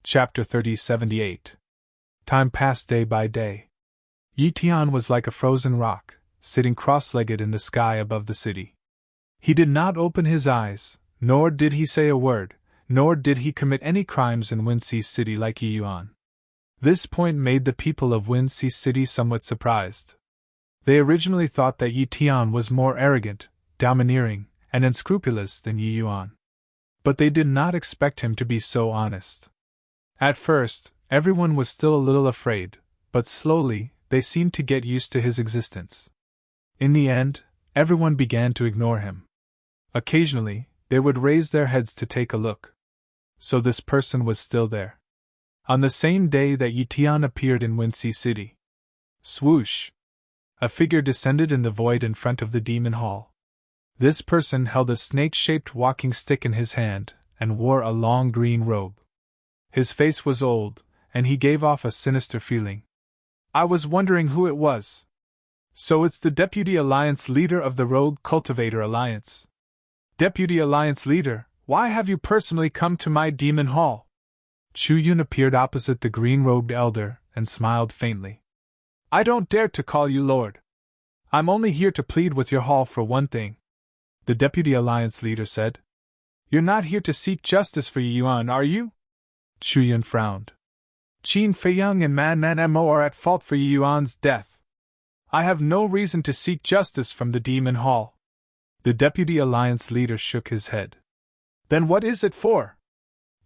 Chapter 3078. Time passed day by day. Yi Tian was like a frozen rock, sitting cross-legged in the sky above the city. He did not open his eyes, nor did he say a word, nor did he commit any crimes in Windsea City like Yi Yuan. This point made the people of Windsea City somewhat surprised. They originally thought that Yi Tian was more arrogant, domineering, and unscrupulous than Yi Yuan. But they did not expect him to be so honest. At first, everyone was still a little afraid, but slowly, they seemed to get used to his existence. In the end, everyone began to ignore him. Occasionally, they would raise their heads to take a look. So this person was still there. On the same day that Yi Tian appeared in Windsea City. Swoosh! A figure descended in the void in front of the demon hall. This person held a snake-shaped walking stick in his hand, and wore a long green robe. His face was old, and he gave off a sinister feeling. I was wondering who it was. So it's the Deputy Alliance Leader of the Rogue Cultivator Alliance. Deputy Alliance Leader, why have you personally come to my demon hall? Chu Yun appeared opposite the green-robed elder, and smiled faintly. I don't dare to call you Lord. I'm only here to plead with your hall for one thing. The Deputy Alliance Leader said. You're not here to seek justice for Yi Yuan, are you? Chu Yun frowned. Qin Feiyang and Man Mo are at fault for Yi Yuan's death. I have no reason to seek justice from the Demon Hall. The Deputy Alliance Leader shook his head. Then what is it for?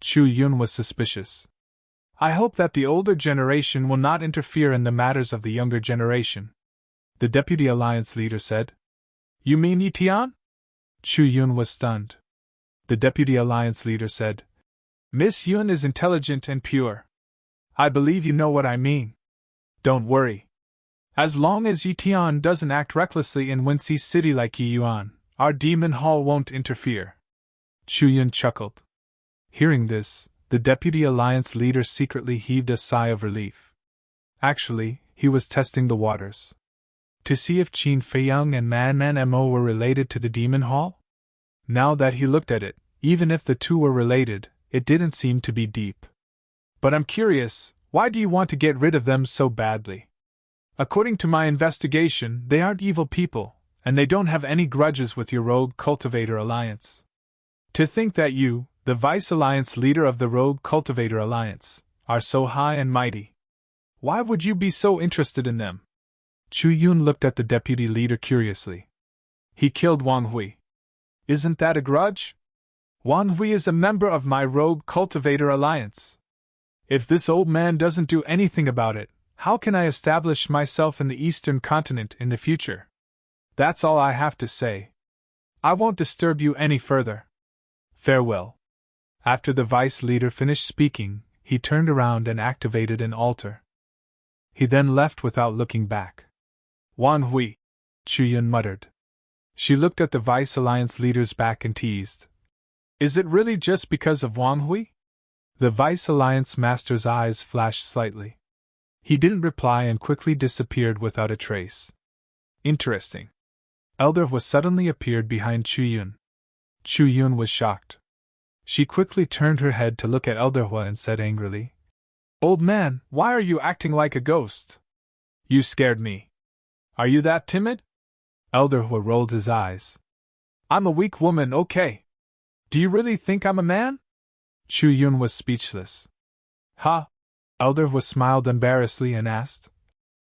Chu Yun was suspicious. I hope that the older generation will not interfere in the matters of the younger generation. The Deputy Alliance Leader said. You mean Yi Tian? Chu Yun was stunned. The Deputy Alliance Leader said. Miss Yun is intelligent and pure. I believe you know what I mean. Don't worry. As long as Yi Tian doesn't act recklessly in Windsea City like Yi Yuan, our demon hall won't interfere. Chu Yun chuckled. Hearing this, the Deputy Alliance Leader secretly heaved a sigh of relief. Actually, he was testing the waters. To see if Qin Feiyang and Man Mo were related to the demon hall? Now that he looked at it, even if the two were related, it didn't seem to be deep. But I'm curious, why do you want to get rid of them so badly? According to my investigation, they aren't evil people, and they don't have any grudges with your Rogue Cultivator Alliance. To think that you, the Vice Alliance Leader of the Rogue Cultivator Alliance, are so high and mighty. Why would you be so interested in them? Chu Yun looked at the Deputy Leader curiously. He killed Wang Hui. Isn't that a grudge? Wang Hui is a member of my Rogue Cultivator Alliance. If this old man doesn't do anything about it, how can I establish myself in the Eastern Continent in the future? That's all I have to say. I won't disturb you any further. Farewell. After the Vice Leader finished speaking, he turned around and activated an altar. He then left without looking back. Wang Hui, Chu Yun muttered. She looked at the Vice Alliance Leader's back and teased. Is it really just because of Wang Hui? The Vice Alliance Master's eyes flashed slightly. He didn't reply and quickly disappeared without a trace. Interesting. Elder Hua suddenly appeared behind Chu Yun. Chu Yun was shocked. She quickly turned her head to look at Elder Hua and said angrily, Old man, why are you acting like a ghost? You scared me. Are you that timid? Elder Hua rolled his eyes. I'm a weak woman, okay. Do you really think I'm a man? Chu Yun was speechless. Huh? Elder Hua smiled embarrassedly and asked,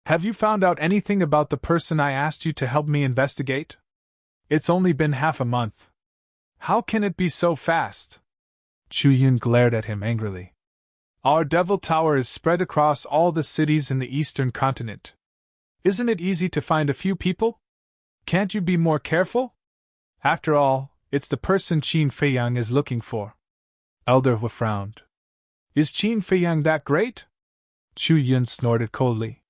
Have you found out anything about the person I asked you to help me investigate? It's only been half a month. How can it be so fast? Chu Yun glared at him angrily. Our Devil Tower is spread across all the cities in the Eastern Continent. Isn't it easy to find a few people? Can't you be more careful? After all, it's the person Qin Feiyang is looking for. Elder Hua frowned. Is Qin Feiyang that great? Chu Yun snorted coldly.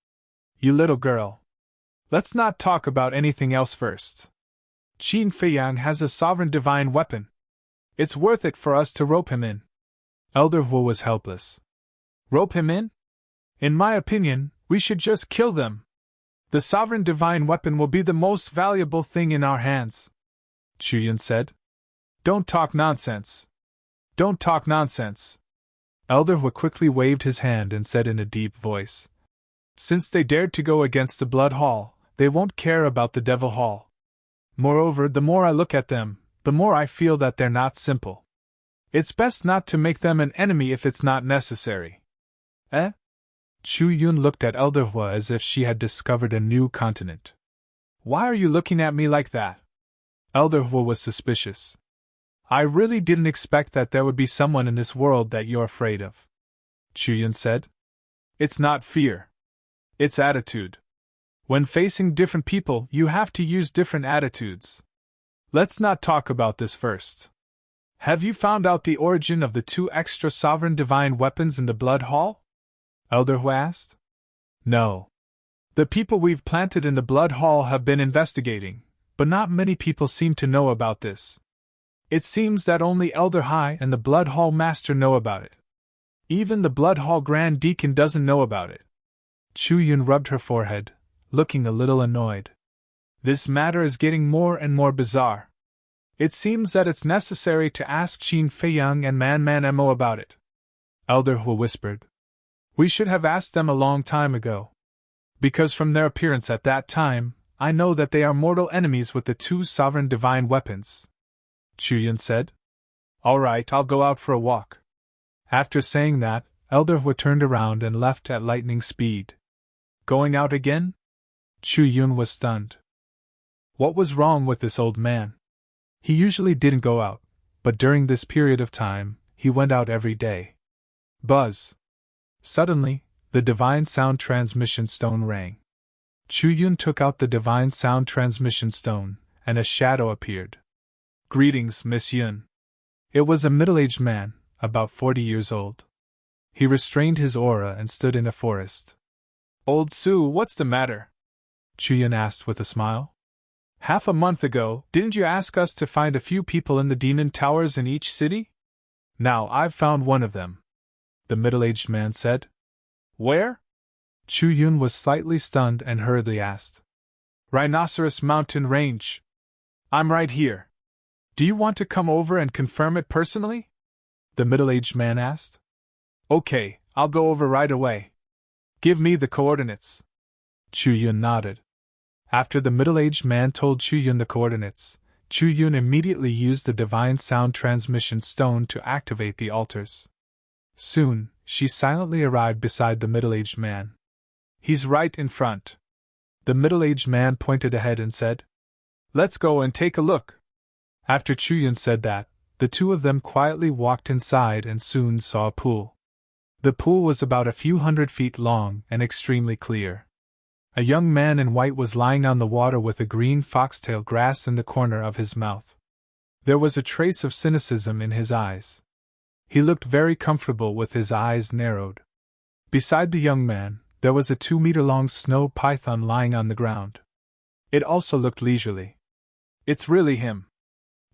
You little girl. Let's not talk about anything else first. Qin Feiyang has a sovereign divine weapon. It's worth it for us to rope him in. Elder Hua was helpless. Rope him in? In my opinion, we should just kill them. The sovereign divine weapon will be the most valuable thing in our hands. Chu Yun said. Don't talk nonsense. Don't talk nonsense. Elder Hu quickly waved his hand and said in a deep voice, "Since they dared to go against the Blood Hall, they won't care about the Devil Hall. Moreover, the more I look at them, the more I feel that they're not simple. It's best not to make them an enemy if it's not necessary." Eh? Chu Yun looked at Elder Hu as if she had discovered a new continent. "Why are you looking at me like that?" Elder Hu was suspicious. "I really didn't expect that there would be someone in this world that you're afraid of," Chu Yun said. "It's not fear. It's attitude. When facing different people, you have to use different attitudes. Let's not talk about this first. Have you found out the origin of the 2 extra sovereign divine weapons in the Blood Hall?" Elder Hu asked. "No. The people we've planted in the Blood Hall have been investigating, but not many people seem to know about this. It seems that only Elder Hai and the Blood Hall Master know about it. Even the Blood Hall Grand Deacon doesn't know about it." Chu Yun rubbed her forehead, looking a little annoyed. "This matter is getting more and more bizarre. It seems that it's necessary to ask Qin Feiyang and Man Mo about it." Elder Hu whispered. "We should have asked them a long time ago. Because from their appearance at that time, I know that they are mortal enemies with the 2 sovereign divine weapons," Chu Yun said. "All right, I'll go out for a walk." After saying that, Elder Hu turned around and left at lightning speed. "Going out again?" Chu Yun was stunned. What was wrong with this old man? He usually didn't go out, but during this period of time, he went out every day. Buzz! Suddenly, the Divine Sound Transmission Stone rang. Chu Yun took out the Divine Sound Transmission Stone, and a shadow appeared. "Greetings, Miss Yun." It was a middle-aged man, about 40 years old. He restrained his aura and stood in a forest. "Old Su, what's the matter?" Chu Yun asked with a smile. "Half a month ago, didn't you ask us to find a few people in the demon towers in each city? Now I've found one of them," the middle-aged man said. "Where?" Chu Yun was slightly stunned and hurriedly asked. "Rhinoceros Mountain Range. I'm right here. Do you want to come over and confirm it personally?" the middle-aged man asked. "Okay, I'll go over right away. Give me the coordinates." Chu Yun nodded. After the middle-aged man told Chu Yun the coordinates, Chu Yun immediately used the Divine Sound Transmission Stone to activate the altars. Soon, she silently arrived beside the middle-aged man. "He's right in front." The middle-aged man pointed ahead and said, "Let's go and take a look." After Chu Yun said that, the two of them quietly walked inside and soon saw a pool. The pool was about a few 100 feet long and extremely clear. A young man in white was lying on the water with a green foxtail grass in the corner of his mouth. There was a trace of cynicism in his eyes. He looked very comfortable with his eyes narrowed. Beside the young man, there was a 2-meter-long snow python lying on the ground. It also looked leisurely. "It's really him,"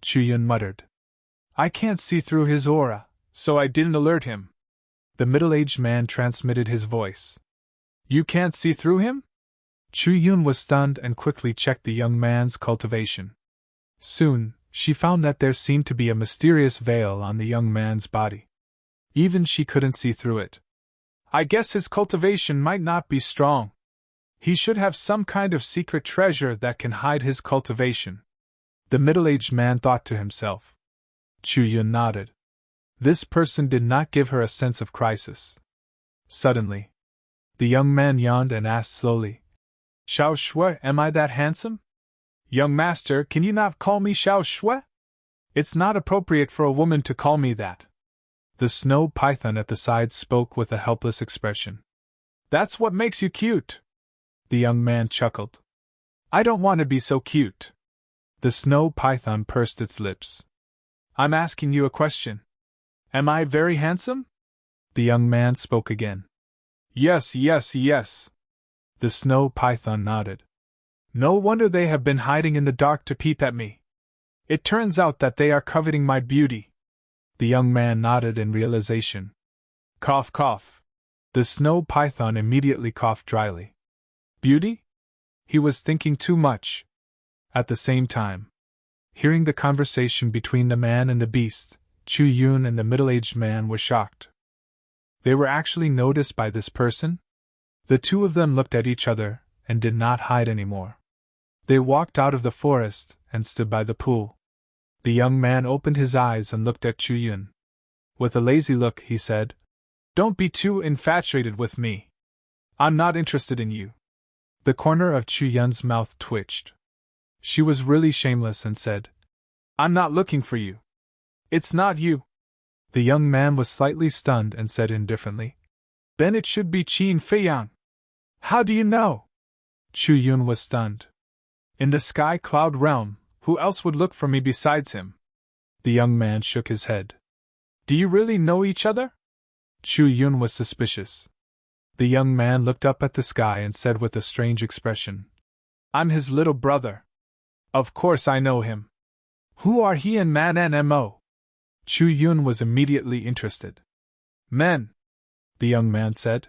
Chu Yun muttered. "I can't see through his aura, so I didn't alert him." The middle-aged man transmitted his voice. "You can't see through him?" Chu Yun was stunned and quickly checked the young man's cultivation. Soon, she found that there seemed to be a mysterious veil on the young man's body. Even she couldn't see through it. "I guess his cultivation might not be strong. He should have some kind of secret treasure that can hide his cultivation," the middle-aged man thought to himself. Chu Yun nodded. This person did not give her a sense of crisis. Suddenly, the young man yawned and asked slowly, "Xiao Shui, am I that handsome?" "Young master, can you not call me Xiao Shui? It's not appropriate for a woman to call me that." The snow python at the side spoke with a helpless expression. "That's what makes you cute." The young man chuckled. "I don't want to be so cute." The snow python pursed its lips. "I'm asking you a question. Am I very handsome?" The young man spoke again. "Yes, yes, yes." The snow python nodded. "No wonder they have been hiding in the dark to peep at me. It turns out that they are coveting my beauty." The young man nodded in realization. Cough, cough. The snow python immediately coughed dryly. Beauty? He was thinking too much. At the same time, hearing the conversation between the man and the beast, Chu Yun and the middle-aged man were shocked. They were actually noticed by this person? The two of them looked at each other and did not hide anymore. They walked out of the forest and stood by the pool. The young man opened his eyes and looked at Chu Yun. With a lazy look, he said, "Don't be too infatuated with me. I'm not interested in you." The corner of Chu Yun's mouth twitched. She was really shameless and said, "I'm not looking for you. It's not you." The young man was slightly stunned and said indifferently, "Then it should be Qin Feiyang." "How do you know?" Chu Yun was stunned. "In the sky cloud realm, who else would look for me besides him?" The young man shook his head. "Do you really know each other?" Chu Yun was suspicious. The young man looked up at the sky and said with a strange expression, "I'm his little brother. Of course I know him. Who are he and Man and Mo?" Chu Yun was immediately interested. "Men," the young man said.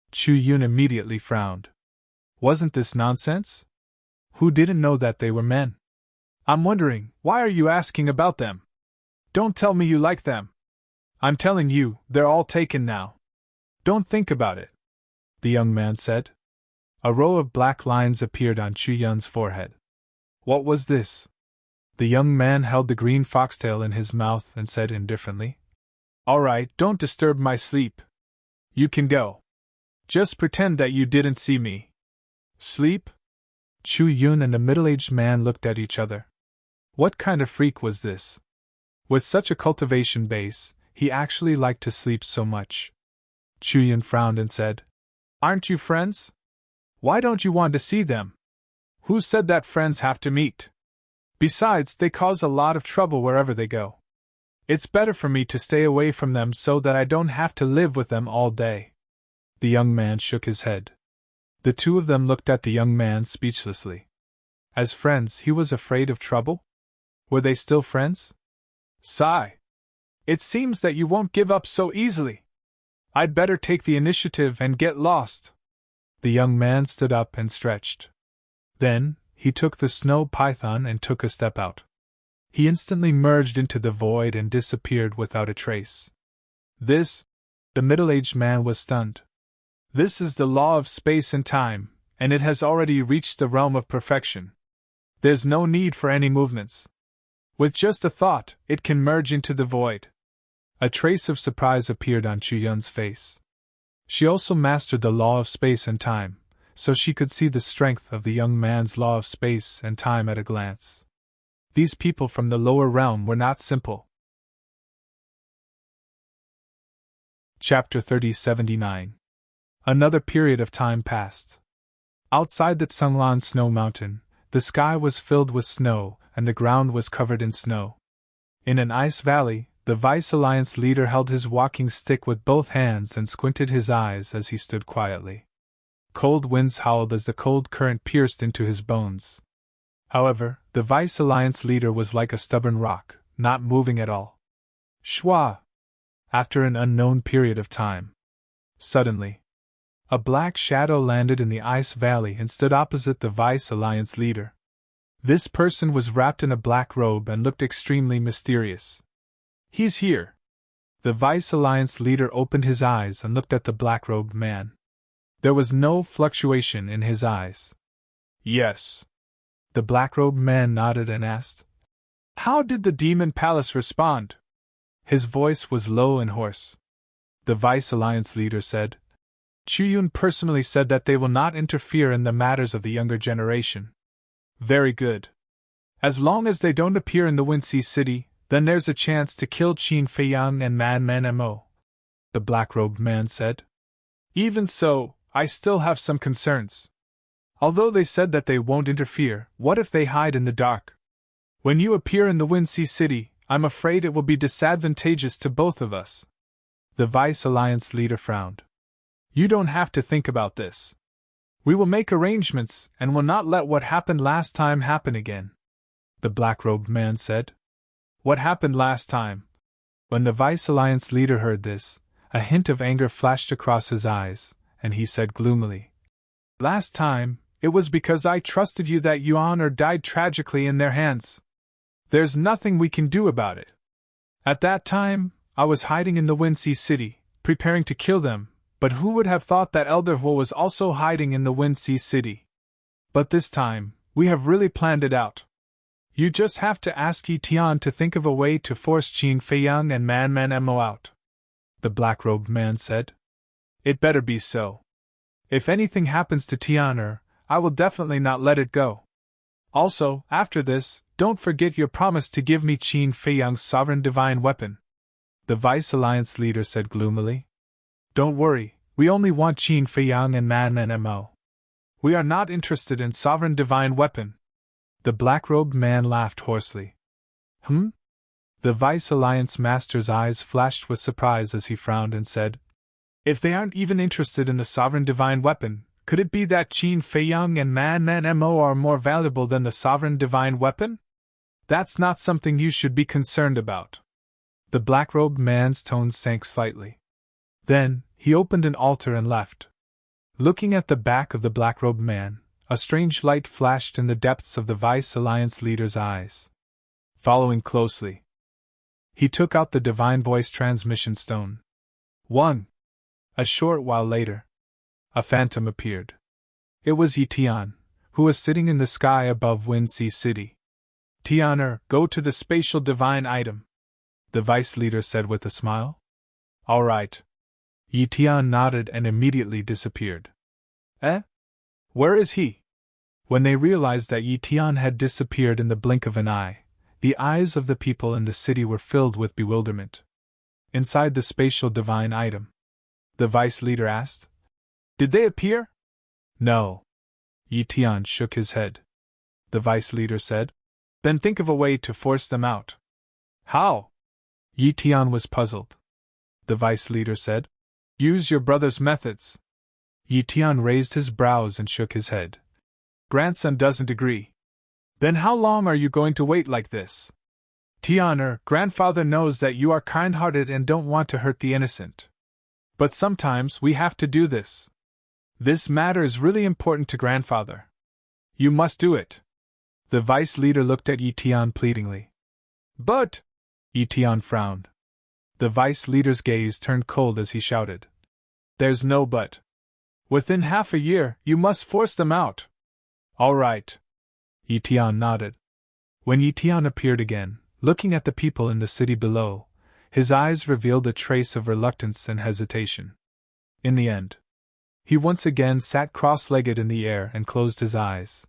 Chu Yun immediately frowned. Wasn't this nonsense? Who didn't know that they were men? "I'm wondering, why are you asking about them? Don't tell me you like them." "I'm telling you, they're all taken now. Don't think about it," the young man said. A row of black lines appeared on Chu Yun's forehead. What was this? The young man held the green foxtail in his mouth and said indifferently, "All right, don't disturb my sleep. You can go. Just pretend that you didn't see me." "Sleep?" Chu Yun and the middle-aged man looked at each other. What kind of freak was this? With such a cultivation base, he actually liked to sleep so much. Chu Yun frowned and said, "Aren't you friends? Why don't you want to see them? Who said that friends have to meet? Besides, they cause a lot of trouble wherever they go. It's better for me to stay away from them so that I don't have to live with them all day." The young man shook his head. The two of them looked at the young man speechlessly. As friends, he was afraid of trouble? Were they still friends? "Sigh. It seems that you won't give up so easily. I'd better take the initiative and get lost." The young man stood up and stretched. Then, he took the snow python and took a step out. He instantly merged into the void and disappeared without a trace. "This?" The middle-aged man was stunned. "This is the law of space and time, and it has already reached the realm of perfection. There's no need for any movements. With just a thought, it can merge into the void." A trace of surprise appeared on Chu Yun's face. She also mastered the law of space and time, so she could see the strength of the young man's law of space and time at a glance. These people from the lower realm were not simple. Chapter 3079. Another period of time passed. Outside the Tsunglan snow mountain, the sky was filled with snow and the ground was covered in snow. In an ice valley, the Vice Alliance leader held his walking stick with both hands and squinted his eyes as he stood quietly. Cold winds howled as the cold current pierced into his bones. However, the Vice Alliance leader was like a stubborn rock, not moving at all. Shwa! After an unknown period of time. Suddenly, a black shadow landed in the ice valley and stood opposite the Vice Alliance leader. This person was wrapped in a black robe and looked extremely mysterious. "He's here." The Vice Alliance leader opened his eyes and looked at the black-robed man. There was no fluctuation in his eyes. "Yes." The black-robed man nodded and asked, "How did the Demon Palace respond?" His voice was low and hoarse. The Vice Alliance leader said, "Chu Yun personally said that they will not interfere in the matters of the younger generation." "Very good. As long as they don't appear in the Windsea City, then there's a chance to kill Qin Feiyang and Madman Mo," the black-robed man said. "Even so, I still have some concerns. Although they said that they won't interfere, what if they hide in the dark? When you appear in the Windsea City, I'm afraid it will be disadvantageous to both of us." The Vice Alliance leader frowned. "You don't have to think about this. We will make arrangements and will not let what happened last time happen again," the black-robed man said. "What happened last time?" When the Vice Alliance leader heard this, a hint of anger flashed across his eyes, and he said gloomily, "Last time, it was because I trusted you that Yuan or died tragically in their hands. There's nothing we can do about it. At that time, I was hiding in the Windsea City, preparing to kill them, but who would have thought that Elder Hu was also hiding in the Windsea City? But this time, we have really planned it out. You just have to ask Yi Tian to think of a way to force Qin Feiyang and Man Mo out, the black-robed man said. It better be so. If anything happens to Tianer, I will definitely not let it go. Also, after this, don't forget your promise to give me Qin Feiyang's sovereign divine weapon, the Vice Alliance leader said gloomily. Don't worry, we only want Qin Feiyang and Man Mo. We are not interested in sovereign divine weapon. The black-robed man laughed hoarsely. The Vice Alliance master's eyes flashed with surprise as he frowned and said, If they aren't even interested in the sovereign divine weapon, could it be that Qin Feiyang and Man Mo are more valuable than the sovereign divine weapon? That's not something you should be concerned about. The black-robed man's tone sank slightly. Then, he opened an altar and left. Looking at the back of the black-robed man, a strange light flashed in the depths of the Vice Alliance leader's eyes. Following closely, he took out the divine voice transmission stone. 1. A short while later, a phantom appeared. It was Yi Tian, who was sitting in the sky above Windsea City. Tianer, go to the spatial divine item, the vice leader said with a smile. All right. Yi Tian nodded and immediately disappeared. Where is he? When they realized that Yi Tian had disappeared in the blink of an eye, the eyes of the people in the city were filled with bewilderment. Inside the spatial divine item, the vice leader asked, Did they appear? No. Yi Tian shook his head. The vice leader said, Then think of a way to force them out. How? Yi Tian was puzzled. The vice leader said, Use your brother's methods. Yi Tian raised his brows and shook his head. Grandson doesn't agree. Then how long are you going to wait like this? Tianer, grandfather knows that you are kind-hearted and don't want to hurt the innocent. But sometimes we have to do this. This matter is really important to grandfather. You must do it. The vice leader looked at Yi Tian pleadingly. But, Yi Tian frowned. The vice leader's gaze turned cold as he shouted. There's no but. Within half a year, you must force them out. All right. Yi Tian nodded. When Yi Tian appeared again, looking at the people in the city below, his eyes revealed a trace of reluctance and hesitation. In the end, he once again sat cross-legged in the air and closed his eyes.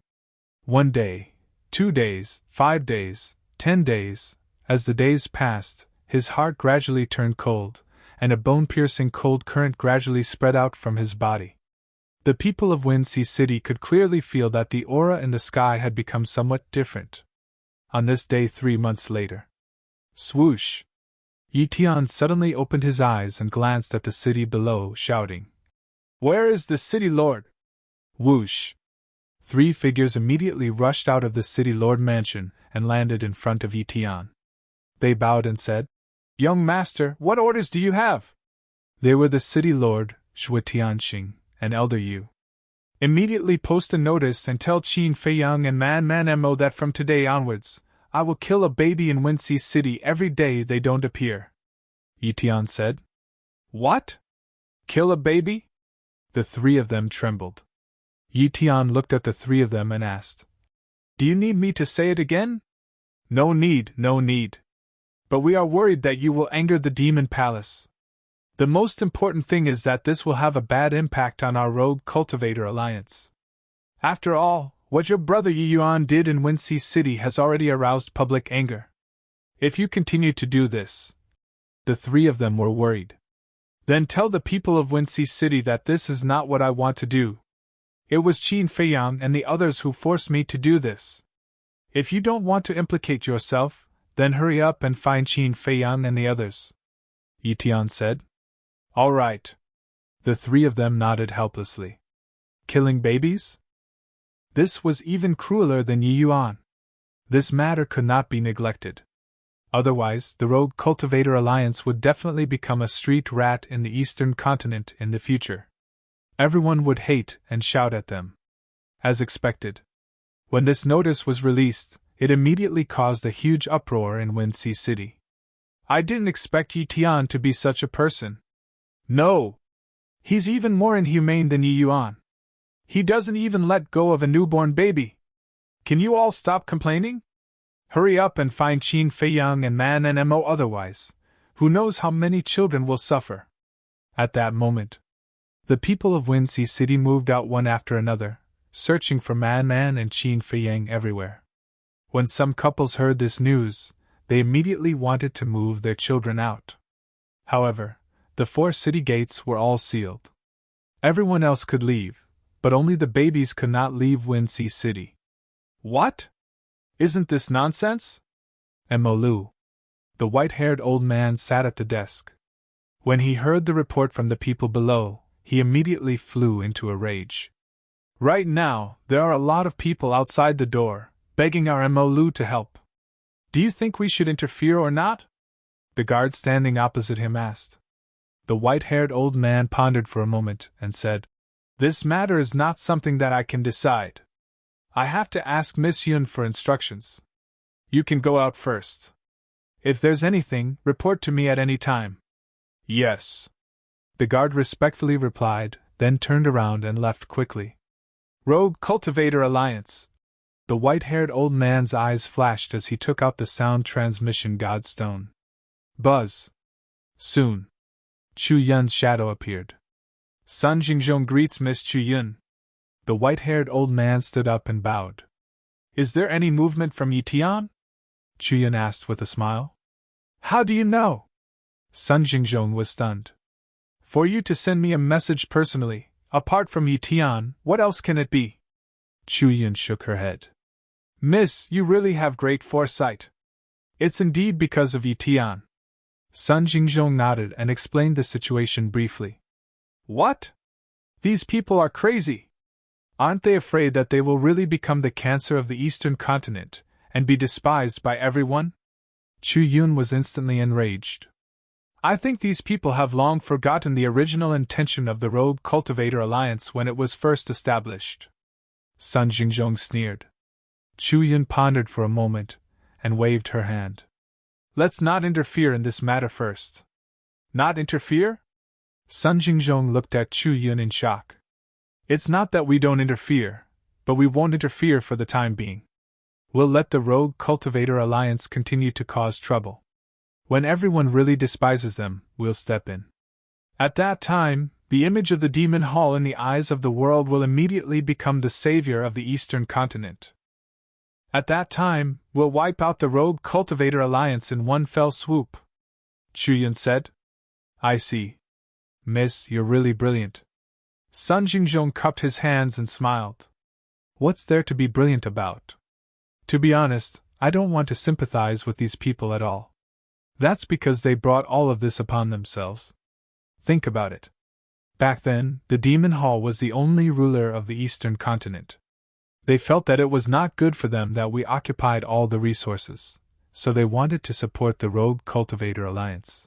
1 day, 2 days, 5 days, 10 days, as the days passed, his heart gradually turned cold, and a bone-piercing cold current gradually spread out from his body. The people of Windsea City could clearly feel that the aura in the sky had become somewhat different. On this day 3 months later. Swoosh! Yi Tian suddenly opened his eyes and glanced at the city below, shouting, Where is the city lord? Whoosh! 3 figures immediately rushed out of the city lord mansion and landed in front of Yi Tian. They bowed and said, Young master, what orders do you have? They were the city lord, Shui Tianxing, and Elder Yu. Immediately post a notice and tell Qin Feiyang and Man Mo that from today onwards, I will kill a baby in Windsea City every day they don't appear. Yi Tian said. What? Kill a baby? The 3 of them trembled. Yi Tian looked at the 3 of them and asked, Do you need me to say it again? No need, no need. But we are worried that you will anger the Demon Palace. The most important thing is that this will have a bad impact on our rogue cultivator alliance. After all, what your brother Yi Yuan did in Windsea City has already aroused public anger. If you continue to do this, the 3 of them were worried. Then tell the people of Windsea City that this is not what I want to do. It was Qin Feiyang and the others who forced me to do this. If you don't want to implicate yourself, then hurry up and find Qin Feiyang and the others. Yi Tian said. All right. The 3 of them nodded helplessly. Killing babies? This was even crueler than Yi Yuan. This matter could not be neglected. Otherwise, the Rogue Cultivator Alliance would definitely become a street rat in the Eastern continent in the future. Everyone would hate and shout at them. As expected. When this notice was released, it immediately caused a huge uproar in Windsea City. I didn't expect Yi Tian to be such a person. No! He's even more inhumane than Yi Yuan. He doesn't even let go of a newborn baby. Can you all stop complaining? Hurry up and find Qin Fei Yang and Man and Mo, otherwise, who knows how many children will suffer. At that moment, the people of Winxi City moved out one after another, searching for Man and Qin Fei Yang everywhere. When some couples heard this news, they immediately wanted to move their children out. However, the 4 city gates were all sealed. Everyone else could leave, but only the babies could not leave Winxi City. What? Isn't this nonsense? Emolu, the white-haired old man, sat at the desk. When he heard the report from the people below, he immediately flew into a rage. Right now, there are a lot of people outside the door, begging our Emolu to help. Do you think we should interfere or not? The guard standing opposite him asked. The white-haired old man pondered for a moment and said, This matter is not something that I can decide. I have to ask Miss Yun for instructions. You can go out first. If there's anything, report to me at any time. Yes. The guard respectfully replied, then turned around and left quickly. Rogue Cultivator Alliance. The white-haired old man's eyes flashed as he took out the sound transmission godstone. Buzz. Soon, Chu Yun's shadow appeared. Sun Jingzhong greets Miss Chu Yun. The white-haired old man stood up and bowed. Is there any movement from Yi Tian? Chu Yun asked with a smile. How do you know? Sun Jingzhong was stunned. For you to send me a message personally, apart from Yi Tian, what else can it be? Chu Yun shook her head. Miss, you really have great foresight. It's indeed because of Yi Tian. Sun Jingzhong nodded and explained the situation briefly. What? These people are crazy. Aren't they afraid that they will really become the cancer of the Eastern continent, and be despised by everyone? Chu Yun was instantly enraged. I think these people have long forgotten the original intention of the Rogue Cultivator Alliance when it was first established. Sun Jingzhong sneered. Chu Yun pondered for a moment, and waved her hand. Let's not interfere in this matter first. Not interfere? Sun Jingzhong looked at Chu Yun in shock. It's not that we don't interfere, but we won't interfere for the time being. We'll let the Rogue Cultivator Alliance continue to cause trouble. When everyone really despises them, we'll step in. At that time, the image of the Demon Hall in the eyes of the world will immediately become the savior of the Eastern continent. At that time, we'll wipe out the Rogue Cultivator Alliance in one fell swoop. Chu Yun said. I see. Miss, you're really brilliant. Sun Jingzhong cupped his hands and smiled. What's there to be brilliant about? To be honest, I don't want to sympathize with these people at all. That's because they brought all of this upon themselves. Think about it. Back then, the Demon Hall was the only ruler of the Eastern continent. They felt that it was not good for them that we occupied all the resources, so they wanted to support the Rogue Cultivator Alliance.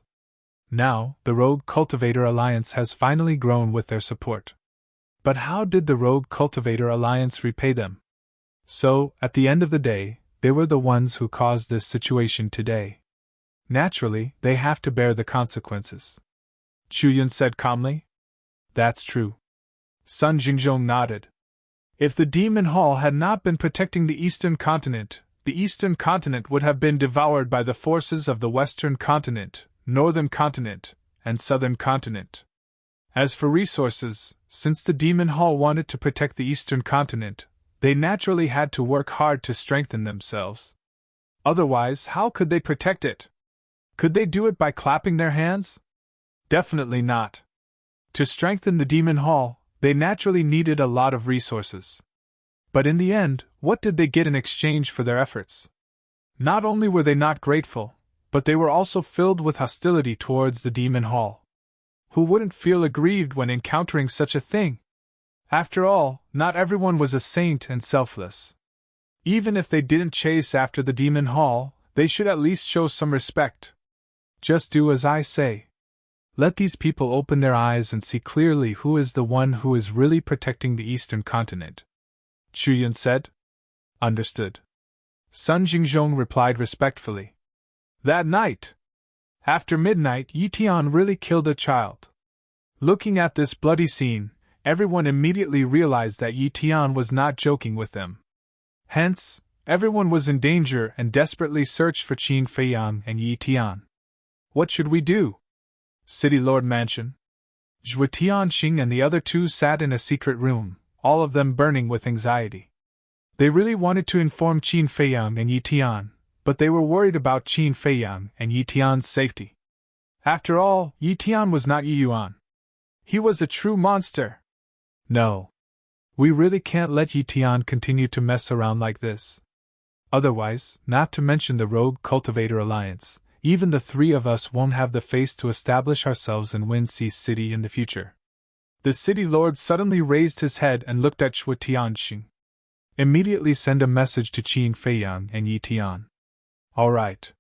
Now, the Rogue Cultivator Alliance has finally grown with their support. But how did the Rogue Cultivator Alliance repay them? So, at the end of the day, they were the ones who caused this situation today. Naturally, they have to bear the consequences. Chu Yun said calmly. That's true. Sun Jingzhong nodded. If the Demon Hall had not been protecting the Eastern continent would have been devoured by the forces of the Western continent, Northern continent, and Southern continent. As for resources, since the Demon Hall wanted to protect the Eastern continent, they naturally had to work hard to strengthen themselves. Otherwise, how could they protect it? Could they do it by clapping their hands? Definitely not. To strengthen the Demon Hall, they naturally needed a lot of resources. But in the end, what did they get in exchange for their efforts? Not only were they not grateful, but they were also filled with hostility towards the Demon Hall. Who wouldn't feel aggrieved when encountering such a thing? After all, not everyone was a saint and selfless. Even if they didn't chase after the Demon Hall, they should at least show some respect. Just do as I say. Let these people open their eyes and see clearly who is the one who is really protecting the Eastern continent. Chu Yun said. Understood. Sun Jingzhong replied respectfully. That night, after midnight, Yi Tian really killed a child. Looking at this bloody scene, everyone immediately realized that Yi Tian was not joking with them. Hence, everyone was in danger and desperately searched for Qin Feiyang and Yi Tian. What should we do? City Lord Mansion. Zhuo Tianxing and the other two sat in a secret room, all of them burning with anxiety. They really wanted to inform Qin Feiyang and Yi Tian, but they were worried about Qin Feiyang and Yi Tian's safety. After all, Yi Tian was not Yi Yuan. He was a true monster. No. We really can't let Yi Tian continue to mess around like this. Otherwise, not to mention the Rogue Cultivator Alliance, even the three of us won't have the face to establish ourselves in Windsea City in the future. The city lord suddenly raised his head and looked at Zhuo Tianxing. Immediately send a message to Qin Feiyang and Yi Tian. All right.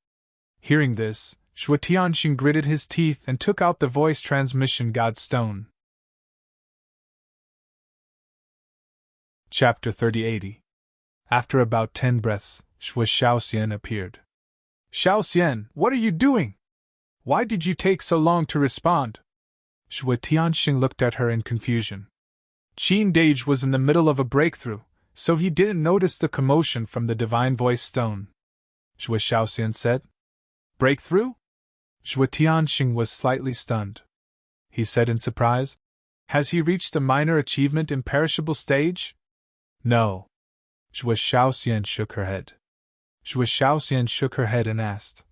Hearing this, Zhuo Tianxing gritted his teeth and took out the voice transmission God Stone. Chapter 3080. After about 10 breaths, Zhuo Shaoxian appeared. Shaoxian, what are you doing? Why did you take so long to respond? Zhuo Tianxing looked at her in confusion. Qin Dage was in the middle of a breakthrough, so he didn't notice the commotion from the divine voice stone. Zhuo Shaoxian said. Breakthrough? Zhuo Tianxing was slightly stunned. He said in surprise. Has he reached the minor achievement imperishable stage? No. Zhuo Shaoxian shook her head. Zhuo Shaoxian shook her head and asked.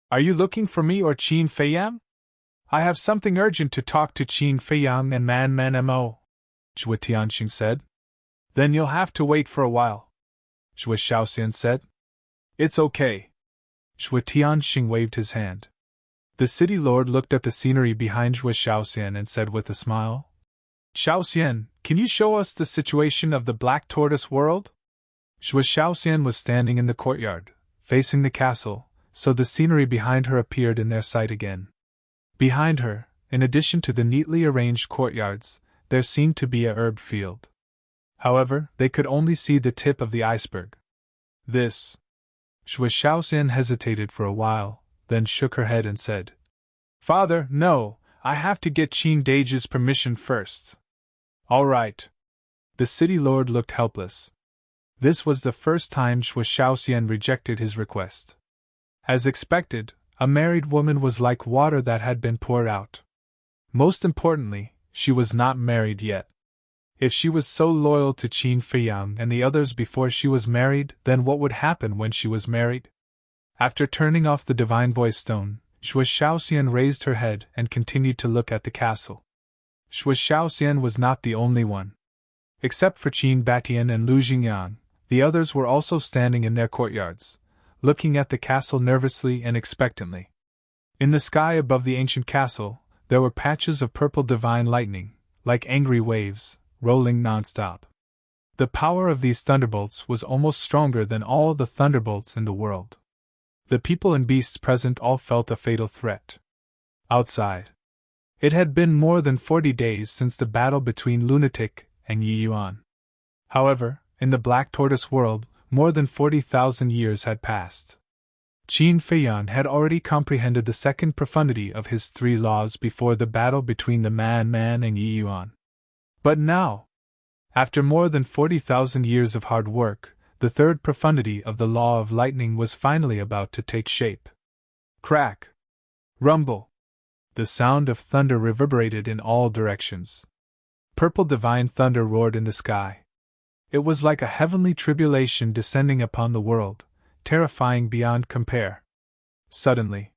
Are you looking for me or Qin Feiyang? I have something urgent to talk to Qin Feiyang and Man Mo. Zhuo Tianxing said. Then you'll have to wait for a while. Zhuo Shaoxian said. It's okay. Zhuo Tianxing waved his hand. The city lord looked at the scenery behind Zhuo Shaoxian and said with a smile. Shaoxian, can you show us the situation of the Black Tortoise world? Zhuo Shaoxian was standing in the courtyard, facing the castle, so the scenery behind her appeared in their sight again. Behind her, in addition to the neatly arranged courtyards, there seemed to be a herb field. However, they could only see the tip of the iceberg. This. Zhuo Shaoxian hesitated for a while, then shook her head and said, Father, no, I have to get Qin Dage's permission first. All right. The city lord looked helpless. This was the first time Zhuo Shaoxian rejected his request. As expected, a married woman was like water that had been poured out. Most importantly, she was not married yet. If she was so loyal to Qin Feiyang and the others before she was married, then what would happen when she was married? After turning off the divine voice stone, Zhuo Shaoxian raised her head and continued to look at the castle. Zhuo Shaoxian was not the only one. Except for Qin Batian and Lu Jingyan, the others were also standing in their courtyards, looking at the castle nervously and expectantly. In the sky above the ancient castle, there were patches of purple divine lightning, like angry waves, rolling non-stop. The power of these thunderbolts was almost stronger than all the thunderbolts in the world. The people and beasts present all felt a fatal threat. Outside. It had been more than 40 days since the battle between Lunatic and Yi Yuan. However, in the Black Tortoise world, more than 40,000 years had passed. Qin Feiyang had already comprehended the second profundity of his three laws before the battle between the Man and Yi Yuan. But now, after more than 40,000 years of hard work, the third profundity of the law of lightning was finally about to take shape. Crack! Rumble! The sound of thunder reverberated in all directions. Purple divine thunder roared in the sky. It was like a heavenly tribulation descending upon the world, terrifying beyond compare. Suddenly,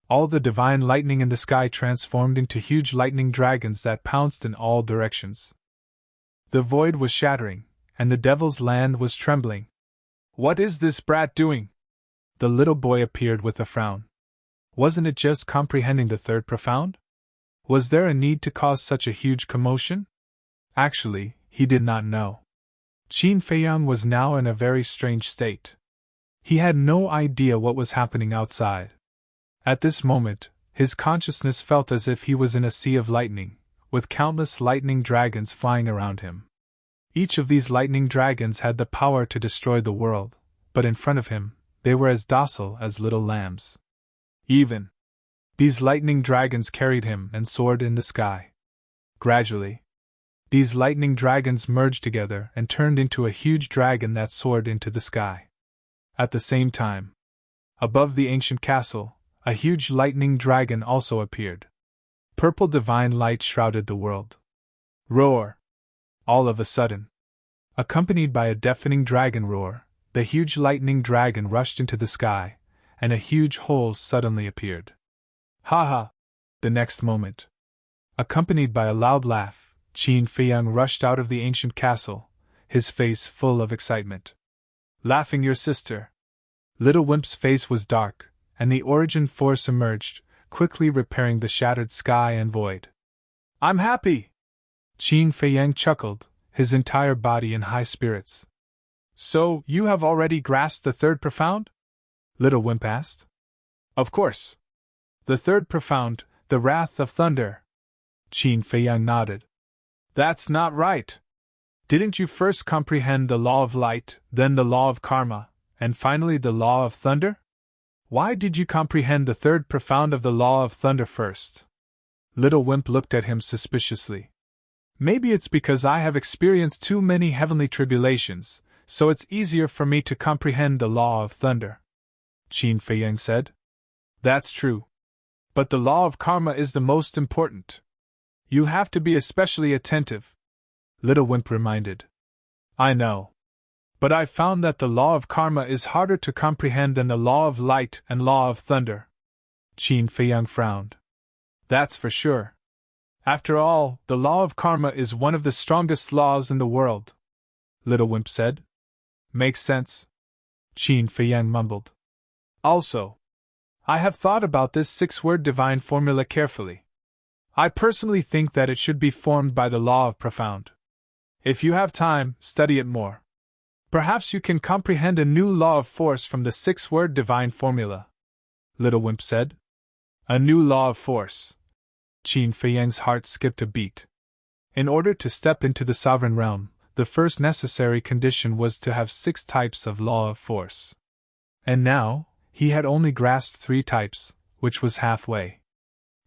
all the divine lightning in the sky transformed into huge lightning dragons that pounced in all directions. The void was shattering, and the devil's land was trembling. What is this brat doing? The little boy appeared with a frown. Wasn't it just comprehending the third profound? Was there a need to cause such a huge commotion? Actually, he did not know. Qin Feiyang was now in a very strange state. He had no idea what was happening outside. At this moment, his consciousness felt as if he was in a sea of lightning, with countless lightning dragons flying around him. Each of these lightning dragons had the power to destroy the world, but in front of him, they were as docile as little lambs. Even these lightning dragons carried him and soared in the sky. Gradually, these lightning dragons merged together and turned into a huge dragon that soared into the sky. At the same time, above the ancient castle, a huge lightning dragon also appeared. Purple divine light shrouded the world. Roar! All of a sudden, accompanied by a deafening dragon roar, the huge lightning dragon rushed into the sky, and a huge hole suddenly appeared. Ha ha! The next moment, accompanied by a loud laugh, Qin Feiyang rushed out of the ancient castle, his face full of excitement. Laughing your sister! Little Wimp's face was dark, and the origin force emerged, quickly repairing the shattered sky and void. I'm happy! Qin Feiyang chuckled, his entire body in high spirits. So, you have already grasped the third profound? Little Wimp asked. Of course. The third profound, the wrath of thunder. Qin Feiyang nodded. That's not right. Didn't you first comprehend the law of light, then the law of karma, and finally the law of thunder? Why did you comprehend the third profound of the law of thunder first? Little Wimp looked at him suspiciously. Maybe it's because I have experienced too many heavenly tribulations, so it's easier for me to comprehend the law of thunder. Qin Feiyang said. That's true. But the law of karma is the most important. You have to be especially attentive. Little Wimp reminded. I know. But I found that the law of karma is harder to comprehend than the law of light and law of thunder. Qin Feiyang frowned. That's for sure. After all, the law of karma is one of the strongest laws in the world. Little Wimp said. Makes sense. Qin Feiyang mumbled. Also, I have thought about this 6-word divine formula carefully. I personally think that it should be formed by the law of profound. If you have time, study it more. Perhaps you can comprehend a new law of force from the 6-word divine formula. Little Wimp said. A new law of force. Qin Feiyang's heart skipped a beat. In order to step into the sovereign realm, the first necessary condition was to have 6 types of law of force. And now, he had only grasped 3 types, which was halfway.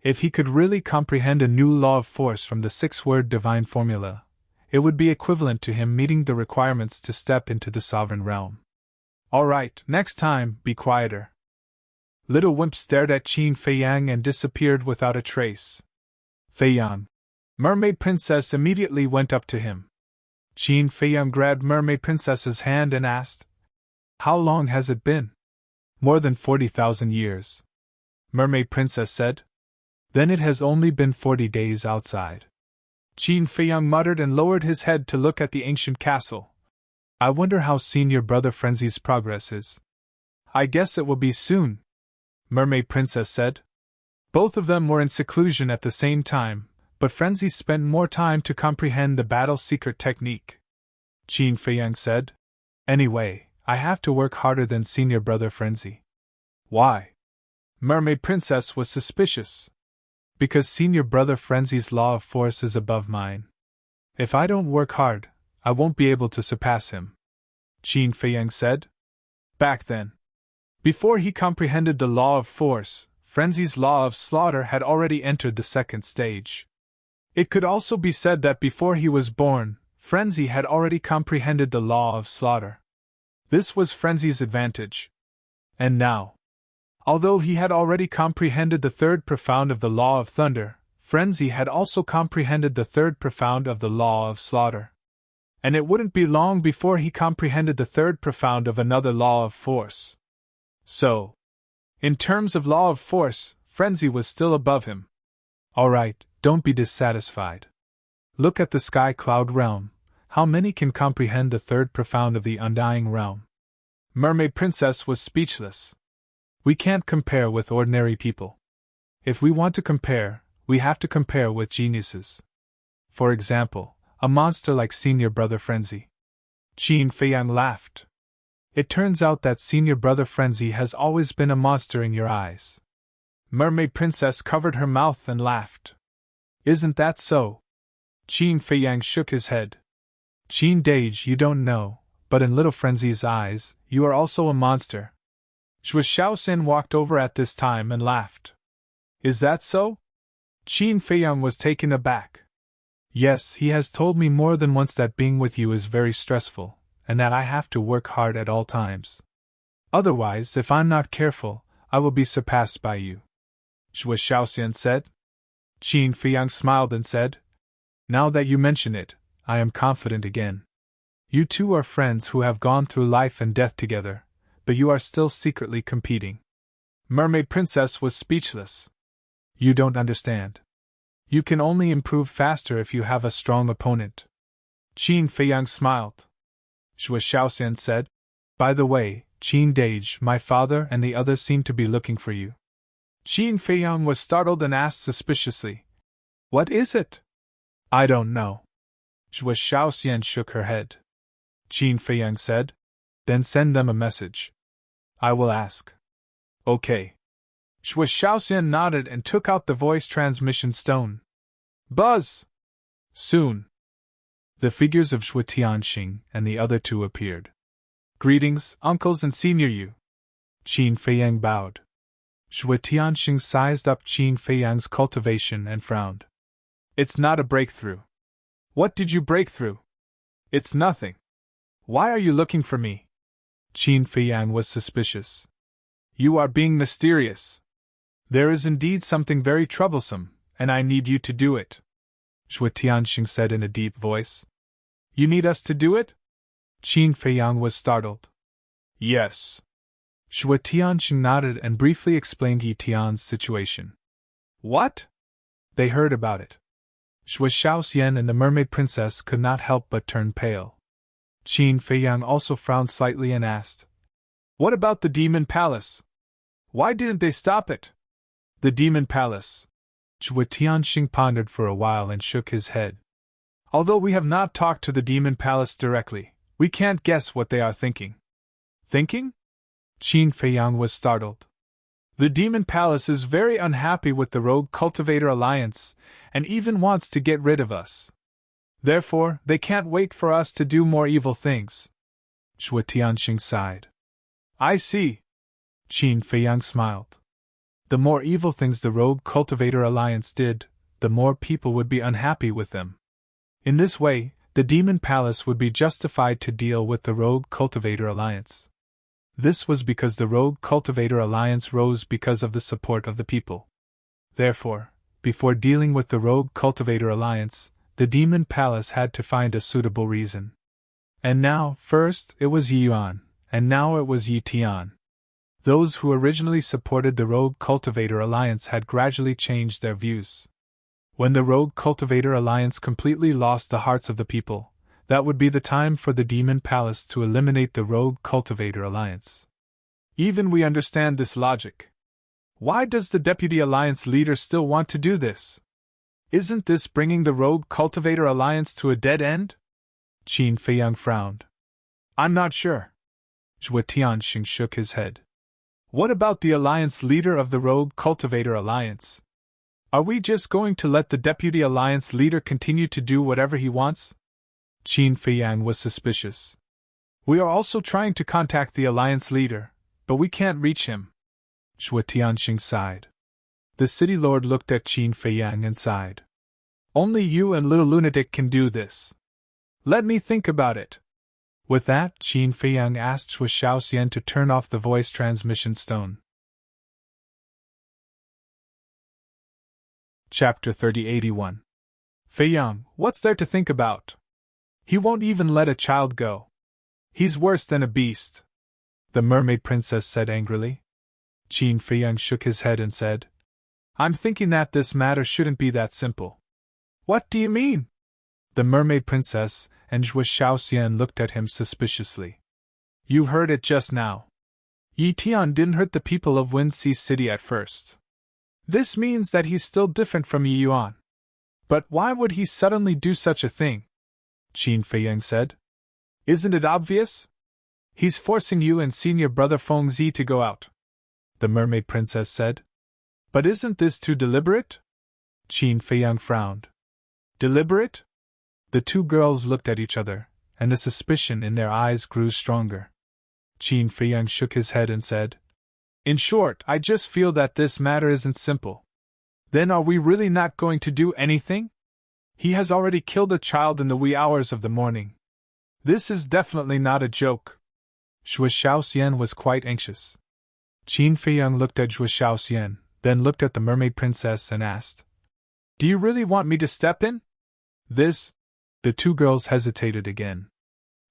If he could really comprehend a new law of force from the 6-word divine formula, it would be equivalent to him meeting the requirements to step into the sovereign realm. All right, next time, be quieter. Little Wimp stared at Qin Feiyang and disappeared without a trace. Feiyang. Mermaid Princess immediately went up to him. Qin Feiyang grabbed Mermaid Princess's hand and asked, How long has it been? More than 40,000 years. Mermaid Princess said. Then it has only been 40 days outside. Qin Feiyang muttered and lowered his head to look at the ancient castle. I wonder how Senior Brother Frenzy's progress is. I guess it will be soon, Mermaid Princess said. Both of them were in seclusion at the same time, but Frenzy spent more time to comprehend the battle secret technique. Qin Feiyang said. Anyway, I have to work harder than Senior Brother Frenzy. Why? Mermaid Princess was suspicious. Because Senior Brother Frenzy's law of force is above mine. If I don't work hard, I won't be able to surpass him. Qin Feiyang said. Back then, before he comprehended the law of force, Frenzy's law of slaughter had already entered the second stage. It could also be said that before he was born, Frenzy had already comprehended the law of slaughter. This was Frenzy's advantage. And now, although he had already comprehended the third profound of the law of thunder, Frenzy had also comprehended the third profound of the law of slaughter. And it wouldn't be long before he comprehended the third profound of another law of force. So, in terms of law of force, Frenzy was still above him. Alright, don't be dissatisfied. Look at the sky cloud realm. How many can comprehend the third profound of the undying realm? Mermaid Princess was speechless. We can't compare with ordinary people. If we want to compare, we have to compare with geniuses. For example, a monster like Senior Brother Frenzy. Qin Feiyang laughed. It turns out that Senior Brother Frenzy has always been a monster in your eyes. Mermaid Princess covered her mouth and laughed. Isn't that so? Qin Feiyang shook his head. Qin Dage, you don't know, but in Little Frenzy's eyes, you are also a monster. Zhuo Shaoxin walked over at this time and laughed. Is that so? Qin Feiyang was taken aback. Yes, he has told me more than once that being with you is very stressful, and that I have to work hard at all times. Otherwise, if I'm not careful, I will be surpassed by you. Zhuo Shaoxian said. Qin Feiyang smiled and said, Now that you mention it, I am confident again. You two are friends who have gone through life and death together, but you are still secretly competing. Mermaid Princess was speechless. You don't understand. You can only improve faster if you have a strong opponent. Qin Feiyang smiled. Zhuo Shaoxian said, By the way, Qin Dage, my father and the others seem to be looking for you. Qin Feiyang was startled and asked suspiciously, What is it? I don't know. Zhuo Shaoxian shook her head. Qin Feiyang said, Then send them a message. I will ask. Okay. Zhuo Shaoxian nodded and took out the voice transmission stone. Buzz! Soon. The figures of Zhuo Tianxing and the other two appeared. Greetings, uncles and senior you. Qin Feiyang bowed. Zhuo Tianxing sized up Qin Feiyang's cultivation and frowned. It's not a breakthrough. What did you break through? It's nothing. Why are you looking for me? Qin Feiyang was suspicious. You are being mysterious. There is indeed something very troublesome, and I need you to do it. Zhuo Tianxing said in a deep voice. You need us to do it? Qin Feiyang was startled. Yes. Zhuo Tianxing nodded and briefly explained Yi Tian's situation. What? They heard about it. Zhuo Shaoxian and the Mermaid Princess could not help but turn pale. Qin Feiyang also frowned slightly and asked, What about the Demon Palace? Why didn't they stop it? The Demon Palace. Zhuo Tianxing pondered for a while and shook his head. Although we have not talked to the Demon Palace directly, we can't guess what they are thinking. Thinking? Qin Feiyang was startled. The Demon Palace is very unhappy with the Rogue Cultivator Alliance, and even wants to get rid of us. Therefore, they can't wait for us to do more evil things. Zhuo Tianxing sighed. I see. Qin Feiyang smiled. The more evil things the Rogue Cultivator Alliance did, the more people would be unhappy with them. In this way, the Demon Palace would be justified to deal with the Rogue Cultivator Alliance. This was because the Rogue Cultivator Alliance rose because of the support of the people. Therefore, before dealing with the Rogue Cultivator Alliance, the Demon Palace had to find a suitable reason. And now, first, it was Yi Yuan, and now it was Yi Tian. Those who originally supported the Rogue Cultivator Alliance had gradually changed their views. When the Rogue Cultivator Alliance completely lost the hearts of the people, that would be the time for the Demon Palace to eliminate the Rogue Cultivator Alliance. Even we understand this logic. Why does the Deputy Alliance leader still want to do this? Isn't this bringing the Rogue Cultivator Alliance to a dead end? Qin Feiyang frowned. I'm not sure. Zhuo Tianxing shook his head. What about the Alliance leader of the Rogue Cultivator Alliance? Are we just going to let the Deputy Alliance leader continue to do whatever he wants? Qin Feiyang was suspicious. We are also trying to contact the Alliance leader, but we can't reach him. Zhuo Tianxing sighed. The city lord looked at Qin Feiyang and sighed. Only you and little lunatic can do this. Let me think about it. With that, Qin Feiyang asked Zhuo Shaoxian to turn off the voice transmission stone. Chapter 3081. Feiyang, what's there to think about? He won't even let a child go. He's worse than a beast. The Mermaid Princess said angrily. Qin Feiyang shook his head and said, I'm thinking that this matter shouldn't be that simple. What do you mean? The Mermaid Princess and Zhuo Shaoxian looked at him suspiciously. You heard it just now. Yi Tian didn't hurt the people of Wind Sea City at first. This means that he's still different from Yi Yuan. But why would he suddenly do such a thing? Qin Feiyang said. Isn't it obvious? He's forcing you and senior brother Feng Zi to go out. The Mermaid Princess said. But isn't this too deliberate? Qin Feiyang frowned. Deliberate? The two girls looked at each other, and the suspicion in their eyes grew stronger. Qin Feiyang shook his head and said, In short, I just feel that this matter isn't simple. Then are we really not going to do anything? He has already killed a child in the wee hours of the morning. This is definitely not a joke. Zhuo Xiaoxian was quite anxious. Qin Feiyang looked at Zhuo Xiaoxian, then looked at the mermaid princess and asked, "Do you really want me to step in?" This? The two girls hesitated again.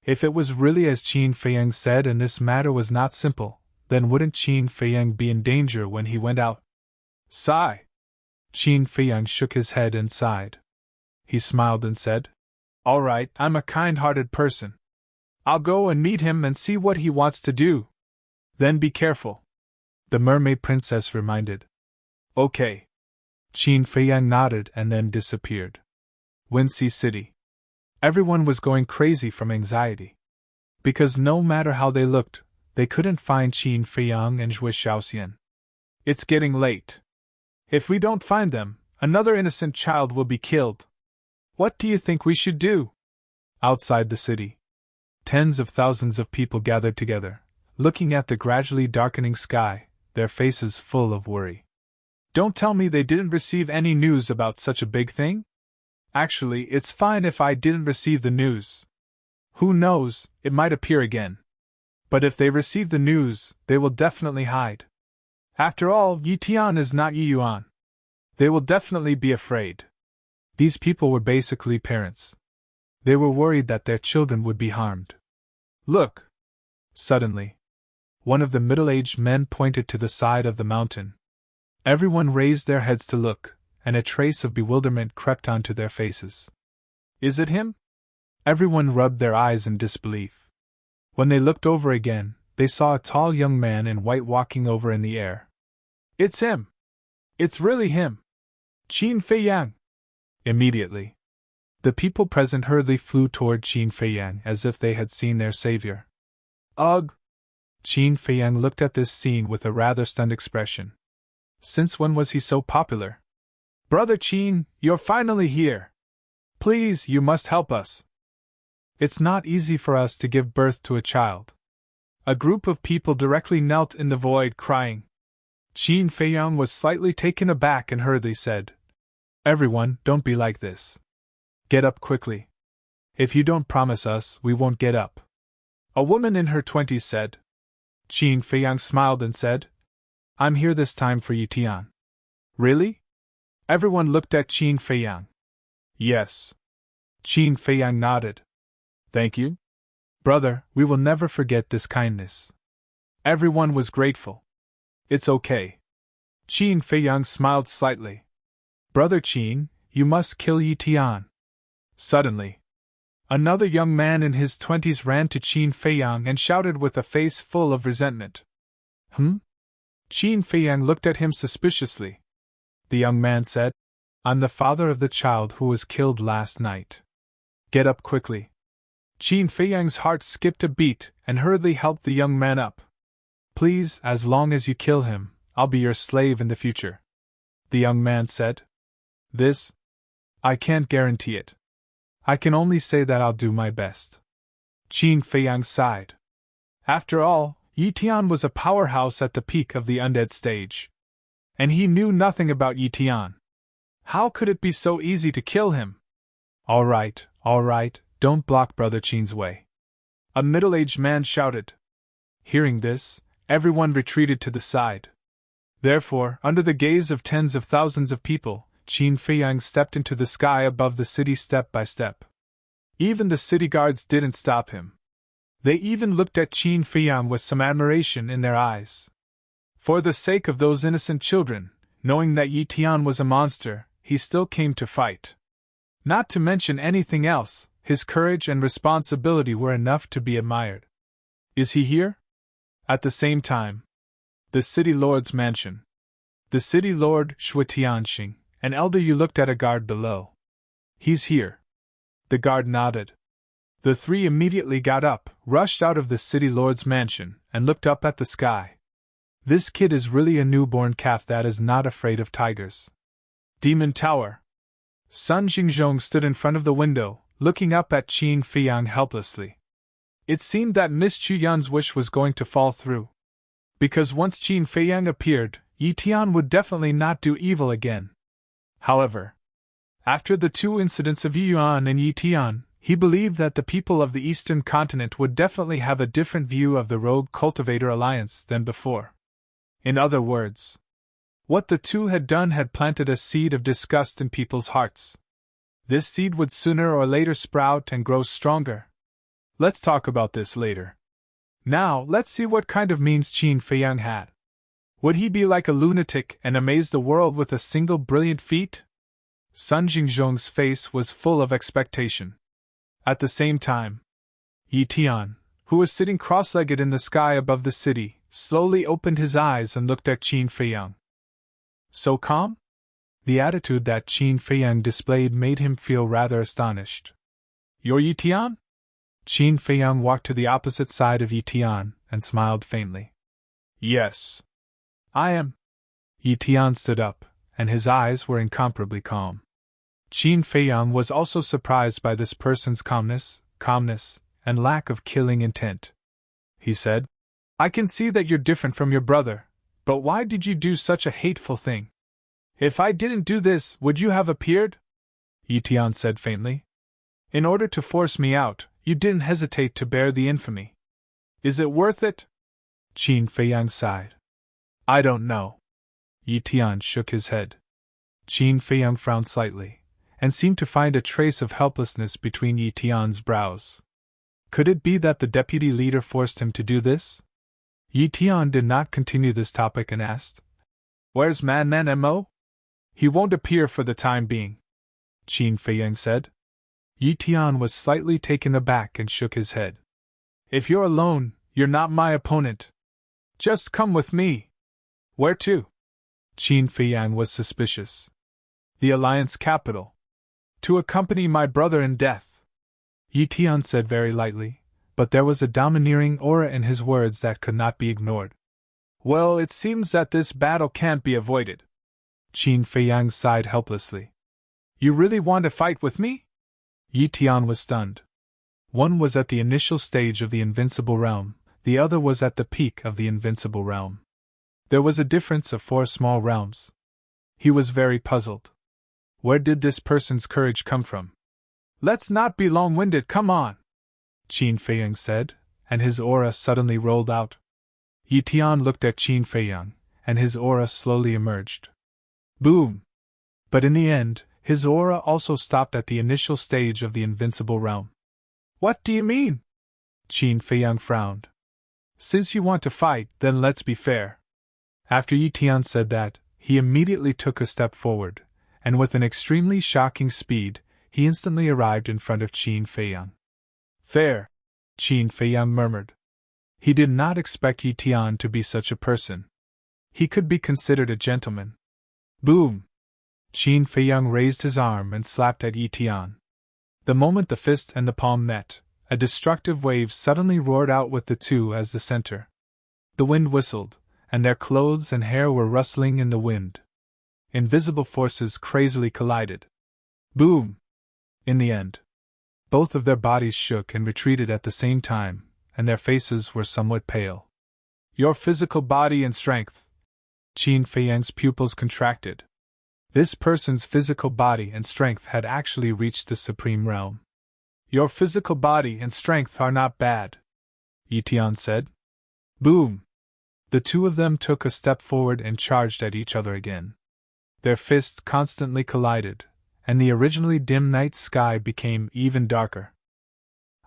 If it was really as Qin Feiyang said and this matter was not simple, then wouldn't Qin Feiyang be in danger when he went out? Sigh. Qin Feiyang shook his head and sighed. He smiled and said, "All right, I'm a kind-hearted person. I'll go and meet him and see what he wants to do. Then be careful," the mermaid princess reminded. "Okay." Qin Feiyang nodded and then disappeared. Wincy City. Everyone was going crazy from anxiety. Because no matter how they looked, they couldn't find Qin Feiyang and Zhuo Xiaoxian. It's getting late. If we don't find them, another innocent child will be killed. What do you think we should do? Outside the city, tens of thousands of people gathered together, looking at the gradually darkening sky, their faces full of worry. Don't tell me they didn't receive any news about such a big thing? Actually, it's fine if I didn't receive the news. Who knows, it might appear again. But if they receive the news, they will definitely hide. After all, Yi Tian is not Yi Yuan. They will definitely be afraid. These people were basically parents. They were worried that their children would be harmed. Look! Suddenly, one of the middle-aged men pointed to the side of the mountain. Everyone raised their heads to look, and a trace of bewilderment crept onto their faces. Is it him? Everyone rubbed their eyes in disbelief. When they looked over again, they saw a tall young man in white walking over in the air. It's him! It's really him! Qin Feiyang! Immediately, the people present hurriedly flew toward Qin Feiyang as if they had seen their savior. Ugh! Qin Feiyang looked at this scene with a rather stunned expression. Since when was he so popular? Brother Qin, you're finally here! Please, you must help us. It's not easy for us to give birth to a child. A group of people directly knelt in the void crying. Qin Feiyang was slightly taken aback and hurriedly said, "Everyone, don't be like this. Get up quickly. If you don't promise us, we won't get up." A woman in her 20s said. Qin Feiyang smiled and said, "I'm here this time for Yi Tian." Really? Everyone looked at Qin Feiyang. Yes. Qin Feiyang nodded. Thank you. Brother, we will never forget this kindness. Everyone was grateful. It's okay. Qin Feiyang smiled slightly. Brother Qin, you must kill Yi Tian. Suddenly, another young man in his 20s ran to Qin Feiyang and shouted with a face full of resentment. Qin Feiyang looked at him suspiciously. The young man said, "I'm the father of the child who was killed last night. Get up quickly." Qin Feiyang's heart skipped a beat and hurriedly helped the young man up. "Please, as long as you kill him, I'll be your slave in the future," the young man said. This? I can't guarantee it. I can only say that I'll do my best. Qin Feiyang sighed. After all, Yi Tian was a powerhouse at the peak of the undead stage. And he knew nothing about Yi Tian. How could it be so easy to kill him? All right, don't block Brother Qin's way," a middle-aged man shouted. Hearing this, everyone retreated to the side. Therefore, under the gaze of tens of thousands of people, Qin Feiyang stepped into the sky above the city step by step. Even the city guards didn't stop him. They even looked at Qin Feiyang with some admiration in their eyes. For the sake of those innocent children, knowing that Yi Tian was a monster, he still came to fight. Not to mention anything else, his courage and responsibility were enough to be admired. Is he here? At the same time, the city lord's mansion. The city lord, Shui Tianxing, an elder you looked at a guard below. He's here. The guard nodded. The three immediately got up, rushed out of the city lord's mansion, and looked up at the sky. This kid is really a newborn calf that is not afraid of tigers. Demon Tower. Sun Jingzhong stood in front of the window, looking up at Qin Feiyang helplessly. It seemed that Miss Chu Yun's wish was going to fall through. Because once Qin Feiyang appeared, Yi Tian would definitely not do evil again. However, After the two incidents of Yuan and Yitian, he believed that the people of the Eastern continent would definitely have a different view of the Rogue Cultivator Alliance than before. In other words, what the two had done had planted a seed of disgust in people's hearts. This seed would sooner or later sprout and grow stronger. Let's talk about this later. Now, let's see what kind of means Qin Feiyang had. Would he be like a lunatic and amaze the world with a single brilliant feat? Sun Jingzhong's face was full of expectation. At the same time, Yi Tian, who was sitting cross-legged in the sky above the city, slowly opened his eyes and looked at Qin Feiyang. So calm? The attitude that Qin Feiyang displayed made him feel rather astonished. You're Yi Tian? Qin Feiyang walked to the opposite side of Yi Tian and smiled faintly. Yes. I am. Yi Tian stood up, and his eyes were incomparably calm. Qin Feiyang was also surprised by this person's calmness, and lack of killing intent. He said, I can see that you're different from your brother, but why did you do such a hateful thing? If I didn't do this, would you have appeared? Yi Tian said faintly. In order to force me out, you didn't hesitate to bear the infamy. Is it worth it? Qin Feiyang sighed. I don't know. Yi Tian shook his head. Qin Feiyang frowned slightly, and seemed to find a trace of helplessness between Yi Tian's brows. Could it be that the deputy leader forced him to do this? Yi Tian did not continue this topic and asked, Where's Man Mo? He won't appear for the time being, Qin Feiyang said. Yi Tian was slightly taken aback and shook his head. If you're alone, you're not my opponent. Just come with me. Where to? Qin Feiyang was suspicious. The Alliance capital. To accompany my brother in death. Yi Tian said very lightly, but there was a domineering aura in his words that could not be ignored. Well, it seems that this battle can't be avoided. Qin Feiyang sighed helplessly. You really want to fight with me? Yi Tian was stunned. One was at the initial stage of the invincible realm, the other was at the peak of the invincible realm. There was a difference of 4 small realms. He was very puzzled. Where did this person's courage come from? Let's not be long-winded, come on, Qin Feiyang said, and his aura suddenly rolled out. Yi Tian looked at Qin Feiyang, and his aura slowly emerged. Boom! But in the end, his aura also stopped at the initial stage of the invincible realm. What do you mean? Qin Feiyang frowned. Since you want to fight, then let's be fair. After Yi Tian said that, he immediately took a step forward, and with an extremely shocking speed, he instantly arrived in front of Qin Feiyang. Fair, Qin Feiyang murmured. He did not expect Yi Tian to be such a person. He could be considered a gentleman. Boom! Qin Feiyang raised his arm and slapped at Yi Tian. The moment the fist and the palm met, a destructive wave suddenly roared out with the two as the center. The wind whistled, and their clothes and hair were rustling in the wind. Invisible forces crazily collided. Boom! In the end, both of their bodies shook and retreated at the same time, and their faces were somewhat pale. Your physical body and strength. Qin Feiyang's pupils contracted. This person's physical body and strength had actually reached the supreme realm. Your physical body and strength are not bad, Yi Tian said. Boom! The two of them took a step forward and charged at each other again. Their fists constantly collided, and the originally dim night sky became even darker.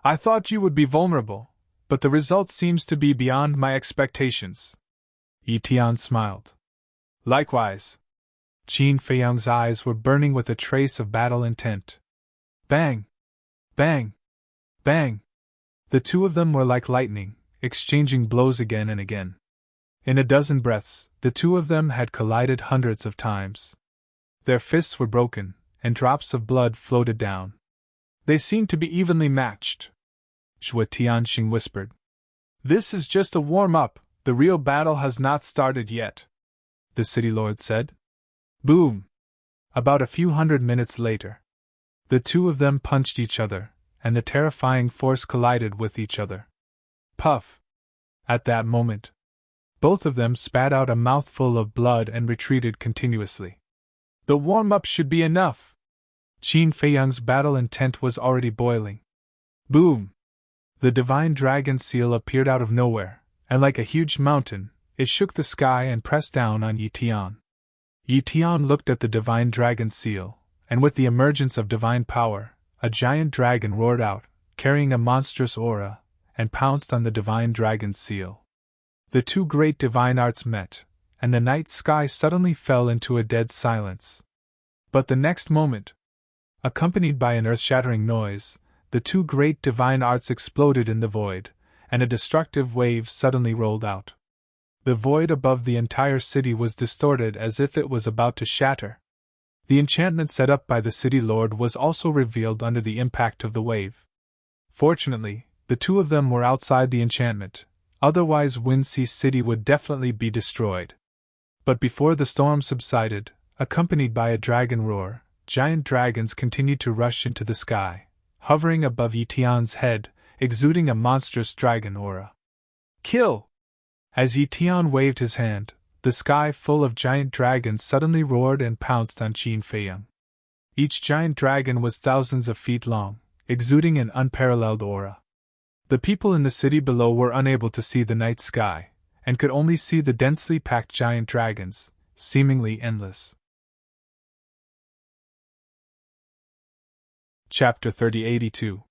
I thought you would be vulnerable, but the result seems to be beyond my expectations. Yi Tian smiled. Likewise. Qin Feiyang's eyes were burning with a trace of battle intent. Bang! Bang! Bang! The two of them were like lightning, exchanging blows again and again. In a dozen breaths, the two of them had collided hundreds of times. Their fists were broken, and drops of blood floated down. They seemed to be evenly matched. Zhuo Tianxing whispered. This is just a warm-up, the real battle has not started yet, the city lord said. Boom! About a few hundred minutes later, the two of them punched each other, and the terrifying force collided with each other. Puff! At that moment, both of them spat out a mouthful of blood and retreated continuously. The warm-up should be enough, Qin Feiyang's battle intent was already boiling. Boom! The divine dragon seal appeared out of nowhere, and like a huge mountain, it shook the sky and pressed down on Yi Tian. Yi Tian looked at the divine dragon seal, and with the emergence of divine power, a giant dragon roared out, carrying a monstrous aura, and pounced on the divine dragon seal. The two great divine arts met, and the night sky suddenly fell into a dead silence. But the next moment, accompanied by an earth-shattering noise, the two great divine arts exploded in the void, and a destructive wave suddenly rolled out. The void above the entire city was distorted as if it was about to shatter. The enchantment set up by the city lord was also revealed under the impact of the wave. Fortunately, the two of them were outside the enchantment, otherwise Windsea City would definitely be destroyed. But before the storm subsided, accompanied by a dragon roar, giant dragons continued to rush into the sky, hovering above Yi Tian's head, exuding a monstrous dragon aura. Kill! As Yi Tian waved his hand, the sky full of giant dragons suddenly roared and pounced on Qin Feiyang. Each giant dragon was thousands of feet long, exuding an unparalleled aura. The people in the city below were unable to see the night sky, and could only see the densely packed giant dragons, seemingly endless. Chapter 3082.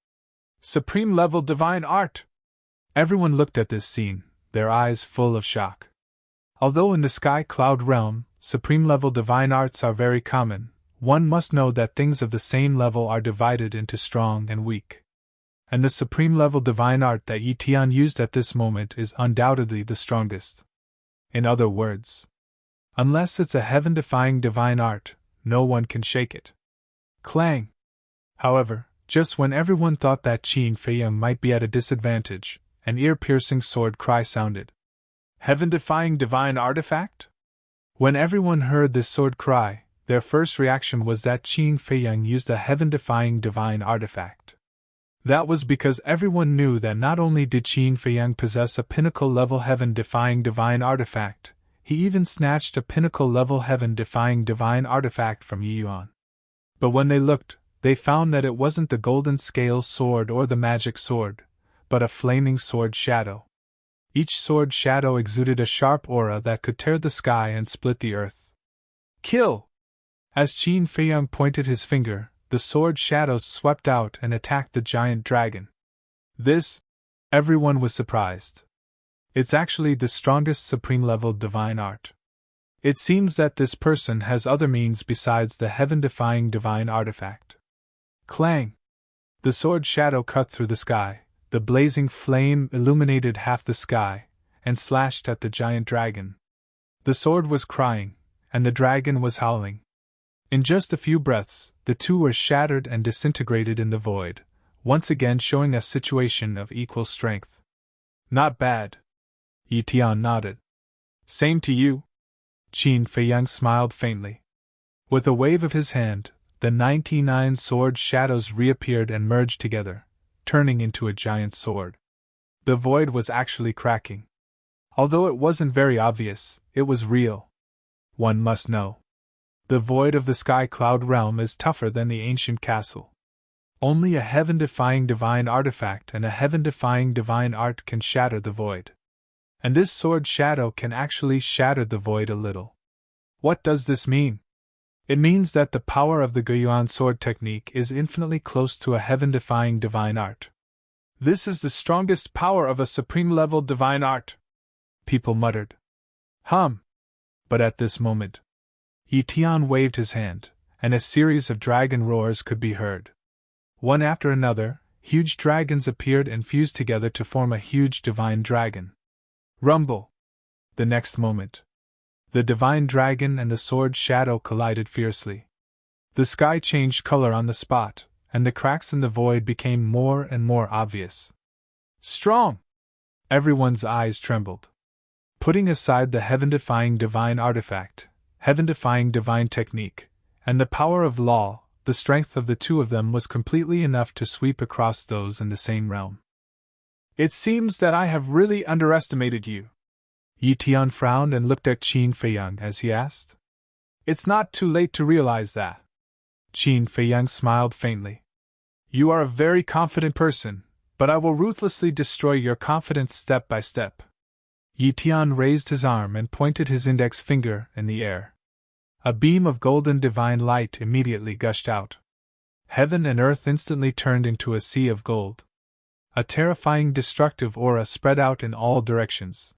Supreme Level Divine Art! Everyone looked at this scene, their eyes full of shock. Although in the sky cloud realm, supreme level divine arts are very common, one must know that things of the same level are divided into strong and weak. And the supreme level divine art that Yi Tian used at this moment is undoubtedly the strongest. In other words, unless it's a heaven-defying divine art, no one can shake it. Clang! However, just when everyone thought that Qin Feiyang might be at a disadvantage, an ear-piercing sword cry sounded. Heaven-defying divine artifact? When everyone heard this sword cry, their first reaction was that Qin Feiyang used a heaven-defying divine artifact. That was because everyone knew that not only did Qin Feiyang possess a pinnacle-level heaven-defying divine artifact, he even snatched a pinnacle-level heaven-defying divine artifact from Yi Yuan. But when they looked, they found that it wasn't the golden scale sword or the magic sword, but a flaming sword shadow. Each sword shadow exuded a sharp aura that could tear the sky and split the earth. Kill! As Qin Feiyang pointed his finger, the sword shadows swept out and attacked the giant dragon. Everyone was surprised. It's actually the strongest supreme-level divine art. It seems that this person has other means besides the heaven-defying divine artifact. Clang! The sword shadow cut through the sky, the blazing flame illuminated half the sky, and slashed at the giant dragon. The sword was crying, and the dragon was howling. In just a few breaths, the two were shattered and disintegrated in the void, once again showing a situation of equal strength. Not bad. Yi Tian nodded. Same to you. Qin Feiyang smiled faintly. With a wave of his hand, the 99 sword shadows reappeared and merged together, turning into a giant sword. The void was actually cracking. Although it wasn't very obvious, it was real. One must know. The void of the sky cloud realm is tougher than the ancient castle. Only a heaven-defying divine artifact and a heaven-defying divine art can shatter the void. And this sword shadow can actually shatter the void a little. What does this mean? It means that the power of the Guiyuan sword technique is infinitely close to a heaven-defying divine art. This is the strongest power of a supreme-level divine art, people muttered. But at this moment, Yi Tian waved his hand, and a series of dragon roars could be heard. One after another, huge dragons appeared and fused together to form a huge divine dragon. Rumble! The next moment, the divine dragon and the sword shadow collided fiercely. The sky changed color on the spot, and the cracks in the void became more and more obvious. Strong! Everyone's eyes trembled. Putting aside the heaven-defying divine artifact, heaven-defying divine technique, and the power of law, the strength of the two of them was completely enough to sweep across those in the same realm. It seems that I have really underestimated you. Yi Tian frowned and looked at Qin Feiyang as he asked. It's not too late to realize that. Qin Feiyang smiled faintly. You are a very confident person, but I will ruthlessly destroy your confidence step by step. Yi Tian raised his arm and pointed his index finger in the air. A beam of golden divine light immediately gushed out. Heaven and earth instantly turned into a sea of gold. A terrifying destructive aura spread out in all directions.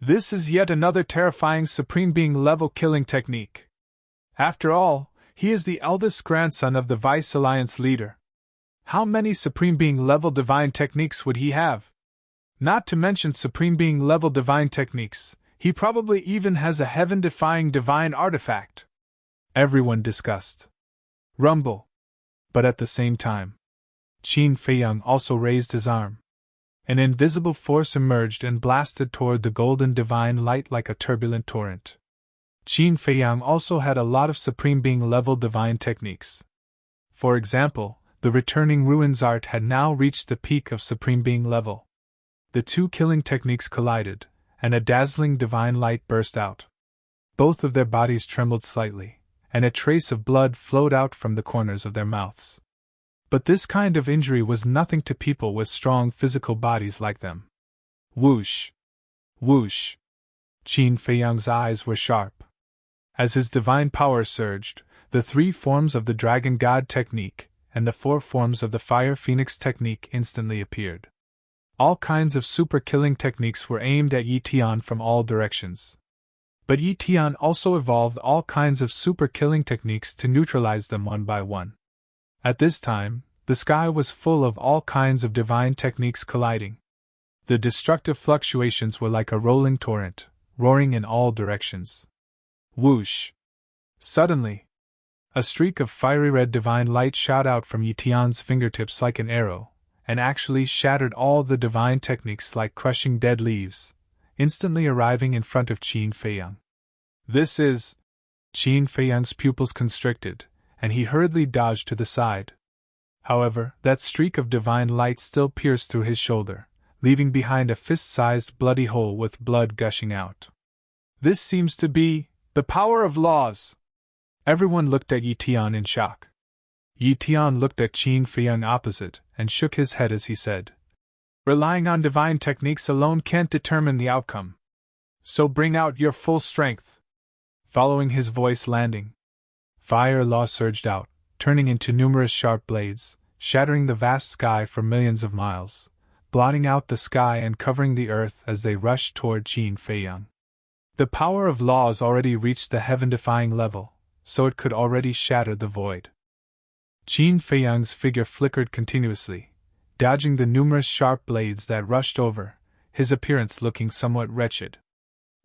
This is yet another terrifying Supreme Being level killing technique. After all, he is the eldest grandson of the Vice Alliance leader. How many Supreme Being level divine techniques would he have? Not to mention Supreme Being level divine techniques, he probably even has a heaven-defying divine artifact. Everyone discussed. Rumble. But at the same time, Qin Feiyang also raised his arm. An invisible force emerged and blasted toward the golden divine light like a turbulent torrent. Qin Feiyang also had a lot of Supreme Being level divine techniques. For example, the returning ruins art had now reached the peak of Supreme Being level. The two killing techniques collided, and a dazzling divine light burst out. Both of their bodies trembled slightly, and a trace of blood flowed out from the corners of their mouths. But this kind of injury was nothing to people with strong physical bodies like them. Whoosh! Whoosh! Qin Feiyang's eyes were sharp. As his divine power surged, the 3 forms of the Dragon God technique and the 4 forms of the Fire Phoenix technique instantly appeared. All kinds of super-killing techniques were aimed at Yi Tian from all directions. But Yi Tian also evolved all kinds of super-killing techniques to neutralize them one by one. At this time, the sky was full of all kinds of divine techniques colliding. The destructive fluctuations were like a rolling torrent, roaring in all directions. Whoosh! Suddenly, a streak of fiery red divine light shot out from Yi Tian's fingertips like an arrow, and actually shattered all the divine techniques like crushing dead leaves, instantly arriving in front of Qin Feiyang. This is... Qin Feiyang's pupils constricted, and he hurriedly dodged to the side. However, that streak of divine light still pierced through his shoulder, leaving behind a fist-sized bloody hole with blood gushing out. This seems to be the power of laws. Everyone looked at Yi Tian in shock. Yi Tian looked at Qin Feiyang opposite and shook his head as he said, Relying on divine techniques alone can't determine the outcome. So bring out your full strength. Following his voice landing, fire law surged out, turning into numerous sharp blades, shattering the vast sky for millions of miles, blotting out the sky and covering the earth as they rushed toward Qin Feiyang. The power of laws already reached the heaven-defying level, so it could already shatter the void. Qin Feiyang's figure flickered continuously, dodging the numerous sharp blades that rushed over, his appearance looking somewhat wretched.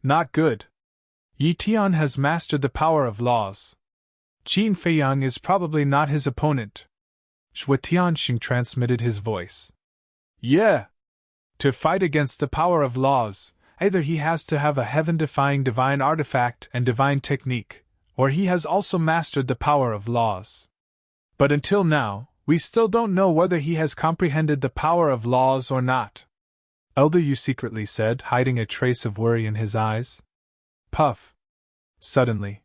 Not good. Yi Tian has mastered the power of laws. Qin Feiyang is probably not his opponent. Shui Tianxing transmitted his voice. Yeah. To fight against the power of laws, either he has to have a heaven-defying divine artifact and divine technique, or he has also mastered the power of laws. But until now, we still don't know whether he has comprehended the power of laws or not. Elder Yu secretly said, hiding a trace of worry in his eyes. Puff. Suddenly,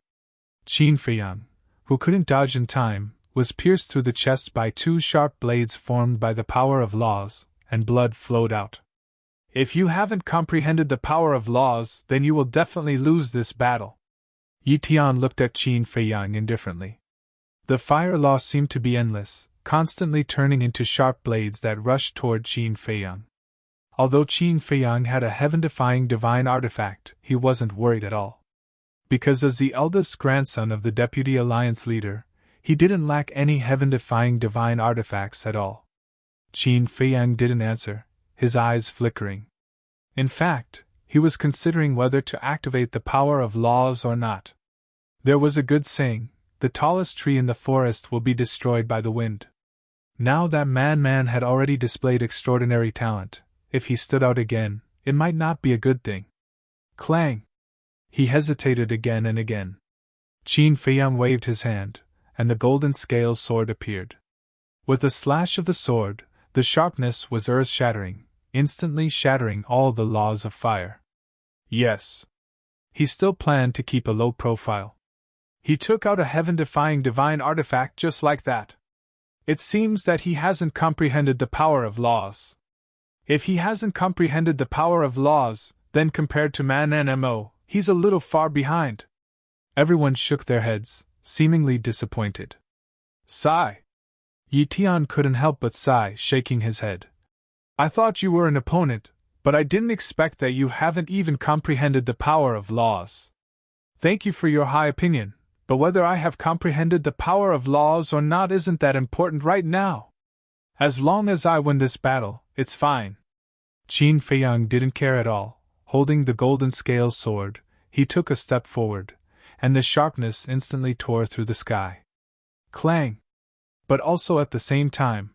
Qin Feiyang, who couldn't dodge in time, was pierced through the chest by 2 sharp blades formed by the power of laws, and blood flowed out. If you haven't comprehended the power of laws, then you will definitely lose this battle. Yi Tian looked at Qin Feiyang indifferently. The fire law seemed to be endless, constantly turning into sharp blades that rushed toward Qin Feiyang. Although Qin Feiyang had a heaven-defying divine artifact, he wasn't worried at all. Because as the eldest grandson of the Deputy Alliance leader, he didn't lack any heaven-defying divine artifacts at all. Qin Feiyang didn't answer, his eyes flickering. In fact, he was considering whether to activate the power of laws or not. There was a good saying, the tallest tree in the forest will be destroyed by the wind. Now that Man had already displayed extraordinary talent, if he stood out again, it might not be a good thing. Clang! He hesitated again and again. Qin Feiyang waved his hand, and the golden scale sword appeared. With a slash of the sword, the sharpness was earth-shattering, instantly shattering all the laws of fire. Yes. He still planned to keep a low profile. He took out a heaven-defying divine artifact just like that. It seems that he hasn't comprehended the power of laws. If he hasn't comprehended the power of laws, then compared to man and Mo, he's a little far behind. Everyone shook their heads, seemingly disappointed. Sigh. Yi Tian couldn't help but sigh, shaking his head. I thought you were an opponent, but I didn't expect that you haven't even comprehended the power of laws. Thank you for your high opinion, but whether I have comprehended the power of laws or not isn't that important right now. As long as I win this battle, it's fine. Qin Feiyang didn't care at all. Holding the golden scale sword, he took a step forward, and the sharpness instantly tore through the sky. Clang! But also at the same time,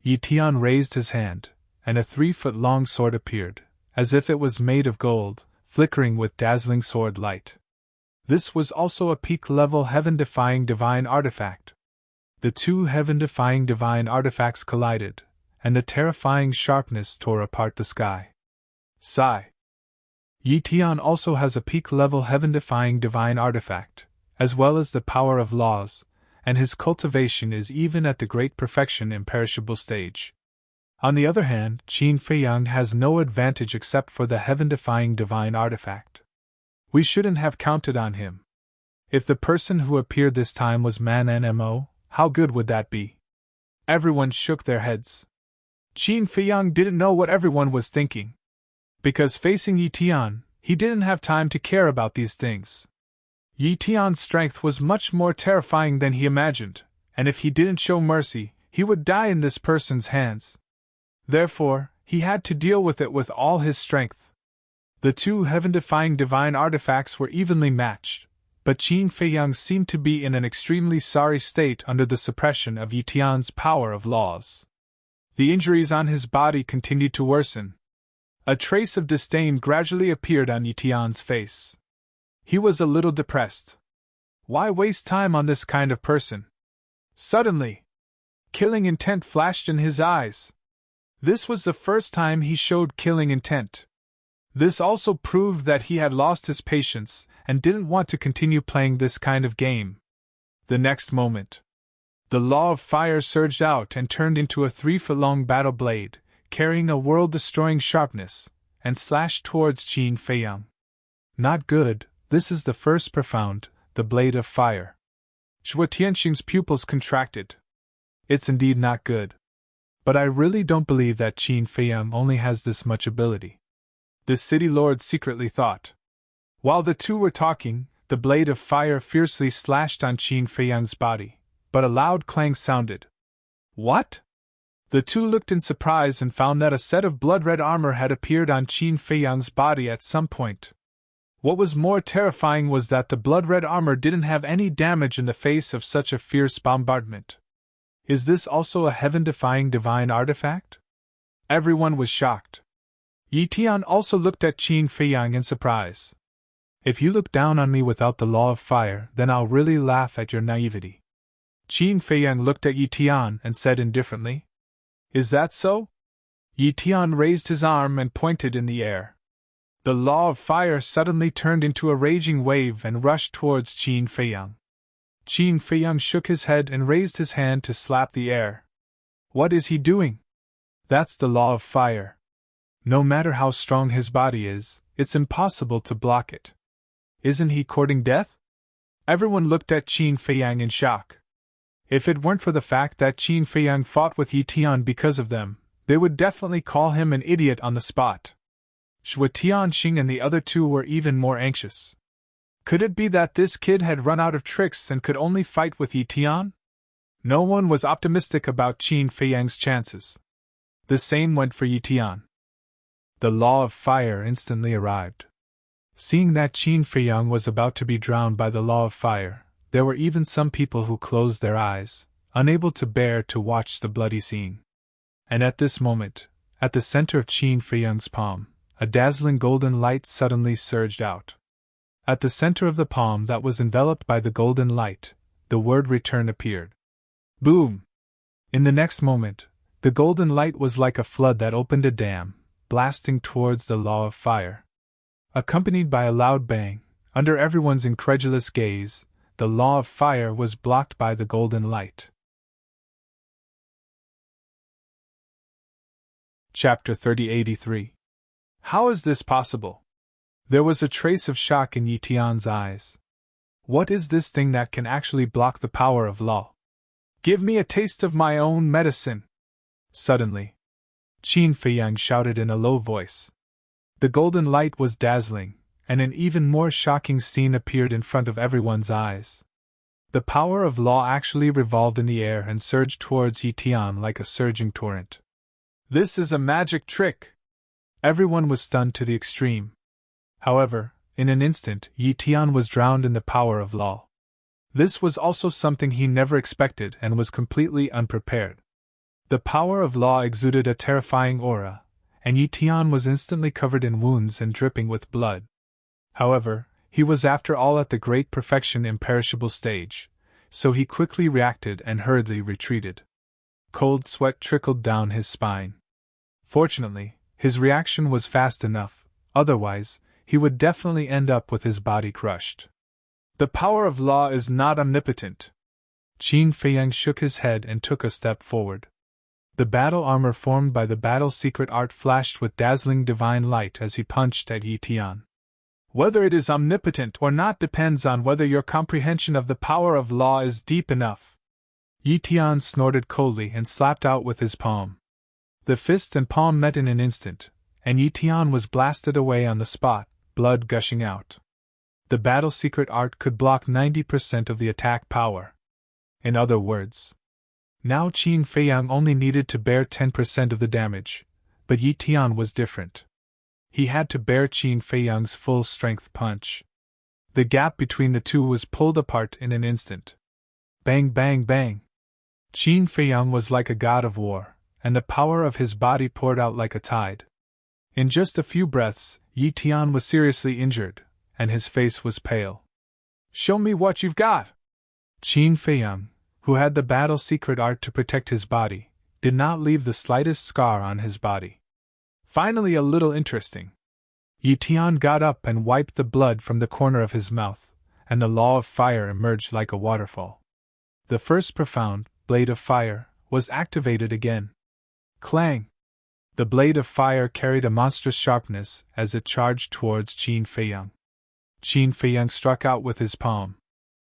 Yi Tian raised his hand, and a 3-foot-long sword appeared, as if it was made of gold, flickering with dazzling sword light. This was also a peak-level heaven-defying divine artifact. The two heaven-defying divine artifacts collided, and the terrifying sharpness tore apart the sky. Sigh. Yi Tian also has a peak-level heaven-defying divine artifact, as well as the power of laws, and his cultivation is even at the great perfection imperishable stage. On the other hand, Qin Feiyang has no advantage except for the heaven-defying divine artifact. We shouldn't have counted on him. If the person who appeared this time was Man and Mo, how good would that be? Everyone shook their heads. Qin Feiyang didn't know what everyone was thinking. Because facing Yi Tian, he didn't have time to care about these things. Yi Tian's strength was much more terrifying than he imagined, and if he didn't show mercy, he would die in this person's hands. Therefore, he had to deal with it with all his strength. The two heaven-defying divine artifacts were evenly matched, but Qin Feiyang seemed to be in an extremely sorry state under the suppression of Yi Tian's power of laws. The injuries on his body continued to worsen. A trace of disdain gradually appeared on Yi Tian's face. He was a little depressed. Why waste time on this kind of person? Suddenly, killing intent flashed in his eyes. This was the first time he showed killing intent. This also proved that he had lost his patience and didn't want to continue playing this kind of game. The next moment, the Law of Fire surged out and turned into a 3-foot-long battle blade, carrying a world-destroying sharpness, and slashed towards Qin Feiyang. Not good, this is the first profound, the blade of fire. Zhuo Tianxing's pupils contracted. It's indeed not good. But I really don't believe that Qin Feiyang only has this much ability. The city lord secretly thought. While the two were talking, the blade of fire fiercely slashed on Qin Feiyang's body, but a loud clang sounded. What? The two looked in surprise and found that a set of blood-red armor had appeared on Qin Feiyang's body at some point. What was more terrifying was that the blood-red armor didn't have any damage in the face of such a fierce bombardment. Is this also a heaven-defying divine artifact? Everyone was shocked. Yi Tian also looked at Qin Feiyang in surprise. If you look down on me without the Law of Fire, then I'll really laugh at your naivety. Qin Feiyang looked at Yi Tian and said indifferently, Is that so? Yi Tian raised his arm and pointed in the air. The Law of Fire suddenly turned into a raging wave and rushed towards Qin Feiyang. Qin Feiyang shook his head and raised his hand to slap the air. What is he doing? That's the Law of Fire. No matter how strong his body is, it's impossible to block it. Isn't he courting death? Everyone looked at Qin Feiyang in shock. If it weren't for the fact that Qin Feiyang fought with Yi Tian because of them, they would definitely call him an idiot on the spot. Zhuo Tianxing and the other two were even more anxious. Could it be that this kid had run out of tricks and could only fight with Yi Tian? No one was optimistic about Qin Feiyang's chances. The same went for Yi Tian. The Law of Fire instantly arrived. Seeing that Qin Feiyang was about to be drowned by the Law of Fire, there were even some people who closed their eyes, unable to bear to watch the bloody scene. And at this moment, at the center of Qin Feiyang's palm, a dazzling golden light suddenly surged out. At the center of the palm that was enveloped by the golden light, the word return appeared. Boom! In the next moment, the golden light was like a flood that opened a dam, blasting towards the Law of Fire. Accompanied by a loud bang, under everyone's incredulous gaze, the law of fire was blocked by the golden light. Chapter 3083. How is this possible? There was a trace of shock in Yi Tian's eyes. What is this thing that can actually block the power of law? Give me a taste of my own medicine! Suddenly, Qin Feiyang shouted in a low voice. The golden light was dazzling, and an even more shocking scene appeared in front of everyone's eyes. The power of law actually revolved in the air and surged towards Yi Tian like a surging torrent. This is a magic trick! Everyone was stunned to the extreme. However, in an instant, Yi Tian was drowned in the power of law. This was also something he never expected and was completely unprepared. The power of law exuded a terrifying aura, and Yi Tian was instantly covered in wounds and dripping with blood. However, he was after all at the great perfection imperishable stage, so he quickly reacted and hurriedly retreated. Cold sweat trickled down his spine. Fortunately, his reaction was fast enough, otherwise, he would definitely end up with his body crushed. The power of law is not omnipotent. Qin Feiyang shook his head and took a step forward. The battle armor formed by the battle secret art flashed with dazzling divine light as he punched at Yi Tian. Whether it is omnipotent or not depends on whether your comprehension of the power of law is deep enough. Yi Tian snorted coldly and slapped out with his palm. The fist and palm met in an instant, and Yi Tian was blasted away on the spot, blood gushing out. The battle secret art could block 90% of the attack power. In other words, now Qin Feiyang only needed to bear 10% of the damage, but Yi Tian was different. He had to bear Qin Feiyang's full strength punch. The gap between the two was pulled apart in an instant. Bang, bang, bang. Qin Feiyang was like a god of war, and the power of his body poured out like a tide. In just a few breaths, Yi Tian was seriously injured, and his face was pale. Show me what you've got! Qin Feiyang, who had the battle secret art to protect his body, did not leave the slightest scar on his body. Finally, a little interesting. Yi Tian got up and wiped the blood from the corner of his mouth, and the law of fire emerged like a waterfall. The first profound blade of fire was activated again. Clang! The blade of fire carried a monstrous sharpness as it charged towards Qin Feiyang. Qin Feiyang struck out with his palm.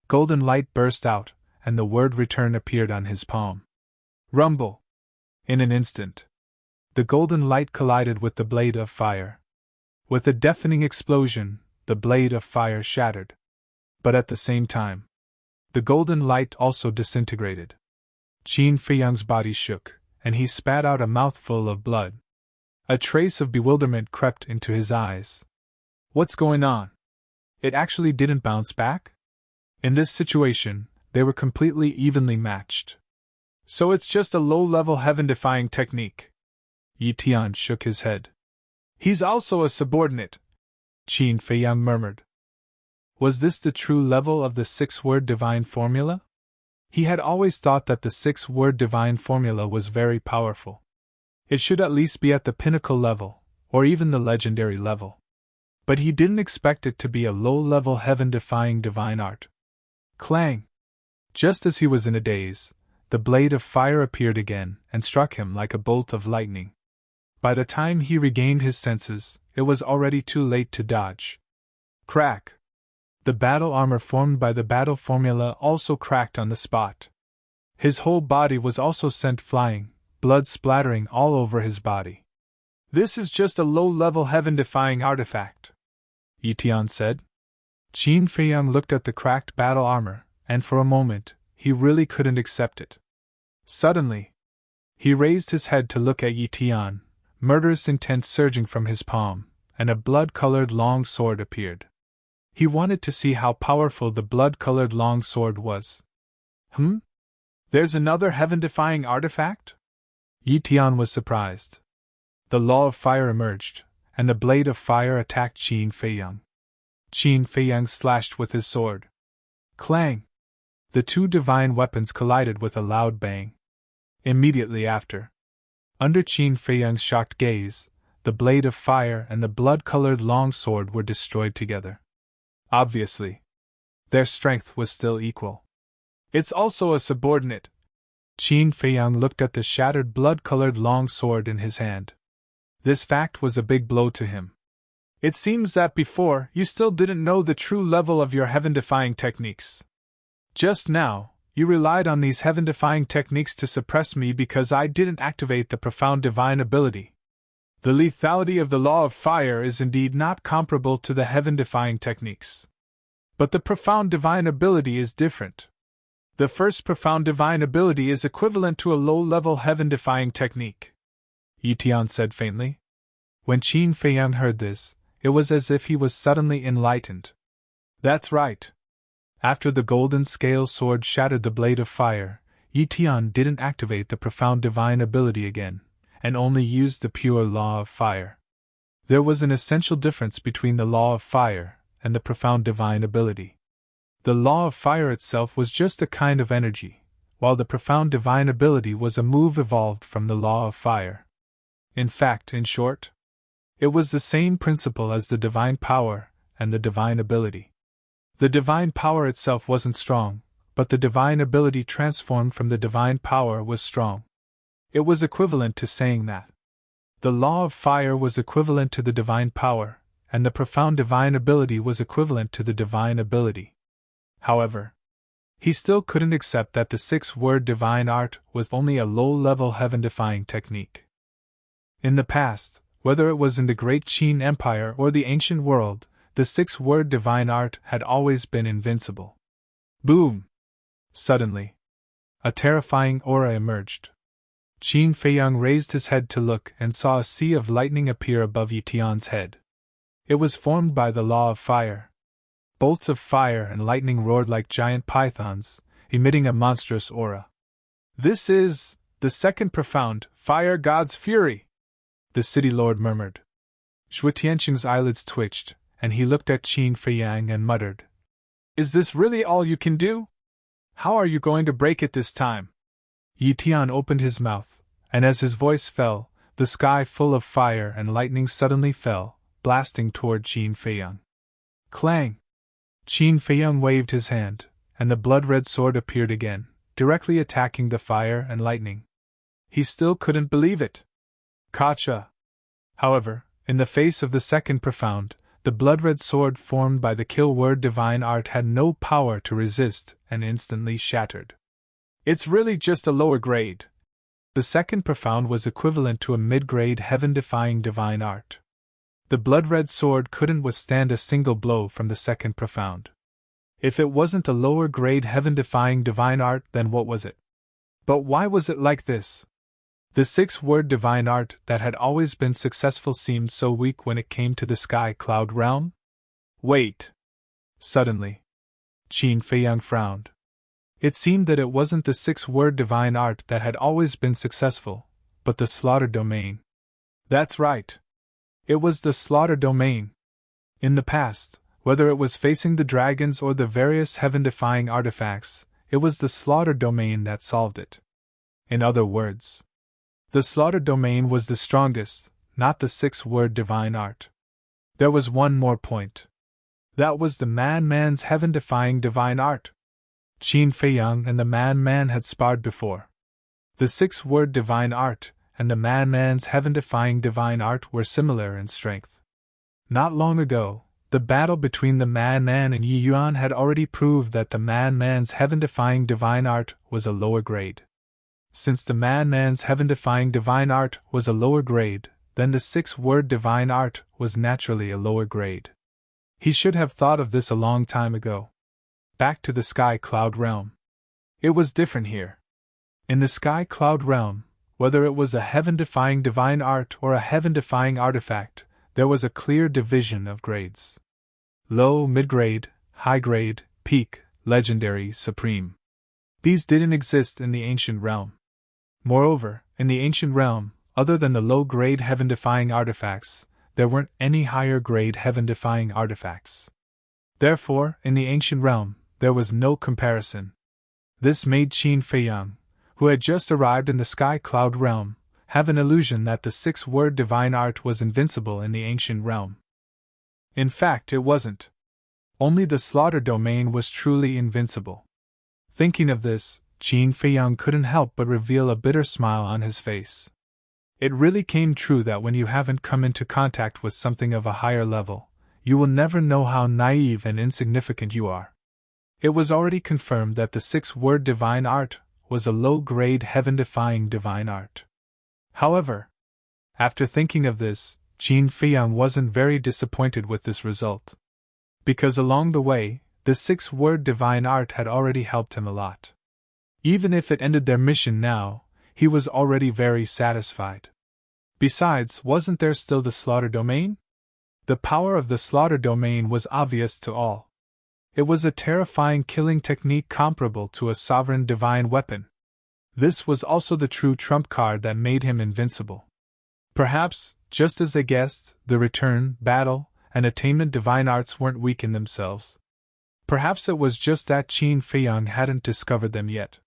Golden light burst out, and the word return appeared on his palm. Rumble! In an instant, the golden light collided with the blade of fire. With a deafening explosion, the blade of fire shattered. But at the same time, the golden light also disintegrated. Qin Feiyang's body shook, and he spat out a mouthful of blood. A trace of bewilderment crept into his eyes. What's going on? It actually didn't bounce back? In this situation, they were completely evenly matched. So it's just a low-level heaven-defying technique. Yi Tian shook his head. He's also a subordinate, Qin Feiyang murmured. Was this the true level of the six-word divine formula? He had always thought that the six-word divine formula was very powerful. It should at least be at the pinnacle level, or even the legendary level. But he didn't expect it to be a low-level heaven-defying divine art. Clang! Just as he was in a daze, the blade of fire appeared again and struck him like a bolt of lightning. By the time he regained his senses, it was already too late to dodge. Crack! The battle armor formed by the battle formula also cracked on the spot. His whole body was also sent flying, blood splattering all over his body. This is just a low-level heaven-defying artifact, Yi Tian said. Qin Feiyang looked at the cracked battle armor, and for a moment, he really couldn't accept it. Suddenly, he raised his head to look at Yi Tian, murderous intent surging from his palm, and a blood-colored long sword appeared. He wanted to see how powerful the blood-colored long sword was. There's another heaven-defying artifact? Yi Tian was surprised. The law of fire emerged, and the blade of fire attacked Qin Feiyang. Qin Feiyang slashed with his sword. Clang! The two divine weapons collided with a loud bang. Immediately after, under Qin Feiyang's shocked gaze, the blade of fire and the blood-colored long sword were destroyed together. Obviously, Their strength was still equal. It's also a subordinate. Qin Feiyang looked at the shattered blood-colored long sword in his hand. This fact was a big blow to him. It seems that before, you still didn't know the true level of your heaven-defying techniques. Just now, you relied on these heaven-defying techniques to suppress me because I didn't activate the profound divine ability. The lethality of the law of fire is indeed not comparable to the heaven-defying techniques. But the profound divine ability is different. The first profound divine ability is equivalent to a low-level heaven-defying technique, Yi Tian said faintly. When Qin Feiyang heard this, it was as if he was suddenly enlightened. That's right. After the golden scale sword shattered the blade of fire, Yi Tian didn't activate the profound divine ability again, and only used the pure law of fire. There was an essential difference between the law of fire and the profound divine ability. The law of fire itself was just a kind of energy, while the profound divine ability was a move evolved from the law of fire. In fact, in short, it was the same principle as the divine power and the divine ability. The divine power itself wasn't strong, but the divine ability transformed from the divine power was strong. It was equivalent to saying that the law of fire was equivalent to the divine power, and the profound divine ability was equivalent to the divine ability. However, he still couldn't accept that the six-word divine art was only a low-level heaven-defying technique. In the past, whether it was in the great Qin Empire or the ancient world, the six-word divine art had always been invincible. Boom! Suddenly, a terrifying aura emerged. Qin Feiyang raised his head to look and saw a sea of lightning appear above Yi Tian's head. It was formed by the law of fire. Bolts of fire and lightning roared like giant pythons, emitting a monstrous aura. This is the second profound fire god's fury, the city lord murmured. Zhuo Tianqing's eyelids twitched, and he looked at Qin Feiyang and muttered, "Is this really all you can do? How are you going to break it this time?" Yi Tian opened his mouth, and as his voice fell, the sky full of fire and lightning suddenly fell, blasting toward Qin Feiyang. Clang! Qin Feiyang waved his hand, and the blood-red sword appeared again, directly attacking the fire and lightning. He still couldn't believe it. Kacha! However, in the face of the second profound, the blood-red sword formed by the kill-word divine art had no power to resist and instantly shattered. It's really just a lower grade. The second profound was equivalent to a mid-grade heaven-defying divine art. The blood-red sword couldn't withstand a single blow from the second profound. If it wasn't a lower-grade heaven-defying divine art, then what was it? But why was it like this? The six-word divine art that had always been successful seemed so weak when it came to the sky cloud realm? Wait! Suddenly, Qin Feiyang frowned. It seemed that it wasn't the six-word divine art that had always been successful, but the slaughter domain. That's right. It was the slaughter domain. In the past, whether it was facing the dragons or the various heaven-defying artifacts, it was the slaughter domain that solved it. In other words, the slaughter domain was the strongest, not the six-word divine art. There was one more point. That was the man-man's heaven-defying divine art. Qin Feiyang and the man-man had sparred before. The six-word divine art and the man-man's heaven-defying divine art were similar in strength. Not long ago, the battle between the man-man and Yi Yuan had already proved that the man-man's heaven-defying divine art was a lower grade. Since the man-man's heaven-defying divine art was a lower grade, then the six-word divine art was naturally a lower grade. He should have thought of this a long time ago. Back to the sky cloud realm. It was different here. In the sky cloud realm, whether it was a heaven-defying divine art or a heaven-defying artifact, there was a clear division of grades. Low, mid-grade, high-grade, peak, legendary, supreme. These didn't exist in the ancient realm. Moreover, in the ancient realm, other than the low-grade heaven-defying artifacts, there weren't any higher-grade heaven-defying artifacts. Therefore, in the ancient realm, there was no comparison. This made Qin Feiyang, who had just arrived in the sky cloud realm, have an illusion that the six-word divine art was invincible in the ancient realm. In fact, it wasn't. Only the slaughter domain was truly invincible. Thinking of this, Qin Feiyang couldn't help but reveal a bitter smile on his face. It really came true that when you haven't come into contact with something of a higher level, you will never know how naive and insignificant you are. It was already confirmed that the six-word divine art was a low-grade heaven-defying divine art. However, after thinking of this, Qin Feiyang wasn't very disappointed with this result. Because along the way, the six-word divine art had already helped him a lot. Even if it ended their mission now, he was already very satisfied. Besides, wasn't there still the slaughter domain? The power of the slaughter domain was obvious to all. It was a terrifying killing technique comparable to a sovereign divine weapon. This was also the true trump card that made him invincible. Perhaps, just as they guessed, the return, battle, and attainment divine arts weren't weak in themselves. Perhaps it was just that Qin Feiyang hadn't discovered them yet.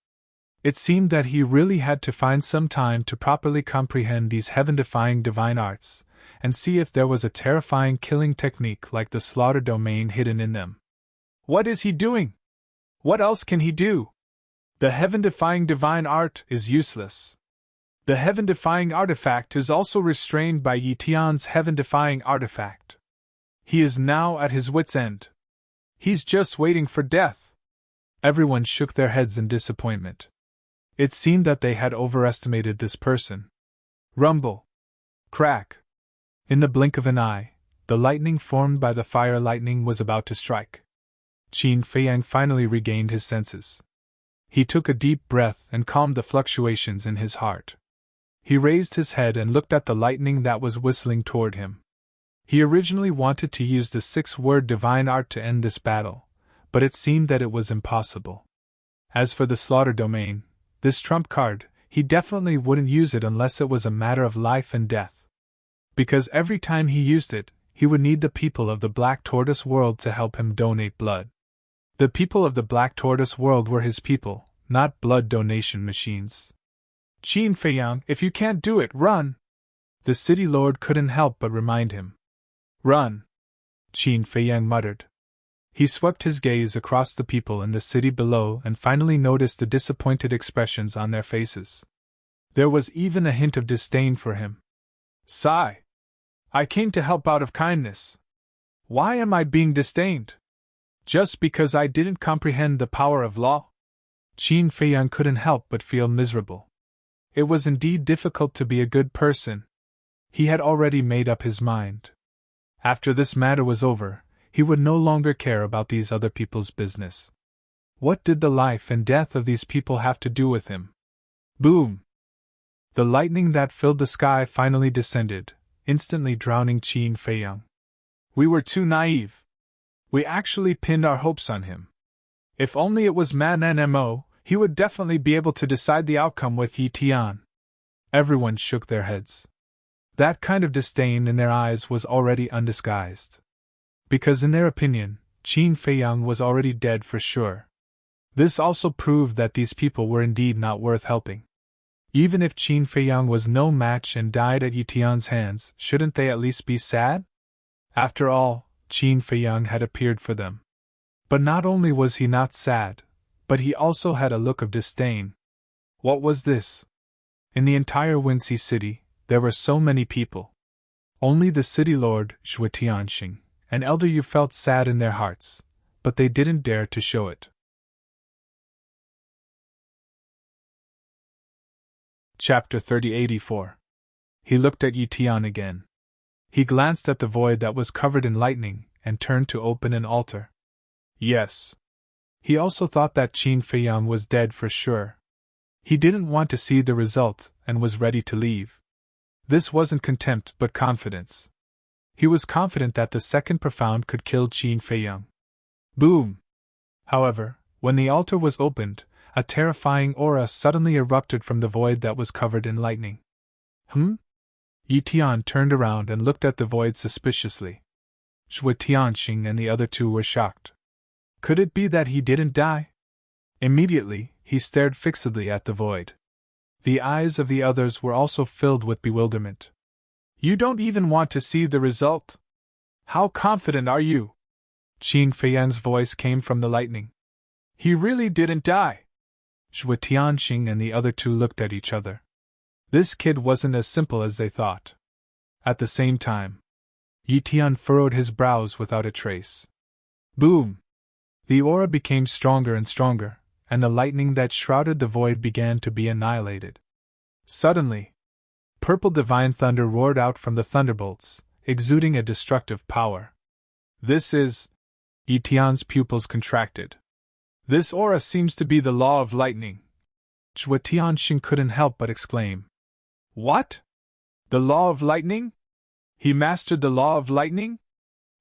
It seemed that he really had to find some time to properly comprehend these heaven-defying divine arts, and see if there was a terrifying killing technique like the slaughter domain hidden in them. What is he doing? What else can he do? The heaven-defying divine art is useless. The heaven-defying artifact is also restrained by Yi Tian's heaven-defying artifact. He is now at his wit's end. He's just waiting for death. Everyone shook their heads in disappointment. It seemed that they had overestimated this person. Rumble. Crack. In the blink of an eye, the lightning formed by the fire lightning was about to strike. Qin Feiyang finally regained his senses. He took a deep breath and calmed the fluctuations in his heart. He raised his head and looked at the lightning that was whistling toward him. He originally wanted to use the six-word divine art to end this battle, but it seemed that it was impossible. As for the slaughter domain, this trump card, he definitely wouldn't use it unless it was a matter of life and death. Because every time he used it, he would need the people of the Black Tortoise world to help him donate blood. The people of the Black Tortoise world were his people, not blood donation machines. Qin Feiyang, if you can't do it, run! The city lord couldn't help but remind him. Run! Qin Feiyang muttered. He swept his gaze across the people in the city below and finally noticed the disappointed expressions on their faces. There was even a hint of disdain for him. Sigh. I came to help out of kindness. Why am I being disdained? Just because I didn't comprehend the power of law? Qin Feiyang couldn't help but feel miserable. It was indeed difficult to be a good person. He had already made up his mind. After this matter was over, he would no longer care about these other people's business. What did the life and death of these people have to do with him? Boom! The lightning that filled the sky finally descended, instantly drowning Qin Feiyang. We were too naive. We actually pinned our hopes on him. If only it was Man Nmo, he would definitely be able to decide the outcome with Yi Tian. Everyone shook their heads. That kind of disdain in their eyes was already undisguised. Because in their opinion, Qin Feiyang was already dead for sure. This also proved that these people were indeed not worth helping. Even if Qin Feiyang was no match and died at Yi Tian's hands, shouldn't they at least be sad? After all, Qin Feiyang had appeared for them. But not only was he not sad, but he also had a look of disdain. What was this? In the entire Winxi city, there were so many people. Only the city lord, Zhuo Tianxing, and Elder Yu felt sad in their hearts, but they didn't dare to show it. Chapter 3084. He looked at Yi Tian again. He glanced at the void that was covered in lightning, and turned to open an altar. Yes. He also thought that Qin Feiyang was dead for sure. He didn't want to see the result, and was ready to leave. This wasn't contempt but confidence. He was confident that the second profound could kill Qin Feiyang. Boom! However, when the altar was opened, a terrifying aura suddenly erupted from the void that was covered in lightning. Yi Tian turned around and looked at the void suspiciously. Zhuo Tianxing and the other two were shocked. Could it be that he didn't die? Immediately, he stared fixedly at the void. The eyes of the others were also filled with bewilderment. You don't even want to see the result? How confident are you? Qin Feiyang's voice came from the lightning. He really didn't die. Zhuo Tianxing and the other two looked at each other. This kid wasn't as simple as they thought. At the same time, Yi Tian furrowed his brows without a trace. Boom! The aura became stronger and stronger, and the lightning that shrouded the void began to be annihilated. Suddenly, purple divine thunder roared out from the thunderbolts, exuding a destructive power. This is... Yi Tian's pupils contracted. This aura seems to be the law of lightning. Zhuo Tianxing couldn't help but exclaim. What? The law of lightning? He mastered the law of lightning?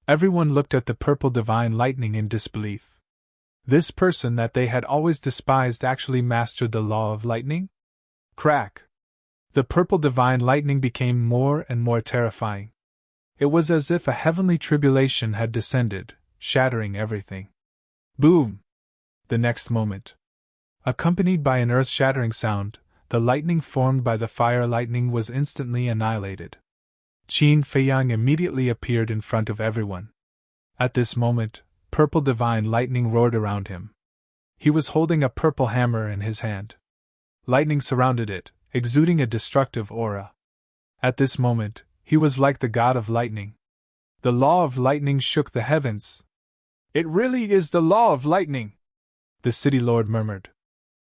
Everyone looked at the purple divine lightning in disbelief. This person that they had always despised actually mastered the law of lightning? Crack! The purple divine lightning became more and more terrifying. It was as if a heavenly tribulation had descended, shattering everything. Boom! The next moment, accompanied by an earth-shattering sound, the lightning formed by the fire lightning was instantly annihilated. Qin Feiyang immediately appeared in front of everyone. At this moment, purple divine lightning roared around him. He was holding a purple hammer in his hand. Lightning surrounded it, exuding a destructive aura. At this moment, he was like the god of lightning. The law of lightning shook the heavens. It really is the law of lightning, the city lord murmured.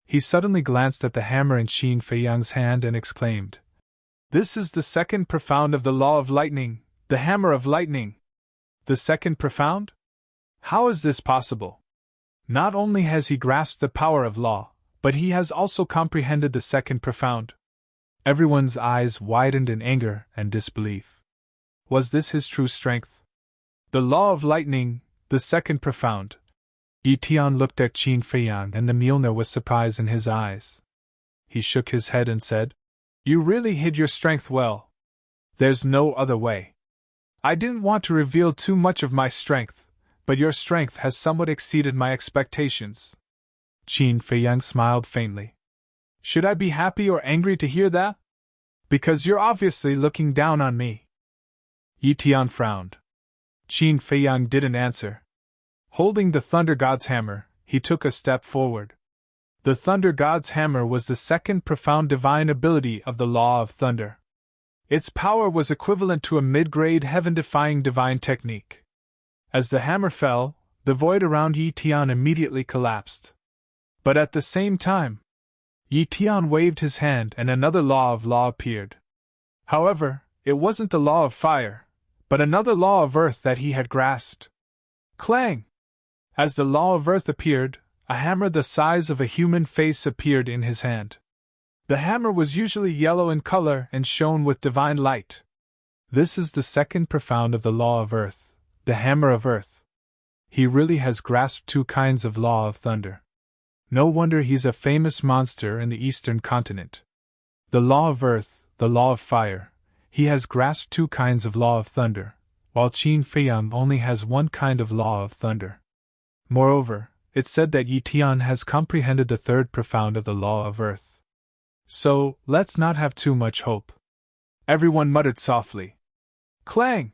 He suddenly glanced at the hammer in Qin Feiyang's hand and exclaimed, This is the second profound of the law of lightning, the hammer of lightning. The second profound? How is this possible? Not only has he grasped the power of law, but he has also comprehended the second profound. Everyone's eyes widened in anger and disbelief. Was this his true strength? The law of lightning, the second profound. Yi Tian looked at Qin Feiyang and the Mjolnir with surprise in his eyes. He shook his head and said, You really hid your strength well. There's no other way. I didn't want to reveal too much of my strength, but your strength has somewhat exceeded my expectations. Qin Feiyang smiled faintly. Should I be happy or angry to hear that? Because you're obviously looking down on me. Yi Tian frowned. Qin Feiyang didn't answer. Holding the Thunder God's hammer, he took a step forward. The Thunder God's hammer was the second profound divine ability of the law of thunder. Its power was equivalent to a mid-grade heaven-defying divine technique. As the hammer fell, the void around Yi Tian immediately collapsed. But at the same time, Yi Tian waved his hand and another law appeared. However, it wasn't the law of fire, but another law of earth that he had grasped. Clang! As the law of earth appeared, a hammer the size of a human face appeared in his hand. The hammer was usually yellow in color and shone with divine light. This is the second profound of the law of earth, the hammer of earth. He really has grasped two kinds of law of thunder. No wonder he's a famous monster in the eastern continent. The law of earth, the law of fire, he has grasped two kinds of law of thunder, while Qin Feiyang only has one kind of law of thunder. Moreover, it's said that Yi Tian has comprehended the third profound of the law of earth. So, let's not have too much hope. Everyone muttered softly. Clang!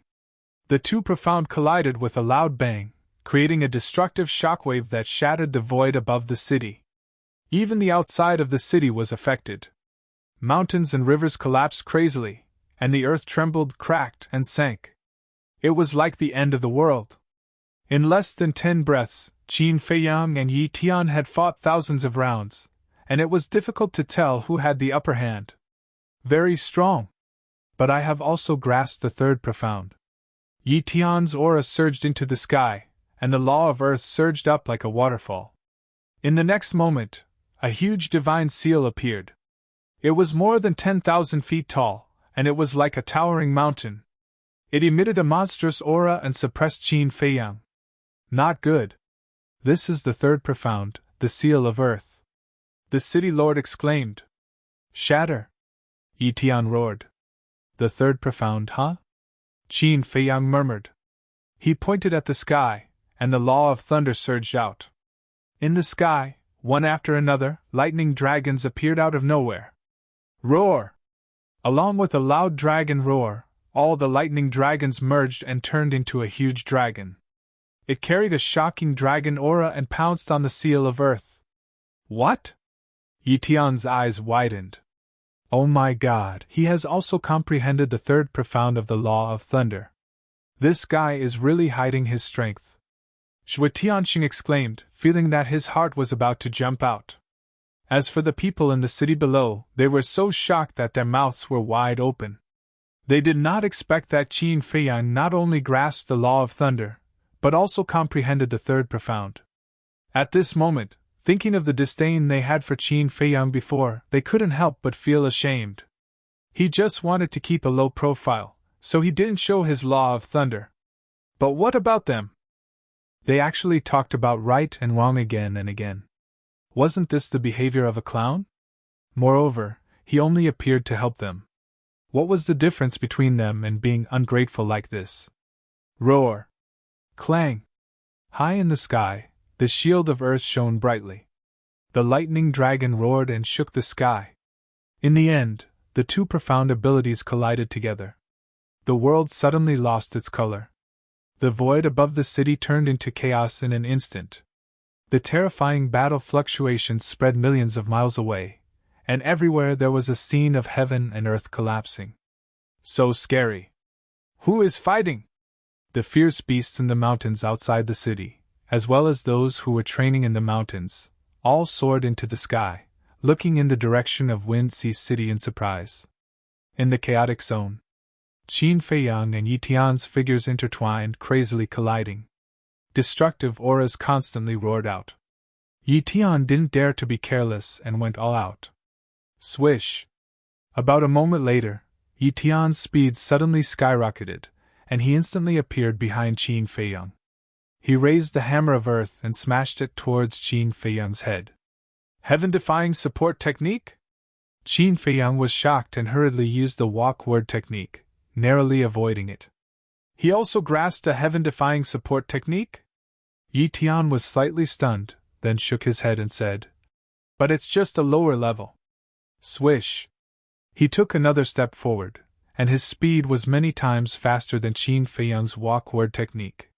The two profound collided with a loud bang, creating a destructive shockwave that shattered the void above the city. Even the outside of the city was affected. Mountains and rivers collapsed crazily, and the earth trembled, cracked, and sank. It was like the end of the world. In less than 10 breaths, Qin Feiyang and Yi Tian had fought thousands of rounds, and it was difficult to tell who had the upper hand. Very strong. But I have also grasped the third profound. Yi Tian's aura surged into the sky, and the law of earth surged up like a waterfall. In the next moment, a huge divine seal appeared. It was more than 10,000 feet tall, and it was like a towering mountain. It emitted a monstrous aura and suppressed Qin Feiyang. Not good. This is the third profound, the seal of earth. The city lord exclaimed. Shatter! Yi Tian roared. The third profound, huh? Qin Feiyang murmured. He pointed at the sky, and the law of thunder surged out. In the sky, one after another, lightning dragons appeared out of nowhere. Roar! Along with a loud dragon roar, all the lightning dragons merged and turned into a huge dragon. It carried a shocking dragon aura and pounced on the seal of earth. What? Yi Tian's eyes widened. Oh my god, he has also comprehended the third profound of the law of thunder. This guy is really hiding his strength. Shui Tianxing exclaimed, feeling that his heart was about to jump out. As for the people in the city below, they were so shocked that their mouths were wide open. They did not expect that Qin Feiyang not only grasped the law of thunder, but also comprehended the third profound. At this moment, thinking of the disdain they had for Qin Feiyang before, they couldn't help but feel ashamed. He just wanted to keep a low profile, so he didn't show his law of thunder. But what about them? They actually talked about right and wrong again and again. Wasn't this the behavior of a clown? Moreover, he only appeared to help them. What was the difference between them and being ungrateful like this? Roar! Clang! High in the sky, the shield of earth shone brightly. The lightning dragon roared and shook the sky. In the end, the two profound abilities collided together. The world suddenly lost its color. The void above the city turned into chaos in an instant. The terrifying battle fluctuations spread millions of miles away, and everywhere there was a scene of heaven and earth collapsing. So scary. Who is fighting? The fierce beasts in the mountains outside the city, as well as those who were training in the mountains, all soared into the sky, looking in the direction of Wind Sea City in surprise. In the chaotic zone, Qin Feiyang and Yi Tian's figures intertwined, crazily colliding. Destructive auras constantly roared out. Yi Tian didn't dare to be careless and went all out. Swish! About a moment later, Yi Tian's speed suddenly skyrocketed, and he instantly appeared behind Qin Feiyang. He raised the hammer of earth and smashed it towards Qin Feiyang's head. Heaven-defying support technique? Qin Feiyang was shocked and hurriedly used the walk-word technique, narrowly avoiding it. He also grasped a heaven-defying support technique? Yi Tian was slightly stunned, then shook his head and said, "But it's just a lower level." Swish! He took another step forward, and his speed was many times faster than Qin Feiyang's walk-word technique.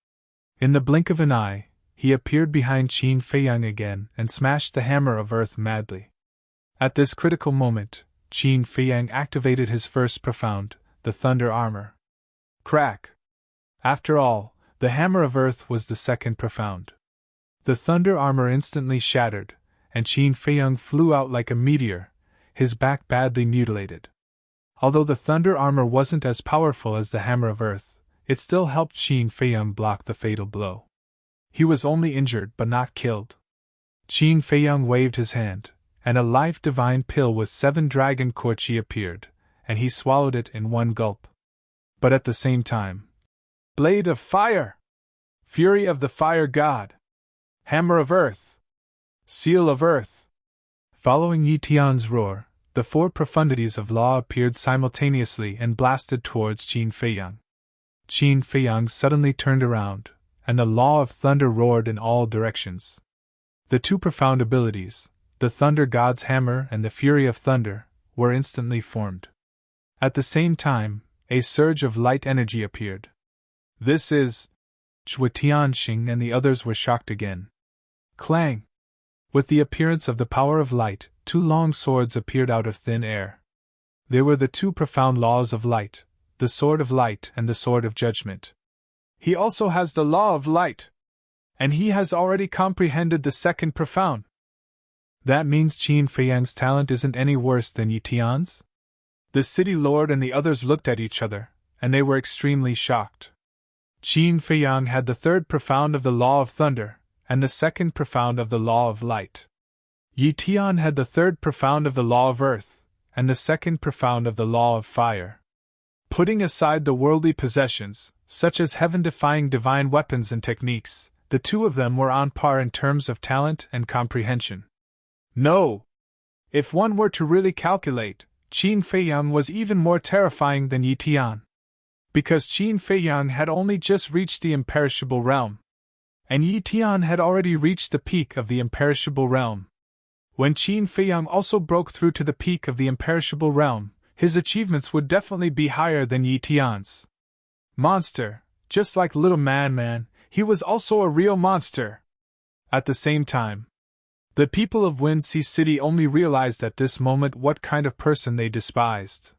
In the blink of an eye, he appeared behind Qin Feiyang again and smashed the hammer of earth madly. At this critical moment, Qin Feiyang activated his first profound, the thunder armor. Crack! After all, the hammer of earth was the second profound. The thunder armor instantly shattered, and Qin Feiyang flew out like a meteor, his back badly mutilated. Although the thunder armor wasn't as powerful as the hammer of earth, it still helped Qin Feiyang block the fatal blow. He was only injured but not killed. Qin Feiyang waved his hand, and a life divine pill with 7 dragon core chi appeared, and he swallowed it in one gulp. But at the same time, Blade of Fire! Fury of the Fire God! Hammer of Earth! Seal of Earth! Following Yi Tian's roar, the 4 profundities of law appeared simultaneously and blasted towards Qin Feiyang. Qin Feiyang suddenly turned around, and the law of thunder roared in all directions. The 2 profound abilities, the Thunder God's Hammer and the Fury of Thunder, were instantly formed. At the same time, a surge of light energy appeared. This is... Shui Tianxing and the others were shocked again. Clang! With the appearance of the power of light, 2 long swords appeared out of thin air. They were the 2 profound laws of light, the Sword of Light and the Sword of Judgment. He also has the Law of Light. And he has already comprehended the second profound. That means Qin Feiyang's talent isn't any worse than Yi Tian's? The city lord and the others looked at each other, and they were extremely shocked. Qin Feiyang had the third profound of the Law of Thunder, and the second profound of the Law of Light. Yi Tian had the third profound of the Law of Earth, and the second profound of the Law of Fire. Putting aside the worldly possessions, such as heaven-defying divine weapons and techniques, the 2 of them were on par in terms of talent and comprehension. No! If one were to really calculate, Qin Feiyang was even more terrifying than Yi Tian. Because Qin Feiyang had only just reached the imperishable realm, and Yi Tian had already reached the peak of the imperishable realm. When Qin Feiyang also broke through to the peak of the imperishable realm, his achievements would definitely be higher than Yi Tian's. Monster, just like little man, he was also a real monster. At the same time, the people of Windsea City only realized at this moment what kind of person they despised.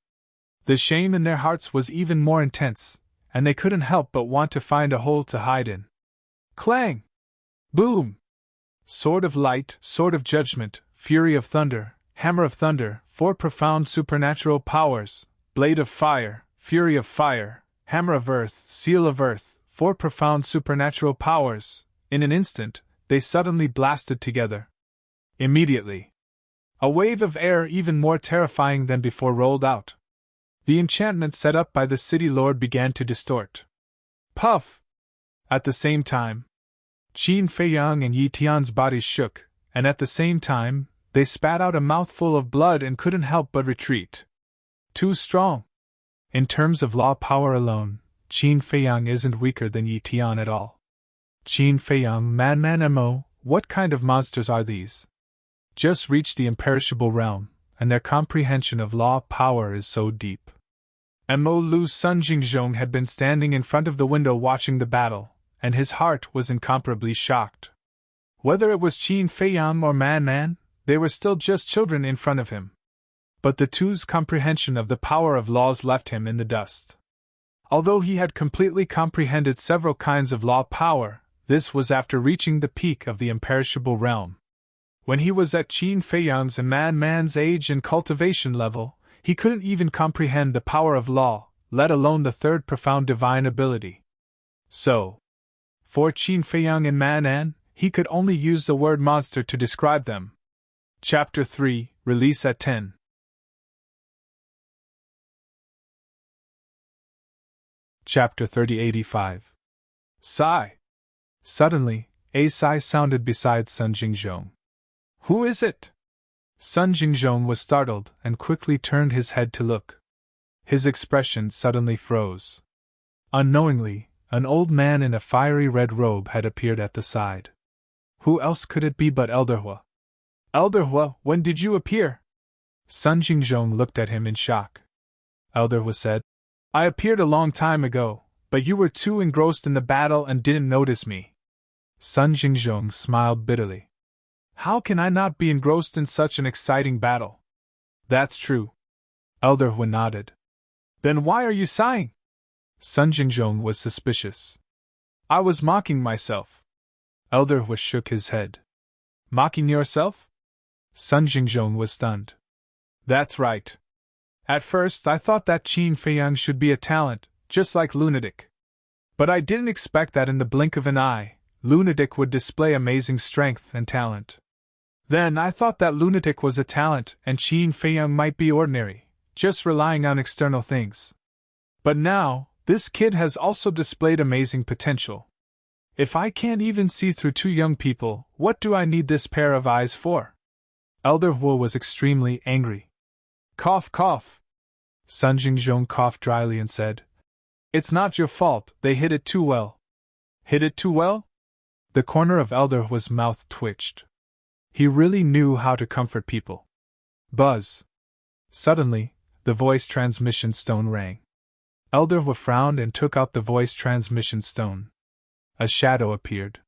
The shame in their hearts was even more intense, and they couldn't help but want to find a hole to hide in. Clang! Boom! Sword of light, sword of judgment, fury of thunder, hammer of thunder, 4 profound supernatural powers, blade of fire, fury of fire, hammer of earth, seal of earth, 4 profound supernatural powers. In an instant, they suddenly blasted together. Immediately, a wave of air even more terrifying than before rolled out. The enchantment set up by the city lord began to distort. Puff! At the same time, Qin Feiyang and Yi Tian's bodies shook, and at the same time, they spat out a mouthful of blood and couldn't help but retreat. Too strong. In terms of law power alone, Qin Feiyang isn't weaker than Yi Tian at all. Qin Feiyang, man, mo, what kind of monsters are these? Just reached the imperishable realm, and their comprehension of law power is so deep. Mo Lu Sun Jingzhong had been standing in front of the window watching the battle, and his heart was incomparably shocked. Whether it was Qin Feiyang or Man, they were still just children in front of him. But the two's comprehension of the power of laws left him in the dust. Although he had completely comprehended several kinds of law power, this was after reaching the peak of the imperishable realm. When he was at Qin Feiyang's and Man's age and cultivation level, he couldn't even comprehend the power of law, let alone the third profound divine ability. So, for Qin Feiyang and Man, he could only use the word monster to describe them. Chapter 3, Release at 10. Chapter 3085. Sigh. Suddenly, a sigh sounded beside Sun Jingzhong. Who is it? Sun Jingzhong was startled and quickly turned his head to look. His expression suddenly froze. Unknowingly, an old man in a fiery red robe had appeared at the side. Who else could it be but Elderhua? Elderhua, when did you appear? Sun Jingzhong looked at him in shock. Elderhua said, I appeared a long time ago, but you were too engrossed in the battle and didn't notice me. Sun Jingzhong smiled bitterly. How can I not be engrossed in such an exciting battle? That's true. Elderhua nodded. Then why are you sighing? Sun Jingzhong was suspicious. I was mocking myself. Elderhua shook his head. Mocking yourself? Sun Jingzhong was stunned. That's right. At first I thought that Qin Feiyang should be a talent, just like Lunatic. But I didn't expect that in the blink of an eye, Lunatic would display amazing strength and talent. Then I thought that Lunatic was a talent and Qin Feiyang might be ordinary, just relying on external things. But now, this kid has also displayed amazing potential. If I can't even see through two young people, what do I need this pair of eyes for? Elderhua was extremely angry. Cough, cough. Sun Jingzhong coughed dryly and said, It's not your fault, they hit it too well. Hit it too well? The corner of Elderhua's mouth twitched. He really knew how to comfort people. Buzz. Suddenly, the voice transmission stone rang. Elderhua frowned and took out the voice transmission stone. A shadow appeared.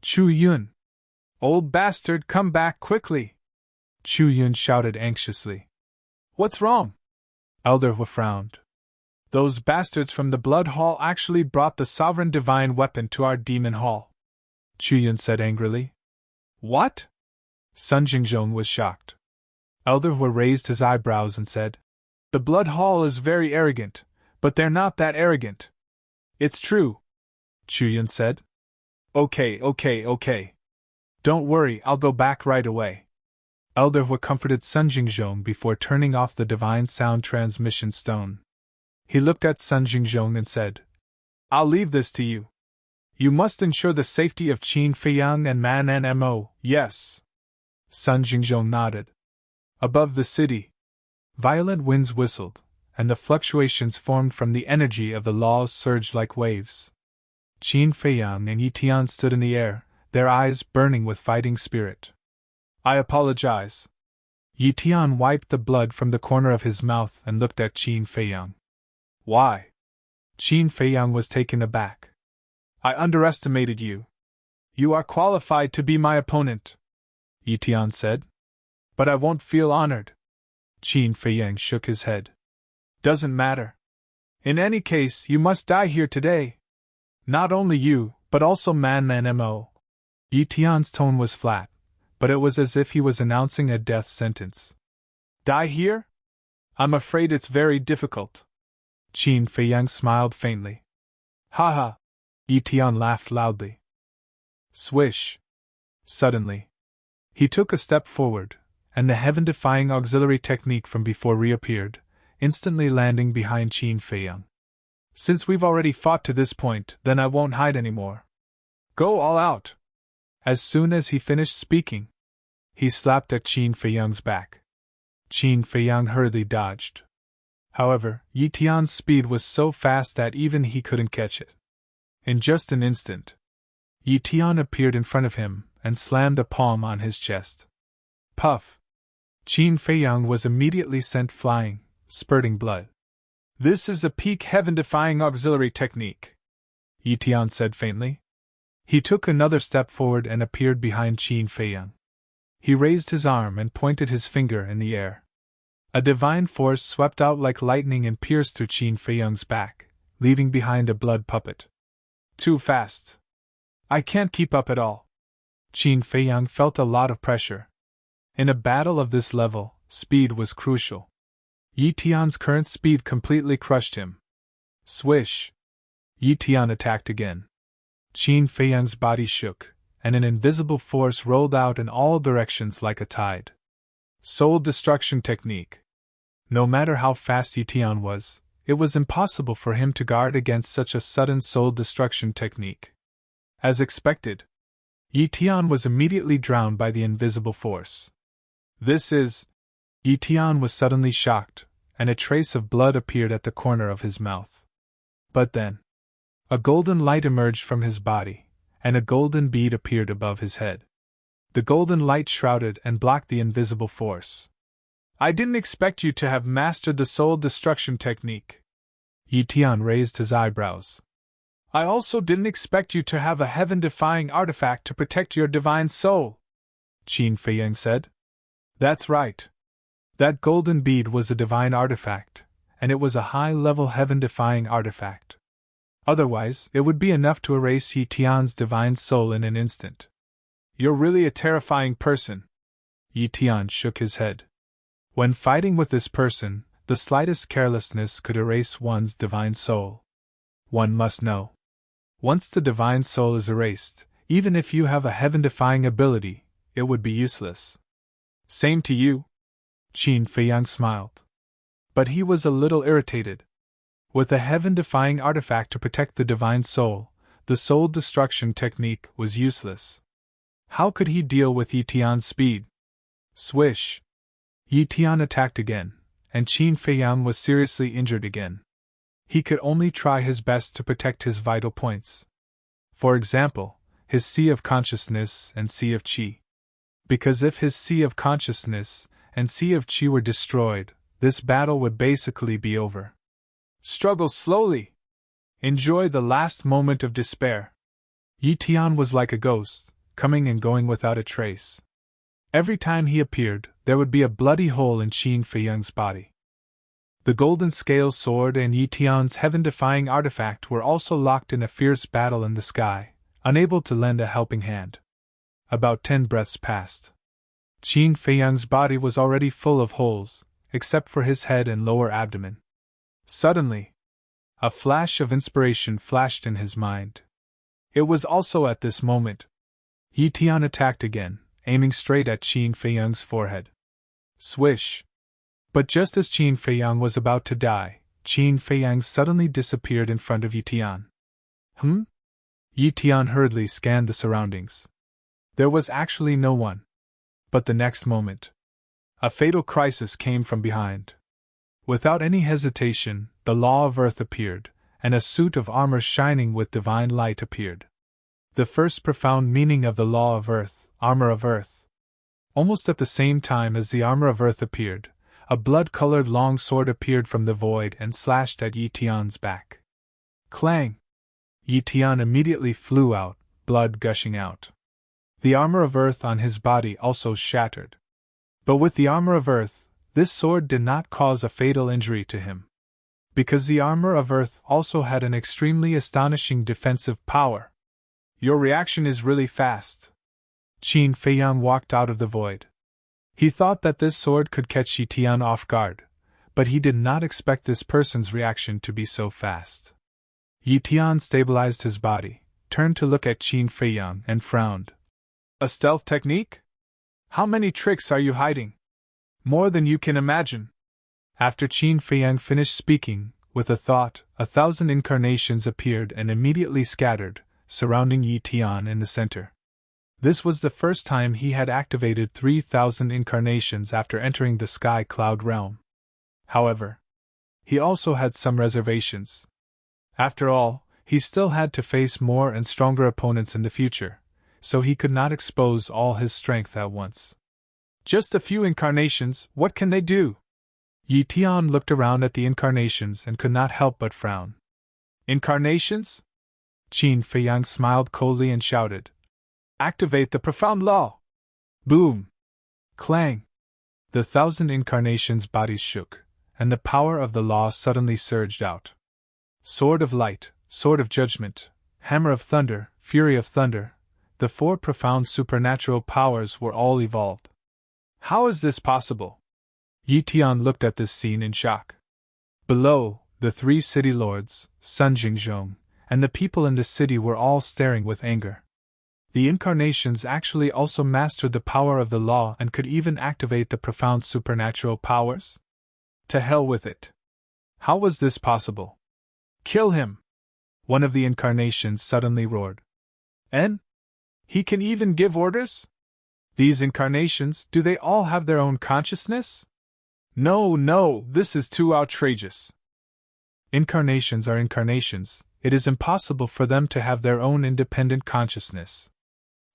Chu Yun! Old bastard, come back quickly! Chu Yun shouted anxiously. What's wrong? Elderhua frowned. Those bastards from the Blood Hall actually brought the sovereign divine weapon to our demon hall. Chu Yun said angrily. What? Sun Jingzhong was shocked. Elderhua raised his eyebrows and said, The Blood Hall is very arrogant, but they're not that arrogant. It's true, Chu Yun said. Okay. Don't worry, I'll go back right away. Elderhua comforted Sun Jingzhong before turning off the divine sound transmission stone. He looked at Sun Jingzhong and said, I'll leave this to you. You must ensure the safety of Qin Feiyang and Man Mo, yes. Sun Jingzhong nodded. Above the city, violent winds whistled, and the fluctuations formed from the energy of the laws surged like waves. Qin Feiyang and Yi Tian stood in the air, their eyes burning with fighting spirit. I apologize. Yi Tian wiped the blood from the corner of his mouth and looked at Qin Feiyang. Why? Qin Feiyang was taken aback. I underestimated you. You are qualified to be my opponent, Yi Tian said. But I won't feel honored. Qin Feiyang shook his head. Doesn't matter. In any case, you must die here today. Not only you, but also Man Mo. Yi Tian's tone was flat, but it was as if he was announcing a death sentence. Die here? I'm afraid it's very difficult. Qin Feiyang smiled faintly. Ha ha! Yi Tian laughed loudly. Swish! Suddenly, he took a step forward, and the heaven-defying auxiliary technique from before reappeared, instantly landing behind Qin Feiyang. Since we've already fought to this point, then I won't hide anymore. Go all out! As soon as he finished speaking, he slapped at Qin Feiyang's back. Qin Feiyang hurriedly dodged. However, Yi Tian's speed was so fast that even he couldn't catch it. In just an instant, Yi Tian appeared in front of him and slammed a palm on his chest. Puff! Qin Feiyang was immediately sent flying, spurting blood. This is a peak heaven-defying auxiliary technique, Yi Tian said faintly. He took another step forward and appeared behind Qin Feiyang. He raised his arm and pointed his finger in the air. A divine force swept out like lightning and pierced through Qin Feiyang's back, leaving behind a blood puppet. Too fast. I can't keep up at all. Qin Feiyang felt a lot of pressure. In a battle of this level, speed was crucial. Yi Tian's current speed completely crushed him. Swish! Yi Tian attacked again. Qin Feiyang's body shook, and an invisible force rolled out in all directions like a tide. Soul destruction technique. No matter how fast Yi Tian was, it was impossible for him to guard against such a sudden soul destruction technique. As expected, Yi Tian was immediately drowned by the invisible force. This is... Yi Tian was suddenly shocked, and a trace of blood appeared at the corner of his mouth. But then, a golden light emerged from his body, and a golden bead appeared above his head. The golden light shrouded and blocked the invisible force. I didn't expect you to have mastered the soul destruction technique. Yi Tian raised his eyebrows. I also didn't expect you to have a heaven-defying artifact to protect your divine soul, Qin Feiyang said. That's right. That golden bead was a divine artifact, and it was a high-level heaven-defying artifact. Otherwise, it would be enough to erase Yi Tian's divine soul in an instant. You're really a terrifying person. Yi Tian shook his head. When fighting with this person, the slightest carelessness could erase one's divine soul. One must know. Once the divine soul is erased, even if you have a heaven-defying ability, it would be useless. Same to you. Qin Feiyang smiled. But he was a little irritated. With a heaven-defying artifact to protect the divine soul, the soul destruction technique was useless. How could he deal with Yi Tian's speed? Swish! Yi Tian attacked again, and Qin Feiyang was seriously injured again. He could only try his best to protect his vital points. For example, his Sea of Consciousness and Sea of Qi. Because if his Sea of Consciousness and Sea of Qi were destroyed, this battle would basically be over. Struggle slowly. Enjoy the last moment of despair. Yi Tian was like a ghost, coming and going without a trace. Every time he appeared, there would be a bloody hole in Qin Feiyang's body. The golden scale sword and Yi Tian's heaven-defying artifact were also locked in a fierce battle in the sky, unable to lend a helping hand. About 10 breaths passed. Qin Feiyang's body was already full of holes, except for his head and lower abdomen. Suddenly, a flash of inspiration flashed in his mind. It was also at this moment. Yi Tian attacked again, aiming straight at Qin Feiyang's forehead. Swish! But just as Qin Feiyang was about to die, Qin Feiyang suddenly disappeared in front of Yi Tian. Yi Tian hurriedly scanned the surroundings. There was actually no one. But the next moment, a fatal crisis came from behind. Without any hesitation, the Law of Earth appeared, and a suit of armor shining with divine light appeared. The first profound meaning of the Law of Earth, Armor of Earth. Almost at the same time as the Armor of Earth appeared, a blood-colored long sword appeared from the void and slashed at Yi Tian's back. Clang! Yi Tian immediately flew out, blood gushing out. The armor of earth on his body also shattered. But with the armor of earth, this sword did not cause a fatal injury to him. Because the armor of earth also had an extremely astonishing defensive power. Your reaction is really fast. Qin Feiyang walked out of the void. He thought that this sword could catch Yi Tian off guard, but he did not expect this person's reaction to be so fast. Yi Tian stabilized his body, turned to look at Qin Feiyang and frowned. A stealth technique? How many tricks are you hiding? More than you can imagine. After Qin Feiyang finished speaking, with a thought, 1,000 incarnations appeared and immediately scattered, surrounding Yi Tian in the center. This was the first time he had activated 3,000 incarnations after entering the sky cloud realm. However, he also had some reservations. After all, he still had to face more and stronger opponents in the future, so he could not expose all his strength at once. Just a few incarnations, what can they do? Yi Tian looked around at the incarnations and could not help but frown. Incarnations? Qin Feiyang smiled coldly and shouted. Activate the profound law! Boom! Clang! The 1,000 incarnations' bodies shook, and the power of the law suddenly surged out. Sword of light, sword of judgment, hammer of thunder, fury of thunder, the 4 profound supernatural powers were all evolved. How is this possible? Yi Tian looked at this scene in shock. Below, the 3 city lords, Sun Jingzhong, and the people in the city were all staring with anger. The incarnations actually also mastered the power of the law and could even activate the profound supernatural powers? To hell with it. How was this possible? Kill him! One of the incarnations suddenly roared. And? He can even give orders? These incarnations, do they all have their own consciousness? No, this is too outrageous. Incarnations are incarnations, it is impossible for them to have their own independent consciousness.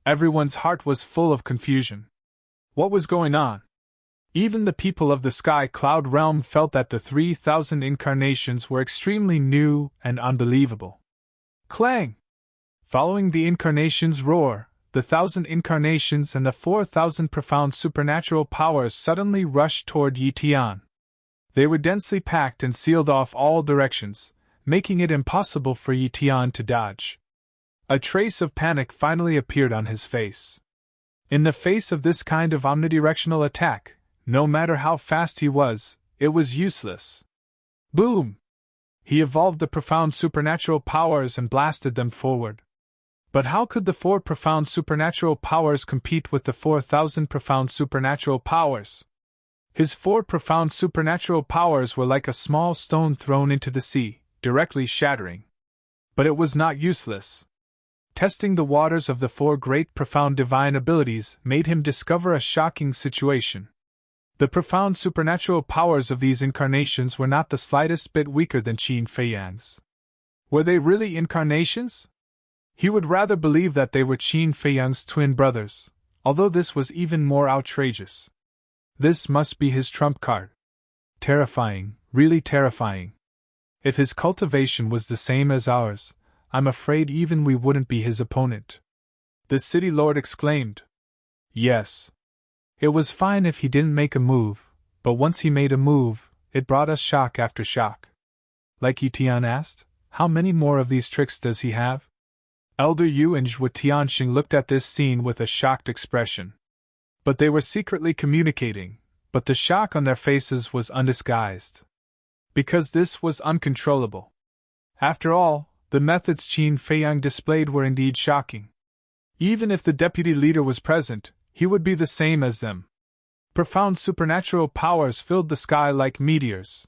Everyone's heart was full of confusion. What was going on? Even the people of the sky cloud realm felt that the 3,000 incarnations were extremely new and unbelievable. Clang! Following the incarnation's roar, the 1,000 incarnations and the 4,000 profound supernatural powers suddenly rushed toward Yi Tian. They were densely packed and sealed off all directions, making it impossible for Yi Tian to dodge. A trace of panic finally appeared on his face. In the face of this kind of omnidirectional attack, no matter how fast he was, it was useless. Boom! He evolved the profound supernatural powers and blasted them forward. But how could the 4 profound supernatural powers compete with the 4,000 profound supernatural powers? His 4 profound supernatural powers were like a small stone thrown into the sea, directly shattering. But it was not useless. Testing the waters of the 4 great profound divine abilities made him discover a shocking situation. The profound supernatural powers of these incarnations were not the slightest bit weaker than Qin Feiyang's. Were they really incarnations? He would rather believe that they were Qin Feiyang's twin brothers, although this was even more outrageous. This must be his trump card. Terrifying, really terrifying. If his cultivation was the same as ours, I'm afraid even we wouldn't be his opponent. The city lord exclaimed. Yes. It was fine if he didn't make a move, but once he made a move, it brought us shock after shock. Like Yi Tian asked, how many more of these tricks does he have? Elder Yuanj with Tianxing looked at this scene with a shocked expression. But they were secretly communicating, but the shock on their faces was undisguised. Because this was uncontrollable. After all, the methods Qin Feiyang displayed were indeed shocking. Even if the deputy leader was present, he would be the same as them. Profound supernatural powers filled the sky like meteors.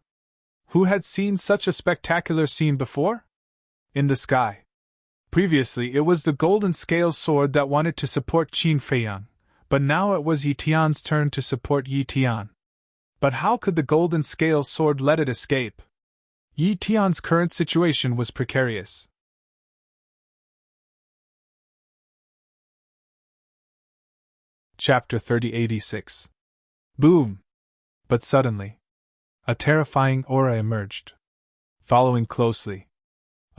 Who had seen such a spectacular scene before? In the sky. Previously it was the golden scale sword that wanted to support Qin Feiyang, but now it was Yi Tian's turn to support Yi Tian. But how could the golden scale sword let it escape? Yi Tian's current situation was precarious. Chapter 3086. Boom! But suddenly, a terrifying aura emerged. Following closely,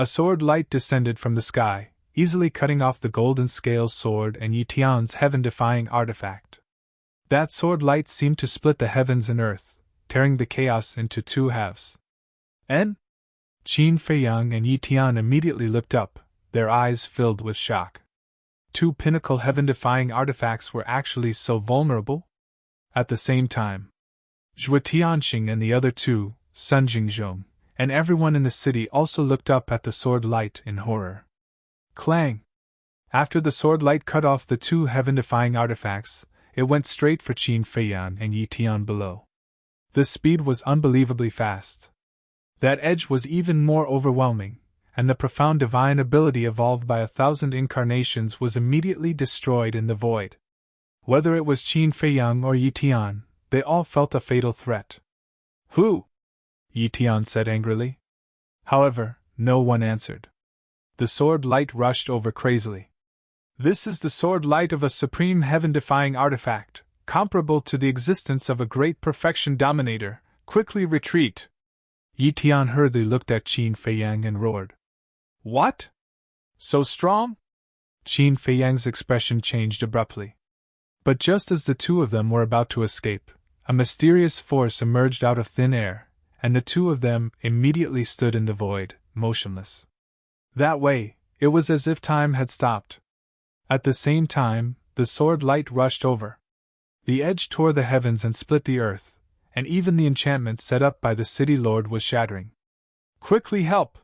A sword light descended from the sky, easily cutting off the golden scales sword and Yi Tian's heaven-defying artifact. That sword light seemed to split the heavens and earth, tearing the chaos into two halves. En? Qin Feiyang and Yi Tian immediately looked up, their eyes filled with shock. Two pinnacle heaven-defying artifacts were actually so vulnerable? At the same time, Zhuo Tianxing and the other two, Sun Jingzhong, and everyone in the city also looked up at the sword light in horror. Clang! After the sword light cut off the two heaven-defying artifacts, it went straight for Qin Feiyang and Yi Tian below. The speed was unbelievably fast. That edge was even more overwhelming, and the profound divine ability evolved by 1,000 incarnations was immediately destroyed in the void. Whether it was Qin Feiyang or Yi Tian, they all felt a fatal threat. Who? Yi Tian said angrily. However, no one answered. The sword light rushed over crazily. This is the sword light of a supreme heaven-defying artifact, comparable to the existence of a great perfection dominator. Quickly retreat! Yi Tian hurriedly looked at Qin Feiyang and roared. What? So strong? Qin Feiyang's expression changed abruptly. But just as the two of them were about to escape, a mysterious force emerged out of thin air, and the two of them immediately stood in the void, motionless. That way, it was as if time had stopped. At the same time, the sword light rushed over. The edge tore the heavens and split the earth, and even the enchantment set up by the city lord was shattering. Quickly help!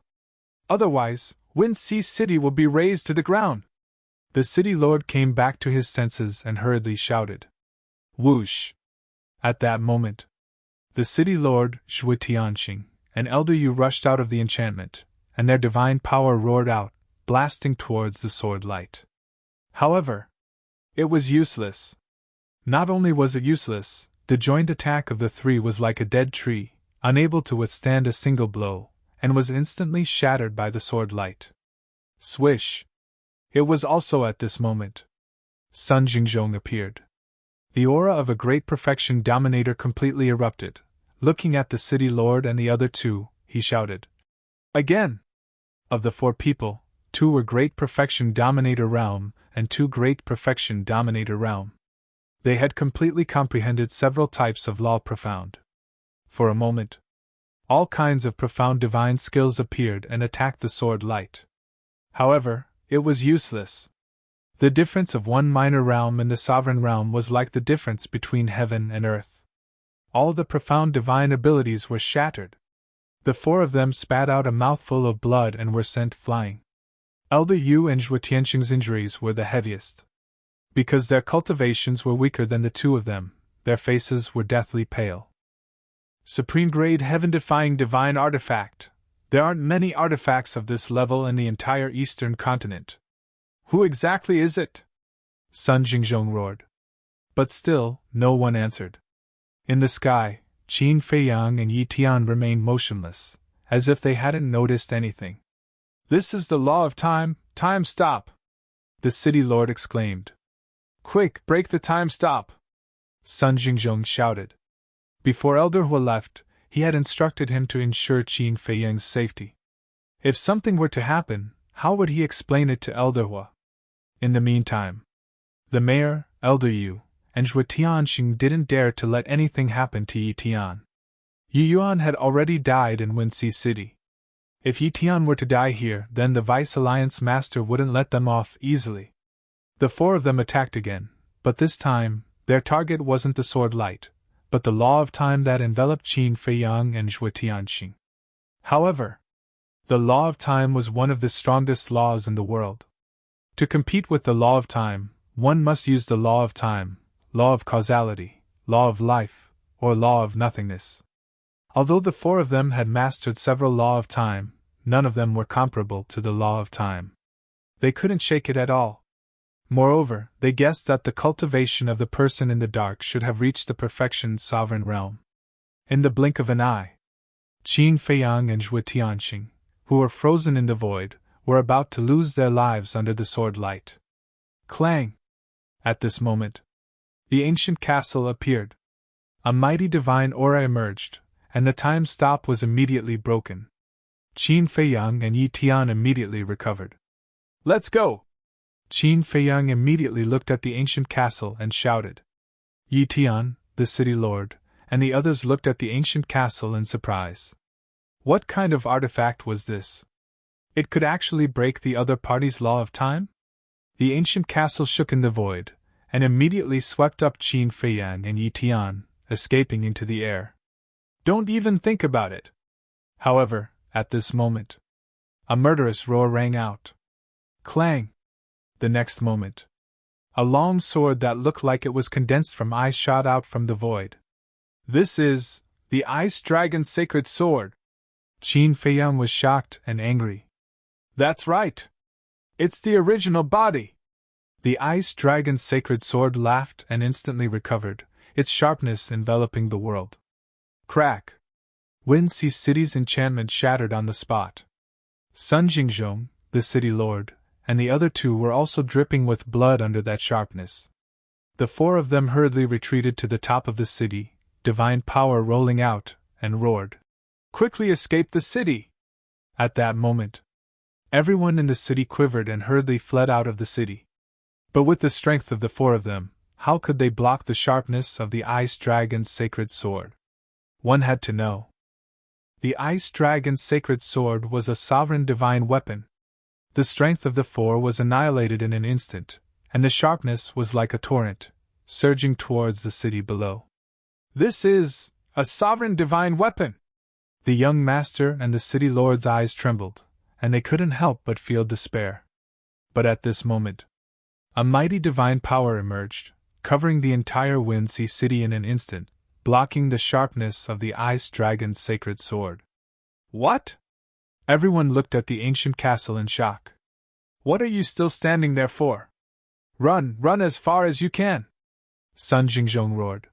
Otherwise, Wind Sea City will be razed to the ground! The city lord came back to his senses and hurriedly shouted. Whoosh! At that moment, the city lord, Zhuo Tianxing, and Elder Yu rushed out of the enchantment, and their divine power roared out, blasting towards the sword light. However, it was useless. Not only was it useless, the joint attack of the three was like a dead tree, unable to withstand a single blow, and was instantly shattered by the sword light. Swish! It was also at this moment Sun Jingzhong appeared. The aura of a great perfection dominator completely erupted. Looking at the city lord and the other two, he shouted. Again! Of the four people, two were great perfection dominator realm, and two great perfection dominator realm. They had completely comprehended several types of law profound. For a moment, all kinds of profound divine skills appeared and attacked the sword light. However, it was useless. The difference of one minor realm and the sovereign realm was like the difference between heaven and earth. All the profound divine abilities were shattered. The four of them spat out a mouthful of blood and were sent flying. Elder Yu and Zhuo Tianxing's injuries were the heaviest. Because their cultivations were weaker than the two of them, their faces were deathly pale. Supreme-grade heaven-defying divine artifact. There aren't many artifacts of this level in the entire eastern continent. Who exactly is it? Sun Jingzhong roared. But still, no one answered. In the sky, Qin Feiyang and Yi Tian remained motionless, as if they hadn't noticed anything. This is the law of time, time stop! The city lord exclaimed. Quick, break the time stop! Sun Jingzhong shouted. Before Elder Hua left, he had instructed him to ensure Qin Feiyang's safety. If something were to happen, how would he explain it to Elder Hua? In the meantime, the mayor, Elder Yu, and Zhuo Tianxing didn't dare to let anything happen to Yi Tian. Yu Yuan had already died in Wind Sea City. If Yi Tian were to die here, then the Vice Alliance Master wouldn't let them off easily. The four of them attacked again, but this time, their target wasn't the sword light, but the law of time that enveloped Qin Feiyang and Zhuo Tianxing. However, the law of time was one of the strongest laws in the world. To compete with the law of time, one must use the law of time, law of causality, law of life, or law of nothingness. Although the four of them had mastered several law of time, none of them were comparable to the law of time. They couldn't shake it at all. Moreover, they guessed that the cultivation of the person in the dark should have reached the perfection sovereign realm. In the blink of an eye, Qin Feiyang and Zhuo Tianxing, who were frozen in the void, were about to lose their lives under the sword light. Clang! At this moment, the ancient castle appeared. A mighty divine aura emerged, and the time stop was immediately broken. Qin Feiyang and Yi Tian immediately recovered. Let's go! Qin Feiyang immediately looked at the ancient castle and shouted. Yi Tian, the city lord, and the others looked at the ancient castle in surprise. What kind of artifact was this? It could actually break the other party's law of time? The ancient castle shook in the void, and immediately swept up Qin Feiyang and Yi Tian, escaping into the air. Don't even think about it! However, at this moment, a murderous roar rang out. Clang! The next moment, a long sword that looked like it was condensed from ice shot out from the void. This is the Ice Dragon's sacred sword! Qin Feiyang was shocked and angry. That's right! It's the original body! The Ice Dragon's sacred sword laughed and instantly recovered, its sharpness enveloping the world. Crack! Winxi City's enchantment shattered on the spot. Sun Jingzhong, the city lord, and the other two were also dripping with blood under that sharpness. The four of them hurriedly retreated to the top of the city, divine power rolling out, and roared. Quickly escape the city! At that moment, everyone in the city quivered and hurriedly fled out of the city. But with the strength of the four of them, how could they block the sharpness of the Ice Dragon's sacred sword? One had to know. The Ice Dragon's sacred sword was a sovereign divine weapon. The strength of the four was annihilated in an instant, and the sharpness was like a torrent, surging towards the city below. This is a sovereign divine weapon! The young master and the city lord's eyes trembled, and they couldn't help but feel despair. But at this moment, a mighty divine power emerged, covering the entire Winxi city in an instant, blocking the sharpness of the Ice Dragon's sacred sword. What? Everyone looked at the ancient castle in shock. What are you still standing there for? Run as far as you can! Sun Jingzhong roared.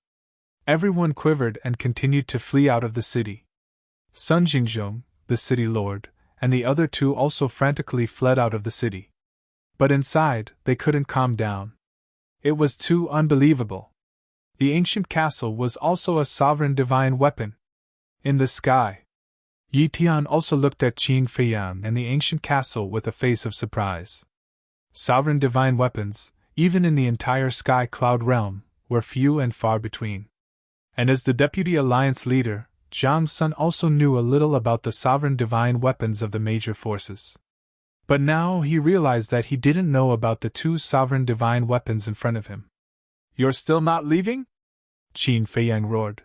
Everyone quivered and continued to flee out of the city. Sun Jingzhong, the city lord, and the other two also frantically fled out of the city. But inside, they couldn't calm down. It was too unbelievable. The ancient castle was also a sovereign divine weapon. In the sky, Yi Tian also looked at Qin Feiyang and the ancient castle with a face of surprise. Sovereign divine weapons, even in the entire sky cloud realm, were few and far between. And as the deputy alliance leader, Zhang Sun also knew a little about the sovereign divine weapons of the major forces. But now he realized that he didn't know about the two sovereign divine weapons in front of him. You're still not leaving? Qin Feiyang roared.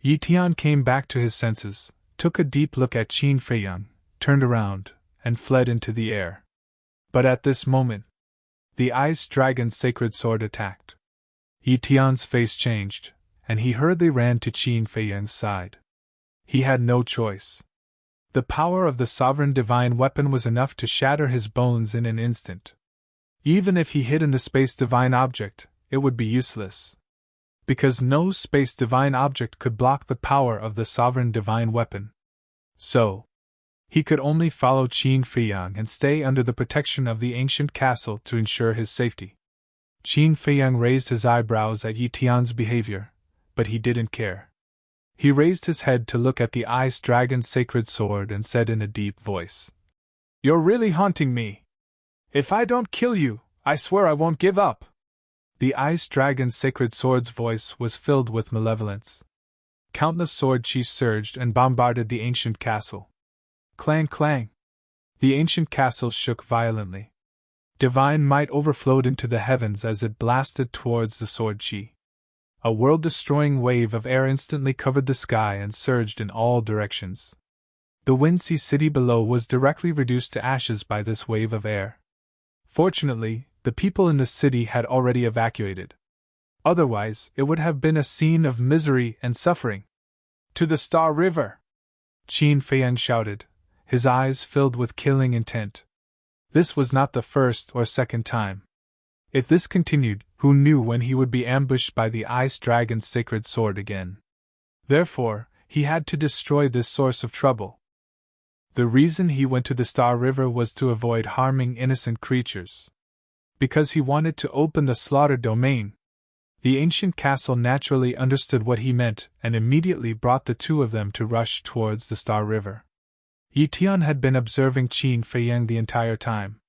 Yi Tian came back to his senses, took a deep look at Qin Feiyang, turned around, and fled into the air. But at this moment, the Ice Dragon's sacred sword attacked. Yi Tian's face changed, and he hurriedly ran to Qin Feiyang's side. He had no choice. The power of the sovereign divine weapon was enough to shatter his bones in an instant. Even if he hid in the space divine object, it would be useless. Because no space divine object could block the power of the sovereign divine weapon. So, he could only follow Qin Feiyang and stay under the protection of the ancient castle to ensure his safety. Qin Feiyang raised his eyebrows at Yi Tian's behavior, but he didn't care. He raised his head to look at the Ice Dragon's sacred sword and said in a deep voice, "You're really haunting me. If I don't kill you, I swear I won't give up." The Ice Dragon's sacred sword's voice was filled with malevolence. Countless sword chi surged and bombarded the ancient castle. Clang clang! The ancient castle shook violently. Divine might overflowed into the heavens as it blasted towards the sword chi. A world-destroying wave of air instantly covered the sky and surged in all directions. The Winxi city below was directly reduced to ashes by this wave of air. Fortunately, the people in the city had already evacuated. Otherwise, it would have been a scene of misery and suffering. To the Star River! Qin Feiyang shouted, his eyes filled with killing intent. This was not the first or second time. If this continued, who knew when he would be ambushed by the Ice Dragon's sacred sword again? Therefore, he had to destroy this source of trouble. The reason he went to the Star River was to avoid harming innocent creatures. Because he wanted to open the slaughter domain. The ancient castle naturally understood what he meant and immediately brought the two of them to rush towards the Star River. Yi Tian had been observing Qin Feiyang the entire time.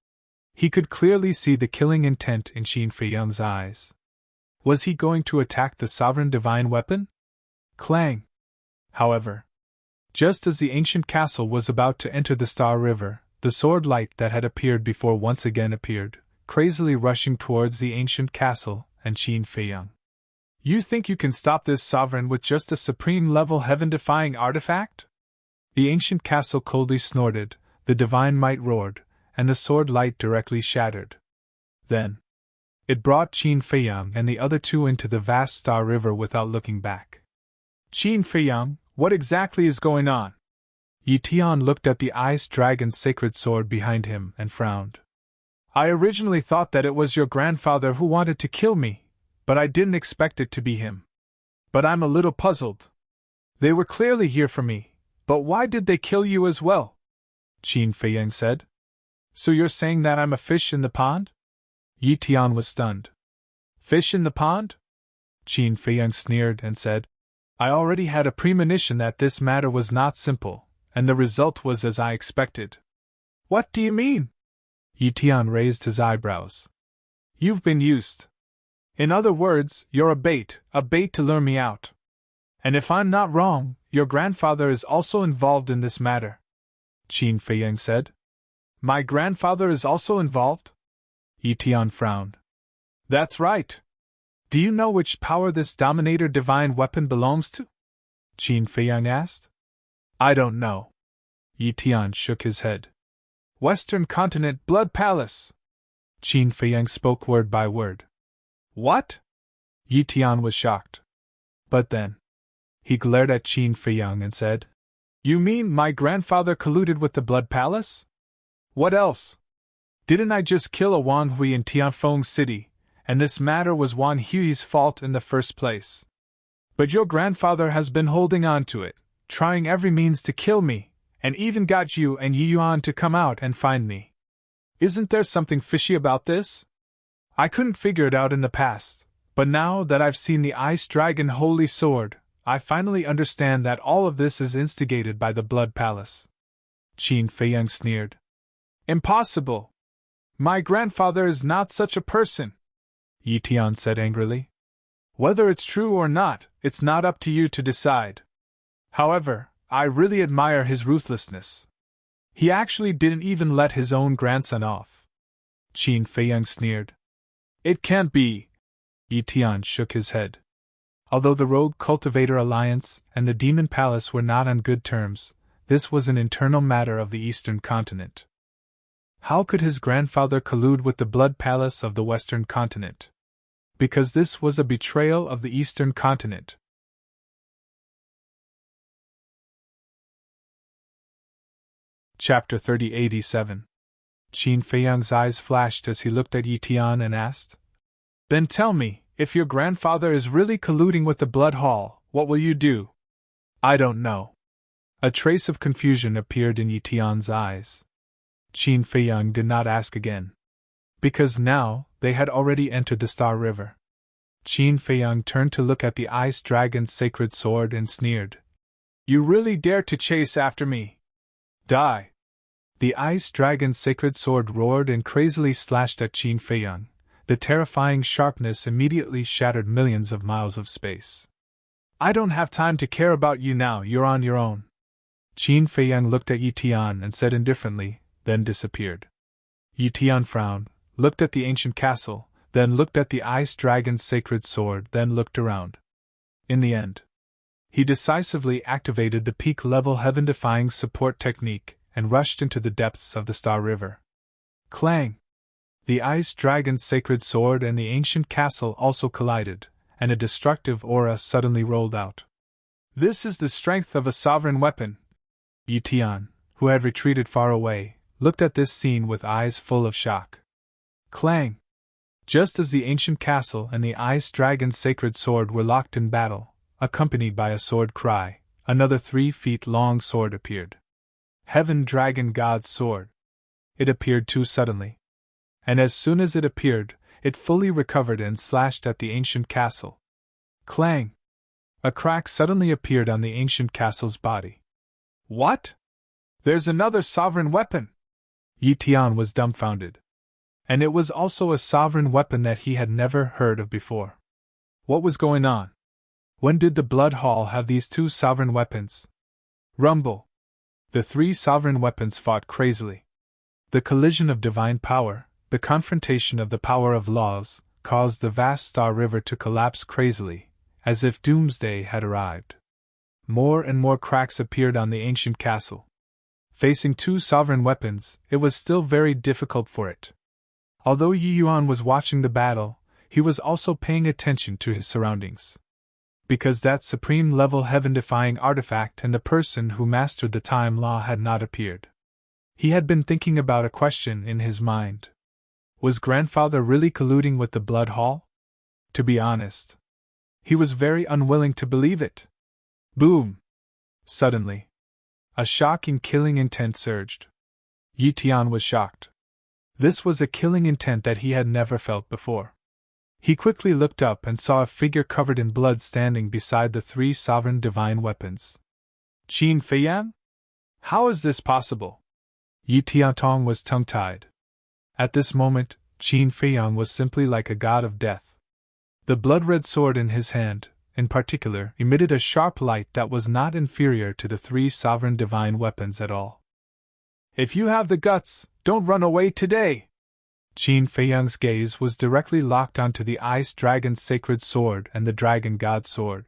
He could clearly see the killing intent in Qin Feiyang's eyes. Was he going to attack the sovereign divine weapon? Clang! However, just as the ancient castle was about to enter the Star River, the sword light that had appeared before once again appeared, crazily rushing towards the ancient castle and Qin Feiyang. You think you can stop this sovereign with just a supreme-level heaven-defying artifact? The ancient castle coldly snorted, the divine might roared, and the sword light directly shattered. Then, it brought Qin Feiyang and the other two into the vast Star River without looking back. Qin Feiyang, what exactly is going on? Yi Tian looked at the ice dragon's sacred sword behind him and frowned. I originally thought that it was your grandfather who wanted to kill me, but I didn't expect it to be him. But I'm a little puzzled. They were clearly here for me, but why did they kill you as well? Qin Feiyang said. So you're saying that I'm a fish in the pond? Yi Tian was stunned. Fish in the pond? Qin Feiyang sneered and said, I already had a premonition that this matter was not simple, and the result was as I expected. What do you mean? Yi Tian raised his eyebrows. You've been used. In other words, you're a bait to lure me out. And if I'm not wrong, your grandfather is also involved in this matter. Qin Feiyang said. My grandfather is also involved? Yi Tian frowned. That's right. Do you know which power this Dominator divine weapon belongs to? Qin Feiyang asked. I don't know. Yi Tian shook his head. Western Continent Blood Palace. Qin Feiyang spoke word by word. What? Yi Tian was shocked. But then, he glared at Qin Feiyang and said, You mean my grandfather colluded with the Blood Palace? What else? Didn't I just kill a Wang Hui in Tianfeng City, and this matter was Wang Hui's fault in the first place? But your grandfather has been holding on to it, trying every means to kill me, and even got you and Yi Yuan to come out and find me. Isn't there something fishy about this? I couldn't figure it out in the past, but now that I've seen the Ice Dragon Holy Sword, I finally understand that all of this is instigated by the Blood Palace. Qin Feiyang sneered. Impossible! My grandfather is not such a person, Yi Tian said angrily. Whether it's true or not, it's not up to you to decide. However, I really admire his ruthlessness. He actually didn't even let his own grandson off. Qin Feiyang sneered. It can't be. Yi Tian shook his head. Although the Rogue Cultivator Alliance and the Demon Palace were not on good terms, this was an internal matter of the Eastern Continent. How could his grandfather collude with the Blood Palace of the Western Continent? Because this was a betrayal of the Eastern Continent. Chapter 3087. Qin Feiyang's eyes flashed as he looked at Yi Tian and asked, Then tell me, if your grandfather is really colluding with the Blood Hall, what will you do? I don't know. A trace of confusion appeared in Yi Tian's eyes. Qin Feiyang did not ask again. Because now, they had already entered the Star River. Qin Feiyang turned to look at the Ice Dragon's sacred sword and sneered. You really dare to chase after me? Die! The Ice Dragon's sacred sword roared and crazily slashed at Qin Feiyang. The terrifying sharpness immediately shattered millions of miles of space. I don't have time to care about you now, you're on your own. Qin Feiyang looked at Yi Tian and said indifferently, then disappeared. Yi Tian frowned, looked at the ancient castle, then looked at the Ice Dragon's sacred sword, then looked around. In the end, he decisively activated the peak-level heaven-defying support technique and rushed into the depths of the Star River. Clang! The Ice Dragon's sacred sword and the ancient castle also collided, and a destructive aura suddenly rolled out. This is the strength of a sovereign weapon. Yi Tian, who had retreated far away, looked at this scene with eyes full of shock. Clang! Just as the ancient castle and the Ice Dragon's sacred sword were locked in battle, accompanied by a sword cry, another 3-feet-long sword appeared. Heaven Dragon God's sword. It appeared too suddenly. And as soon as it appeared, it fully recovered and slashed at the ancient castle. Clang! A crack suddenly appeared on the ancient castle's body. What? There's another sovereign weapon! Yi Tian was dumbfounded. And it was also a sovereign weapon that he had never heard of before. What was going on? When did the Blood Hall have these two sovereign weapons? Rumble! The three sovereign weapons fought crazily. The collision of divine power, the confrontation of the power of laws, caused the vast Star River to collapse crazily, as if doomsday had arrived. More and more cracks appeared on the ancient castle. Facing two sovereign weapons, it was still very difficult for it. Although Yi Yuan was watching the battle, he was also paying attention to his surroundings. Because that supreme-level heaven-defying artifact and the person who mastered the time law had not appeared. He had been thinking about a question in his mind. Was grandfather really colluding with the Blood Hall? To be honest, he was very unwilling to believe it. Boom! Suddenly, a shocking killing intent surged. Yi Tian was shocked. This was a killing intent that he had never felt before. He quickly looked up and saw a figure covered in blood standing beside the three sovereign divine weapons. Qin Feiyang? How is this possible? Yi Tiantong was tongue-tied. At this moment, Qin Feiyang was simply like a god of death. The blood-red sword in his hand, in particular, emitted a sharp light that was not inferior to the three sovereign divine weapons at all. If you have the guts, don't run away today! Qin Feiyang's gaze was directly locked onto the Ice Dragon's sacred sword and the Dragon God's sword.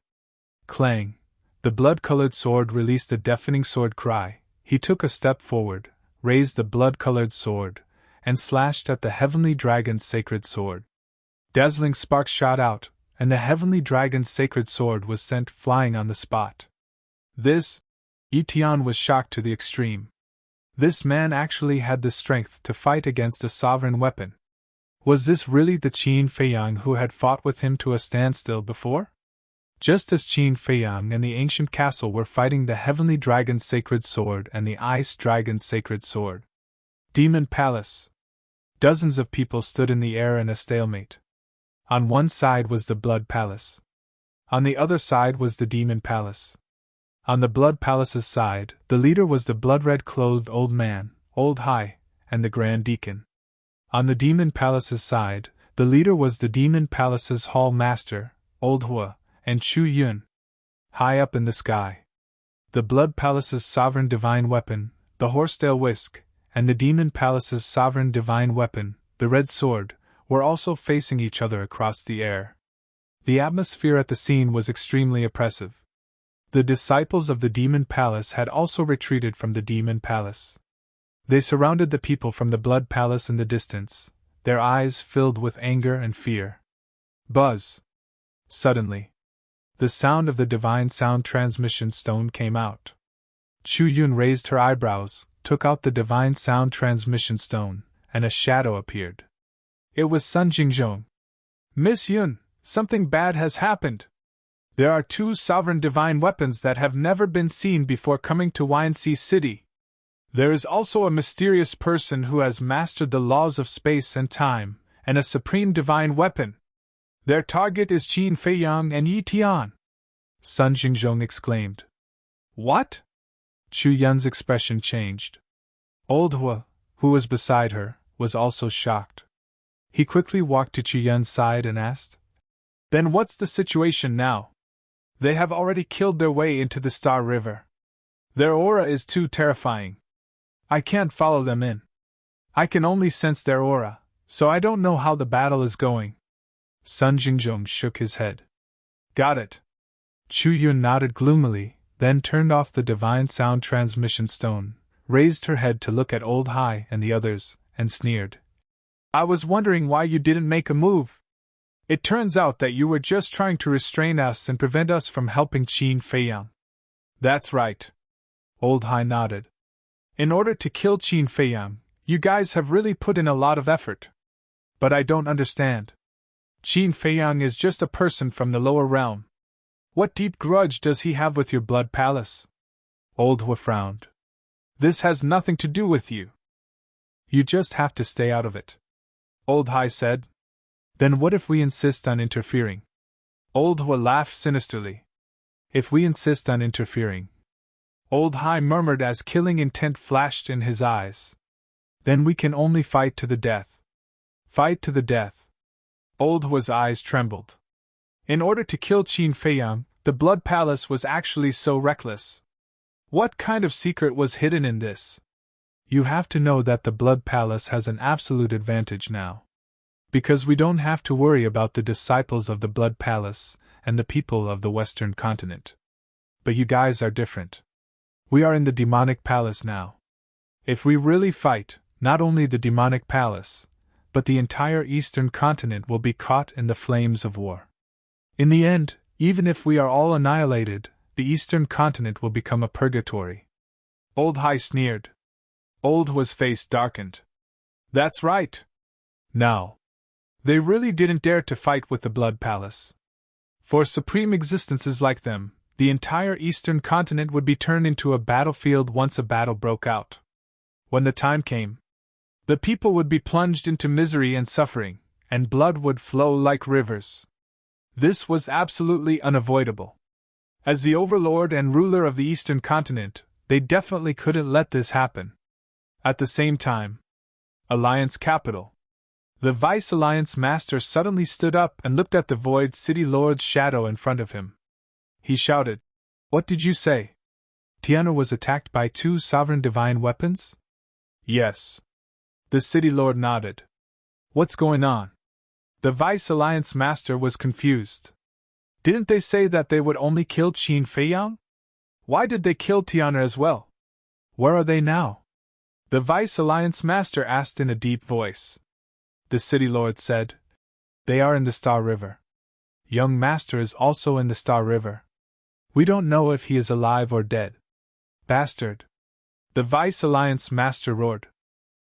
Clang! The blood-colored sword released a deafening sword cry. He took a step forward, raised the blood-colored sword, and slashed at the Heavenly Dragon's sacred sword. Dazzling sparks shot out, and the Heavenly Dragon's sacred sword was sent flying on the spot. This? Yi Tian was shocked to the extreme. This man actually had the strength to fight against a sovereign weapon. Was this really the Qin Feiyang who had fought with him to a standstill before? Just as Qin Feiyang and the ancient castle were fighting the Heavenly Dragon's sacred sword and the Ice Dragon's sacred sword. Demon Palace. Dozens of people stood in the air in a stalemate. On one side was the Blood Palace. On the other side was the Demon Palace. On the Blood Palace's side, the leader was the blood-red-clothed old man, Old Hai, and the Grand Deacon. On the Demon Palace's side, the leader was the Demon Palace's Hall Master, Old Hua, and Chu Yun. High up in the sky, the Blood Palace's sovereign divine weapon, the Horsetail Whisk, and the Demon Palace's sovereign divine weapon, the Red Sword, were also facing each other across the air. The atmosphere at the scene was extremely oppressive. The disciples of the Demon Palace had also retreated from the Demon Palace. They surrounded the people from the Blood Palace in the distance, their eyes filled with anger and fear. Buzz! Suddenly, the sound of the divine sound transmission stone came out. Chu Yun raised her eyebrows, took out the divine sound transmission stone, and a shadow appeared. It was Sun Jingzhong. Miss Yun, something bad has happened. There are two sovereign divine weapons that have never been seen before coming to YNC City. There is also a mysterious person who has mastered the laws of space and time, and a supreme divine weapon. Their target is Qin Feiyang and Yi Tian. Sun Jingzhong exclaimed. What? Chu Yun's expression changed. Old Hua, who was beside her, was also shocked. He quickly walked to Chu Yun's side and asked, Then what's the situation now? They have already killed their way into the Star River. Their aura is too terrifying. I can't follow them in. I can only sense their aura, so I don't know how the battle is going. Sun Jingzhong shook his head. Got it. Chu Yun nodded gloomily, then turned off the divine sound transmission stone, raised her head to look at Old Hai and the others, and sneered. I was wondering why you didn't make a move. It turns out that you were just trying to restrain us and prevent us from helping Qin Feiyang. That's right. Old Hai nodded. In order to kill Qin Feiyang, you guys have really put in a lot of effort. But I don't understand. Qin Feiyang is just a person from the lower realm. What deep grudge does he have with your Blood Palace? Old Hua frowned. This has nothing to do with you. You just have to stay out of it. Old Hai said. Then what if we insist on interfering? Old Hua laughed sinisterly. If we insist on interfering, Old Hai murmured as killing intent flashed in his eyes. Then we can only fight to the death. Fight to the death. Old Hua's eyes trembled. In order to kill Qin Feiyang, the Blood Palace was actually so reckless. What kind of secret was hidden in this? You have to know that the Blood Palace has an absolute advantage now. Because we don't have to worry about the disciples of the Blood Palace and the people of the Western continent. But you guys are different. We are in the demonic palace now. If we really fight, not only the demonic palace, but the entire Eastern continent will be caught in the flames of war. In the end, even if we are all annihilated, the Eastern continent will become a purgatory. Old Hai sneered. Old Hua's face darkened. That's right. Now, they really didn't dare to fight with the Blood Palace. For supreme existences like them, the entire Eastern continent would be turned into a battlefield once a battle broke out. When the time came, the people would be plunged into misery and suffering, and blood would flow like rivers. This was absolutely unavoidable. As the overlord and ruler of the Eastern continent, they definitely couldn't let this happen. At the same time, Alliance Capital. The Vice Alliance Master suddenly stood up and looked at the Void City Lord's shadow in front of him. He shouted, "What did you say? Tiana was attacked by 2 sovereign divine weapons?" "Yes." The City Lord nodded. "What's going on?" The Vice Alliance Master was confused. Didn't they say that they would only kill Qin Feiyang? Why did they kill Tiana as well? Where are they now? The Vice Alliance Master asked in a deep voice. The City Lord said, "They are in the Star River. Young Master is also in the Star River. We don't know if he is alive or dead." "Bastard!" The Vice Alliance Master roared.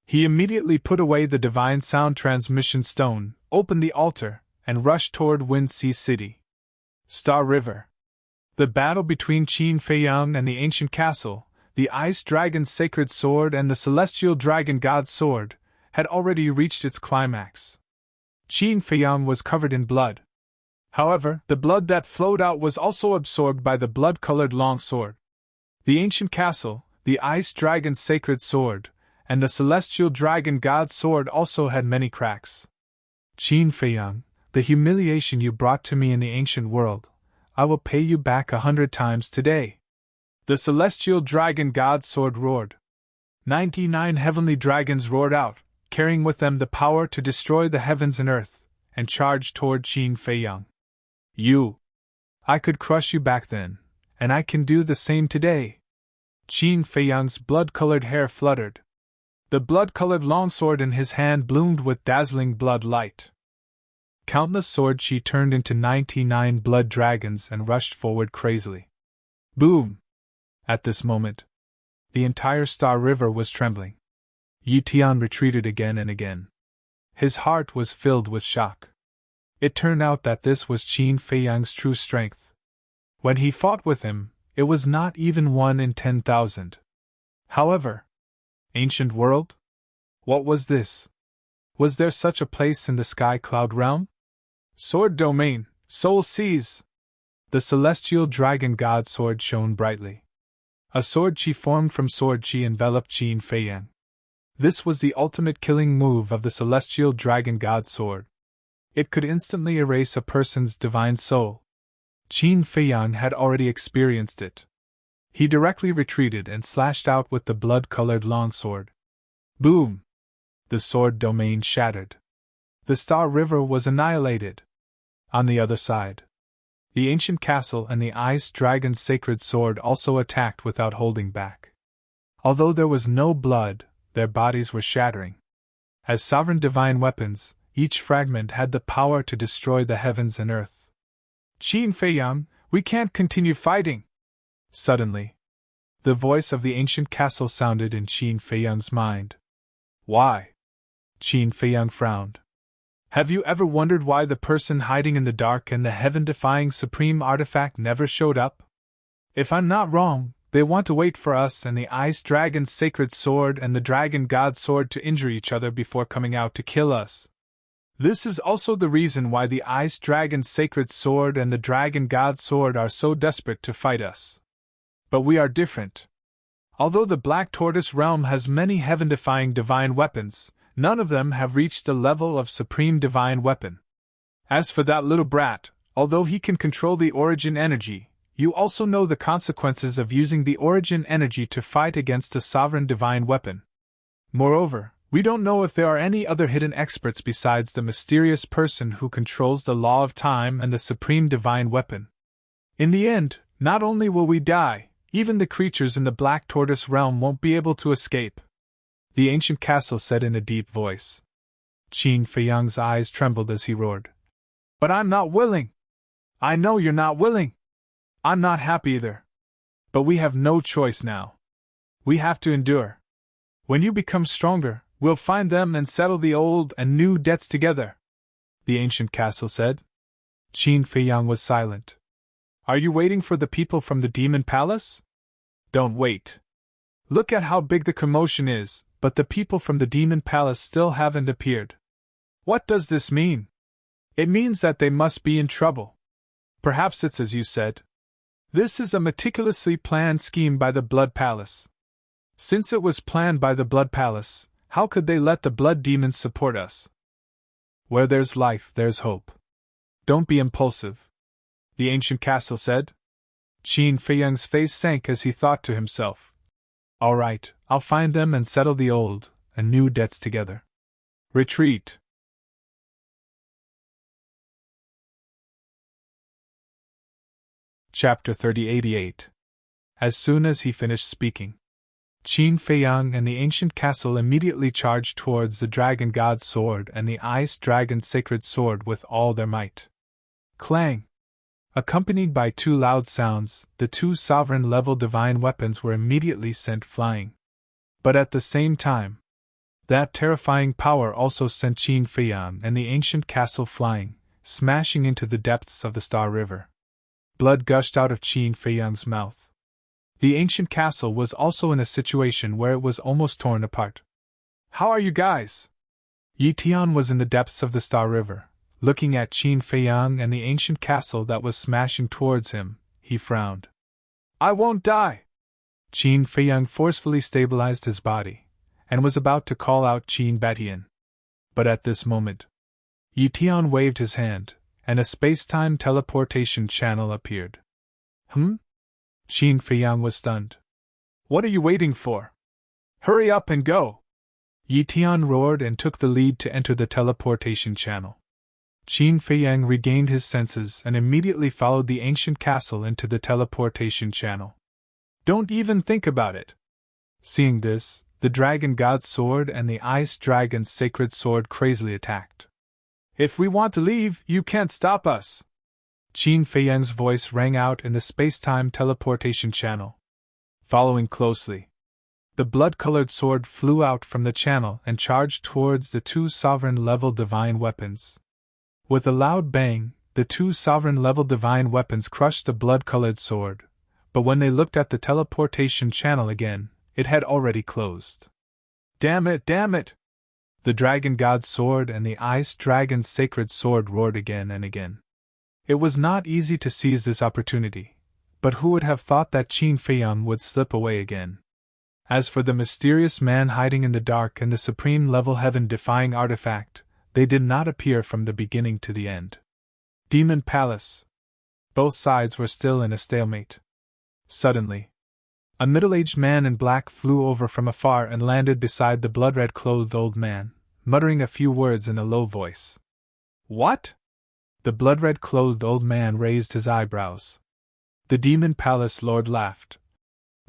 He immediately put away the divine sound transmission stone, opened the altar, and rushed toward Wind Sea City. Star River. The battle between Qin Feiyang and the ancient castle, the Ice Dragon's sacred sword and the Celestial Dragon God's sword, had already reached its climax. Qin Feiyang was covered in blood. However, the blood that flowed out was also absorbed by the blood-colored long sword. The ancient castle, the Ice Dragon's sacred sword, and the Celestial Dragon God's sword also had many cracks. "Qin Feiyang, the humiliation you brought to me in the ancient world, I will pay you back 100 times today." The Celestial Dragon God's sword roared. 99 heavenly dragons roared out, carrying with them the power to destroy the heavens and earth, and charged toward Qin Feiyang. I could crush you back then, and I can do the same today. Qin Feiyang's blood-colored hair fluttered. The blood-colored longsword in his hand bloomed with dazzling blood light. Countless swords she turned into 99 blood dragons and rushed forward crazily. Boom! At this moment, the entire Star River was trembling. Yi Tian retreated again and again. His heart was filled with shock. It turned out that this was Qin Feiyang's true strength. When he fought with him, it was not even 1 in 10,000. However, ancient world? What was this? Was there such a place in the Sky Cloud realm? Sword domain, soul seize! The Celestial Dragon God's sword shone brightly. A sword chi formed from sword chi enveloped Qin Feiyang. This was the ultimate killing move of the Celestial Dragon God's sword. It could instantly erase a person's divine soul. Qin Feiyang had already experienced it. He directly retreated and slashed out with the blood-colored longsword. Boom! The sword domain shattered. The Star River was annihilated. On the other side, the ancient castle and the Ice Dragon's sacred sword also attacked without holding back. Although there was no blood, their bodies were shattering. As sovereign divine weapons, each fragment had the power to destroy the heavens and earth. Qin Feiyang, we can't continue fighting! Suddenly, the voice of the ancient castle sounded in Qin Feiyang's mind. Why? Qin Feiyang frowned. Have you ever wondered why the person hiding in the dark and the heaven-defying supreme artifact never showed up? If I'm not wrong, they want to wait for us and the Ice Dragon's sacred sword and the Dragon God's sword to injure each other before coming out to kill us. This is also the reason why the Ice Dragon's sacred sword and the Dragon God's sword are so desperate to fight us. But we are different. Although the Black Tortoise realm has many heaven-defying divine weapons, none of them have reached the level of supreme divine weapon. As for that little brat, although he can control the origin energy, you also know the consequences of using the origin energy to fight against the sovereign divine weapon. Moreover, we don't know if there are any other hidden experts besides the mysterious person who controls the law of time and the supreme divine weapon. In the end, not only will we die, even the creatures in the Black Tortoise realm won't be able to escape. The ancient castle said in a deep voice. Qin Feiyang's eyes trembled as he roared. But I'm not willing! I know you're not willing! I'm not happy either. But we have no choice now. We have to endure. When you become stronger, we'll find them and settle the old and new debts together, the ancient castle said. Qin Feiyang was silent. Are you waiting for the people from the Demon Palace? Don't wait. Look at how big the commotion is, but the people from the Demon Palace still haven't appeared. What does this mean? It means that they must be in trouble. Perhaps it's as you said. This is a meticulously planned scheme by the Blood Palace. Since it was planned by the Blood Palace, how could they let the blood demons support us? Where there's life, there's hope. Don't be impulsive, the ancient castle said. Qin Feiyang's face sank as he thought to himself. All right, I'll find them and settle the old and new debts together. Retreat. Chapter 3088. As soon as he finished speaking, Qin Feiyang and the ancient castle immediately charged towards the Dragon God's sword and the Ice Dragon's sacred sword with all their might. Clang! Accompanied by two loud sounds, the two sovereign-level divine weapons were immediately sent flying. But at the same time, that terrifying power also sent Qin Feiyang and the ancient castle flying, smashing into the depths of the Star River. Blood gushed out of Qin Feiyang's mouth. The ancient castle was also in a situation where it was almost torn apart. How are you guys? Yi Tian was in the depths of the Star River, looking at Qin Feiyang and the ancient castle that was smashing towards him. He frowned. I won't die! Qin Feiyang forcefully stabilized his body, and was about to call out Qin Batian. But at this moment, Yi Tian waved his hand, and a space-time teleportation channel appeared. Qin Feiyang was stunned. What are you waiting for? Hurry up and go! Yi Tian roared and took the lead to enter the teleportation channel. Qin Feiyang regained his senses and immediately followed the ancient castle into the teleportation channel. Don't even think about it! Seeing this, the Dragon God's sword and the Ice Dragon's sacred sword crazily attacked. If we want to leave, you can't stop us! Qin Feiyang's voice rang out in the space-time teleportation channel. Following closely, the blood-colored sword flew out from the channel and charged towards the two sovereign-level divine weapons. With a loud bang, the two sovereign-level divine weapons crushed the blood-colored sword, but when they looked at the teleportation channel again, it had already closed. Damn it, damn it! The Dragon God's sword and the Ice Dragon's sacred sword roared again and again. It was not easy to seize this opportunity, but who would have thought that Qin Feiyang would slip away again? As for the mysterious man hiding in the dark and the supreme-level heaven-defying artifact, they did not appear from the beginning to the end. Demon Palace. Both sides were still in a stalemate. Suddenly, a middle-aged man in black flew over from afar and landed beside the blood-red-clothed old man, muttering a few words in a low voice. What? The blood-red-clothed old man raised his eyebrows. The Demon Palace Lord laughed.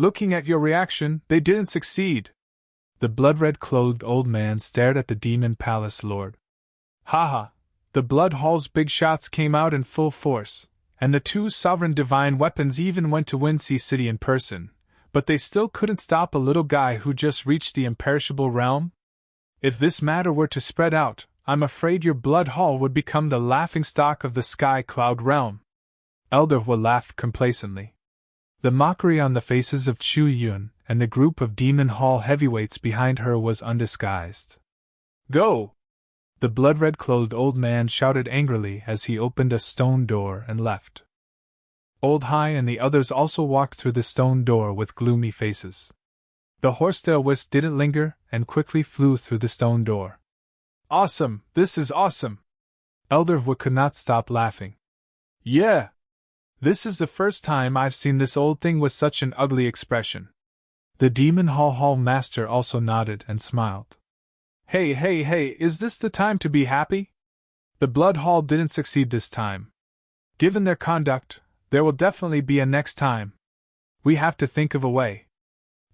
Looking at your reaction, they didn't succeed. The blood-red-clothed old man stared at the Demon Palace Lord. Haha, the Blood Hall's big shots came out in full force, and the two sovereign divine weapons even went to Windsea City in person, but they still couldn't stop a little guy who just reached the imperishable realm? If this matter were to spread out, I'm afraid your Blood Hall would become the laughingstock of the Sky Cloud realm. Elder Hua laughed complacently. The mockery on the faces of Chu Yun and the group of Demon Hall heavyweights behind her was undisguised. Go! The blood-red-clothed old man shouted angrily as he opened a stone door and left. Old Hai and the others also walked through the stone door with gloomy faces. The horsetail wisp didn't linger and quickly flew through the stone door. Awesome! This is awesome! Elderwood could not stop laughing. Yeah! This is the first time I've seen this old thing with such an ugly expression. The Demon Hall Master also nodded and smiled. Hey, is this the time to be happy? The Blood Hall didn't succeed this time. Given their conduct, there will definitely be a next time. We have to think of a way.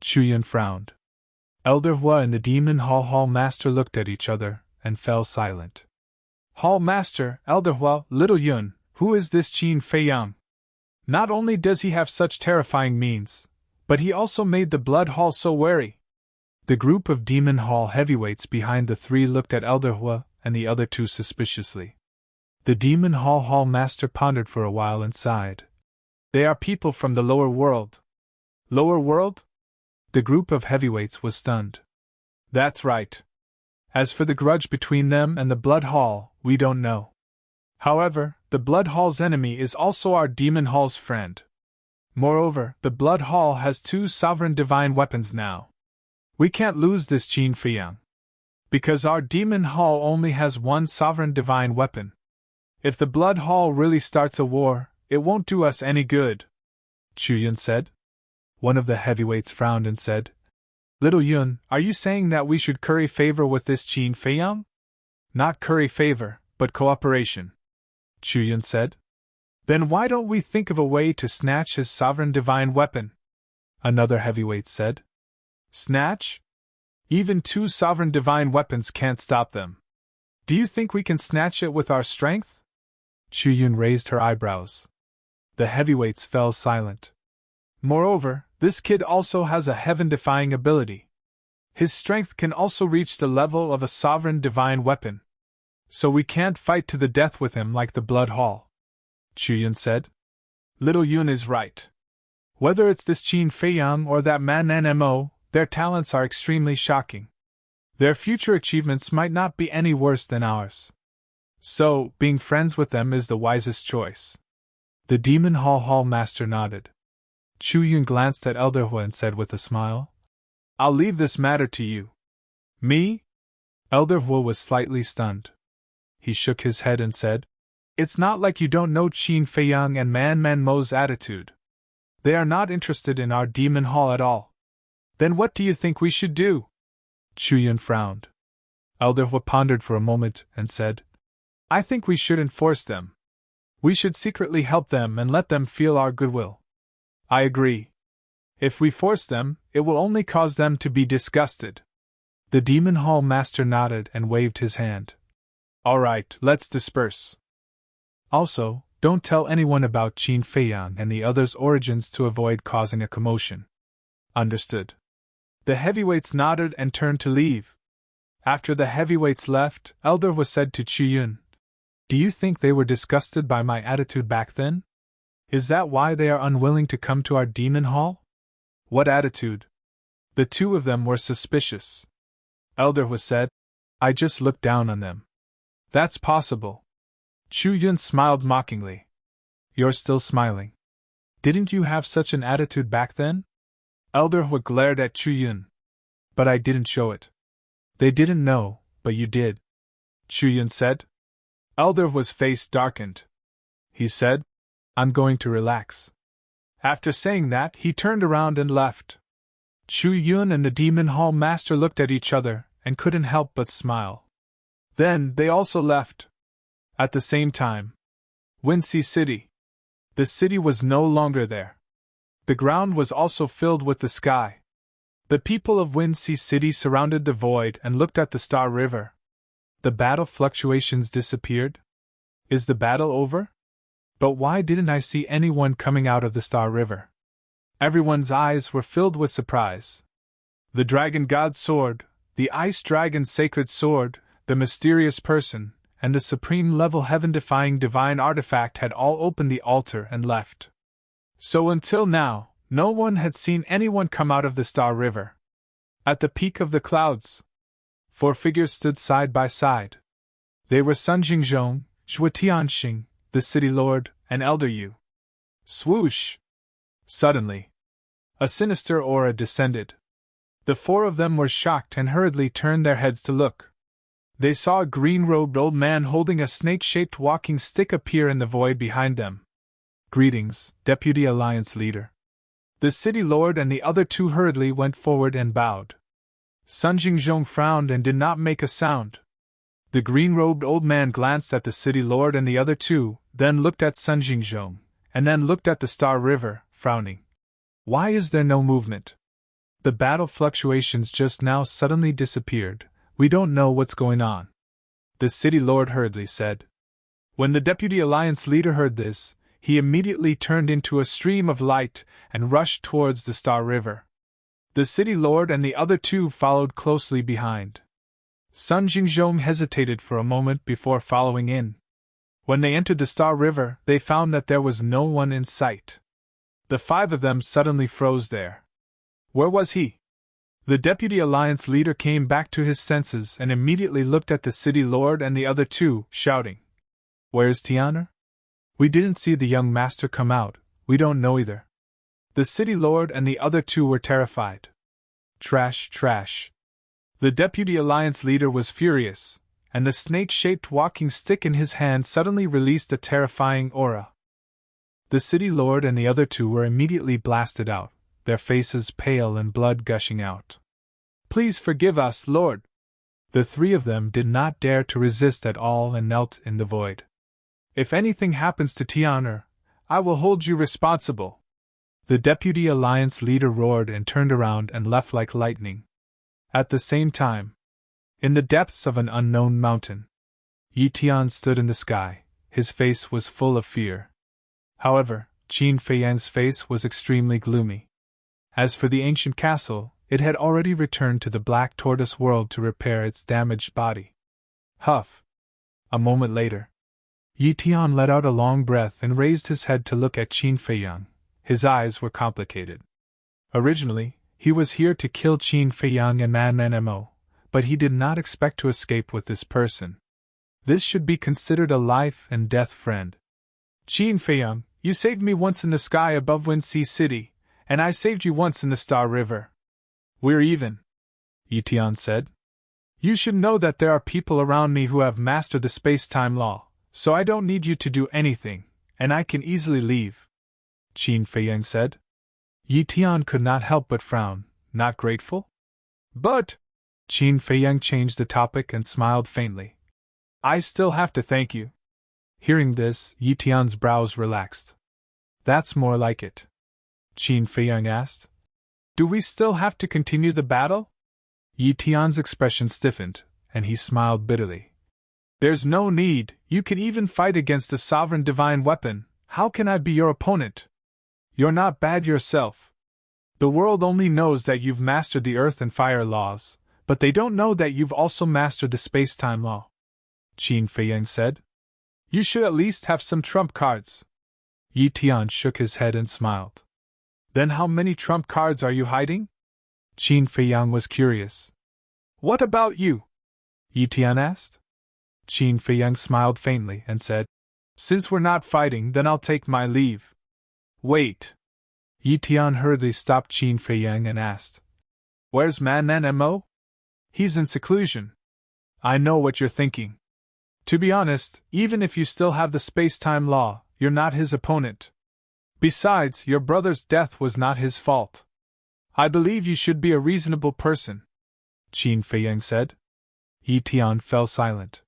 Chuyun frowned. Elderhua and the Demon Hall Master looked at each other and fell silent. Hall Master, Elderhua, Little Yun, who is this Qin Feiyang? Not only does he have such terrifying means, but he also made the Blood Hall so wary. The group of Demon Hall heavyweights behind the three looked at Elderhua and the other two suspiciously. The Demon Hall Master pondered for a while and sighed. They are people from the lower world. Lower world? The group of heavyweights was stunned. That's right. As for the grudge between them and the Blood Hall, we don't know. However, the Blood Hall's enemy is also our Demon Hall's friend. Moreover, the Blood Hall has 2 sovereign divine weapons now. We can't lose this Qin Feiyang. Because our Demon Hall only has 1 sovereign divine weapon. If the Blood Hall really starts a war, it won't do us any good, Chuyun said. One of the heavyweights frowned and said, Little Yun, are you saying that we should curry favor with this Qin Feiyang? Not curry favor, but cooperation, Chuyun said. Then why don't we think of a way to snatch his sovereign divine weapon? Another heavyweight said. Snatch? Even 2 sovereign divine weapons can't stop them. Do you think we can snatch it with our strength? Chuyun raised her eyebrows. The heavyweights fell silent. Moreover, this kid also has a heaven-defying ability. His strength can also reach the level of a sovereign divine weapon. So we can't fight to the death with him like the Blood Hall, Chuyun said. Little Yun is right. Whether it's this Qin Feiyang or that man Nmo, their talents are extremely shocking. Their future achievements might not be any worse than ours. So, being friends with them is the wisest choice. The Demon Hall Master nodded. Chuyun glanced at Elderhua and said with a smile, I'll leave this matter to you. Me? Elderhua was slightly stunned. He shook his head and said, It's not like you don't know Qin Feiyang and Man Mo's attitude. They are not interested in our Demon Hall at all. Then what do you think we should do? Chuyun frowned. Elderhua pondered for a moment and said, I think we shouldn't force them. We should secretly help them and let them feel our goodwill. I agree. If we force them, it will only cause them to be disgusted. The Demon Hall Master nodded and waved his hand. All right, let's disperse. Also, don't tell anyone about Qin Feiyang and the others' origins to avoid causing a commotion. Understood. The heavyweights nodded and turned to leave. After the heavyweights left, Elderhua said to Chuyun, Do you think they were disgusted by my attitude back then? Is that why they are unwilling to come to our Demon Hall? What attitude? The 2 of them were suspicious. Elderhua said, I just looked down on them. That's possible. Chuyun smiled mockingly. You're still smiling. Didn't you have such an attitude back then? Elderhua glared at Chuyun. But I didn't show it. They didn't know, but you did, Chuyun said. Elderhua's face darkened. He said, I'm going to relax. After saying that, he turned around and left. Chuyun and the Demon Hall Master looked at each other and couldn't help but smile. Then they also left. At the same time, Windsea City. The city was no longer there. The ground was also filled with the sky. The people of Windsea City surrounded the void and looked at the Star River. The battle fluctuations disappeared. Is the battle over? But why didn't I see anyone coming out of the Star River? Everyone's eyes were filled with surprise. The Dragon God's sword, the Ice Dragon's sacred sword, the mysterious person, and the supreme-level heaven-defying divine artifact had all opened the altar and left. So until now, no one had seen anyone come out of the Star River. At the peak of the clouds, 4 figures stood side by side. They were Sun Jingzhong, Zhuo Tianxing, the City Lord, and Elder Yu. Swoosh! Suddenly, a sinister aura descended. The four of them were shocked and hurriedly turned their heads to look. They saw a green-robed old man holding a snake-shaped walking stick appear in the void behind them. Greetings, Deputy Alliance Leader. The city lord and the other two hurriedly went forward and bowed. Sun Jingzhong frowned and did not make a sound. The green-robed old man glanced at the city lord and the other two, then looked at Sun Jingzhong, and then looked at the Star River, frowning. Why is there no movement? The battle fluctuations just now suddenly disappeared. We don't know what's going on. The city lord hurriedly said. When the Deputy Alliance Leader heard this, he immediately turned into a stream of light and rushed towards the Star River. The city lord and the other two followed closely behind. Sun Jingzhong hesitated for a moment before following in. When they entered the Star River, they found that there was no one in sight. The five of them suddenly froze there. Where was he? The Deputy Alliance Leader came back to his senses and immediately looked at the city lord and the other two, shouting. Where's Tian'er? We didn't see the young master come out, we don't know either. The city lord and the other two were terrified. Trash, trash. The Deputy Alliance Leader was furious, and the snake-shaped walking stick in his hand suddenly released a terrifying aura. The city lord and the other two were immediately blasted out, their faces pale and blood gushing out. Please forgive us, Lord. The three of them did not dare to resist at all and knelt in the void. If anything happens to Tian'er, I will hold you responsible. The Deputy Alliance Leader roared and turned around and left like lightning. At the same time, in the depths of an unknown mountain, Yi Tian stood in the sky. His face was full of fear. However, Qin Feiyang's face was extremely gloomy. As for the ancient castle, it had already returned to the Black Tortoise world to repair its damaged body. Huff! A moment later, Yi Tian let out a long breath and raised his head to look at Qin Feiyang. His eyes were complicated. Originally, he was here to kill Qin Feiyang and Man Mo, but he did not expect to escape with this person. This should be considered a life and death friend. Qin Feiyang, you saved me once in the sky above Winxi City, and I saved you once in the Star River. We're even, Yi Tian said. You should know that there are people around me who have mastered the space-time law, so I don't need you to do anything, and I can easily leave, Qin Feiyang said. Yi Tian could not help but frown. Not grateful? But, Qin Feiyang changed the topic and smiled faintly. I still have to thank you. Hearing this, Yi Tian's brows relaxed. That's more like it, Qin Feiyang asked. Do we still have to continue the battle? Yi Tian's expression stiffened, and he smiled bitterly. There's no need, you can even fight against a sovereign divine weapon. How can I be your opponent? You're not bad yourself. The world only knows that you've mastered the earth and fire laws, but they don't know that you've also mastered the space-time law, Qin Feiyang said. You should at least have some trump cards. Yi Tian shook his head and smiled. Then how many trump cards are you hiding? Qin Feiyang was curious. What about you? Yi Tian asked. Qin Feiyang smiled faintly and said, Since we're not fighting, then I'll take my leave. Wait. Yi Tian hurriedly stopped Qin Feiyang and asked, Where's Man Mo? He's in seclusion. I know what you're thinking. To be honest, even if you still have the space-time law, you're not his opponent. Besides, your brother's death was not his fault. I believe you should be a reasonable person, Qin Feiyang said. Yi Tian fell silent.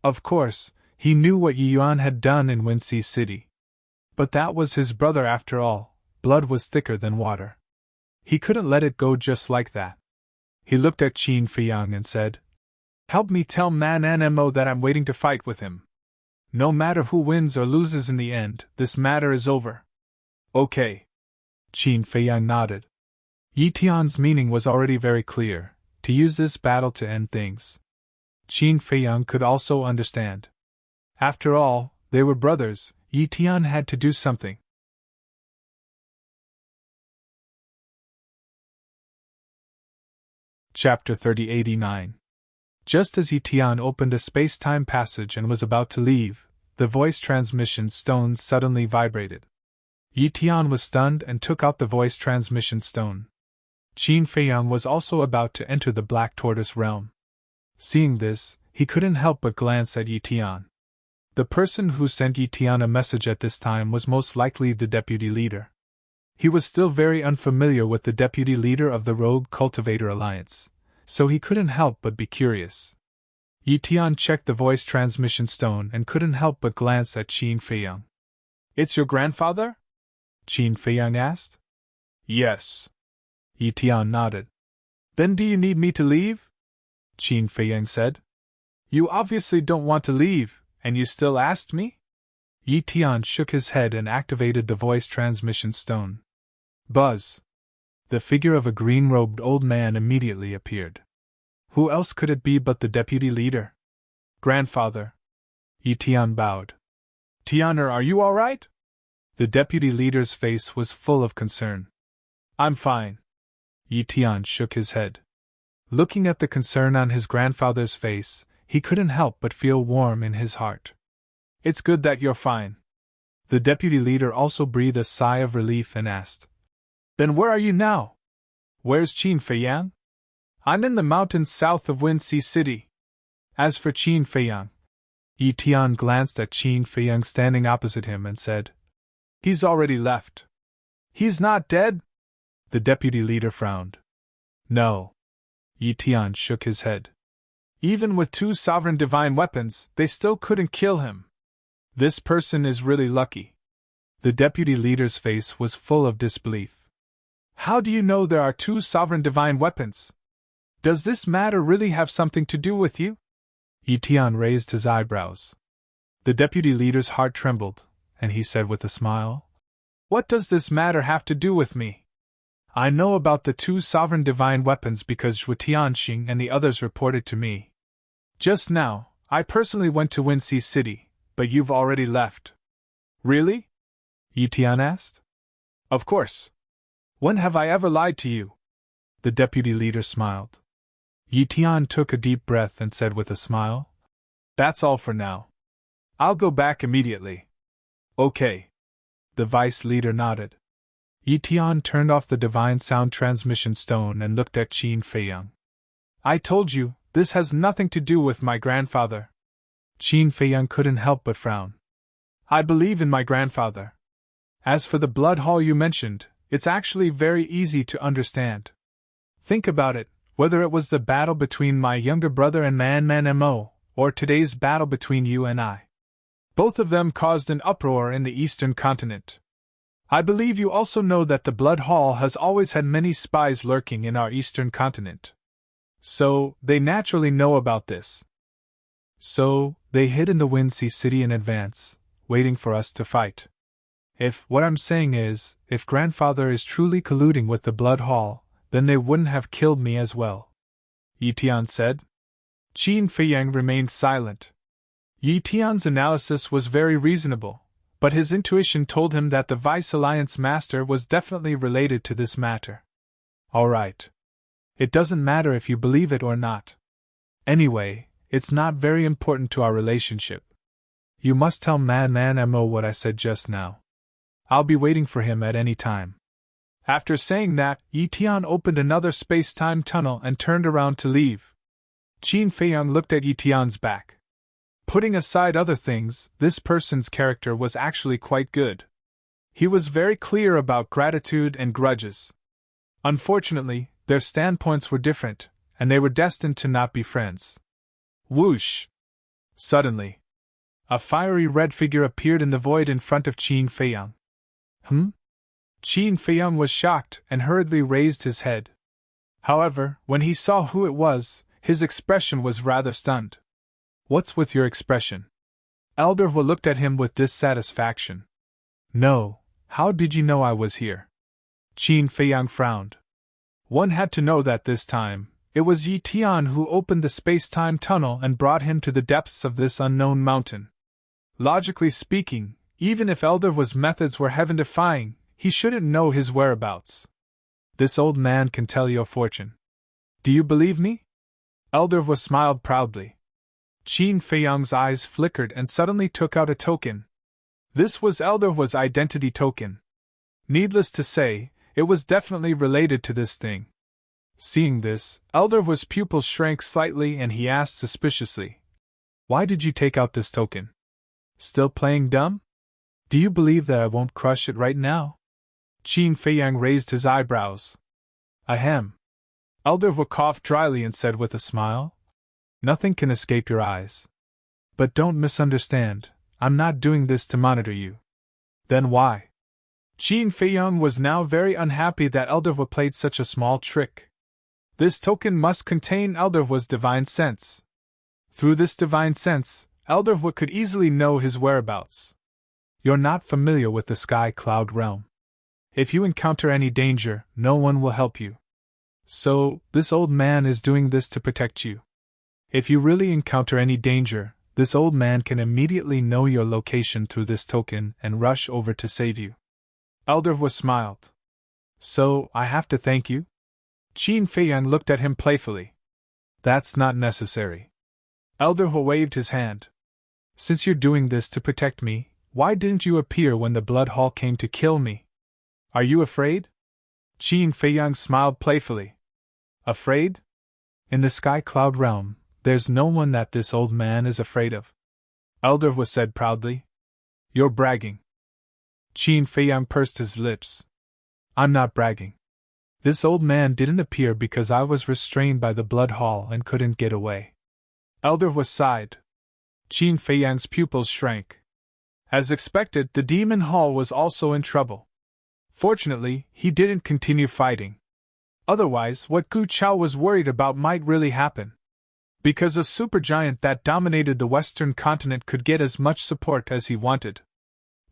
Of course, he knew what Yi Yuan had done in Winxi City. But that was his brother after all. Blood was thicker than water. He couldn't let it go just like that. He looked at Qin Feiyang and said, Help me tell Man Mo that I'm waiting to fight with him. No matter who wins or loses in the end, this matter is over. Okay. Qin Feiyang nodded. Yi Tian's meaning was already very clear, to use this battle to end things. Qin Feiyang could also understand. After all, they were brothers. Yi Tian had to do something. Chapter 3089. Just as Yi Tian opened a space-time passage and was about to leave, the voice transmission stones suddenly vibrated. Yi Tian was stunned and took out the voice transmission stone. Qin Feiyang was also about to enter the Black Tortoise realm. Seeing this, he couldn't help but glance at Yi Tian. The person who sent Yi Tian a message at this time was most likely the deputy leader. He was still very unfamiliar with the deputy leader of the Rogue Cultivator Alliance, so he couldn't help but be curious. Yi Tian checked the voice transmission stone and couldn't help but glance at Qin Feiyang. "It's your grandfather?" Qin Feiyang asked. "Yes." Yi Tian nodded. "Then do you need me to leave?" Qin Feiyang said. "You obviously don't want to leave, and you still asked me?" Yi Tian shook his head and activated the voice transmission stone. Buzz! The figure of a green-robed old man immediately appeared. Who else could it be but the deputy leader? "Grandfather." Yi Tian bowed. "Tianer, are you all right?" The deputy leader's face was full of concern. "I'm fine." Yi Tian shook his head. Looking at the concern on his grandfather's face, he couldn't help but feel warm in his heart. "It's good that you're fine." The deputy leader also breathed a sigh of relief and asked, "Then where are you now?" "Where's Qin Feiyang?" "I'm in the mountains south of Winxi City." As for Qin Feiyang, Yi Tian glanced at Qin Feiyang standing opposite him and said, "He's already left." "He's not dead?" The deputy leader frowned. "No." Yi Tian shook his head. "Even with 2 sovereign divine weapons, they still couldn't kill him. This person is really lucky." The deputy leader's face was full of disbelief. "How do you know there are 2 sovereign divine weapons? Does this matter really have something to do with you?" Yi Tian raised his eyebrows. The deputy leader's heart trembled, and he said with a smile, "What does this matter have to do with me? I know about the 2 sovereign divine weapons because Zhuo Tianxing and the others reported to me. Just now, I personally went to Winxi City, but you've already left." "Really?" Yi Tian asked. "Of course. When have I ever lied to you?" The deputy leader smiled. Yi Tian took a deep breath and said with a smile, "That's all for now. I'll go back immediately." "Okay." The vice leader nodded. Yi Tian turned off the divine sound transmission stone and looked at Qin Feiyang. "I told you, this has nothing to do with my grandfather." Qin Feiyang couldn't help but frown. "I believe in my grandfather. As for the blood hall you mentioned, it's actually very easy to understand. Think about it, whether it was the battle between my younger brother and Man Mo, or today's battle between you and I. Both of them caused an uproar in the Eastern continent. I believe you also know that the Blood Hall has always had many spies lurking in our Eastern continent. So, they naturally know about this. So, they hid in the Winxi City in advance, waiting for us to fight. What I'm saying is, if grandfather is truly colluding with the Blood Hall, then they wouldn't have killed me as well," Yi Tian said. Qin Feiyang remained silent. Yi Tian's analysis was very reasonable, but his intuition told him that the Vice Alliance Master was definitely related to this matter. "All right. It doesn't matter if you believe it or not. Anyway, it's not very important to our relationship. You must tell Man Mo what I said just now. I'll be waiting for him at any time." After saying that, Yi Tian opened another space-time tunnel and turned around to leave. Qin Feiyang looked at Yi Tian's back. Putting aside other things, this person's character was actually quite good. He was very clear about gratitude and grudges. Unfortunately, their standpoints were different, and they were destined to not be friends. Whoosh! Suddenly, a fiery red figure appeared in the void in front of Qin Feiyang. Qin Feiyang was shocked and hurriedly raised his head. However, when he saw who it was, his expression was rather stunned. "What's with your expression?" Elder Hu looked at him with dissatisfaction. "No, how did you know I was here?" Qin Feiyang frowned. One had to know that this time, it was Yi Tian who opened the space-time tunnel and brought him to the depths of this unknown mountain. Logically speaking, even if Elder Hu's methods were heaven-defying, he shouldn't know his whereabouts. This old man can tell your fortune. Do you believe me? Elder Hu smiled proudly. Qin Feiyang's eyes flickered and suddenly took out a token. This was Elder Hu's identity token. Needless to say, it was definitely related to this thing. Seeing this, Elderwood's pupils shrank slightly and he asked suspiciously, "Why did you take out this token? Still playing dumb? Do you believe that I won't crush it right now?" Qin Feiyang raised his eyebrows. "Ahem." Elderwood coughed dryly and said with a smile, "Nothing can escape your eyes. But don't misunderstand, I'm not doing this to monitor you." "Then why?" Qin Feiyang was now very unhappy that Elderwood played such a small trick. This token must contain Elderwood's divine sense. Through this divine sense, Elderwood could easily know his whereabouts. "You're not familiar with the Sky Cloud realm. If you encounter any danger, no one will help you. So, this old man is doing this to protect you. If you really encounter any danger, this old man can immediately know your location through this token and rush over to save you." Elderwood smiled. "So, I have to thank you?" Qin Feiyang looked at him playfully. "That's not necessary." Elderwood waved his hand. "Since you're doing this to protect me, why didn't you appear when the Blood Hall came to kill me? Are you afraid?" Qin Feiyang smiled playfully. "Afraid? In the Sky Cloud realm, there's no one that this old man is afraid of," Elderwood said proudly. "You're bragging." Qin Feiyang pursed his lips. "I'm not bragging. This old man didn't appear because I was restrained by the Blood Hall and couldn't get away." Elderwood sighed. Qin Feiyang's pupils shrank. As expected, the Demon Hall was also in trouble. Fortunately, he didn't continue fighting. Otherwise, what Gu Chao was worried about might really happen. Because a supergiant that dominated the Western continent could get as much support as he wanted.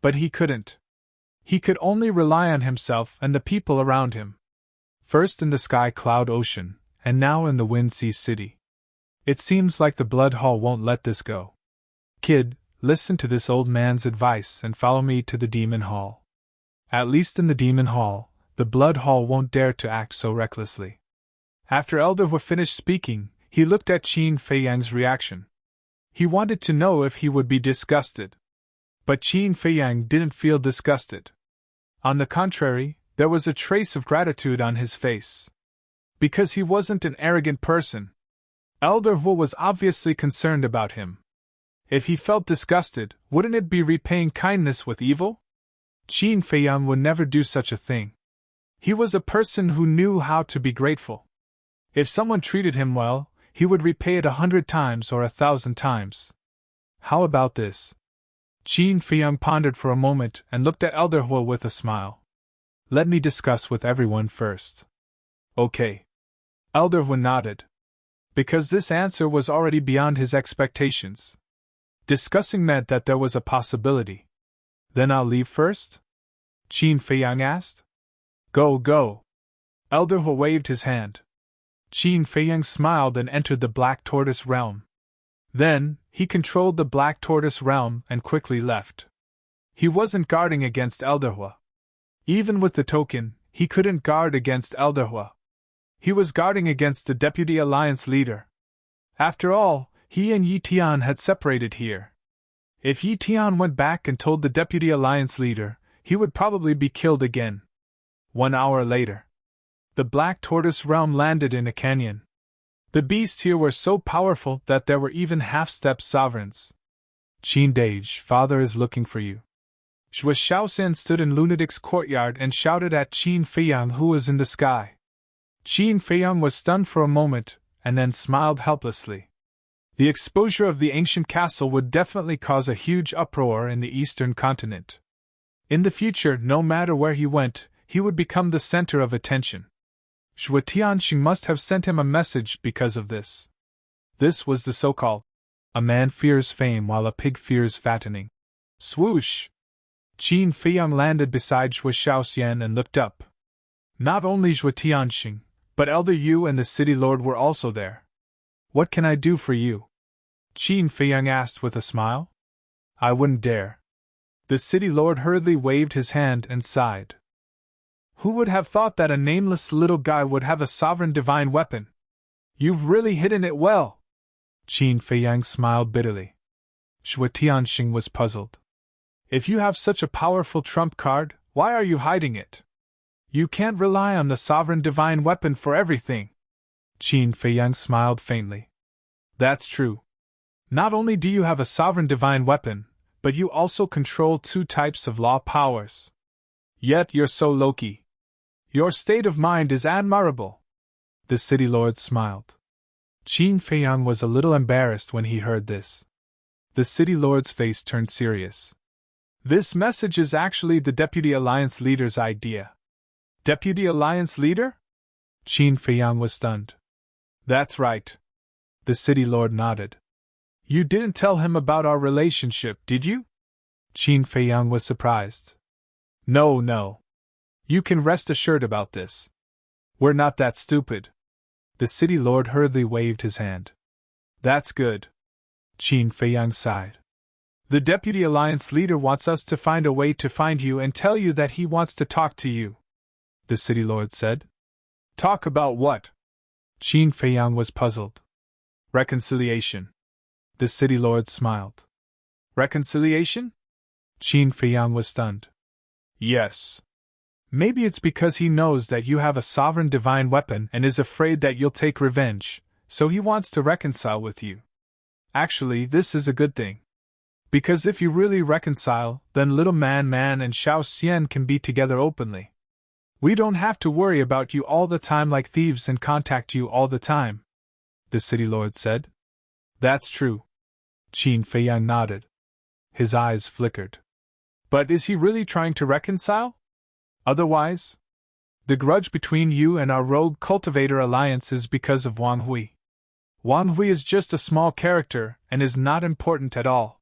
But he couldn't. He could only rely on himself and the people around him. First in the Sky Cloud Ocean, and now in the Wind Sea City. It seems like the Blood Hall won't let this go. "Kid, listen to this old man's advice and follow me to the Demon Hall. At least in the Demon Hall, the Blood Hall won't dare to act so recklessly." After Elderwood finished speaking, he looked at Qin Feiyang's reaction. He wanted to know if he would be disgusted. But Qin Feiyang didn't feel disgusted. On the contrary, there was a trace of gratitude on his face. Because he wasn't an arrogant person. Elderwood was obviously concerned about him. If he felt disgusted, wouldn't it be repaying kindness with evil? Qin Feiyang would never do such a thing. He was a person who knew how to be grateful. If someone treated him well, he would repay it 100 times or 1,000 times. How about this? Qin Feiyang pondered for a moment and looked at Elderwood with a smile. "Let me discuss with everyone first." "Okay." Elderwood nodded. Because this answer was already beyond his expectations. Discussing meant that there was a possibility. "Then I'll leave first?" Qin Feiyang asked. Go. Elderwood waved his hand. Qin Feiyang smiled and entered the Black Tortoise realm. Then, he controlled the Black Tortoise realm and quickly left. He wasn't guarding against Elderwood. Even with the token, he couldn't guard against Elderwood. He was guarding against the Deputy Alliance leader. After all, he and Yi Tian had separated here. If Yi Tian went back and told the Deputy Alliance leader, he would probably be killed again. 1 hour later, the Black Tortoise realm landed in a canyon. The beasts here were so powerful that there were even half-step sovereigns. "Qin Dage, father is looking for you." Zhuo Shaoxian stood in Lunatic's courtyard and shouted at Qin Feiyang, who was in the sky. Qin Feiyang was stunned for a moment, and then smiled helplessly. The exposure of the ancient castle would definitely cause a huge uproar in the eastern continent. In the future, no matter where he went, he would become the center of attention. Zhuo Tianxing must have sent him a message because of this. This was the so-called, "A man fears fame while a pig fears fattening." Swoosh! Qin Feiyang landed beside Zhuo Shaoxian and looked up. Not only Zhuo Tianxing, but Elder Yu and the city lord were also there. "What can I do for you?" Qin Feiyang asked with a smile. "I wouldn't dare." The city lord hurriedly waved his hand and sighed. Who would have thought that a nameless little guy would have a sovereign divine weapon? "You've really hidden it well." Qin Feiyang smiled bitterly. Zhuo Tianxing was puzzled. "If you have such a powerful trump card, Why are you hiding it? You can't rely on the sovereign divine weapon for everything. Qin Feiyang smiled faintly. That's true. Not only do you have a sovereign divine weapon, but you also control 2 types of law powers. Yet you're so low-key. Your state of mind is admirable. The city lord smiled. Qin Feiyang was a little embarrassed when he heard this. The city lord's face turned serious. This message is actually the Deputy Alliance Leader's idea. Deputy Alliance Leader? Qin Feiyang was stunned. That's right. The city lord nodded. You didn't tell him about our relationship, did you? Qin Feiyang was surprised. No. You can rest assured about this. We're not that stupid. The city lord hurriedly waved his hand. That's good. Qin Feiyang sighed. The Deputy Alliance Leader wants us to find a way to find you and tell you that he wants to talk to you, the city lord said. Talk about what? Qin Feiyang was puzzled. Reconciliation. The city lord smiled. Reconciliation? Qin Feiyang was stunned. Yes. Maybe it's because he knows that you have a sovereign divine weapon and is afraid that you'll take revenge, so he wants to reconcile with you. Actually, this is a good thing. Because if you really reconcile, then Little Man and Xiao Xian can be together openly. We don't have to worry about you all the time like thieves and contact you all the time, the city lord said. That's true. Qin Feiyang nodded. His eyes flickered. But is he really trying to reconcile? Otherwise? The grudge between you and our rogue cultivator alliance is because of Wang Hui. Wang Hui is just a small character and is not important at all.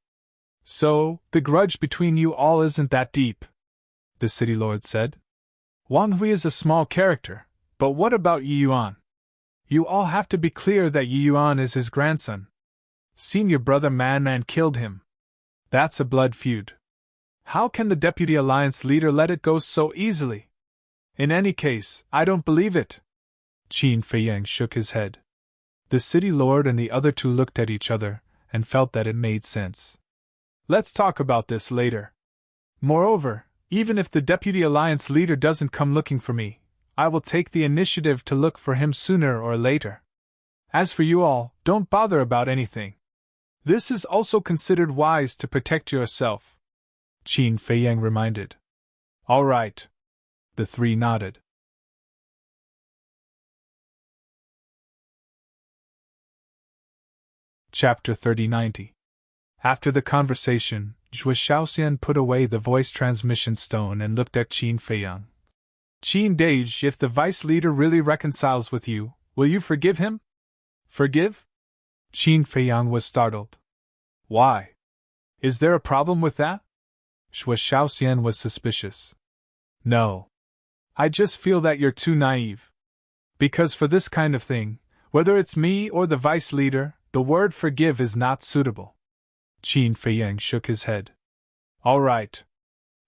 So, the grudge between you all isn't that deep, the city lord said. Wang Hui is a small character, but what about Yi Yuan? You all have to be clear that Yi Yuan is his grandson. Senior brother Man killed him. That's a blood feud. How can the Deputy Alliance Leader let it go so easily? In any case, I don't believe it. Qin Feiyang shook his head. The city lord and the other 2 looked at each other and felt that it made sense. Let's talk about this later. Moreover, even if the Deputy Alliance Leader doesn't come looking for me, I will take the initiative to look for him sooner or later. As for you all, don't bother about anything. This is also considered wise to protect yourself, Qin Feiyang reminded. All right. The 3 nodded. Chapter 3090. After the conversation, Zhuo Xiaoxian put away the voice transmission stone and looked at Qin Feiyang. Qin Dage, if the vice leader really reconciles with you, will you forgive him? Forgive? Qin Feiyang was startled. Why? Is there a problem with that? Zhuo Xiaoxian was suspicious. No. I just feel that you're too naive. Because for this kind of thing, whether it's me or the vice leader, the word forgive is not suitable. Qin Feiyang shook his head. All right.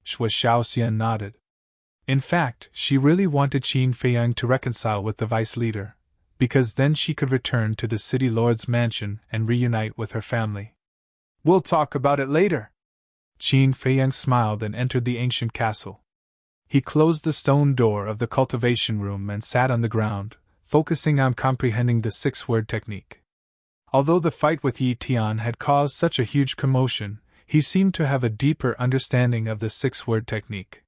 Zhuo Xiaoxian nodded. In fact, she really wanted Qin Feiyang to reconcile with the vice leader, because then she could return to the city lord's mansion and reunite with her family. We'll talk about it later. Qin Feiyang smiled and entered the ancient castle. He closed the stone door of the cultivation room and sat on the ground, focusing on comprehending the 6-word technique. Although the fight with Yi Tian had caused such a huge commotion, he seemed to have a deeper understanding of the 6-word technique.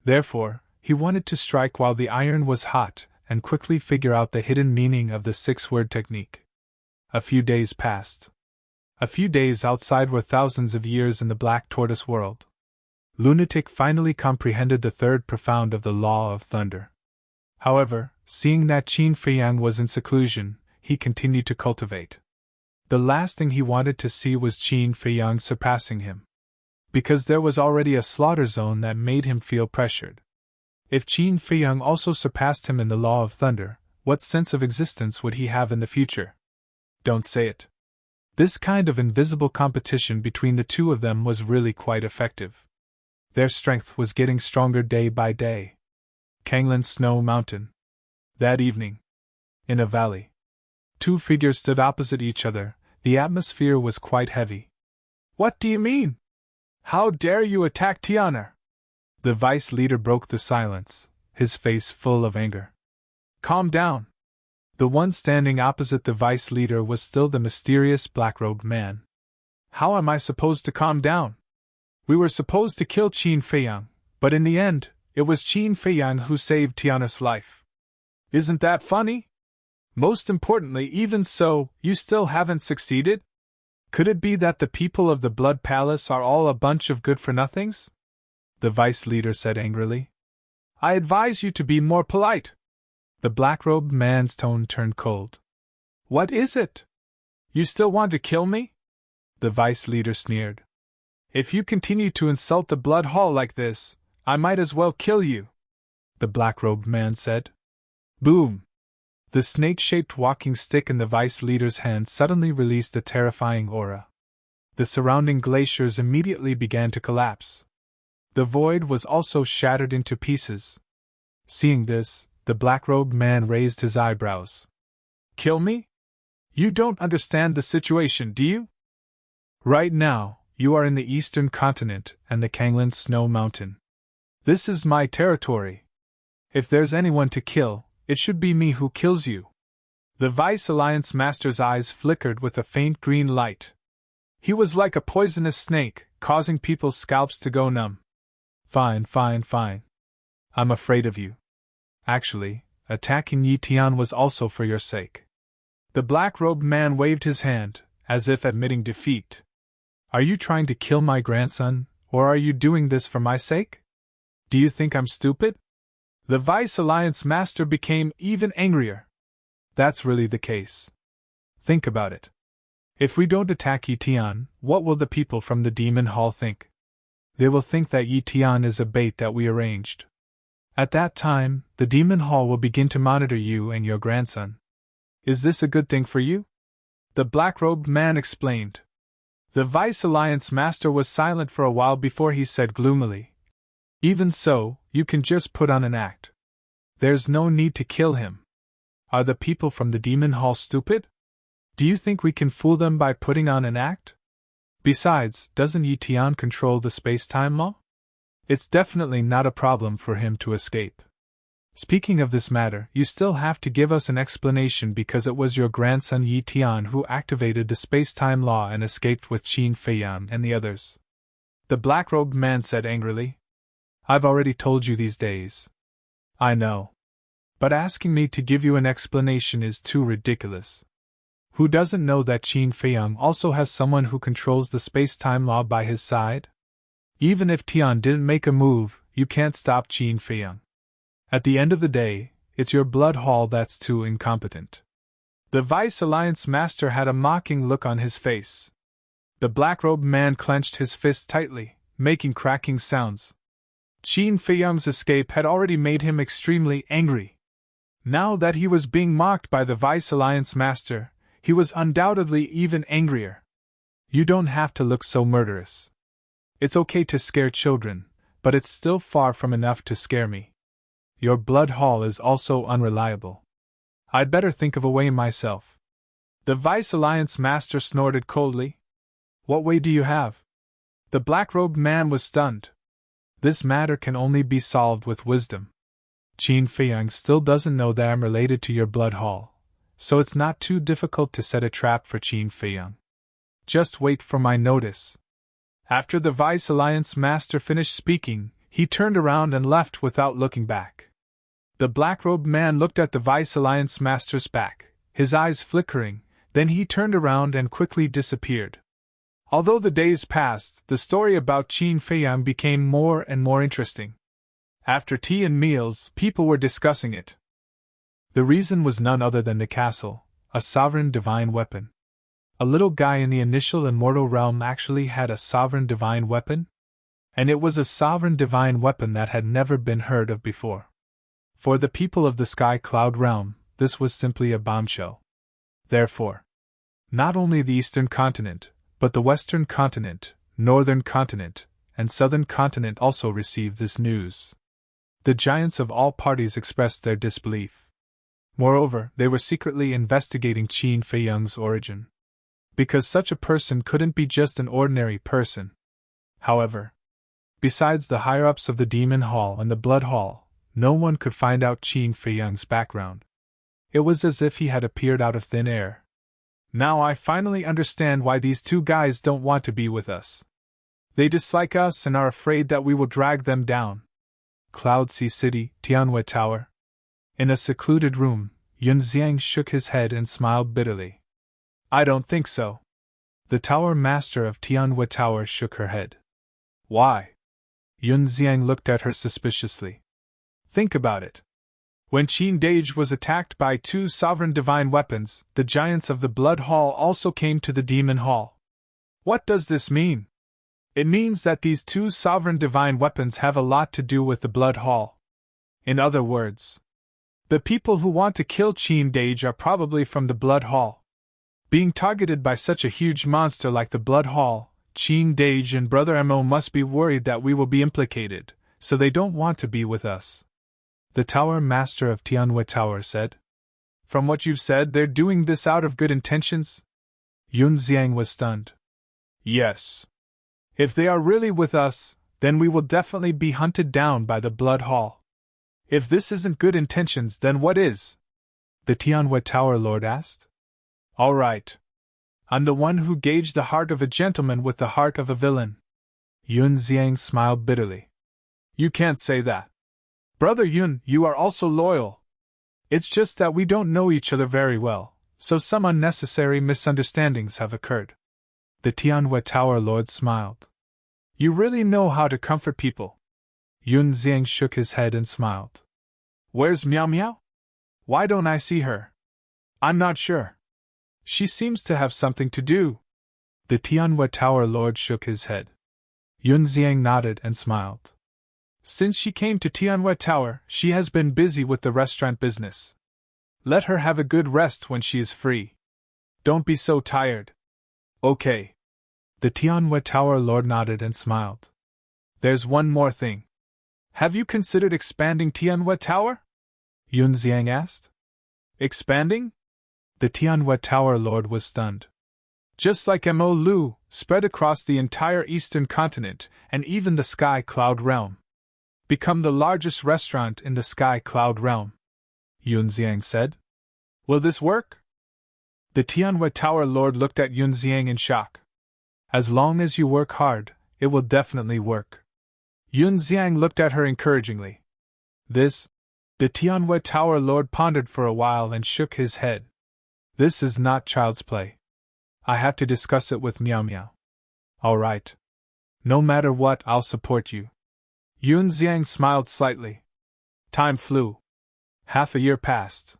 Therefore, he wanted to strike while the iron was hot and quickly figure out the hidden meaning of the 6-word technique. A few days passed. A few days outside were thousands of years in the Black Tortoise world. Lunatic finally comprehended the 3rd profound of the Law of Thunder. However, seeing that Qin Feiyang was in seclusion, he continued to cultivate. The last thing he wanted to see was Qin Feiyang surpassing him. Because there was already a slaughter zone that made him feel pressured. If Qin Feiyang also surpassed him in the Law of Thunder, what sense of existence would he have in the future? Don't say it. This kind of invisible competition between the 2 of them was really quite effective. Their strength was getting stronger day by day. Kanglan Snow Mountain. That evening. In a valley. 2 figures stood opposite each other. The atmosphere was quite heavy. What do you mean? How dare you attack Tianer? The vice leader broke the silence, his face full of anger. Calm down. The one standing opposite the vice leader was still the mysterious black-robed man. How am I supposed to calm down? We were supposed to kill Qin Feiyang, but in the end, it was Qin Feiyang who saved Tiana's life. Isn't that funny? Most importantly, even so, you still haven't succeeded? Could it be that the people of the Blood Palace are all a bunch of good-for-nothings? The vice leader said angrily. I advise you to be more polite. The black-robed man's tone turned cold. What is it? You still want to kill me? The vice leader sneered. If you continue to insult the Blood Hall like this, I might as well kill you, the black-robed man said. Boom! The snake-shaped walking stick in the vice leader's hand suddenly released a terrifying aura. The surrounding glaciers immediately began to collapse. The void was also shattered into pieces. Seeing this, the black-robed man raised his eyebrows. Kill me? You don't understand the situation, do you? Right now, you are in the eastern continent and the Kanglan Snow Mountain. This is my territory. If there's anyone to kill, it should be me who kills you. The Vice Alliance Master's eyes flickered with a faint green light. He was like a poisonous snake, causing people's scalps to go numb. Fine. I'm afraid of you. Actually, attacking Yi Tian was also for your sake. The black-robed man waved his hand, as if admitting defeat. Are you trying to kill my grandson, or are you doing this for my sake? Do you think I'm stupid? The Vice Alliance Master became even angrier. That's really the case. Think about it. If we don't attack Yi Tian, what will the people from the Demon Hall think? They will think that Yi Tian is a bait that we arranged. At that time, the Demon Hall will begin to monitor you and your grandson. Is this a good thing for you? The black-robed man explained. The Vice Alliance Master was silent for a while before he said gloomily, Even so, you can just put on an act. There's no need to kill him. Are the people from the Demon Hall stupid? Do you think we can fool them by putting on an act? Besides, doesn't Yi Tian control the space-time law? It's definitely not a problem for him to escape. Speaking of this matter, you still have to give us an explanation because it was your grandson Yi Tian who activated the space-time law and escaped with Qin Feiyang and the others. The black-robed man said angrily. I've already told you these days. I know. But asking me to give you an explanation is too ridiculous. Who doesn't know that Qin Feiyang also has someone who controls the space-time law by his side? Even if Tian didn't make a move, you can't stop Qin Feiyang. At the end of the day, it's your Blood Hall that's too incompetent. The Vice Alliance Master had a mocking look on his face. The black-robed man clenched his fist tightly, making cracking sounds. Qin Feiyang's escape had already made him extremely angry. Now that he was being mocked by the Vice Alliance Master, he was undoubtedly even angrier. You don't have to look so murderous. It's okay to scare children, but it's still far from enough to scare me. Your Blood Hall is also unreliable. I'd better think of a way myself. The Vice Alliance Master snorted coldly. What way do you have? The black-robed man was stunned. This matter can only be solved with wisdom. Qin Feiyang still doesn't know that I'm related to your Blood Hall, so it's not too difficult to set a trap for Qin Feiyang. Just wait for my notice. After the Vice Alliance Master finished speaking, he turned around and left without looking back. The black-robed man looked at the Vice Alliance Master's back, his eyes flickering, then he turned around and quickly disappeared. Although the days passed, the story about Qin Feiyang became more and more interesting. After tea and meals, people were discussing it. The reason was none other than the castle, a sovereign divine weapon. A little guy in the initial immortal realm actually had a sovereign divine weapon? And it was a sovereign divine weapon that had never been heard of before. For the people of the Sky Cloud realm, this was simply a bombshell. Therefore, not only the Eastern continent, but the Western continent, Northern continent, and Southern continent also received this news. The giants of all parties expressed their disbelief. Moreover, they were secretly investigating Qin Feiyang's origin. Because such a person couldn't be just an ordinary person. However, Besides the higher-ups of the Demon Hall and the Blood Hall, no one could find out Qin Feiyang's background. It was as if he had appeared out of thin air. Now I finally understand why these two guys don't want to be with us. They dislike us and are afraid that we will drag them down. Cloud Sea City, Tianhua Tower. In a secluded room, Yun Xiang shook his head and smiled bitterly. I don't think so. The tower master of Tianhua Tower shook her head. Why? Yun Xiang looked at her suspiciously. Think about it. When Qin Dage was attacked by two sovereign divine weapons, the giants of the Blood Hall also came to the Demon Hall. What does this mean? It means that these two sovereign divine weapons have a lot to do with the Blood Hall. In other words, the people who want to kill Qin Dage are probably from the Blood Hall. Being targeted by such a huge monster like the Blood Hall, Qin Dage and Brother Mo must be worried that we will be implicated, so they don't want to be with us. The Tower Master of Tianhua Tower said. From what you've said, they're doing this out of good intentions? Yun Xiang was stunned. Yes. If they are really with us, then we will definitely be hunted down by the Blood Hall. If this isn't good intentions, then what is? The Tianhua Tower Lord asked. All right. I'm the one who gauged the heart of a gentleman with the heart of a villain. Yun Xiang smiled bitterly. You can't say that. Brother Yun, you are also loyal. It's just that we don't know each other very well, so some unnecessary misunderstandings have occurred. The Tianhua Tower Lord smiled. You really know how to comfort people. Yun Xiang shook his head and smiled. Where's Miao Miao? Why don't I see her? I'm not sure. She seems to have something to do. The Tianhua Tower Lord shook his head. Yun Xiang nodded and smiled. Since she came to Tianhua Tower, she has been busy with the restaurant business. Let her have a good rest when she is free. Don't be so tired. Okay. The Tianhua Tower Lord nodded and smiled. There's one more thing. Have you considered expanding Tianhua Tower? Yun Xiang asked. Expanding? The Tianhua Tower Lord was stunned. Just like Mo Lu, spread across the entire eastern continent and even the Sky Cloud Realm. Become the largest restaurant in the Sky Cloud Realm, Yun Xiang said. Will this work? The Tianhua Tower Lord looked at Yun Xiang in shock. As long as you work hard, it will definitely work. Yun Xiang looked at her encouragingly. The Tianhua Tower Lord pondered for a while and shook his head. This is not child's play. I have to discuss it with Miao Miao. All right. No matter what, I'll support you. Yun Xiang smiled slightly. Time flew. Half a year passed.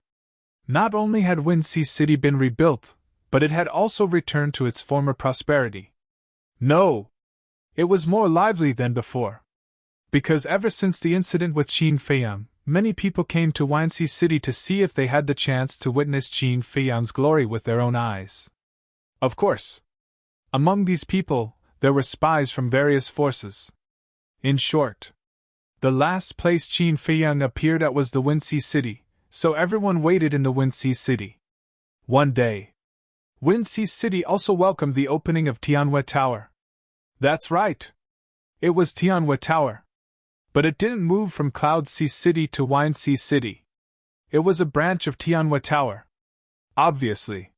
Not only had Wind Sea City been rebuilt, but it had also returned to its former prosperity. No! It was more lively than before. Because ever since the incident with Qin Feiyang, many people came to Wind Sea City to see if they had the chance to witness Qin Feiyang's glory with their own eyes. Of course. Among these people, there were spies from various forces. In short, the last place Qin Feiyang appeared at was the Wind Sea City, so everyone waited in the Wind Sea City. One day, Wind Sea City also welcomed the opening of Tianhua Tower. That's right. It was Tianhua Tower. But it didn't move from Cloud Sea City to Wind Sea City. It was a branch of Tianhua Tower. Obviously.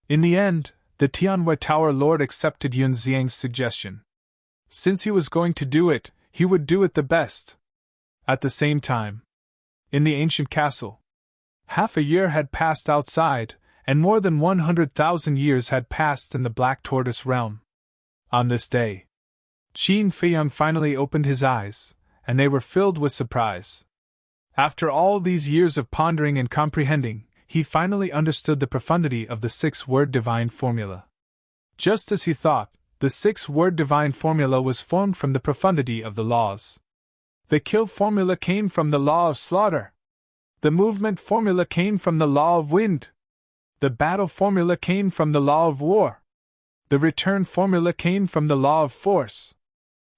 In the end, the Tianhua Tower Lord accepted Yun Xiang's suggestion. Since he was going to do it, he would do it the best. At the same time, in the ancient castle, half a year had passed outside, and more than 100,000 years had passed in the Black Tortoise realm. On this day, Qin Feiyang finally opened his eyes, and they were filled with surprise. After all these years of pondering and comprehending, he finally understood the profundity of the six-word divine formula. Just as he thought, the six-word divine formula was formed from the profundity of the laws. The kill formula came from the law of slaughter. The movement formula came from the law of wind. The battle formula came from the law of war. The return formula came from the law of force.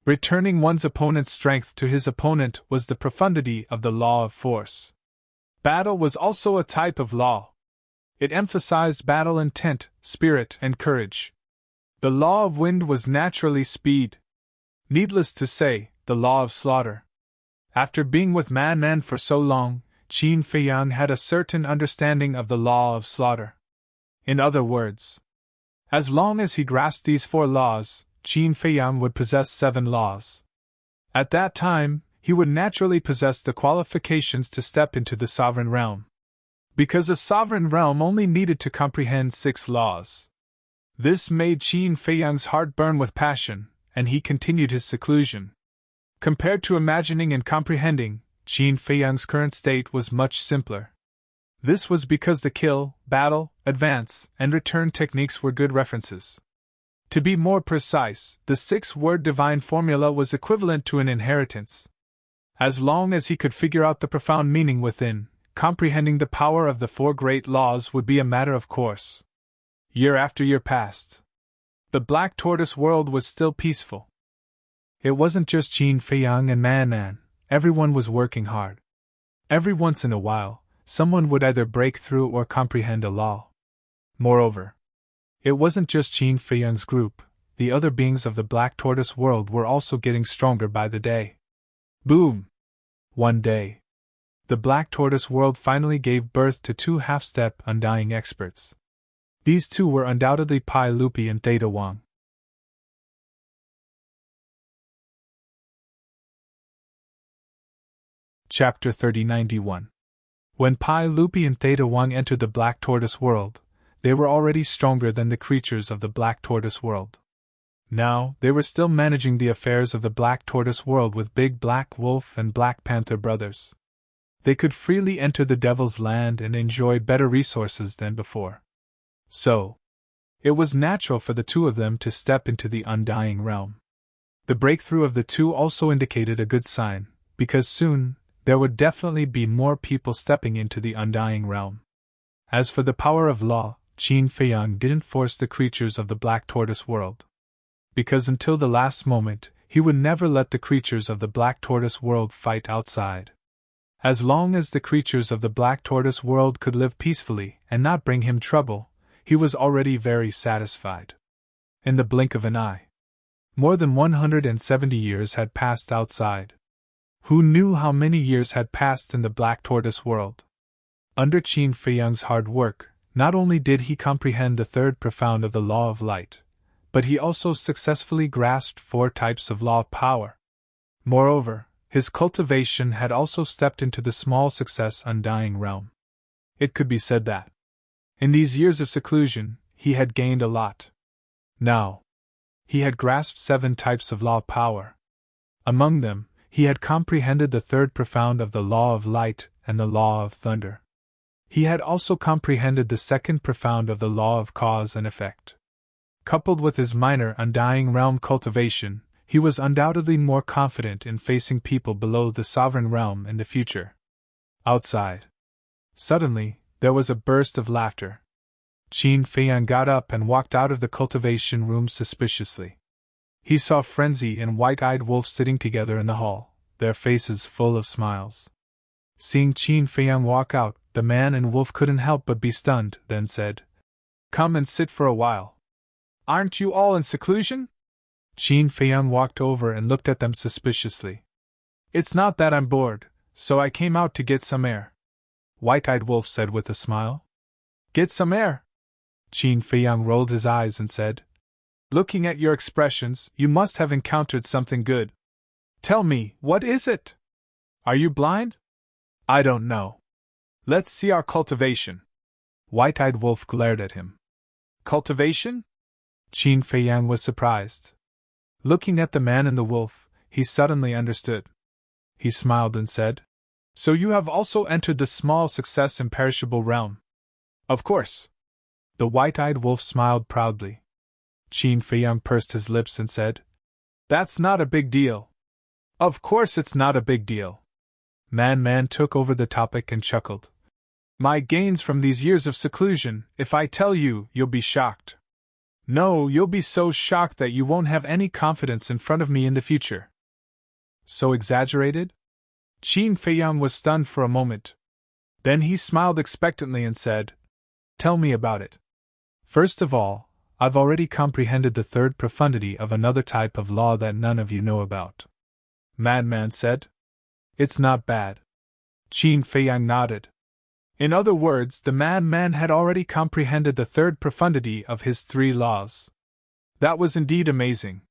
Returning one's opponent's strength to his opponent was the profundity of the law of force. Battle was also a type of law. It emphasized battle intent, spirit, and courage. The law of wind was naturally speed. Needless to say, the law of slaughter. After being with Man for so long, Qin Feiyang had a certain understanding of the law of slaughter. In other words, as long as he grasped these 4 laws, Qin Feiyang would possess 7 laws. At that time, he would naturally possess the qualifications to step into the sovereign realm. Because a sovereign realm only needed to comprehend 6 laws. This made Qin Feiyang's heart burn with passion, and he continued his seclusion. Compared to imagining and comprehending, Qin Feiyang's current state was much simpler. This was because the kill, battle, advance, and return techniques were good references. To be more precise, the 6-word divine formula was equivalent to an inheritance. As long as he could figure out the profound meaning within, comprehending the power of the 4 great laws would be a matter of course. Year after year passed. The Black Tortoise world was still peaceful. It wasn't just Qin Feiyang and Man. Everyone was working hard. Every once in a while, someone would either break through or comprehend a law. Moreover, it wasn't just Qin Feiyang's group, the other beings of the Black Tortoise world were also getting stronger by the day. Boom! One day, the Black Tortoise world finally gave birth to 2 half-step undying experts. These 2 were undoubtedly Pai Lupi and Theta Wang. Chapter 3091. When Pai Lupi and Theta Wang entered the Black Tortoise world, they were already stronger than the creatures of the Black Tortoise world. Now, they were still managing the affairs of the Black Tortoise world with Big Black Wolf and Black Panther brothers. They could freely enter the Devil's Land and enjoy better resources than before. So, it was natural for the 2 of them to step into the Undying Realm. The breakthrough of the 2 also indicated a good sign, because soon, there would definitely be more people stepping into the Undying Realm. As for the power of law, Qin Feiyang didn't force the creatures of the Black Tortoise world. Because until the last moment, he would never let the creatures of the Black Tortoise world fight outside. As long as the creatures of the Black Tortoise world could live peacefully and not bring him trouble, he was already very satisfied. In the blink of an eye, more than 170 years had passed outside. Who knew how many years had passed in the Black Tortoise world? Under Qin Feiyang's hard work, not only did he comprehend the 3rd profound of the law of light, but he also successfully grasped 4 types of law of power. Moreover, his cultivation had also stepped into the small success undying realm. It could be said that, in these years of seclusion, he had gained a lot. Now, he had grasped 7 types of law of power. Among them, he had comprehended the 3rd profound of the law of light and the law of thunder. He had also comprehended the 2nd profound of the law of cause and effect. Coupled with his minor undying realm cultivation, he was undoubtedly more confident in facing people below the sovereign realm in the future. Outside, suddenly, there was a burst of laughter. Qin Feiyang got up and walked out of the cultivation room suspiciously. He saw Frenzy and White-Eyed Wolf sitting together in the hall, their faces full of smiles. Seeing Qin Feiyang walk out, the man and wolf couldn't help but be stunned, then said, "Come and sit for a while. Aren't you all in seclusion?" Qin Feiyang walked over and looked at them suspiciously. "It's not that I'm bored, so I came out to get some air," White-Eyed Wolf said with a smile. "Get some air?" Qin Feiyang rolled his eyes and said, "Looking at your expressions, you must have encountered something good. Tell me, what is it? Are you blind?" "I don't know." "Let's see our cultivation." White-Eyed Wolf glared at him. "Cultivation?" Qin Feiyang was surprised. Looking at the man and the wolf, he suddenly understood. He smiled and said, "So you have also entered the small success imperishable realm?" "Of course." The White-Eyed Wolf smiled proudly. Qin Feiyang pursed his lips and said, "That's not a big deal." "Of course it's not a big deal." Man took over the topic and chuckled. "My gains from these years of seclusion, if I tell you, you'll be shocked. No, you'll be so shocked that you won't have any confidence in front of me in the future." "So exaggerated?" Qin Feiyang was stunned for a moment. Then he smiled expectantly and said, "Tell me about it." "First of all, I've already comprehended the 3rd profundity of another type of law that none of you know about. Madman said. It's not bad. Qin Feiyang nodded. In other words, the madman had already comprehended the third profundity of his 3 laws. That was indeed amazing.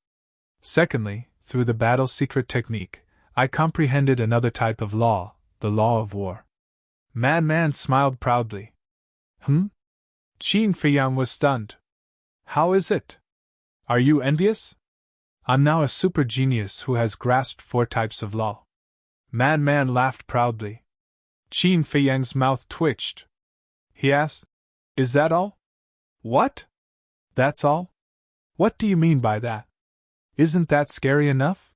Secondly, through the battle secret technique, I comprehended another type of law, the law of war. Madman smiled proudly. Qin Feiyang was stunned. How is it? Are you envious? I'm now a super genius who has grasped 4 types of law. Madman laughed proudly. Qin Feiyang's mouth twitched. He asked, Is that all? What? That's all? What do you mean by that? Isn't that scary enough?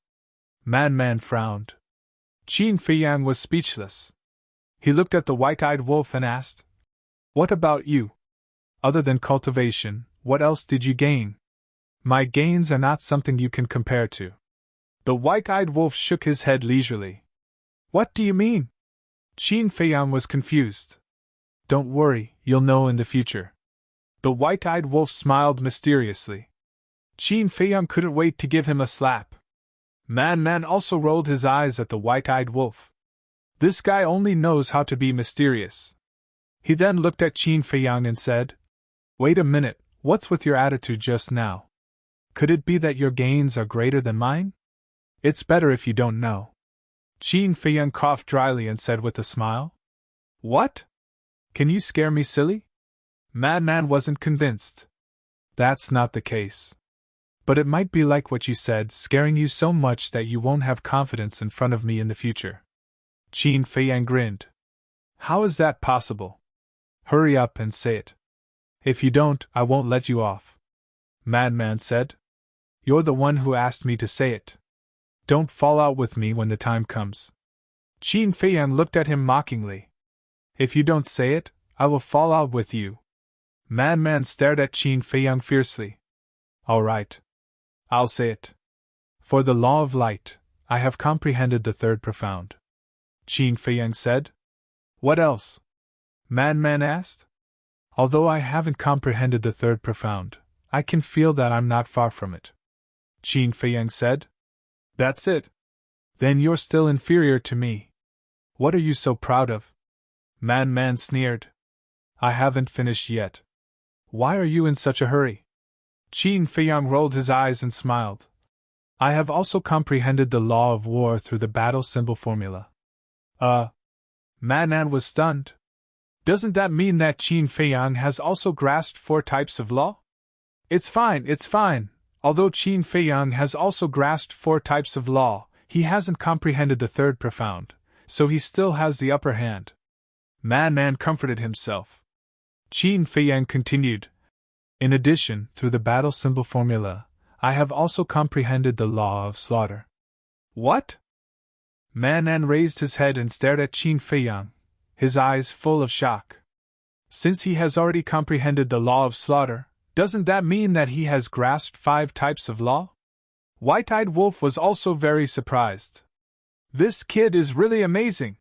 Madman frowned. Qin Feiyang was speechless. He looked at the white-eyed wolf and asked, What about you? Other than cultivation, what else did you gain? My gains are not something you can compare to. The white-eyed wolf shook his head leisurely. What do you mean? Qin Feiyang was confused. Don't worry, you'll know in the future. The white-eyed wolf smiled mysteriously. Qin Feiyang couldn't wait to give him a slap. Madman also rolled his eyes at the white-eyed wolf. This guy only knows how to be mysterious. He then looked at Qin Feiyang and said, Wait a minute, what's with your attitude just now? Could it be that your gains are greater than mine? It's better if you don't know. Qin Feiyang coughed dryly and said with a smile, What? Can you scare me silly? Madman wasn't convinced. That's not the case. But it might be like what you said, scaring you so much that you won't have confidence in front of me in the future. Qin Feiyang grinned. How is that possible? Hurry up and say it. If you don't, I won't let you off. Madman said. You're the one who asked me to say it. Don't fall out with me when the time comes. Qin Feiyang looked at him mockingly. If you don't say it, I will fall out with you. Madman stared at Qin Feiyang fiercely. All right. I'll say it. For the law of light, I have comprehended the third profound. Qin Feiyang said. What else? Madman asked. Although I haven't comprehended the third profound, I can feel that I'm not far from it. Qin Feiyang said. That's it. Then you're still inferior to me. What are you so proud of? Madman sneered. I haven't finished yet. Why are you in such a hurry? Qin Feiyang rolled his eyes and smiled. I have also comprehended the law of war through the battle symbol formula. Madman was stunned. Doesn't that mean that Qin Feiyang has also grasped 4 types of law? It's fine. Although Qin Feiyang has also grasped 4 types of law, he hasn't comprehended the third profound, so he still has the upper hand. Madman comforted himself. Qin Feiyang continued. In addition, through the battle symbol formula, I have also comprehended the law of slaughter. What? Madman raised his head and stared at Qin Feiyang, his eyes full of shock. Since he has already comprehended the law of slaughter, doesn't that mean that he has grasped 5 types of law? White-eyed Wolf was also very surprised. This kid is really amazing.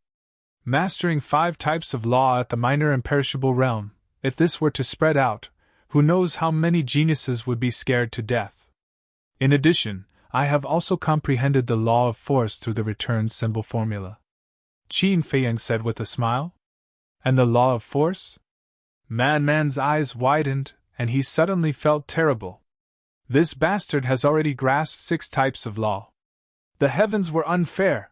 Mastering 5 types of law at the minor imperishable realm, if this were to spread out, who knows how many geniuses would be scared to death. In addition, I have also comprehended the law of force through the return symbol formula. Qin Feiyang said with a smile. And the law of force? Madman's eyes widened, and he suddenly felt terrible. This bastard has already grasped 6 types of law. The heavens were unfair.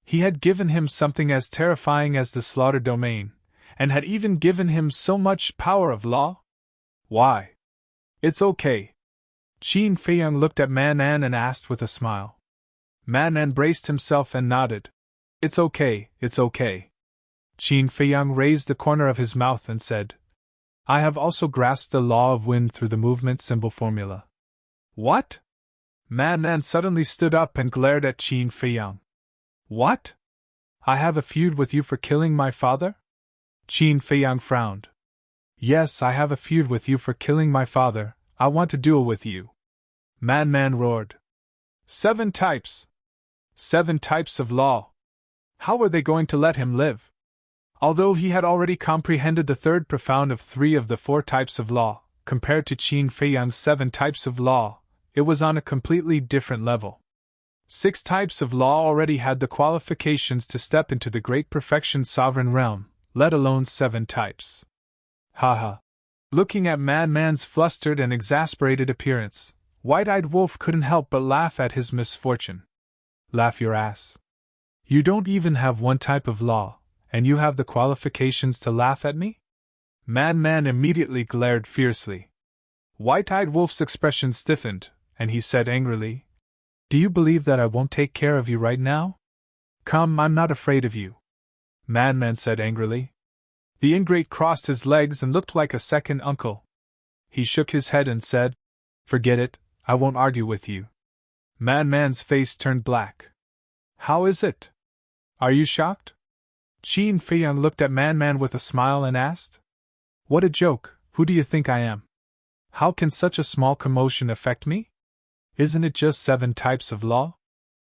He had given him something as terrifying as the slaughter domain, and had even given him so much power of law? Why? It's okay. Qin Feiyang looked at Madman and asked with a smile. Madman braced himself and nodded. It's okay. Qin Feiyang raised the corner of his mouth and said, I have also grasped the law of wind through the movement symbol formula. What? Madman suddenly stood up and glared at Qin Feiyang. What? I have a feud with you for killing my father? Qin Feiyang frowned. Yes, I have a feud with you for killing my father. I want to duel with you. Madman roared. 7 types. 7 types of law. How were they going to let him live? Although he had already comprehended the third profound of 3 of the 4 types of law, compared to Qin Feiyang's 7 types of law, it was on a completely different level. 6 types of law already had the qualifications to step into the great perfection sovereign realm, let alone 7 types. Haha. Looking at Madman's flustered and exasperated appearance, White-Eyed Wolf couldn't help but laugh at his misfortune. Laugh your ass. You don't even have 1 type of law, and you have the qualifications to laugh at me? Madman immediately glared fiercely. White-Eyed Wolf's expression stiffened, and he said angrily, "Do you believe that I won't take care of you right now? Come, I'm not afraid of you," Madman said angrily. The ingrate crossed his legs and looked like a second uncle. He shook his head and said, "Forget it, I won't argue with you." Madman's face turned black. "How is it? Are you shocked?" Qin Feiyang looked at Madman with a smile and asked, "What a joke, who do you think I am? How can such a small commotion affect me? Isn't it just 7 types of law?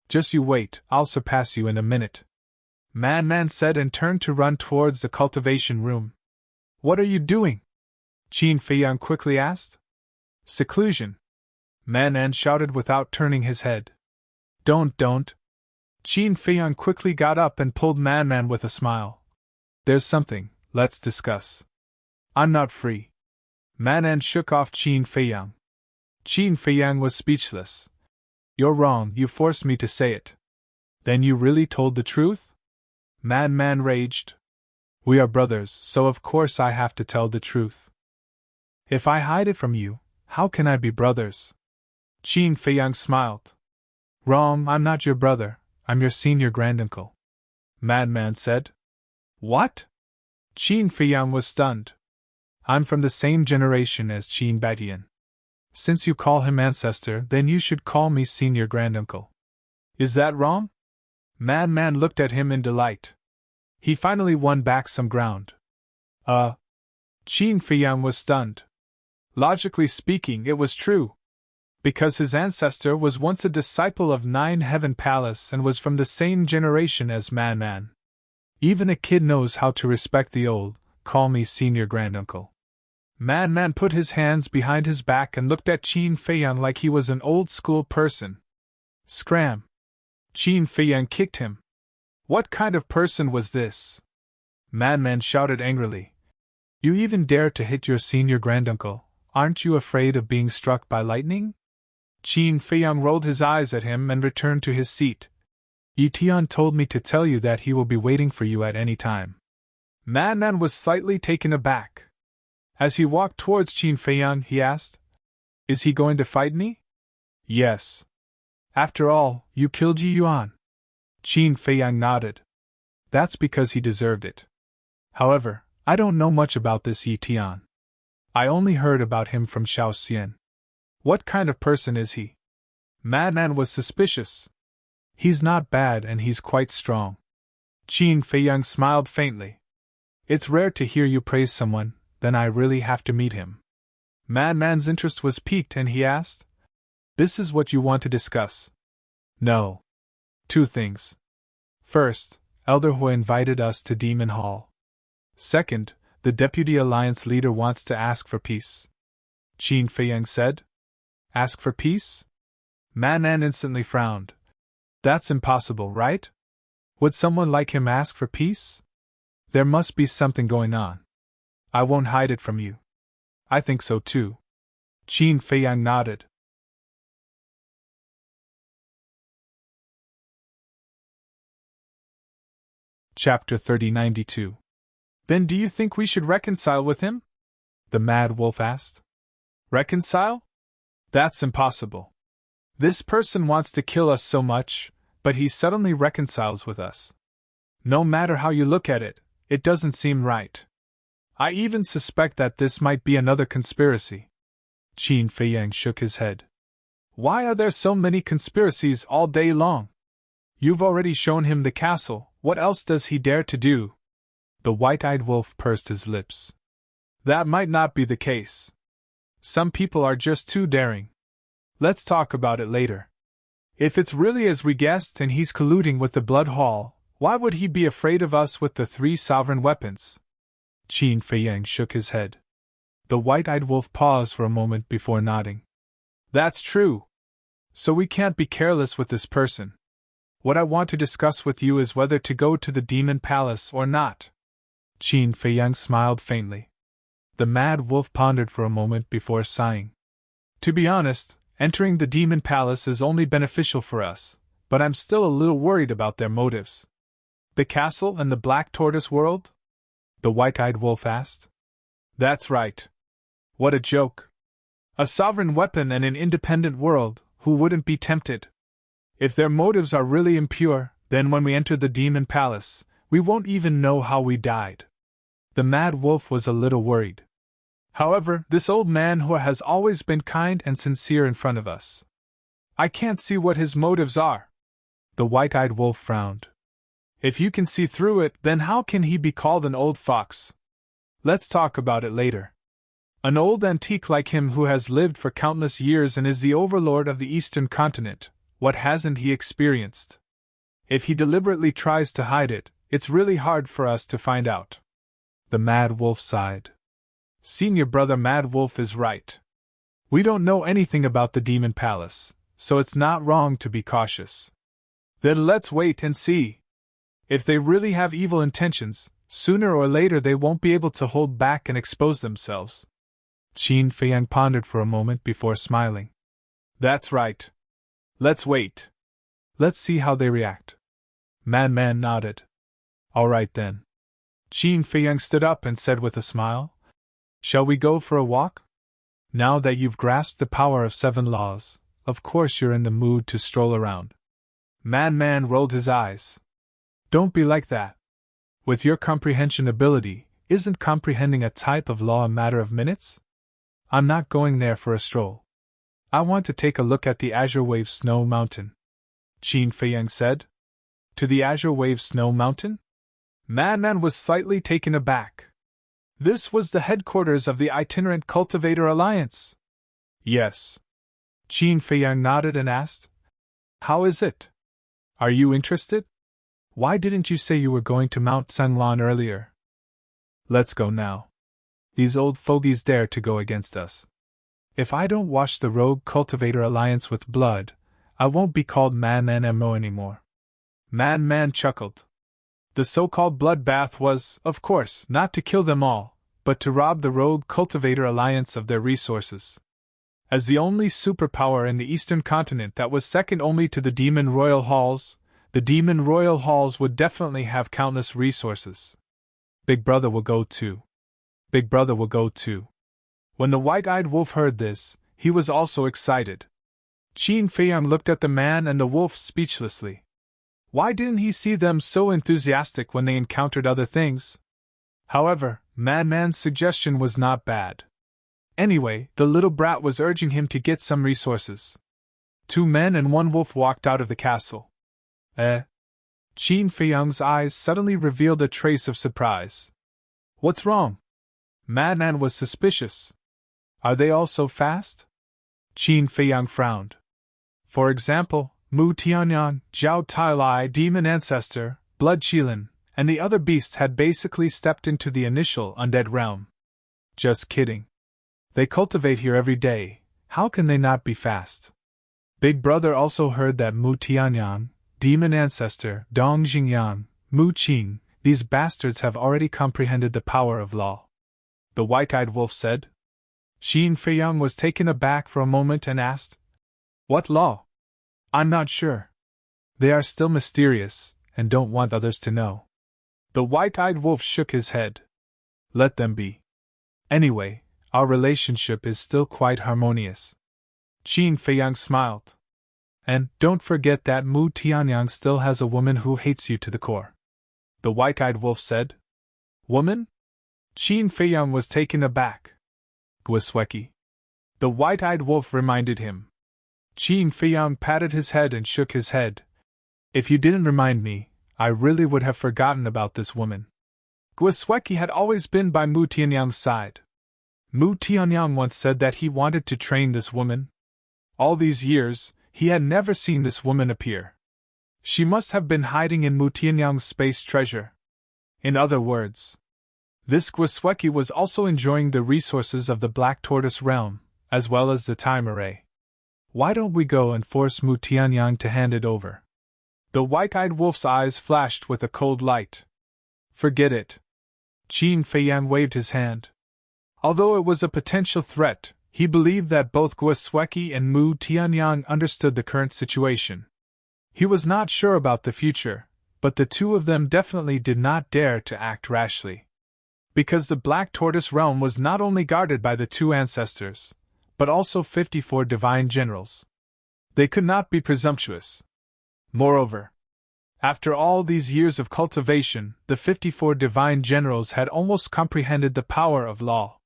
Just you wait, I'll surpass you in a minute," Madman said and turned to run towards the cultivation room. "What are you doing?" Qin Feiyang quickly asked. "Seclusion," Madman shouted without turning his head. Don't. Qin Feiyang quickly got up and pulled Madman with a smile. "There's something, let's discuss." "I'm not free." Madman shook off Qin Feiyang. Qin Feiyang was speechless. "You're wrong, you forced me to say it." "Then you really told the truth?" Madman raged. "We are brothers, so of course I have to tell the truth. If I hide it from you, how can I be brothers?" Qin Feiyang smiled. "Wrong, I'm not your brother, I'm your senior granduncle," Madman said. "What?" Qin Feiyang was stunned. "I'm from the same generation as Qin Batian. Since you call him ancestor, then you should call me senior granduncle. Is that wrong?" Madman looked at him in delight. He finally won back some ground. Qin Feiyang was stunned. Logically speaking, it was true. Because his ancestor was once a disciple of 9 Heaven Palace and was from the same generation as Madman. Even a kid knows how to respect the old. Call me senior granduncle. Madman put his hands behind his back and looked at Qin Feiyang like he was an old-school person. Scram! Qin Feiyang kicked him. What kind of person was this? Madman shouted angrily. "You even dare to hit your senior granduncle? Aren't you afraid of being struck by lightning?" Qin Feiyang rolled his eyes at him and returned to his seat. "Yi Tian told me to tell you that he will be waiting for you at any time." Madman was slightly taken aback. As he walked towards Qin Feiyang, he asked, "Is he going to fight me?" "Yes. After all, you killed Yi Yuan." Qin Feiyang nodded. "That's because he deserved it. However, I don't know much about this Yi Tian. I only heard about him from Xiao Xian. What kind of person is he?" Madman was suspicious. "He's not bad and he's quite strong." Qin Feiyang smiled faintly. "It's rare to hear you praise someone, then I really have to meet him." Madman's interest was piqued and he asked, "This is what you want to discuss?" "No. 2 things. First, Elder Hui invited us to Demon Hall. Second, the Deputy Alliance leader wants to ask for peace." Qin Feiyang said. "Ask for peace?" Madman instantly frowned. "That's impossible, right? Would someone like him ask for peace? There must be something going on. I won't hide it from you." "I think so too." Qin Feiyang nodded. Chapter 3092. "Then do you think we should reconcile with him?" the Mad Wolf asked. "Reconcile? That's impossible. This person wants to kill us so much, but he suddenly reconciles with us. No matter how you look at it, it doesn't seem right. I even suspect that this might be another conspiracy." Qin Feiyang shook his head. "Why are there so many conspiracies all day long? You've already shown him the castle, what else does he dare to do?" The white-eyed wolf pursed his lips. "That might not be the case. Some people are just too daring. Let's talk about it later. If it's really as we guessed and he's colluding with the Blood Hall, why would he be afraid of us with the 3 sovereign weapons?" Qin Feiyang shook his head. The white-eyed wolf paused for a moment before nodding. "That's true. So we can't be careless with this person. What I want to discuss with you is whether to go to the Demon Palace or not. Qin Feiyang smiled faintly. The Mad Wolf pondered for a moment before sighing. To be honest, entering the Demon Palace is only beneficial for us, but I'm still a little worried about their motives. The castle and the Black Tortoise world? The White-Eyed Wolf asked. That's right. What a joke. A sovereign weapon and an independent world, who wouldn't be tempted? If their motives are really impure, then when we enter the Demon Palace, we won't even know how we died. The Mad Wolf was a little worried. However, this old man who has always been kind and sincere in front of us, I can't see what his motives are. The White-Eyed Wolf frowned. If you can see through it, then how can he be called an old fox? Let's talk about it later. An old antique like him who has lived for countless years and is the overlord of the Eastern continent, what hasn't he experienced? If he deliberately tries to hide it, it's really hard for us to find out. The Mad Wolf sighed. Senior brother Mad Wolf is right. We don't know anything about the Demon Palace, so it's not wrong to be cautious. Then let's wait and see. If they really have evil intentions, sooner or later they won't be able to hold back and expose themselves. Qin Feiyang pondered for a moment before smiling. That's right. Let's wait. Let's see how they react. Madman nodded. All right then. Qin Feiyang stood up and said with a smile, Shall we go for a walk? Now that you've grasped the power of 7 laws, of course you're in the mood to stroll around. Madman rolled his eyes. Don't be like that. With your comprehension ability, isn't comprehending a type of law a matter of minutes? I'm not going there for a stroll. I want to take a look at the Azure Wave Snow Mountain. Qin Feiyang said. To the Azure Wave Snow Mountain? Madman was slightly taken aback. This was the headquarters of the Itinerant Cultivator Alliance. Yes. Qin Feiyang nodded and asked, How is it? Are you interested? Why didn't you say you were going to Mount Sanglan earlier? Let's go now. These old fogies dare to go against us. If I don't wash the Rogue Cultivator Alliance with blood, I won't be called Madman Mo anymore. Madman chuckled. The so-called bloodbath was, of course, not to kill them all, but to rob the Rogue Cultivator Alliance of their resources. As the only superpower in the Eastern continent that was second only to the Demon Royal Halls, the Demon Royal Halls would definitely have countless resources. Big Brother will go too. Big Brother will go too. When the White-Eyed Wolf heard this, he was also excited. Qin Feiyang looked at the man and the wolf speechlessly. Why didn't he see them so enthusiastic when they encountered other things? However, Madman's suggestion was not bad. Anyway, the little brat was urging him to get some resources. 2 men and 1 wolf walked out of the castle. Qin Feiyang's eyes suddenly revealed a trace of surprise. What's wrong? Madman was suspicious. Are they all so fast? Qin Feiyang frowned. For example, Mu Tianyang, Zhao Tailai, Demon Ancestor, Blood Qilin, and the other beasts had basically stepped into the initial undead realm. Just kidding. They cultivate here every day, how can they not be fast? Big Brother also heard that Mu Tianyang, Demon Ancestor, Dong Jingyan, Mu Qing, these bastards have already comprehended the power of law. The White-Eyed Wolf said. Qin Feiyang was taken aback for a moment and asked, What law? I'm not sure. They are still mysterious, and don't want others to know. The White-Eyed Wolf shook his head. Let them be. Anyway, our relationship is still quite harmonious. Qin Feiyang smiled. And don't forget that Mu Tianyang still has a woman who hates you to the core. The White-Eyed Wolf said. Woman? Qin Feiyang was taken aback. Gwisweki. The White-Eyed Wolf reminded him. Qin Feiyang patted his head and shook his head. If you didn't remind me, I really would have forgotten about this woman. Gwisweki had always been by Mu Tianyang's side. Mu Tianyang once said that he wanted to train this woman. All these years, he had never seen this woman appear. She must have been hiding in Mu Tianyang's space treasure. In other words, this Gwisweki was also enjoying the resources of the Black Tortoise realm, as well as the time array. Why don't we go and force Mu Tianyang to hand it over? The white-eyed wolf's eyes flashed with a cold light. Forget it. Qin Feiyang waved his hand. Although it was a potential threat, he believed that both Guosweki and Mu Tianyang understood the current situation. He was not sure about the future, but the two of them definitely did not dare to act rashly. Because the Black Tortoise realm was not only guarded by the two ancestors, but also 54 divine generals. They could not be presumptuous. Moreover, after all these years of cultivation, the 54 divine generals had almost comprehended the power of law.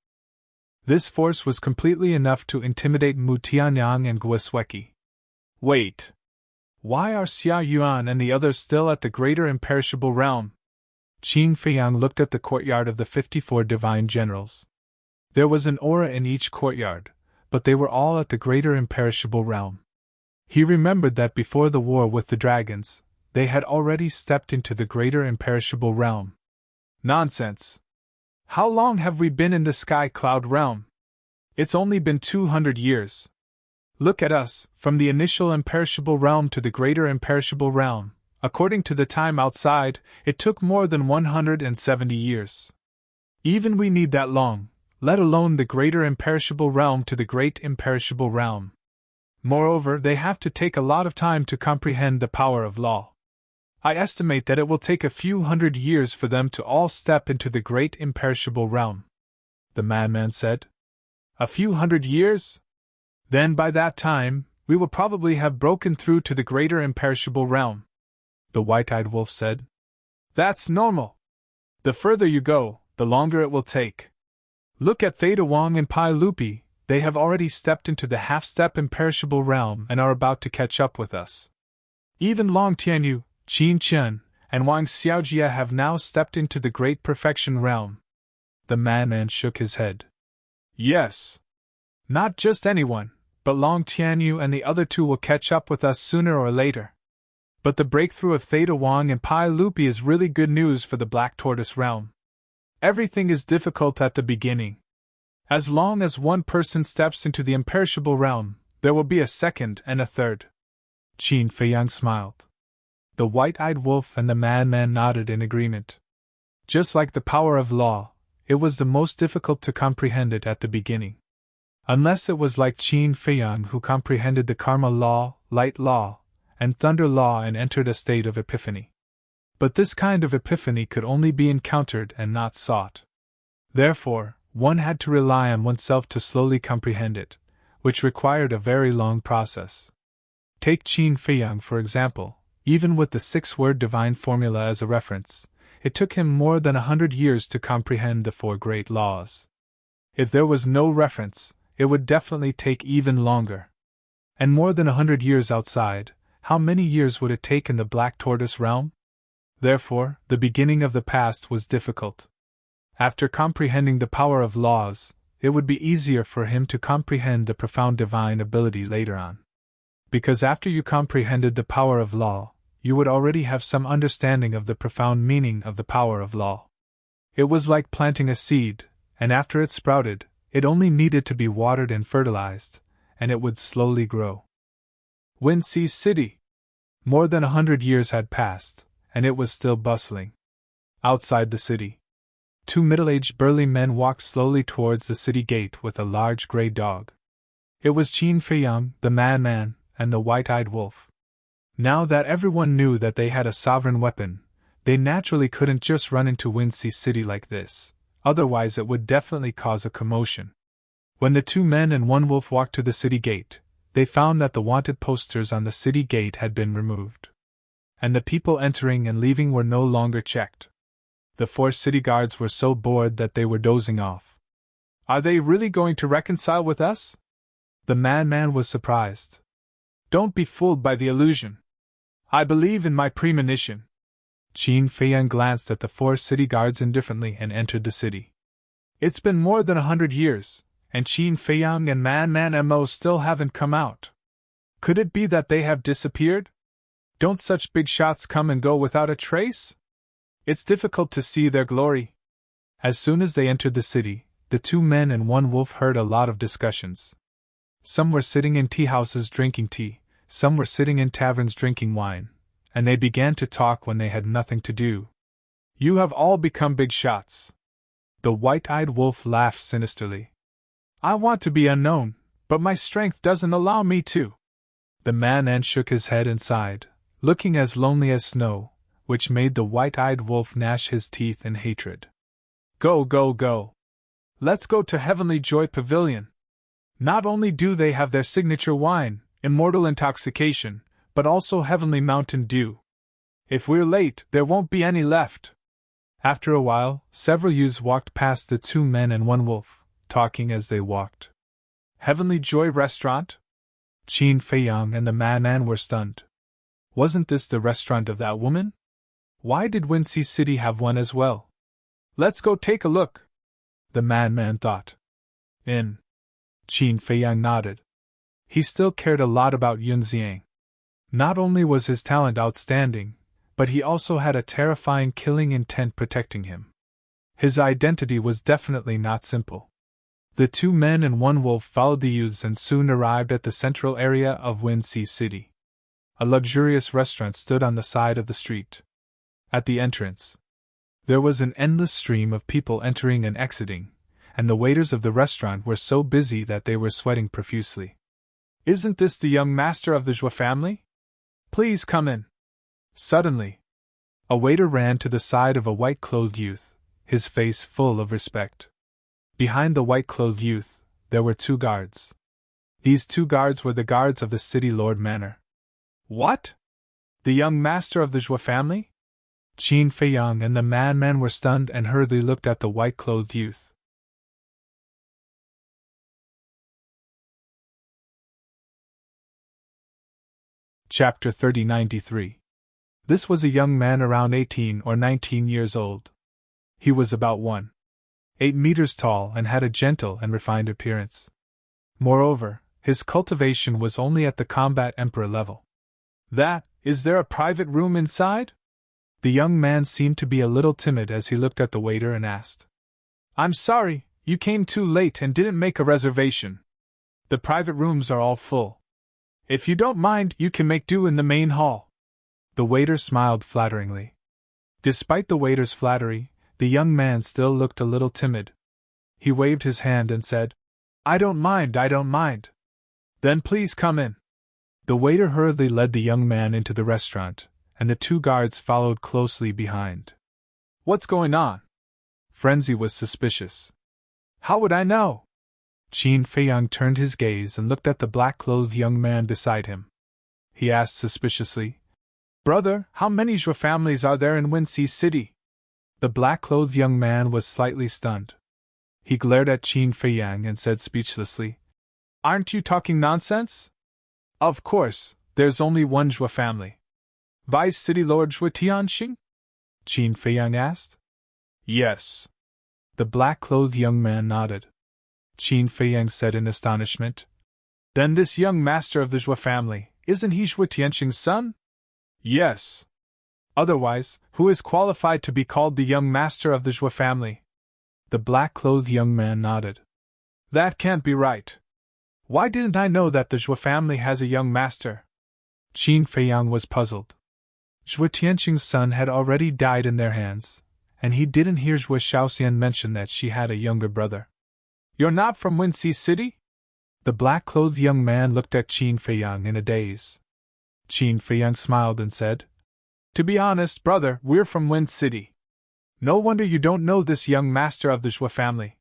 This force was completely enough to intimidate Mu Tianyang and Guosweki. Wait. Why are Xia Yuan and the others still at the greater imperishable realm? Qin Feiyang looked at the courtyard of the 54 divine generals. There was an aura in each courtyard, but they were all at the greater imperishable realm. He remembered that before the war with the dragons, they had already stepped into the greater imperishable realm. Nonsense! How long have we been in the sky cloud realm? It's only been 200 years. Look at us, from the initial imperishable realm to the greater imperishable realm. According to the time outside, it took more than 170 years. Even we need that long, let alone the greater imperishable realm to the great imperishable realm. Moreover, they have to take a lot of time to comprehend the power of law. I estimate that it will take a few hundred years for them to all step into the great imperishable realm. The madman said. A few hundred years? Then by that time, we will probably have broken through to the greater imperishable realm. The white-eyed wolf said. That's normal. The further you go, the longer it will take. Look at Theta Wang and Pai Lupi, they have already stepped into the half-step imperishable realm and are about to catch up with us. Even Long Tianyu, Qin Chen, and Wang Xiaojia have now stepped into the great perfection realm. The madman shook his head. Yes. Not just anyone, but Long Tianyu and the other two will catch up with us sooner or later. But the breakthrough of Theta Wang and Pai Lupi is really good news for the Black Tortoise realm. Everything is difficult at the beginning. As long as one person steps into the imperishable realm, there will be a second and a third. Qin Feiyang smiled. The white-eyed wolf and the madman nodded in agreement. Just like the power of law, it was the most difficult to comprehend it at the beginning. Unless it was like Qin Feiyang who comprehended the karma law, light law, and thunder law and entered a state of epiphany. But this kind of epiphany could only be encountered and not sought. Therefore, one had to rely on oneself to slowly comprehend it, which required a very long process. Take Qin Feiyang for example. Even with the 6-word divine formula as a reference, it took him more than 100 years to comprehend the 4 great laws. If there was no reference, it would definitely take even longer. And more than 100 years outside, how many years would it take in the Black Tortoise realm? Therefore, the beginning of the past was difficult. After comprehending the power of laws, it would be easier for him to comprehend the profound divine ability later on. Because after you comprehended the power of law, you would already have some understanding of the profound meaning of the power of law. It was like planting a seed, and after it sprouted, it only needed to be watered and fertilized, and it would slowly grow. Winxi City. More than 100 years had passed, and it was still bustling. Outside the city, 2 middle-aged burly men walked slowly towards the city gate with a large gray dog. It was Qin Feiyang, the madman, and the white-eyed wolf. Now that everyone knew that they had a sovereign weapon, they naturally couldn't just run into Winxi City like this, otherwise it would definitely cause a commotion. When the 2 men and 1 wolf walked to the city gate, they found that the wanted posters on the city gate had been removed. And the people entering and leaving were no longer checked. The 4 city guards were so bored that they were dozing off. Are they really going to reconcile with us? The madman was surprised. Don't be fooled by the illusion. I believe in my premonition. Qin Feiyang glanced at the 4 city guards indifferently and entered the city. It's been more than 100 years, and Qin Feiyang and Madman Mo still haven't come out. Could it be that they have disappeared? Don't such big shots come and go without a trace? It's difficult to see their glory. As soon as they entered the city, the 2 men and 1 wolf heard a lot of discussions. Some were sitting in tea houses drinking tea, some were sitting in taverns drinking wine, and they began to talk when they had nothing to do. You have all become big shots. The white-eyed wolf laughed sinisterly. I want to be unknown, but my strength doesn't allow me to. The man shook his head and sighed, looking as lonely as snow, which made the white-eyed wolf gnash his teeth in hatred. Go, go, go! Let's go to Heavenly Joy Pavilion. Not only do they have their signature wine, Immortal Intoxication, but also Heavenly Mountain Dew. If we're late, there won't be any left. After a while, several youths walked past the 2 men and 1 wolf, talking as they walked. Heavenly Joy Restaurant? Qin Feiyang and the man were stunned. Wasn't this the restaurant of that woman? Why did Wincy City have one as well? Let's go take a look, the man thought. In. Qin Feiyang nodded. He still cared a lot about Yun Xiang. Not only was his talent outstanding, but he also had a terrifying killing intent protecting him. His identity was definitely not simple. The 2 men and 1 wolf followed the youths and soon arrived at the central area of Wincy City. A luxurious restaurant stood on the side of the street. At the entrance, there was an endless stream of people entering and exiting, and the waiters of the restaurant were so busy that they were sweating profusely. Isn't this the young master of the Zhou family? Please come in. Suddenly, a waiter ran to the side of a white-clothed youth, his face full of respect. Behind the white-clothed youth, there were 2 guards. These 2 guards were the guards of the City Lord Manor. What? The young master of the Zhou family? Qin Feiyang and the man were stunned and hurriedly looked at the white-clothed youth. Chapter 3093. This was a young man around 18 or 19 years old. He was about 1.8 meters tall and had a gentle and refined appearance. Moreover, his cultivation was only at the combat emperor level. Is there a private room inside? The young man seemed to be a little timid as he looked at the waiter and asked. I'm sorry, you came too late and didn't make a reservation. The private rooms are all full. If you don't mind, you can make do in the main hall. The waiter smiled flatteringly. Despite the waiter's flattery, the young man still looked a little timid. He waved his hand and said, I don't mind. Then please come in. The waiter hurriedly led the young man into the restaurant, and the 2 guards followed closely behind. What's going on? Frenzy was suspicious. How would I know? Qin Feiyang turned his gaze and looked at the black-clothed young man beside him. He asked suspiciously, Brother, how many Zhou families are there in Wincy City? The black-clothed young man was slightly stunned. He glared at Qin Feiyang and said speechlessly, Aren't you talking nonsense? Of course, there's only 1 Zhou family. Vice City Lord Zhou Tianxing? Qin Feiyang asked. Yes. The black-clothed young man nodded. Qin Feiyang said in astonishment. Then this young master of the Zhou family, isn't he Zhou Tianxing's son? Yes. Otherwise, who is qualified to be called the young master of the Zhou family? The black-clothed young man nodded. That can't be right. Why didn't I know that the Zhou family has a young master? Qin Feiyang was puzzled. Zhou Tianxing's son had already died in their hands, and he didn't hear Zhou Shaoxian mention that she had a younger brother. You're not from Wincy City? The black-clothed young man looked at Qin Feiyang in a daze. Qin Feiyang smiled and said, To be honest, brother, we're from Wind City. No wonder you don't know this young master of the Zhou family.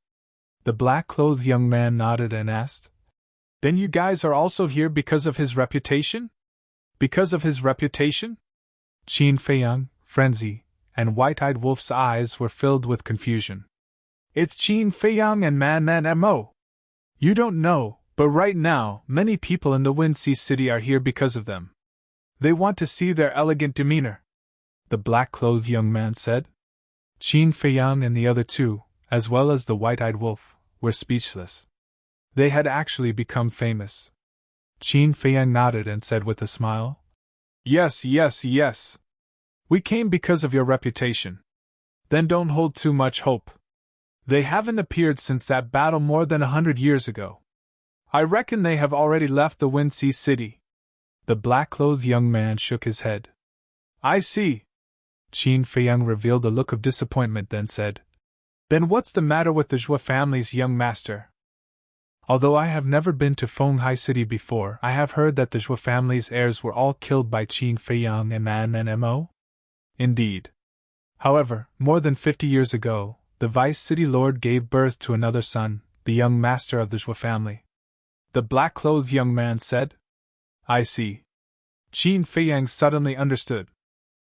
The black-clothed young man nodded and asked, Then you guys are also here because of his reputation? Because of his reputation? Qin Feiyang, Frenzy, and White-Eyed Wolf's eyes were filled with confusion. It's Qin Feiyang and Man Mo. You don't know, but right now, many people in the Wincy City are here because of them. They want to see their elegant demeanor, the black-clothed young man said. Qin Feiyang and the other 2, as well as the White-Eyed Wolf, were speechless. They had actually become famous. Qin Feiyang nodded and said with a smile, Yes. We came because of your reputation. Then don't hold too much hope. They haven't appeared since that battle more than 100 years ago. I reckon they have already left the Windsea City. The black-clothed young man shook his head. I see. Qin Feiyang revealed a look of disappointment, then said, Then what's the matter with the Zhua family's young master? Although I have never been to Fenghai City before, I have heard that the Zhua family's heirs were all killed by Qin Feiyang and Man and Mo? Indeed. However, more than 50 years ago, the Vice City Lord gave birth to another son, the young master of the Zhua family. The black-clothed young man said. I see. Qin Feiyang suddenly understood.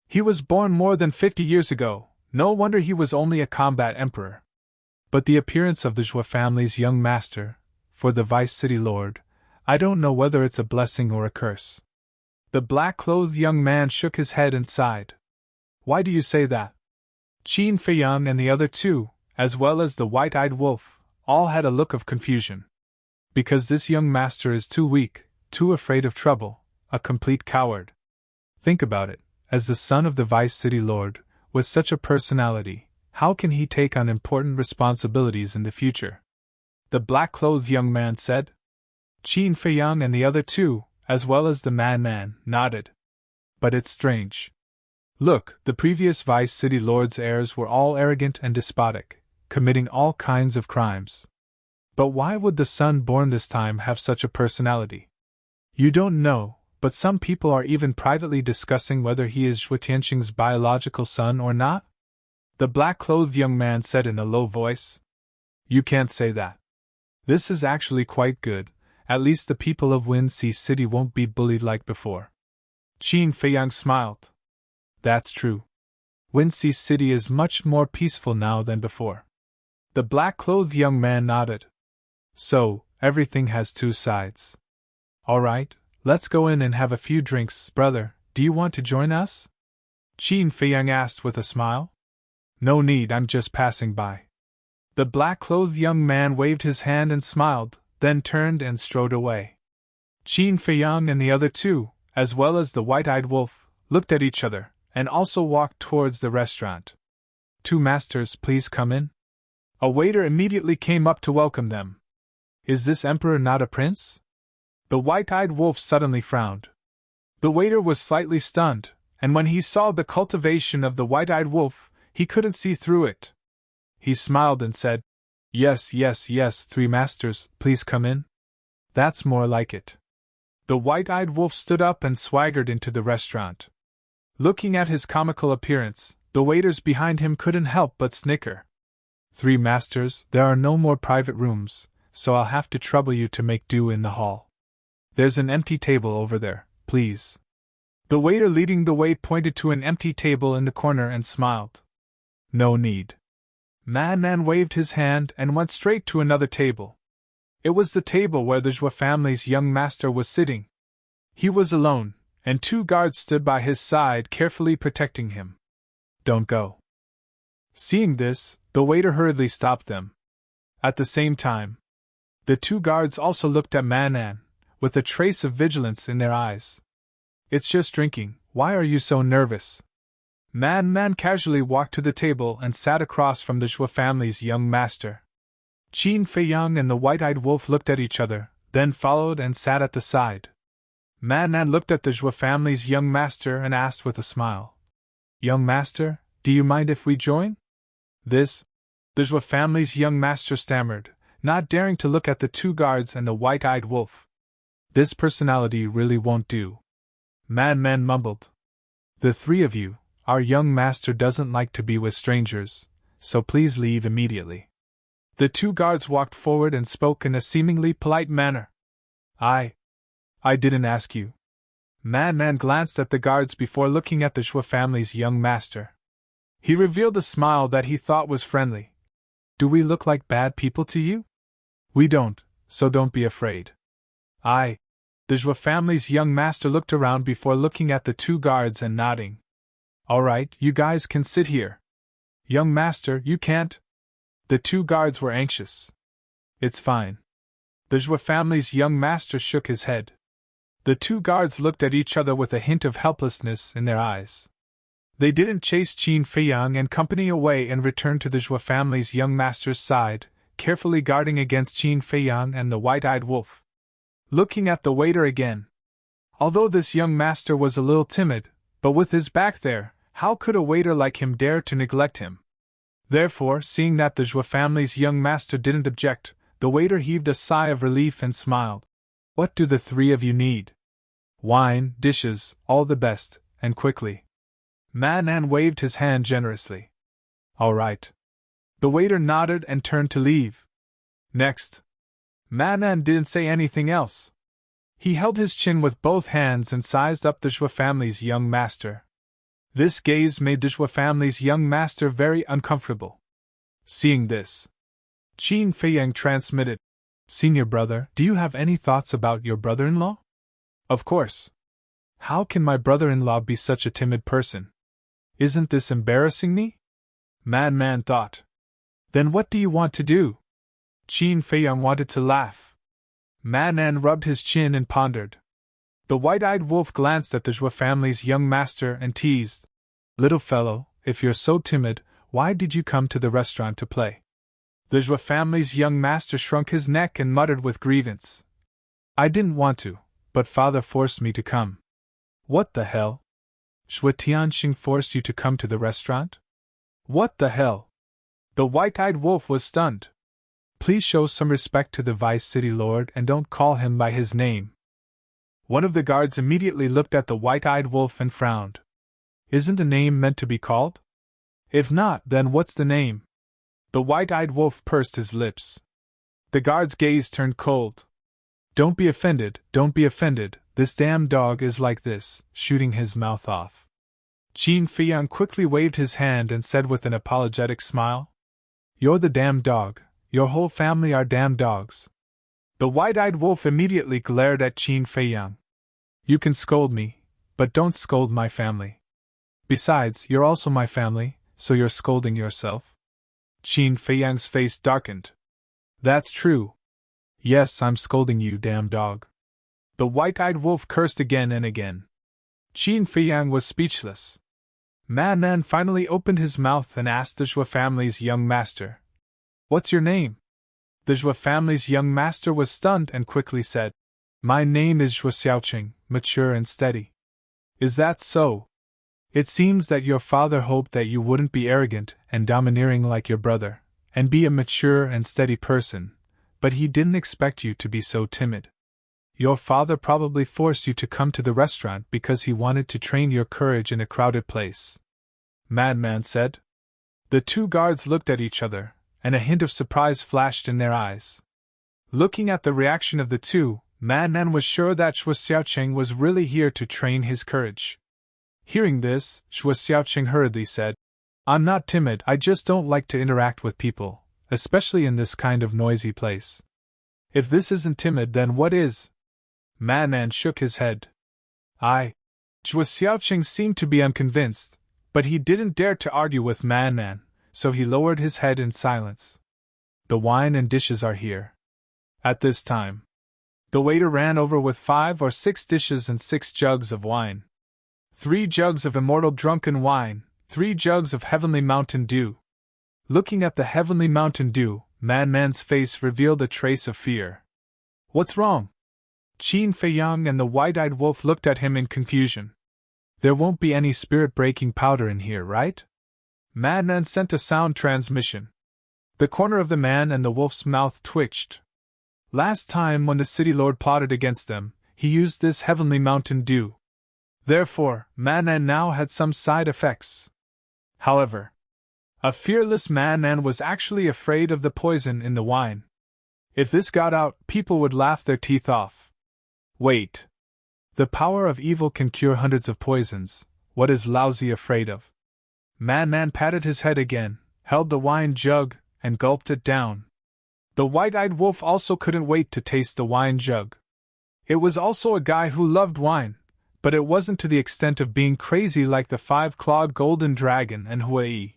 He was born more than 50 years ago, no wonder he was only a combat emperor. But the appearance of the Zhua family's young master, for the Vice City Lord, I don't know whether it's a blessing or a curse. The black-clothed young man shook his head and sighed. Why do you say that? Qin Feiyang and the other two, as well as the white-eyed wolf, all had a look of confusion. Because this young master is too weak, too afraid of trouble, a complete coward. Think about it, as the son of the Vice City Lord, with such a personality, how can he take on important responsibilities in the future? The black-clothed young man said. Qin Feiyang and the other two, as well as the man, nodded. But it's strange. Look, the previous Vice City Lord's heirs were all arrogant and despotic, committing all kinds of crimes. But why would the son born this time have such a personality? You don't know, but some people are even privately discussing whether he is Zhou Tianqing's biological son or not? The black-clothed young man said in a low voice. You can't say that. This is actually quite good, at least the people of Windsea City won't be bullied like before. Qin Feiyang smiled. That's true. Windsea City is much more peaceful now than before. The black-clothed young man nodded. So, everything has two sides. All right, let's go in and have a few drinks, brother. Do you want to join us? Qin Feiyang asked with a smile. No need, I'm just passing by. The black-clothed young man waved his hand and smiled, then turned and strode away. Qin Feiyang and the other two, as well as the white-eyed wolf, looked at each other, and also walked towards the restaurant. Two masters, please come in. A waiter immediately came up to welcome them. Is this emperor not a prince? The white-eyed wolf suddenly frowned. The waiter was slightly stunned, and when he saw the cultivation of the white-eyed wolf, he couldn't see through it. He smiled and said, Yes, three masters, please come in. That's more like it. The white-eyed wolf stood up and swaggered into the restaurant. Looking at his comical appearance, the waiters behind him couldn't help but snicker. Three masters, there are no more private rooms, so I'll have to trouble you to make do in the hall. There's an empty table over there, please. The waiter leading the way pointed to an empty table in the corner and smiled. No need. Man waved his hand and went straight to another table. It was the table where the Zhua family's young master was sitting. He was alone, and two guards stood by his side carefully protecting him. Don't go. Seeing this, the waiter hurriedly stopped them. At the same time, the two guards also looked at Man, with a trace of vigilance in their eyes. It's just drinking, why are you so nervous? Man casually walked to the table and sat across from the Zhua family's young master. Qin Feiyang and the white-eyed wolf looked at each other, then followed and sat at the side. Man looked at the Zhua family's young master and asked with a smile. Young master, do you mind if we join? The Zhua family's young master stammered, not daring to look at the two guards and the white-eyed wolf. This personality really won't do. Man mumbled. The three of you, our young master doesn't like to be with strangers, so please leave immediately. The two guards walked forward and spoke in a seemingly polite manner. I didn't ask you. Man glanced at the guards before looking at the Zhua family's young master. He revealed a smile that he thought was friendly. Do we look like bad people to you? We don't, so don't be afraid. The Zhua family's young master looked around before looking at the two guards and nodding. All right, you guys can sit here. Young master, you can't. The two guards were anxious. It's fine. The Zhua family's young master shook his head. The two guards looked at each other with a hint of helplessness in their eyes. They didn't chase Qin Feiyang and company away and returned to the Zhua family's young master's side, carefully guarding against Qin Feiyang and the white-eyed wolf. looking at the waiter again. Although this young master was a little timid, but with his back there, how could a waiter like him dare to neglect him? Therefore, seeing that the Joie family's young master didn't object, the waiter heaved a sigh of relief and smiled. What do the three of you need? Wine, dishes, all the best, and quickly. Man waved his hand generously. All right. The waiter nodded and turned to leave. Next. Man didn't say anything else. He held his chin with both hands and sized up the Joie family's young master. This gaze made the Joie family's young master very uncomfortable. Seeing this, Qin Feiyang transmitted, Senior brother, do you have any thoughts about your brother-in-law? Of course. How can my brother-in-law be such a timid person? Isn't this embarrassing me? Man thought. Then what do you want to do? Qin Feiyang wanted to laugh. Man rubbed his chin and pondered. The white-eyed wolf glanced at the Joie family's young master and teased. Little fellow, if you're so timid, why did you come to the restaurant to play? The Joie family's young master shrunk his neck and muttered with grievance. I didn't want to, but father forced me to come. What the hell? Shui Tianxing forced you to come to the restaurant? What the hell? The white-eyed wolf was stunned. Please show some respect to the Vice City Lord and don't call him by his name. One of the guards immediately looked at the white-eyed wolf and frowned. Isn't a name meant to be called? If not, then what's the name? The white-eyed wolf pursed his lips. The guard's gaze turned cold. Don't be offended, this damn dog is like this, shooting his mouth off. Qin Feiyang quickly waved his hand and said with an apologetic smile, You're the damn dog, your whole family are damn dogs. The white-eyed wolf immediately glared at Qin Feiyang. You can scold me, but don't scold my family. Besides, you're also my family, so you're scolding yourself. Qin Feiyang's face darkened. That's true. Yes, I'm scolding you, damn dog. The white-eyed wolf cursed again and again. Qin Feiyang was speechless. Man finally opened his mouth and asked the Joie family's young master, What's your name? The Joie family's young master was stunned and quickly said, My name is Joie Xiaoqing, mature and steady. Is that so? It seems that your father hoped that you wouldn't be arrogant and domineering like your brother, and be a mature and steady person, but he didn't expect you to be so timid. Your father probably forced you to come to the restaurant because he wanted to train your courage in a crowded place. Madman said. The two guards looked at each other, and a hint of surprise flashed in their eyes. Looking at the reaction of the two, Man was sure that Shui Xiaoqing was really here to train his courage. Hearing this, Shui Xiaoqing hurriedly said, I'm not timid, I just don't like to interact with people, especially in this kind of noisy place. If this isn't timid, then what is? Man shook his head. Shui Xiaoqing seemed to be unconvinced, but he didn't dare to argue with Man, so he lowered his head in silence. The wine and dishes are here. At this time, the waiter ran over with 5 or 6 dishes and 6 jugs of wine. 3 jugs of immortal drunken wine, 3 jugs of heavenly Mountain Dew. Looking at the heavenly Mountain Dew, Man's face revealed a trace of fear. What's wrong? Qin Feiyang and the white-eyed wolf looked at him in confusion. There won't be any spirit-breaking powder in here, right? Man sent a sound transmission. The corner of the man and the wolf's mouth twitched. Last time when the city lord plotted against them, he used this heavenly Mountain Dew. Therefore, Man now had some side effects. However, a fearless Man was actually afraid of the poison in the wine. If this got out, people would laugh their teeth off. Wait. The power of evil can cure hundreds of poisons. What is Lousy afraid of? Man patted his head again, held the wine jug, and gulped it down. The white-eyed wolf also couldn't wait to taste the wine jug. It was also a guy who loved wine, but it wasn't to the extent of being crazy like the 5-clawed golden dragon and Hui.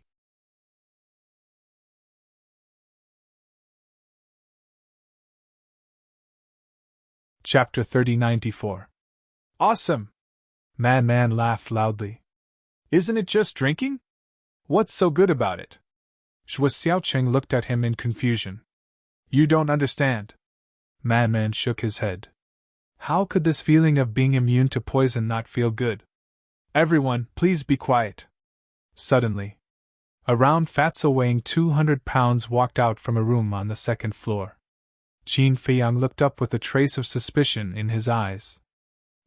Chapter 3094. Awesome! Man laughed loudly. Isn't it just drinking? What's so good about it? Shui Xiaoqing looked at him in confusion. You don't understand. Man shook his head. How could this feeling of being immune to poison not feel good? Everyone, please be quiet. Suddenly, a round fatso weighing 200 pounds walked out from a room on the second floor. Qin Feiyang looked up with a trace of suspicion in his eyes.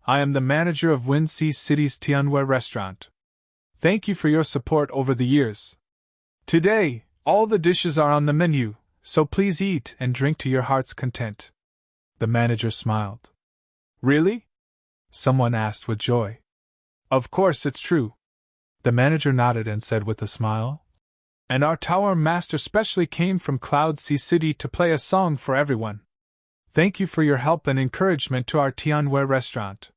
I am the manager of Winxi City's Tianwei restaurant. Thank you for your support over the years. Today, all the dishes are on the menu, so please eat and drink to your heart's content. The manager smiled. Really? Someone asked with joy. Of course it's true. The manager nodded and said with a smile. And our tower master specially came from Cloud Sea City to play a song for everyone. Thank you for your help and encouragement to our Tianwei restaurant.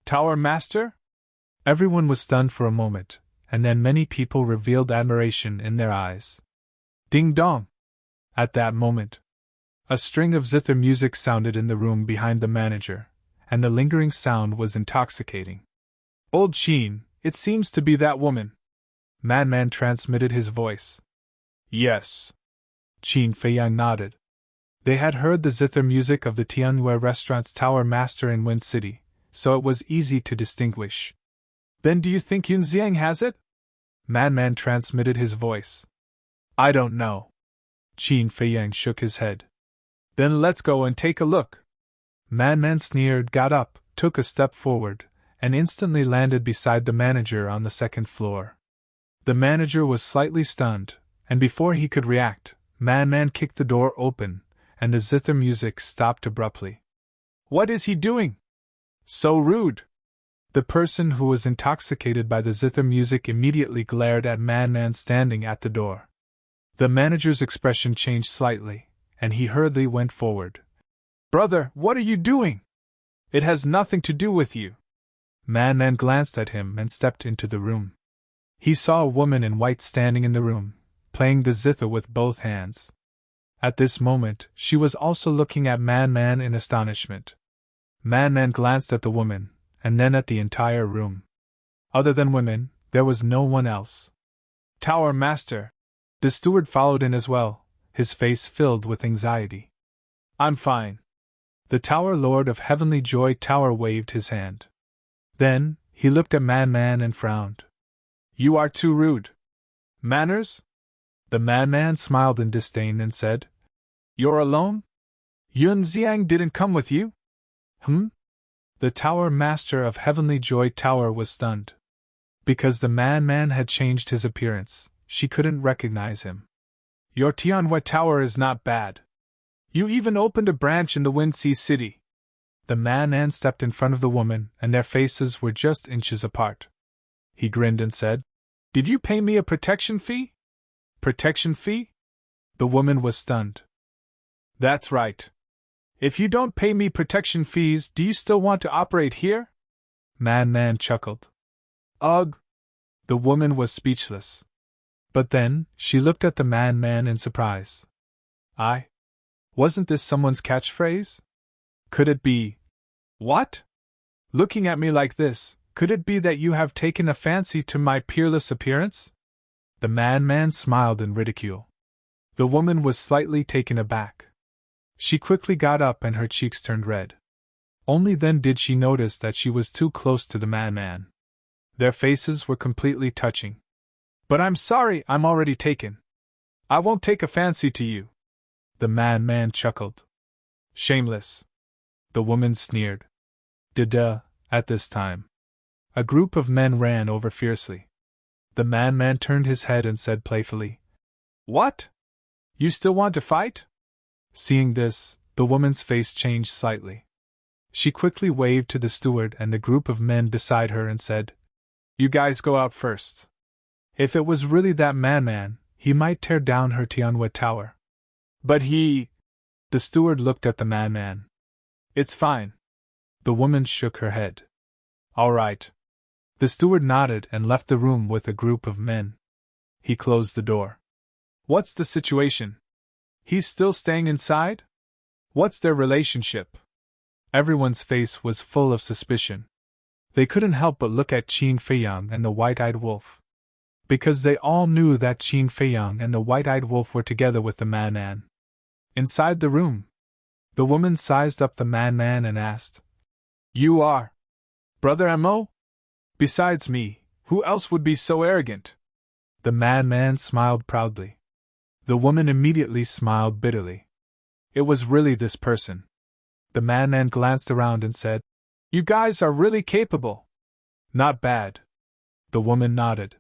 Tower master? Everyone was stunned for a moment, and then many people revealed admiration in their eyes. Ding dong! At that moment, a string of zither music sounded in the room behind the manager, and the lingering sound was intoxicating. Old Qin, it seems to be that woman. Madman transmitted his voice. Yes. Qin Feiyang nodded. They had heard the zither music of the Tianwei restaurant's tower master in Wind City, so it was easy to distinguish. Then do you think Yunxiang has it? Madman transmitted his voice. I don't know. Qin Feiyang shook his head. Then let's go and take a look. Madman sneered, got up, took a step forward, and instantly landed beside the manager on the second floor. The manager was slightly stunned, and before he could react, Madman kicked the door open, and the zither music stopped abruptly. What is he doing? So rude! The person who was intoxicated by the zither music immediately glared at Madman standing at the door. The manager's expression changed slightly, and he hurriedly went forward. Brother, what are you doing? It has nothing to do with you. Madman glanced at him and stepped into the room. He saw a woman in white standing in the room, playing the zither with both hands. At this moment, she was also looking at Madman in astonishment. Madman glanced at the woman, and then at the entire room. Other than women, there was no one else. Tower Master! The steward followed in as well, his face filled with anxiety. I'm fine. The Tower Lord of Heavenly Joy Tower waved his hand. Then, he looked at Madman and frowned. You are too rude. Manners? The madman smiled in disdain and said, You're alone? Yunxiang didn't come with you? The Tower Master of Heavenly Joy Tower was stunned. Because the madman had changed his appearance, she couldn't recognize him. Your Tianwei Tower is not bad. You even opened a branch in the Winxi City. The madman stepped in front of the woman, and their faces were just inches apart. He grinned and said, Did you pay me a protection fee? Protection fee? The woman was stunned. That's right. If you don't pay me protection fees, do you still want to operate here? Madman chuckled. Ugh! The woman was speechless. But then, she looked at the madman in surprise. Wasn't this someone's catchphrase? Could it be? What? Looking at me like this, could it be that you have taken a fancy to my peerless appearance? The madman smiled in ridicule. The woman was slightly taken aback. She quickly got up and her cheeks turned red. Only then did she notice that she was too close to the madman. Their faces were completely touching. But I'm sorry, I'm already taken. I won't take a fancy to you. The madman chuckled. Shameless. The woman sneered. Duh, at this time. A group of men ran over fiercely. The madman turned his head and said playfully, What? You still want to fight? Seeing this, the woman's face changed slightly. She quickly waved to the steward and the group of men beside her and said, You guys go out first. If it was really that madman, he might tear down her Tianwei Tower. But he... The steward looked at the madman. It's fine. The woman shook her head. All right. The steward nodded and left the room with a group of men. He closed the door. What's the situation? He's still staying inside? What's their relationship? Everyone's face was full of suspicion. They couldn't help but look at Qin Feiyang and the white-eyed wolf. Because they all knew that Qin Feiyang and the white-eyed wolf were together with the madman. Inside the room, the woman sized up the madman and asked, You are? Brother Mo? Besides me, who else would be so arrogant? The madman smiled proudly. The woman immediately smiled bitterly. It was really this person. The madman glanced around and said, You guys are really capable. Not bad. The woman nodded.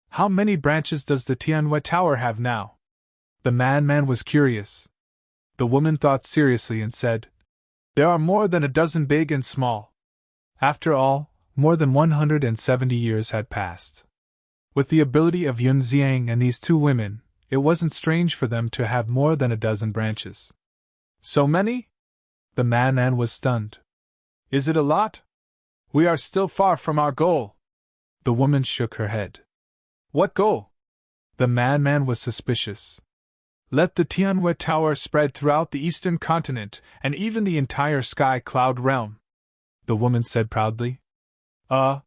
How many branches does the Tianhui Tower have now? The madman was curious. The woman thought seriously and said, There are more than a dozen big and small. After all, more than 170 years had passed. With the ability of Yun Xiang and these two women, it wasn't strange for them to have more than a dozen branches. So many? The madman was stunned. Is it a lot? We are still far from our goal. The woman shook her head. What goal? The madman was suspicious. Let the Tianhui Tower spread throughout the eastern continent and even the entire sky cloud realm, the woman said proudly. The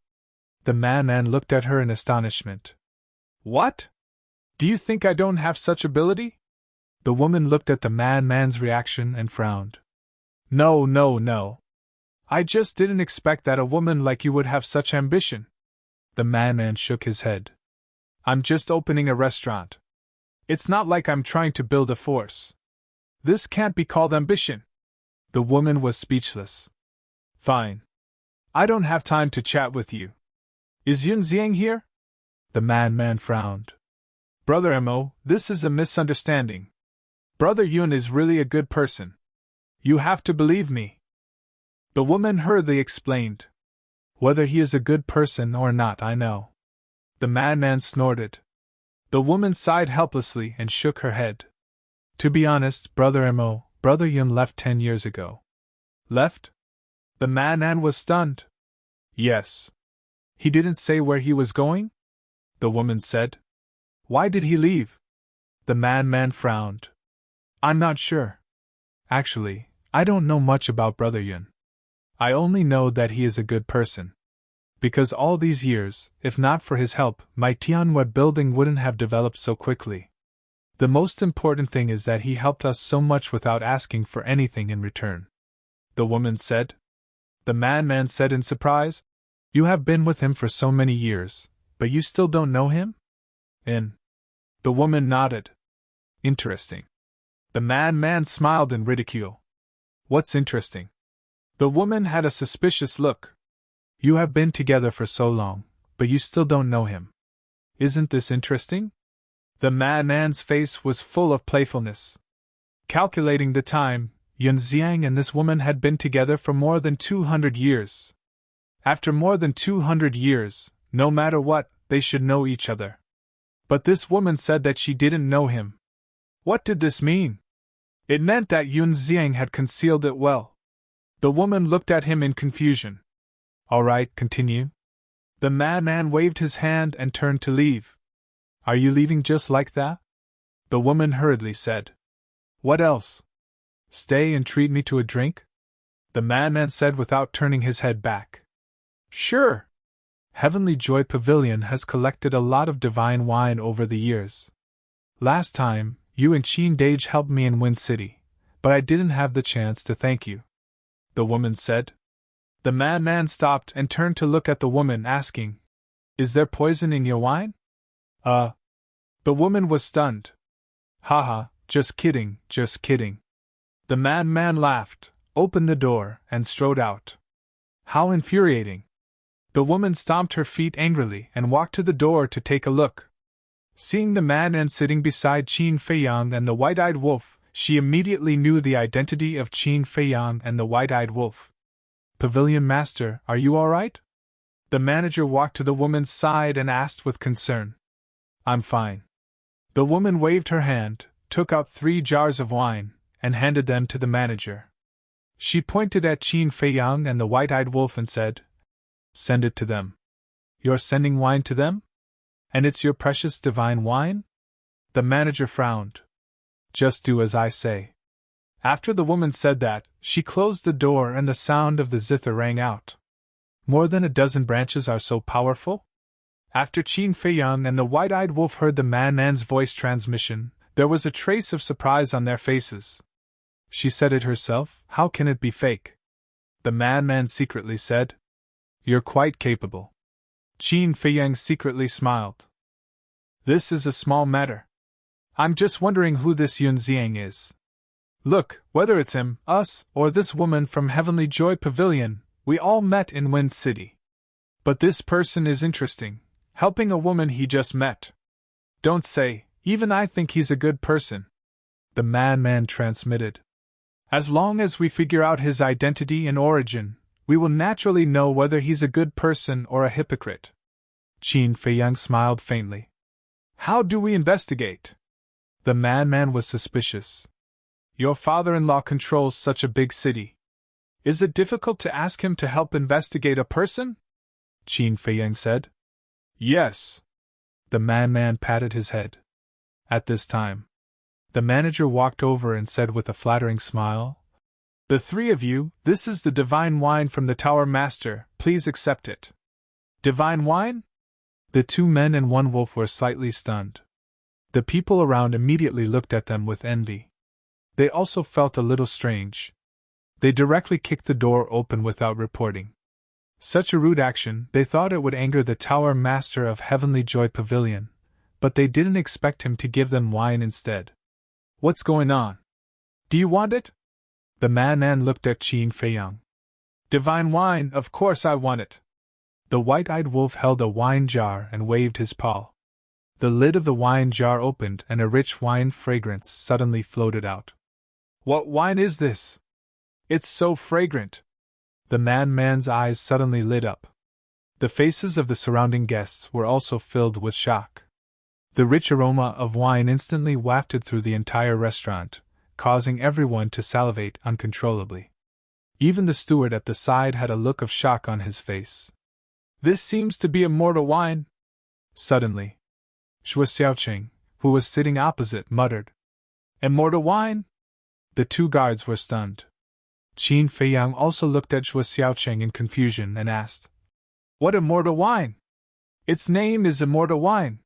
madman looked at her in astonishment. What? Do you think I don't have such ability? The woman looked at the madman's reaction and frowned. No. I just didn't expect that a woman like you would have such ambition. The madman shook his head. I'm just opening a restaurant. It's not like I'm trying to build a force. This can't be called ambition. The woman was speechless. Fine. I don't have time to chat with you. Is Yun Xiang here? The madman frowned. Brother Mo, this is a misunderstanding. Brother Yun is really a good person. You have to believe me. The woman hurriedly explained. Whether he is a good person or not, I know. The madman snorted. The woman sighed helplessly and shook her head. To be honest, Brother Mo, Brother Yun left 10 years ago. Left? The madman was stunned. Yes. He didn't say where he was going? The woman said. Why did he leave? The madman frowned. I'm not sure. Actually, I don't know much about Brother Yun. I only know that he is a good person. Because all these years, if not for his help, my Tianhui building wouldn't have developed so quickly. The most important thing is that he helped us so much without asking for anything in return. The woman said. The madman said in surprise, You have been with him for so many years, but you still don't know him? The woman nodded. Interesting. The madman smiled in ridicule. What's interesting? The woman had a suspicious look. You have been together for so long, but you still don't know him. Isn't this interesting? The madman's face was full of playfulness. Calculating the time, Yun Xiang and this woman had been together for more than 200 years. After more than 200 years, no matter what, they should know each other. But this woman said that she didn't know him. What did this mean? It meant that Yun Xiang had concealed it well. The woman looked at him in confusion. All right, continue. The madman waved his hand and turned to leave. Are you leaving just like that? The woman hurriedly said. What else? Stay and treat me to a drink? The madman said without turning his head back. Sure. Heavenly Joy Pavilion has collected a lot of divine wine over the years. Last time, you and Qin Dage helped me in Wind City, but I didn't have the chance to thank you. The woman said. The madman stopped and turned to look at the woman, asking, Is there poison in your wine? The woman was stunned. Haha, just kidding. The madman laughed, opened the door, and strode out. How infuriating. The woman stomped her feet angrily and walked to the door to take a look. Seeing the madman sitting beside Qin Feiyang and the white-eyed wolf, she immediately knew the identity of Qin Feiyang and the white-eyed wolf. Pavilion Master, are you all right? The manager walked to the woman's side and asked with concern. I'm fine. The woman waved her hand, took out 3 jars of wine, and handed them to the manager. She pointed at Qin Feiyang and the white-eyed wolf and said, Send it to them. You're sending wine to them? And it's your precious divine wine? The manager frowned. Just do as I say. After the woman said that, she closed the door and the sound of the zither rang out. More than a dozen branches are so powerful? After Qin Feiyang and the white-eyed wolf heard the madman's voice transmission, there was a trace of surprise on their faces. She said it herself, how can it be fake? the madman secretly said. You're quite capable. Qin Feiyang secretly smiled. This is a small matter. I'm just wondering who this Yun Xiang is. Look, whether it's him, us, or this woman from Heavenly Joy Pavilion, we all met in Wind City. But this person is interesting, helping a woman he just met. Don't say, even I think he's a good person. The madman transmitted. As long as we figure out his identity and origin, we will naturally know whether he's a good person or a hypocrite. Qin Feiyang smiled faintly. How do we investigate? The madman was suspicious. Your father-in-law controls such a big city. Is it difficult to ask him to help investigate a person? Qin Feiyang said. Yes. The madman patted his head. At this time, the manager walked over and said with a flattering smile, The three of you, this is the divine wine from the Tower Master, please accept it. Divine wine? The two men and one wolf were slightly stunned. The people around immediately looked at them with envy. They also felt a little strange. They directly kicked the door open without reporting. Such a rude action, they thought it would anger the Tower Master of Heavenly Joy Pavilion, but they didn't expect him to give them wine instead. What's going on? Do you want it? The madman looked at Qin Feiyang. Divine wine, of course I want it. The white-eyed wolf held a wine jar and waved his paw. The lid of the wine jar opened and a rich wine fragrance suddenly floated out. What wine is this? It's so fragrant. The madman's eyes suddenly lit up. The faces of the surrounding guests were also filled with shock. The rich aroma of wine instantly wafted through the entire restaurant, causing everyone to salivate uncontrollably. Even the steward at the side had a look of shock on his face. This seems to be immortal wine. Suddenly, Shuo Xiaoqing, who was sitting opposite, muttered, Immortal wine? The two guards were stunned. Qin Feiyang also looked at Shuo Xiaoqing in confusion and asked, What immortal wine? Its name is immortal wine.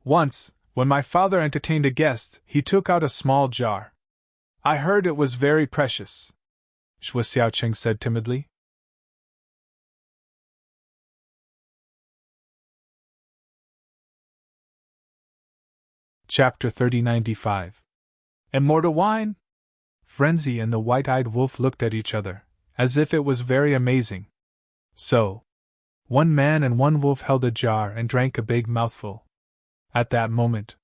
Once, when my father entertained a guest, he took out a small jar. I heard it was very precious, Shuo Xiaoqing said timidly. Chapter 3095. Immortal wine? Frenzy and the white-eyed wolf looked at each other, as if it was very amazing. So, one man and one wolf held a jar and drank a big mouthful. At that moment,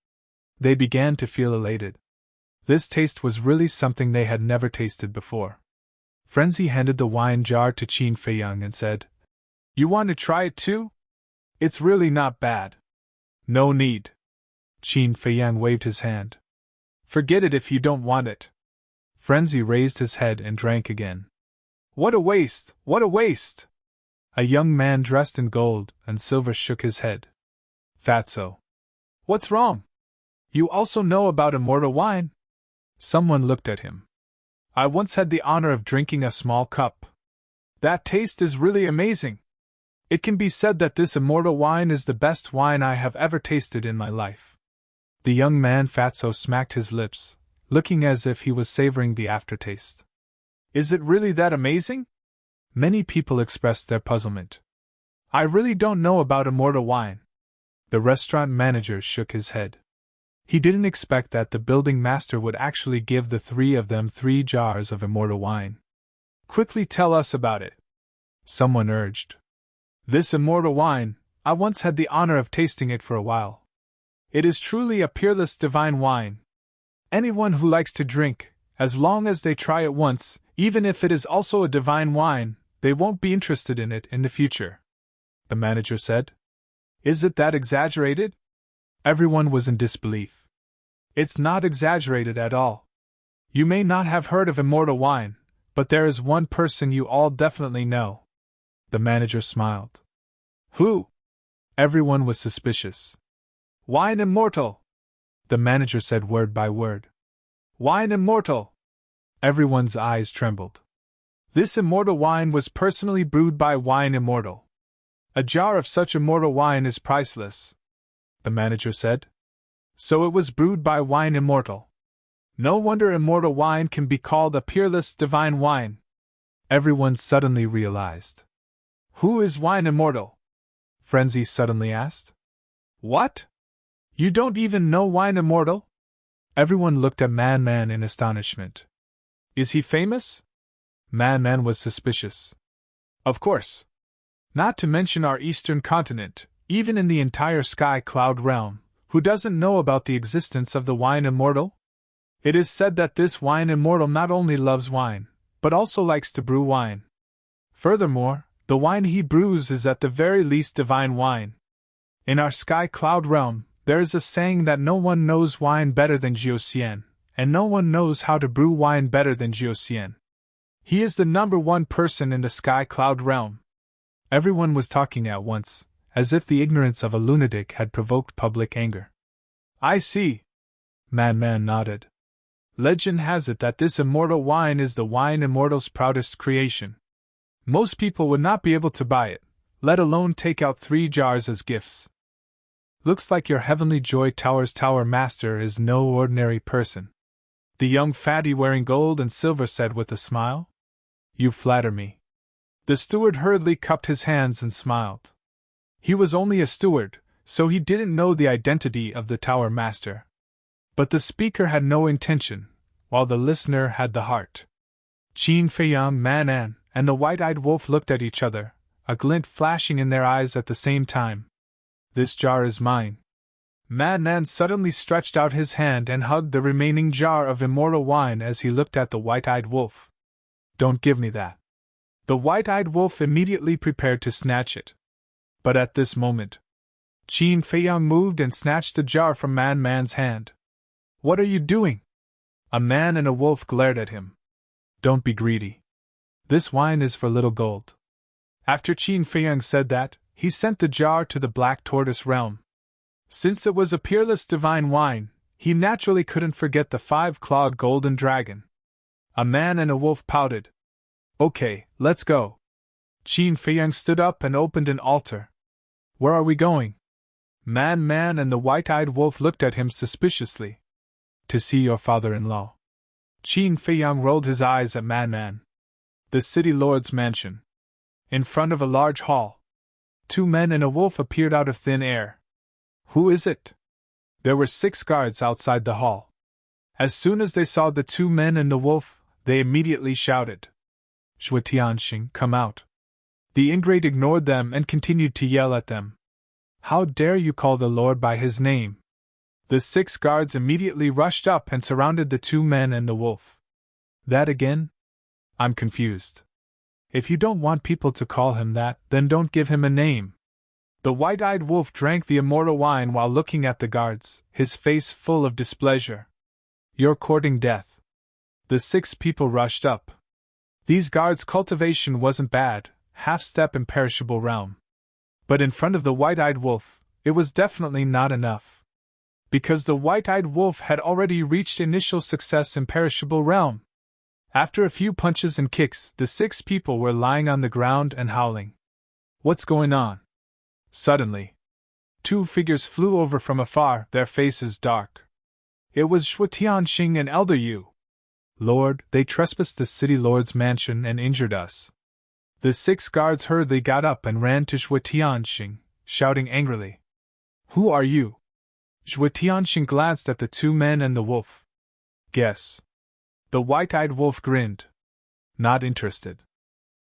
they began to feel elated. This taste was really something they had never tasted before. Frenzy handed the wine jar to Qin Feiyang and said, You want to try it too? It's really not bad. No need. Qin Feiyang waved his hand. Forget it if you don't want it. Frenzy raised his head and drank again. What a waste! What a waste! A young man dressed in gold and silver shook his head. Fatso. What's wrong? You also know about immortal wine? Someone looked at him. I once had the honor of drinking a small cup. That taste is really amazing. It can be said that this immortal wine is the best wine I have ever tasted in my life. The young man Fatso smacked his lips, looking as if he was savoring the aftertaste. Is it really that amazing? Many people expressed their puzzlement. I really don't know about immortal wine. The restaurant manager shook his head. He didn't expect that the building master would actually give the three of them 3 jars of immortal wine. Quickly tell us about it. Someone urged. This immortal wine, I once had the honor of tasting it for a while. It is truly a peerless divine wine. Anyone who likes to drink, as long as they try it once, even if it is also a divine wine, they won't be interested in it in the future. The manager said. Is it that exaggerated? Everyone was in disbelief. It's not exaggerated at all. You may not have heard of immortal wine, but there is one person you all definitely know. The manager smiled. Who? Everyone was suspicious. Wine immortal! The manager said word by word. Wine immortal! Everyone's eyes trembled. This immortal wine was personally brewed by Wine Immortal. A jar of such immortal wine is priceless, the manager said. So it was brewed by Wine Immortal. No wonder immortal wine can be called a peerless divine wine. Everyone suddenly realized. Who is Wine Immortal? Frenzy suddenly asked. What? You don't even know Wine Immortal? Everyone looked at Man in astonishment. Is he famous? Man was suspicious. Of course. Not to mention our eastern continent, even in the entire sky cloud realm, who doesn't know about the existence of the Wine Immortal? It is said that this Wine Immortal not only loves wine, but also likes to brew wine. Furthermore, the wine he brews is at the very least divine wine. In our sky cloud realm, there is a saying that no one knows wine better than Jiuxian, and no one knows how to brew wine better than Jiuxian. He is the number one person in the sky cloud realm. Everyone was talking at once, as if the ignorance of a lunatic had provoked public anger. I see. Man nodded. Legend has it that this immortal wine is the Wine Immortal's proudest creation. Most people would not be able to buy it, let alone take out 3 jars as gifts. Looks like your Heavenly Joy Tower's tower master is no ordinary person. The young fatty wearing gold and silver said with a smile. You flatter me. The steward hurriedly cupped his hands and smiled. He was only a steward, so he didn't know the identity of the tower master. But the speaker had no intention, while the listener had the heart. Qin Feiyang, Man and the white-eyed wolf looked at each other, a glint flashing in their eyes at the same time. This jar is mine. Man suddenly stretched out his hand and hugged the remaining jar of immortal wine as he looked at the white-eyed wolf. Don't give me that. The white-eyed wolf immediately prepared to snatch it. But at this moment, Qin Feiyang moved and snatched the jar from Man's hand. What are you doing? A man and a wolf glared at him. Don't be greedy. This wine is for little gold. After Qin Feiyang said that, he sent the jar to the Black Tortoise realm. Since it was a peerless divine wine, he naturally couldn't forget the 5-clawed golden dragon. A man and a wolf pouted. Okay, let's go. Qin Feiyang stood up and opened an altar. Where are we going? Man and the white-eyed wolf looked at him suspiciously. To see your father-in-law. Qin Feiyang rolled his eyes at Man. The city lord's mansion. In front of a large hall. 2 men and a wolf appeared out of thin air. Who is it? There were 6 guards outside the hall. As soon as they saw the 2 men and the wolf, they immediately shouted. Shui Tianxing, come out. The ingrate ignored them and continued to yell at them. How dare you call the Lord by his name? The 6 guards immediately rushed up and surrounded the 2 men and the wolf. That again? I'm confused. If you don't want people to call him that, then don't give him a name. The white-eyed wolf drank the immortal wine while looking at the guards, his face full of displeasure. You're courting death. The 6 people rushed up. These guards' cultivation wasn't bad, half-step imperishable realm. But in front of the white-eyed wolf, it was definitely not enough. Because the white-eyed wolf had already reached initial success imperishable realm. After a few punches and kicks, the 6 people were lying on the ground and howling. What's going on? Suddenly, 2 figures flew over from afar, their faces dark. It was Shui Tianxing and Elder Yu. Lord, they trespassed the city lord's mansion and injured us. The 6 guards hurriedly got up and ran to Shui Tianxing, shouting angrily. Who are you? Shui Tianxing glanced at the 2 men and the wolf. Guess. The white-eyed wolf grinned. Not interested.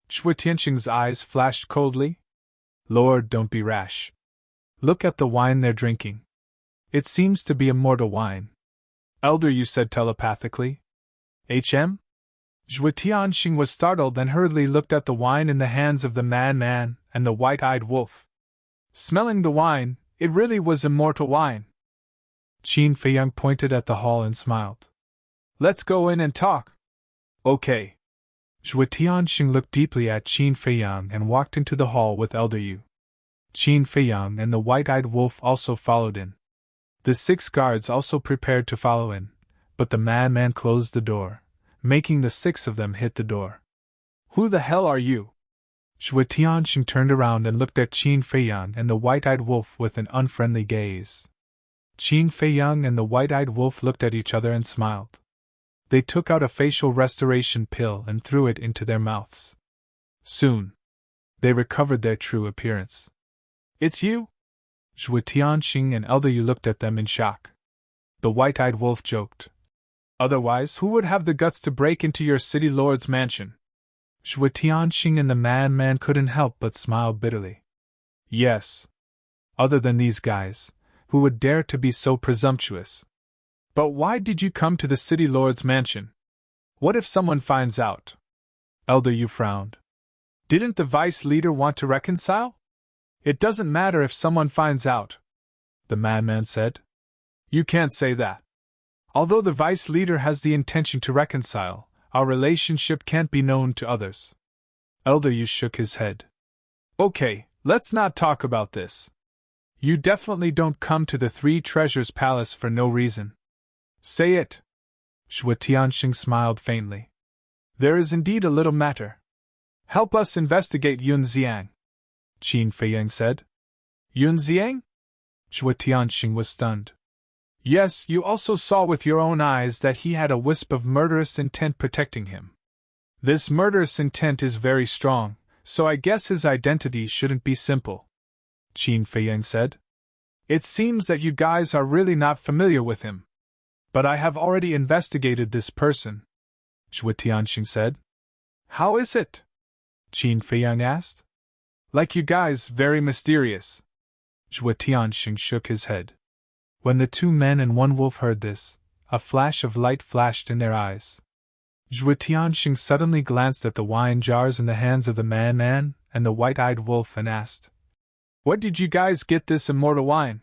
Shui Tianxing's eyes flashed coldly. Lord, don't be rash. Look at the wine they're drinking. It seems to be immortal wine. Elder, you said telepathically. HM? Shui Tianxing was startled and hurriedly looked at the wine in the hands of the man and the white-eyed wolf. Smelling the wine, it really was immortal wine. Qin Feiyang pointed at the hall and smiled. Let's go in and talk. Okay. Shui Tianxing looked deeply at Qin Feiyang and walked into the hall with Elder Yu. Qin Feiyang and the white-eyed wolf also followed in. The 6 guards also prepared to follow in, but the man closed the door, making the 6 of them hit the door. Who the hell are you? Shui Tianxing turned around and looked at Qin Feiyang and the white-eyed wolf with an unfriendly gaze. Qin Feiyang and the white-eyed wolf looked at each other and smiled. They took out a facial restoration pill and threw it into their mouths. Soon, they recovered their true appearance. It's you? Zhuo Tianxing and Elder Yu looked at them in shock. The white-eyed wolf joked. Otherwise, who would have the guts to break into your city lord's mansion? Zhuo Tianxing and the madman couldn't help but smile bitterly. Yes. Other than these guys, who would dare to be so presumptuous? But why did you come to the city lord's mansion? What if someone finds out? Elder Yu frowned. Didn't the vice leader want to reconcile? It doesn't matter if someone finds out, the madman said. You can't say that. Although the vice leader has the intention to reconcile, our relationship can't be known to others. Elder Yu shook his head. Okay, let's not talk about this. You definitely don't come to the Three Treasures Palace for no reason. Say it. Zhuo Tianxing smiled faintly. There is indeed a little matter. Help us investigate Yun Xiang, Qin Feiyang said. Yun Xiang? Zhuo Tianxing was stunned. Yes, you also saw with your own eyes that he had a wisp of murderous intent protecting him. This murderous intent is very strong, so I guess his identity shouldn't be simple, Qin Feiyang said. It seems that you guys are really not familiar with him. But I have already investigated this person, Zhuo Tianxing said. How is it? Qin Feiyang asked. Like you guys, very mysterious. Zhuo Tianxing shook his head. When the two men and one wolf heard this, a flash of light flashed in their eyes. Zhuo Tianxing suddenly glanced at the wine jars in the hands of the man and the white-eyed wolf and asked, Where did you guys get this immortal wine?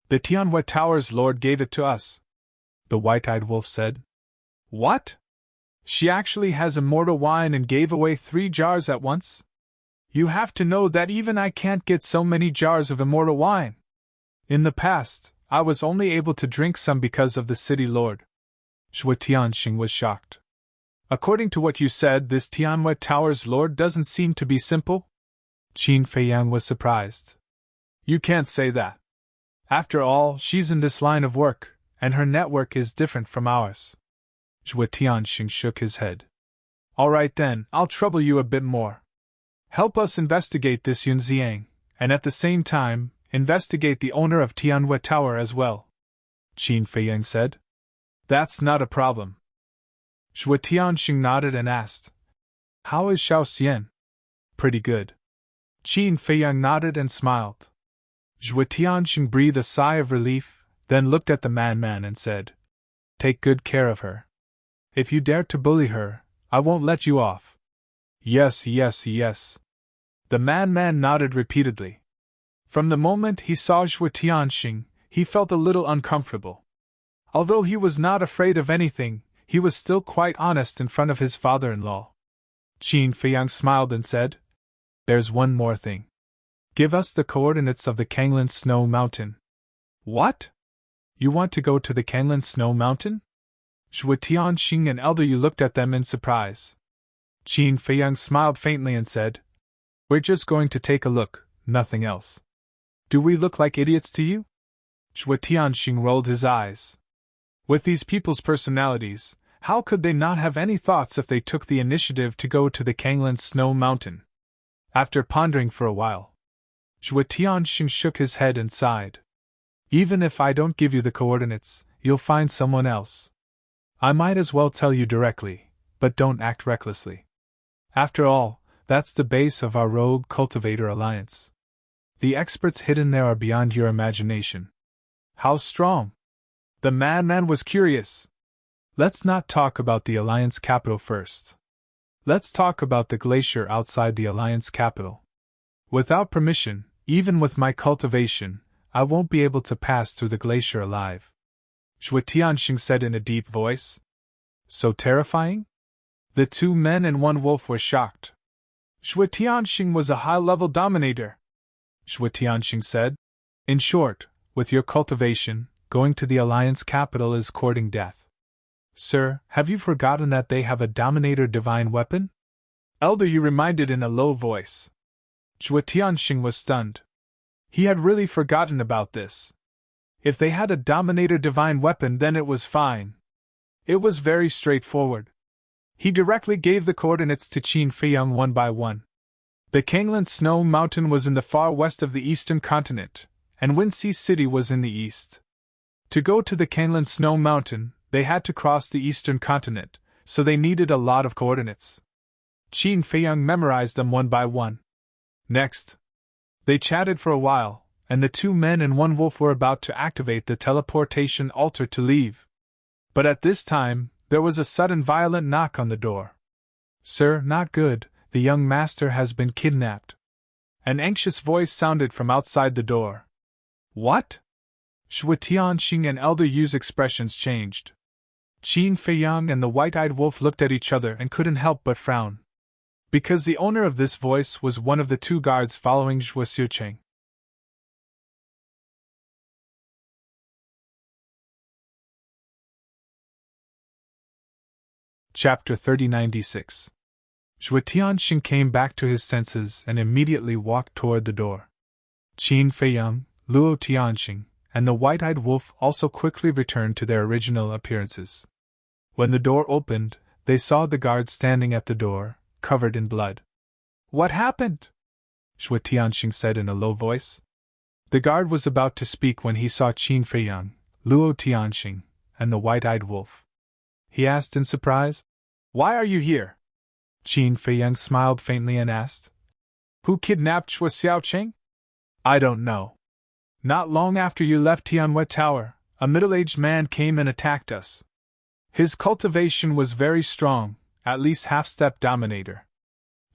The Tianhua Tower's lord gave it to us, the white-eyed wolf said. What? She actually has immortal wine and gave away 3 jars at once? You have to know that even I can't get so many jars of immortal wine. In the past, I was only able to drink some because of the city lord. Zhuo Tianxing was shocked. According to what you said, this Tianhua Tower's lord doesn't seem to be simple? Qin Feiyang was surprised. You can't say that. After all, she's in this line of work, and her network is different from ours. Zhuo Tianxing shook his head. All right then, I'll trouble you a bit more. Help us investigate this Yun Xiang, and at the same time, investigate the owner of Tianhua Tower as well, Qin Feiyang said. That's not a problem. Zhuo Tianxing nodded and asked, How is Xiao Xian? Pretty good. Qin Feiyang nodded and smiled. Zhuo Tianxing breathed a sigh of relief, then looked at the madman and said, Take good care of her. If you dare to bully her, I won't let you off. Yes, yes, yes. The madman nodded repeatedly. From the moment he saw Zhuo Tianxing, he felt a little uncomfortable. Although he was not afraid of anything, he was still quite honest in front of his father-in-law. Qin Feiyang smiled and said, There's one more thing. Give us the coordinates of the Kanglan Snow Mountain. What? You want to go to the Kanglan Snow Mountain? Zhuo Tianxing and Elder Yu looked at them in surprise. Qin Feiyang smiled faintly and said, We're just going to take a look, nothing else. Do we look like idiots to you? Zhuo Tianxing rolled his eyes. With these people's personalities, how could they not have any thoughts if they took the initiative to go to the Kanglan Snow Mountain? After pondering for a while, Zhuo Tianxing shook his head and sighed. Even if I don't give you the coordinates, you'll find someone else. I might as well tell you directly, but don't act recklessly. After all, that's the base of our rogue cultivator alliance. The experts hidden there are beyond your imagination. How strong? The madman was curious. Let's not talk about the alliance capital first. Let's talk about the glacier outside the alliance capital. Without permission, even with my cultivation, I won't be able to pass through the glacier alive. Zhuo Tianxing said in a deep voice. So terrifying? The 2 men and 1 wolf were shocked. Zhuo Tianxing was a high-level dominator. Zhuo Tianxing said. In short, with your cultivation, going to the alliance capital is courting death. Sir, have you forgotten that they have a dominator divine weapon? Elder Yu reminded in a low voice. Zhuo Tianxing was stunned. He had really forgotten about this. If they had a dominator divine weapon, then it was fine. It was very straightforward. He directly gave the coordinates to Qin Feiyang one by one, The Kanglan Snow Mountain was in the far west of the eastern continent, and Windsea City was in the east. To go to the Kanglan Snow Mountain, they had to cross the eastern continent, so they needed a lot of coordinates. Qin Feiyang memorized them one by one. Next, they chatted for a while, and the 2 men and 1 wolf were about to activate the teleportation altar to leave. But at this time, there was a sudden violent knock on the door. "Sir, not good, the young master has been kidnapped." An anxious voice sounded from outside the door. "What?" Shui Tianxing and Elder Yu's expressions changed. Qin Feiyang and the white-eyed wolf looked at each other and couldn't help but frown. Because the owner of this voice was one of the 2 guards following Zhuo Xiucheng. Chapter 3096. Zhuo Tianxing came back to his senses and immediately walked toward the door. Qin Feiyang, Luo Tianxing, and the white-eyed wolf also quickly returned to their original appearances. When the door opened, they saw the guard standing at the door, covered in blood. "What happened?" Zhuo Tianxing said in a low voice. The guard was about to speak when he saw Qin Feiyang, Luo Tianxing, and the white-eyed wolf. He asked in surprise, "Why are you here?" Qin Feiyang smiled faintly and asked, "Who kidnapped Zhuo Xiaocheng?" "I don't know. Not long after you left Tianhua Tower, a middle-aged man came and attacked us. His cultivation was very strong, at least half-step dominator.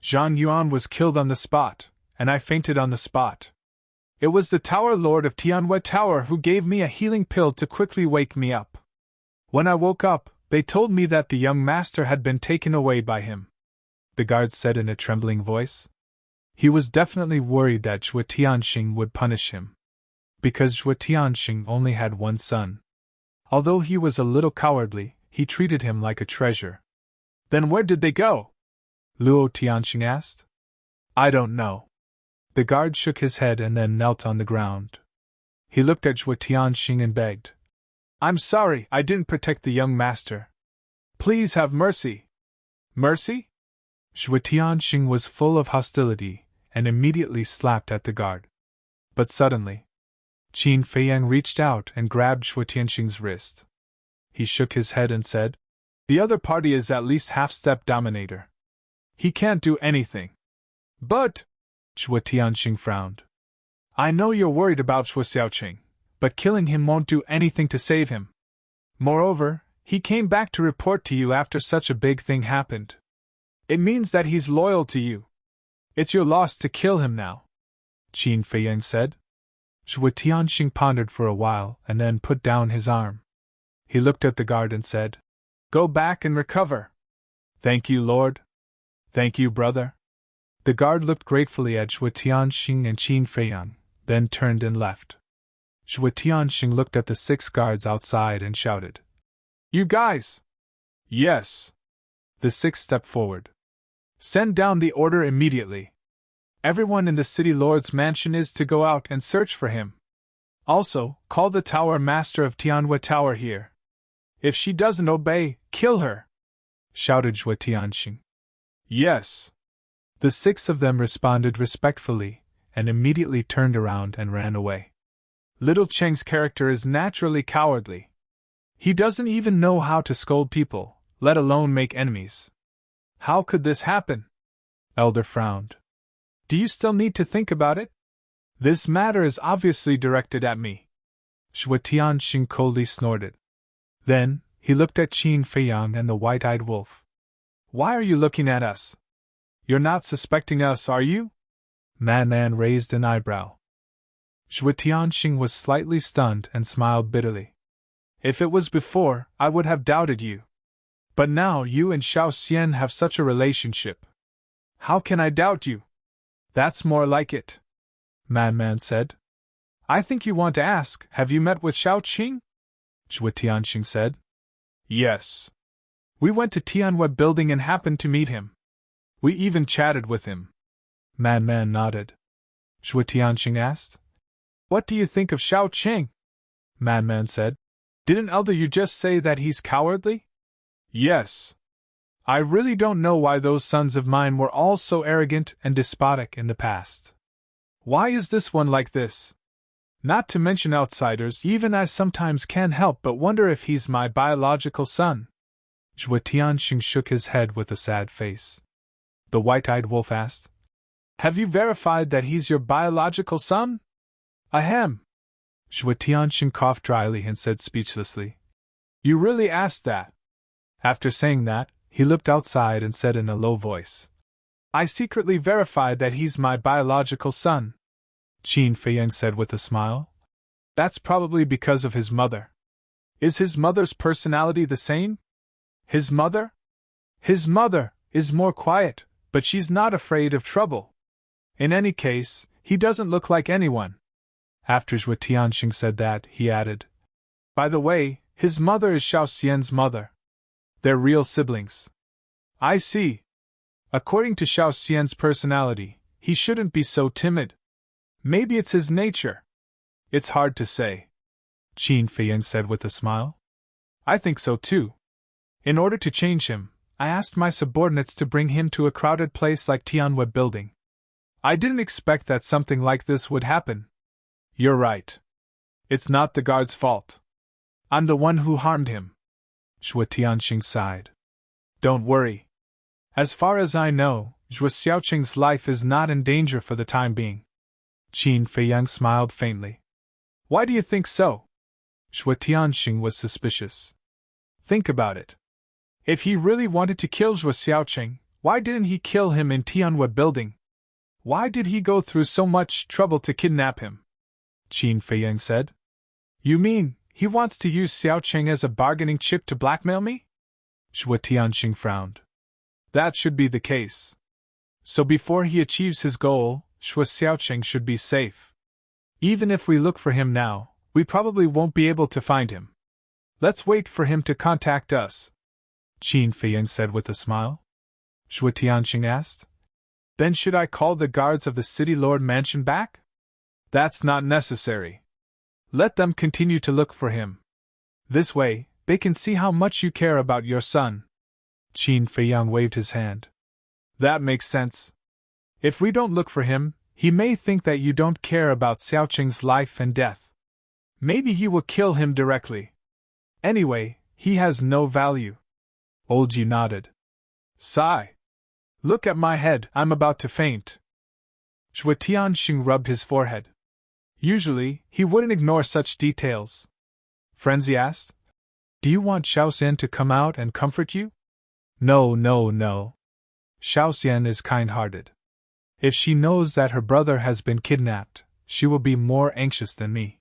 Zhang Yuan was killed on the spot, and I fainted on the spot. It was the Tower Lord of Tianhua Tower who gave me a healing pill to quickly wake me up. When I woke up, they told me that the young master had been taken away by him," the guard said in a trembling voice. He was definitely worried that Zhuo Tianxing would punish him. Because Zhuo Tianxing only had 1 son. Although he was a little cowardly, he treated him like a treasure. "Then where did they go?" Luo Tianxing asked. "I don't know." The guard shook his head and then knelt on the ground. He looked at Zhuo Tianxing and begged, "I'm sorry I didn't protect the young master. Please have mercy." "Mercy?" Zhuo Tianxing was full of hostility and immediately slapped at the guard. But suddenly, Qin Feiyang reached out and grabbed Zhuo Tianxing's wrist. He shook his head and said, "The other party is at least half-step dominator. He can't do anything." "But," Zhuo Tianxing frowned, "I know you're worried about Zhuo Xiaocheng, but killing him won't do anything to save him. Moreover, he came back to report to you after such a big thing happened. It means that he's loyal to you. It's your loss to kill him now," Qin Feiyang said. Zhuo Tianxing pondered for a while and then put down his arm. He looked at the guard and said, "Go back and recover." "Thank you, Lord." "Thank you, brother." The guard looked gratefully at Zhuo Tianxing and Qin Feiyang, then turned and left. Zhuo Tianxing looked at the 6 guards outside and shouted, "You guys!" "Yes." The 6 stepped forward. "Send down the order immediately. Everyone in the city lord's mansion is to go out and search for him. Also, call the tower master of Tianhua Tower here. If she doesn't obey, kill her," shouted Zhuo Tianxing. "Yes." The 6 of them responded respectfully, and immediately turned around and ran away. Little Cheng's character is naturally cowardly. He doesn't even know how to scold people, let alone make enemies. How could this happen? Elder frowned. Do you still need to think about it? This matter is obviously directed at me. Zhuo Tianxing coldly snorted. Then, he looked at Qin Feiyang and the white-eyed wolf. Why are you looking at us? You're not suspecting us, are you? Man raised an eyebrow. Zhuo Tianxing was slightly stunned and smiled bitterly. If it was before, I would have doubted you. But now you and Xiao Xian have such a relationship. How can I doubt you? That's more like it, Man said. I think you want to ask, have you met with Xiao Qing? Zhuo Tianxing said. Yes. We went to Tianhua building and happened to meet him. We even chatted with him. Man nodded. Zhuo Tianxing asked. What do you think of Xiao Qing? Man said. Didn't Elder you just say that he's cowardly? Yes. I really don't know why those sons of mine were all so arrogant and despotic in the past. Why is this one like this? Not to mention outsiders, even I sometimes can't help but wonder if he's my biological son. Zhuo Tianxing shook his head with a sad face. The white-eyed wolf asked, Have you verified that he's your biological son? Ahem. Zhuo Tianxing coughed dryly and said speechlessly, You really asked that? After saying that, he looked outside and said in a low voice, I secretly verified that he's my biological son. Qin Feiyang said with a smile. That's probably because of his mother. Is his mother's personality the same? His mother? His mother is more quiet, but she's not afraid of trouble. In any case, he doesn't look like anyone. After Zhuo Tianxing said that, he added, By the way, his mother is Xiao Xian's mother. They're real siblings. I see. According to Xiao Xian's personality, he shouldn't be so timid. Maybe it's his nature. It's hard to say. Qin Feiyang said with a smile. I think so too. In order to change him, I asked my subordinates to bring him to a crowded place like Tianwei Building. I didn't expect that something like this would happen. You're right. It's not the guard's fault. I'm the one who harmed him. Zhuo Tianxing sighed. Don't worry. As far as I know, Zhuo Xiaoqing's life is not in danger for the time being. Qin Feiyang smiled faintly. Why do you think so? Zhuo Tianxing was suspicious. Think about it. If he really wanted to kill Zhuo Xiaoqing, why didn't he kill him in Tianwei Building? Why did he go through so much trouble to kidnap him? Qin Feiyang said. You mean, he wants to use Xiaoqing as a bargaining chip to blackmail me? Zhuo Tianxing frowned. That should be the case. So before he achieves his goal, Zhuo Xiaoqing should be safe. Even if we look for him now, we probably won't be able to find him. Let's wait for him to contact us. Qin Feiyang said with a smile. Zhuo Tianxing asked. Then should I call the guards of the City Lord Mansion back? That's not necessary. Let them continue to look for him. This way, they can see how much you care about your son. Qin Feiyang waved his hand. That makes sense. If we don't look for him, he may think that you don't care about Xiaoqing's life and death. Maybe he will kill him directly. Anyway, he has no value. Old Ji nodded. Sigh. Look at my head, I'm about to faint. Zhuo Tianxing rubbed his forehead. Usually, he wouldn't ignore such details. Frenzy asked, Do you want Xiao Xian to come out and comfort you? No. Xiao Xian is kind-hearted. If she knows that her brother has been kidnapped, she will be more anxious than me.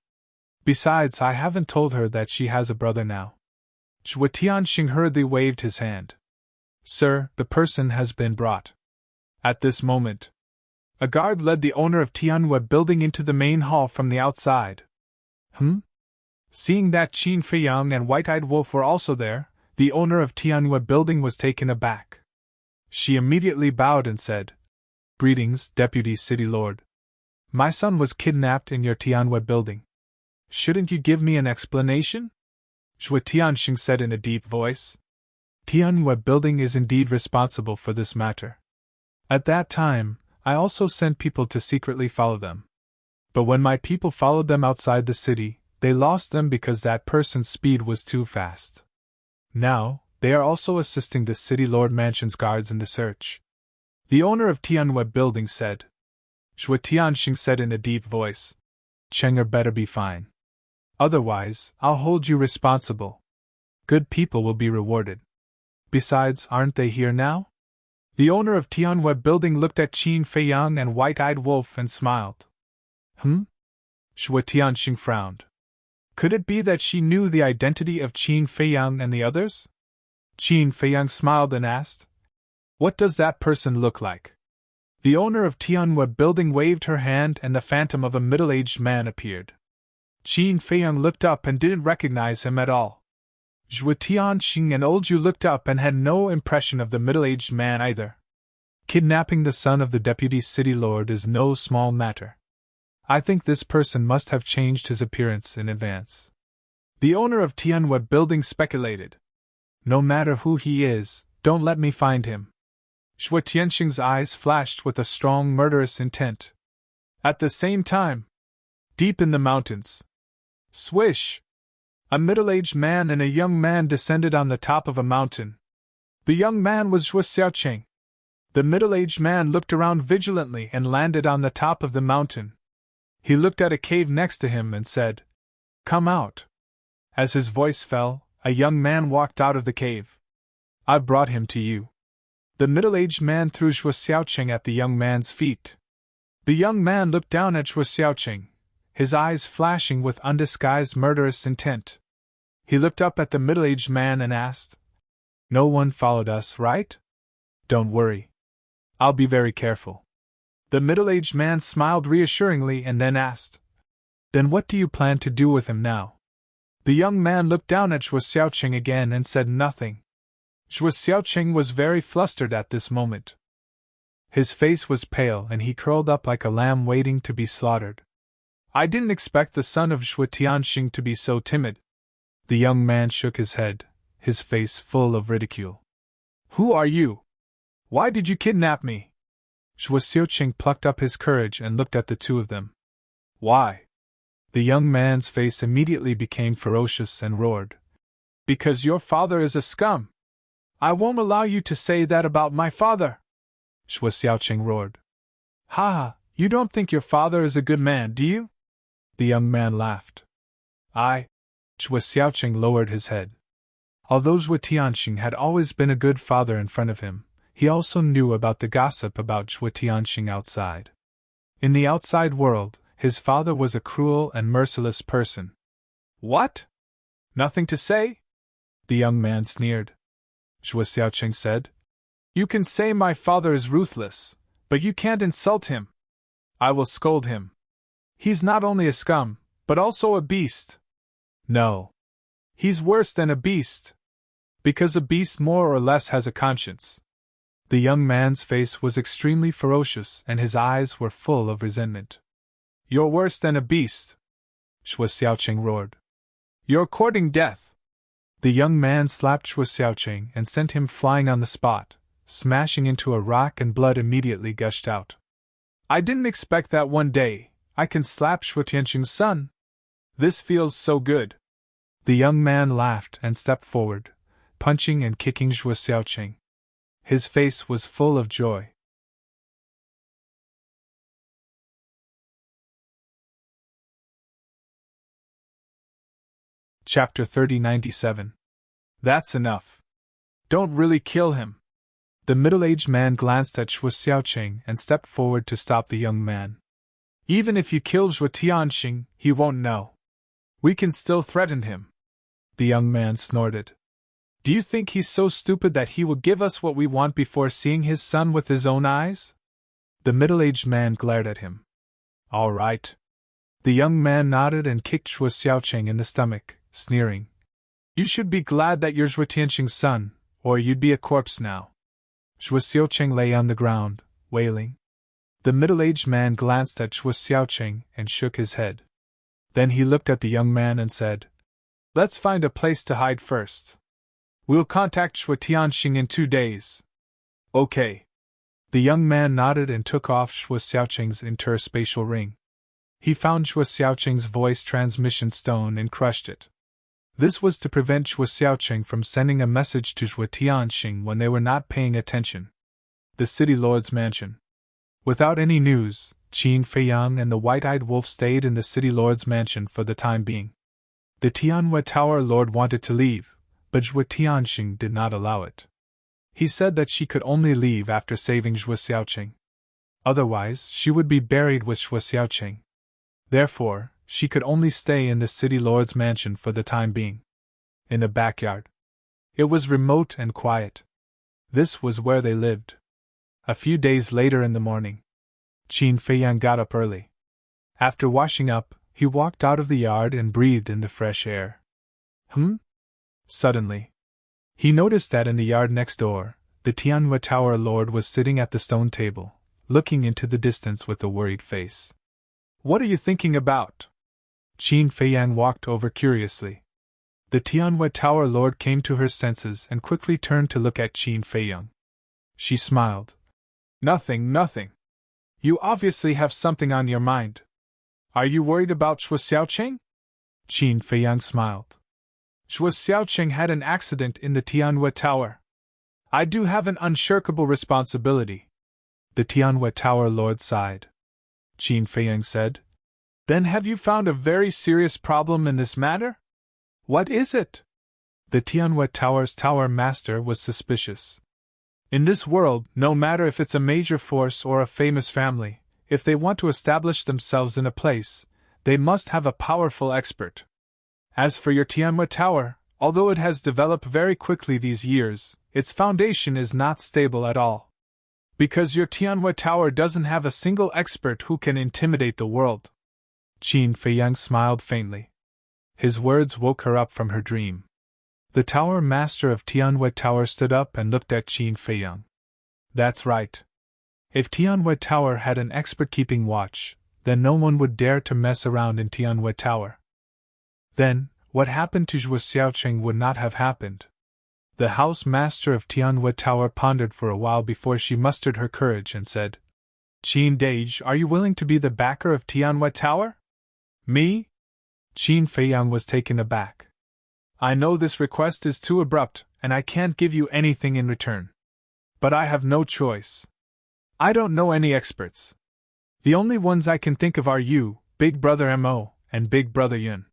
Besides, I haven't told her that she has a brother now. Zhuo Tianxing hurriedly waved his hand. Sir, the person has been brought. At this moment, a guard led the owner of Tianwei Building into the main hall from the outside. Seeing that Qin Feiyang and White-Eyed Wolf were also there, the owner of Tianwei Building was taken aback. She immediately bowed and said, Greetings, Deputy City Lord. My son was kidnapped in your Tianwei Building. Shouldn't you give me an explanation? Zhuo Tianxing said in a deep voice. Tianwei Building is indeed responsible for this matter. At that time, I also sent people to secretly follow them. But when my people followed them outside the city, they lost them because that person's speed was too fast. Now, they are also assisting the City Lord Mansion's guards in the search. The owner of Tianwei Building said. Zhuo Tianxing said in a deep voice. Chenger better be fine. Otherwise, I'll hold you responsible. Good people will be rewarded. Besides, aren't they here now? The owner of Tianwei Building looked at Qin Feiyang and White-Eyed Wolf and smiled. Zhuo Tianxing frowned. Could it be that she knew the identity of Qin Feiyang and the others? Qin Feiyang smiled and asked, What does that person look like? The owner of Tianwei Building waved her hand and the phantom of a middle-aged man appeared. Qin Feiyang looked up and didn't recognize him at all. Zhuo Tianxing and Old Ju looked up and had no impression of the middle-aged man either. Kidnapping the son of the deputy city lord is no small matter. I think this person must have changed his appearance in advance. The owner of Tianwei Building speculated. No matter who he is, Don't let me find him. Shui Tianxing's eyes flashed with a strong murderous intent. At the same time, deep in the mountains, swish! A middle-aged man and a young man descended on the top of a mountain. The young man was Zhuo Xiaoqing. The middle-aged man looked around vigilantly and landed on the top of the mountain. He looked at a cave next to him and said, "Come out." As his voice fell, a young man walked out of the cave. "I brought him to you." The middle-aged man threw Zhuo Xiaoqing at the young man's feet. The young man looked down at Zhuo Xiaoqing, his eyes flashing with undisguised murderous intent. He looked up at the middle-aged man and asked, "No one followed us, right?" "Don't worry. I'll be very careful." The middle-aged man smiled reassuringly and then asked, "Then what do you plan to do with him now?" The young man looked down at Zhuo Xiaoqing again and said nothing. Zhuo Xiaoqing was very flustered at this moment. His face was pale and he curled up like a lamb waiting to be slaughtered. "I didn't expect the son of Zhuo Tianxing to be so timid." The young man shook his head, his face full of ridicule. "Who are you? Why did you kidnap me?" Zhuo Xiaoqing plucked up his courage and looked at the two of them. "Why?" The young man's face immediately became ferocious and roared. "Because your father is a scum! I won't allow you to say that about my father!" Zhuo Xiaoqing roared. "Ha ha, you don't think your father is a good man, do you?" The young man laughed. "I..." Zhuo Xiaoqing lowered his head. Although Zhuo Tianxing had always been a good father in front of him, he also knew about the gossip about Zhuo Tianxing outside. In the outside world, his father was a cruel and merciless person. "What? Nothing to say?" The young man sneered. Zhuo Xiaoqing said, "You can say my father is ruthless, but you can't insult him. I will scold him. He's not only a scum, but also a beast. No. He's worse than a beast. Because a beast more or less has a conscience." The young man's face was extremely ferocious and his eyes were full of resentment. "You're worse than a beast," Zhuo Xiaoqing roared. "You're courting death." The young man slapped Zhuo Xiaoqing and sent him flying on the spot, smashing into a rock and blood immediately gushed out. "I didn't expect that one day I can slap Zhuo Tianxing's son. This feels so good." The young man laughed and stepped forward, punching and kicking Zhuo Xiaoqing. His face was full of joy. Chapter 3097. That's enough. Don't really kill him. The middle-aged man glanced at Zhuo Xiaoqing and stepped forward to stop the young man. "Even if you kill Zhuo Tianxing, he won't know. We can still threaten him." The young man snorted. "Do you think he's so stupid that he will give us what we want before seeing his son with his own eyes?" The middle-aged man glared at him. "All right." The young man nodded and kicked Zhuo Xiaoqing in the stomach, sneering. "You should be glad that you're Zhuo Tianxing's son, or you'd be a corpse now." Zhuo Xiaoqing lay on the ground, wailing. The middle-aged man glanced at Zhuo Xiaoqing and shook his head. Then he looked at the young man and said, "Let's find a place to hide first. We'll contact Zhuo Tianxing in 2 days." "Okay." The young man nodded and took off Zhuo Xiaoqing's interspatial ring. He found Zhuo Xiaoqing's voice transmission stone and crushed it. This was to prevent Zhuo Xiaoqing from sending a message to Zhuo Tianxing when they were not paying attention. The city lord's mansion. Without any news, Qin Feiyang and the white-eyed wolf stayed in the city lord's mansion for the time being. The Tianhua Tower lord wanted to leave, but Zhuo Tianxing did not allow it. He said that she could only leave after saving Zhuo Xiaoqing. Otherwise, she would be buried with Zhuo Xiaoqing. Therefore, she could only stay in the city lord's mansion for the time being. In the backyard. It was remote and quiet. This was where they lived. A few days later in the morning, Qin Feiyang got up early. After washing up, he walked out of the yard and breathed in the fresh air. Suddenly, he noticed that in the yard next door, the Tianhua Tower lord was sitting at the stone table, looking into the distance with a worried face. "What are you thinking about?" Qin Feiyang walked over curiously. The Tianhua Tower Lord came to her senses and quickly turned to look at Qin Feiyang. She smiled. Nothing, nothing. You obviously have something on your mind. Are you worried about Shuo Xiaoqing? Qin Feiyang smiled. Shuo Xiaoqing had an accident in the Tianhua Tower. I do have an unshirkable responsibility. The Tianhua Tower Lord sighed. Qin Feiyang said. Then have you found a very serious problem in this matter? What is it? The Tianhua Tower's Tower Master was suspicious. In this world, no matter if it's a major force or a famous family, if they want to establish themselves in a place, they must have a powerful expert. As for your Tianhua Tower, although it has developed very quickly these years, its foundation is not stable at all. Because your Tianhua Tower doesn't have a single expert who can intimidate the world. Qin Feiyang smiled faintly. His words woke her up from her dream. The Tower Master of Tianhua Tower stood up and looked at Qin Feiyang. That's right. If Tianhua Tower had an expert keeping watch, then no one would dare to mess around in Tianhua Tower. Then, what happened to Shuo Xiaoqing would not have happened. The House Master of Tianhua Tower pondered for a while before she mustered her courage and said, Qin Dage, are you willing to be the backer of Tianhua Tower? Me? Qin Feiyang was taken aback. I know this request is too abrupt, and I can't give you anything in return. But I have no choice. I don't know any experts. The only ones I can think of are you, Big Brother Mo, and Big Brother Yun.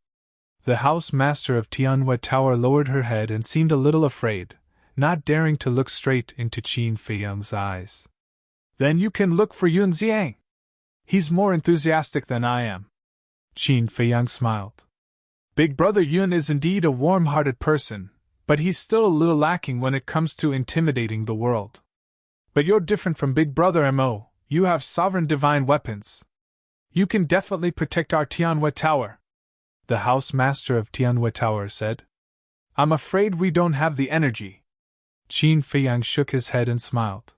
The House Master of Tianhua Tower lowered her head and seemed a little afraid, not daring to look straight into Qin Feiyang's eyes. Then you can look for Yun Xiang. He's more enthusiastic than I am. Qin Feiyang smiled. Big Brother Yun is indeed a warm-hearted person, but he's still a little lacking when it comes to intimidating the world. But you're different from Big Brother Mo, you have sovereign divine weapons. You can definitely protect our Tianhua Tower. The House Master of Tianhua Tower said. I'm afraid we don't have the energy. Qin Feiyang shook his head and smiled.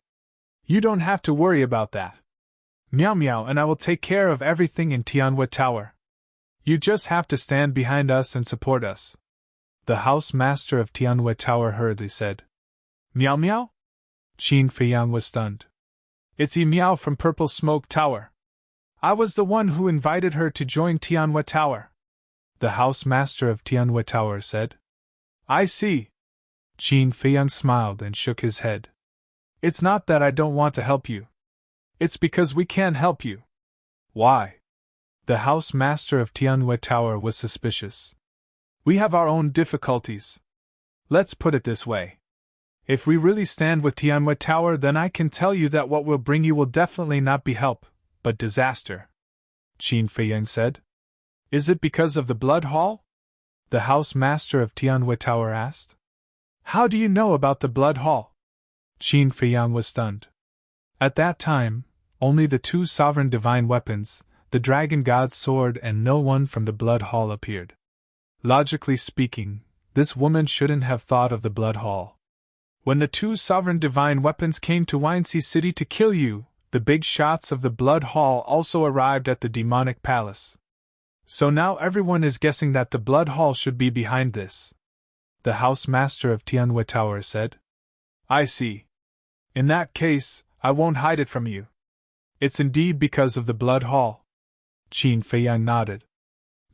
You don't have to worry about that. Meow Meow and I will take care of everything in Tianhua Tower. You just have to stand behind us and support us. The House Master of Tianhua Tower hurriedly said. Meow Meow? Qin Feiyang was stunned. It's Meow from Purple Smoke Tower. I was the one who invited her to join Tianhua Tower. The House Master of Tianhua Tower said. I see. Qin Feiyang smiled and shook his head. It's not that I don't want to help you. It's because we can't help you. Why? The House Master of Tianhua Tower was suspicious. We have our own difficulties. Let's put it this way. If we really stand with Tianhua Tower, then I can tell you that what we'll bring you will definitely not be help, but disaster. Qin Feiyang said. Is it because of the Blood Hall? The House Master of Tianhua Tower asked. How do you know about the Blood Hall? Qin Feiyang was stunned. At that time, only the two sovereign divine weapons, the Dragon God's sword and no one from the Blood Hall appeared. Logically speaking, this woman shouldn't have thought of the Blood Hall. When the two sovereign divine weapons came to Windsea City to kill you, the big shots of the Blood Hall also arrived at the demonic palace. So now everyone is guessing that the Blood Hall should be behind this. The House Master of Tianhua Tower said. I see. In that case, I won't hide it from you. It's indeed because of the Blood Hall. Qin Feiyang nodded.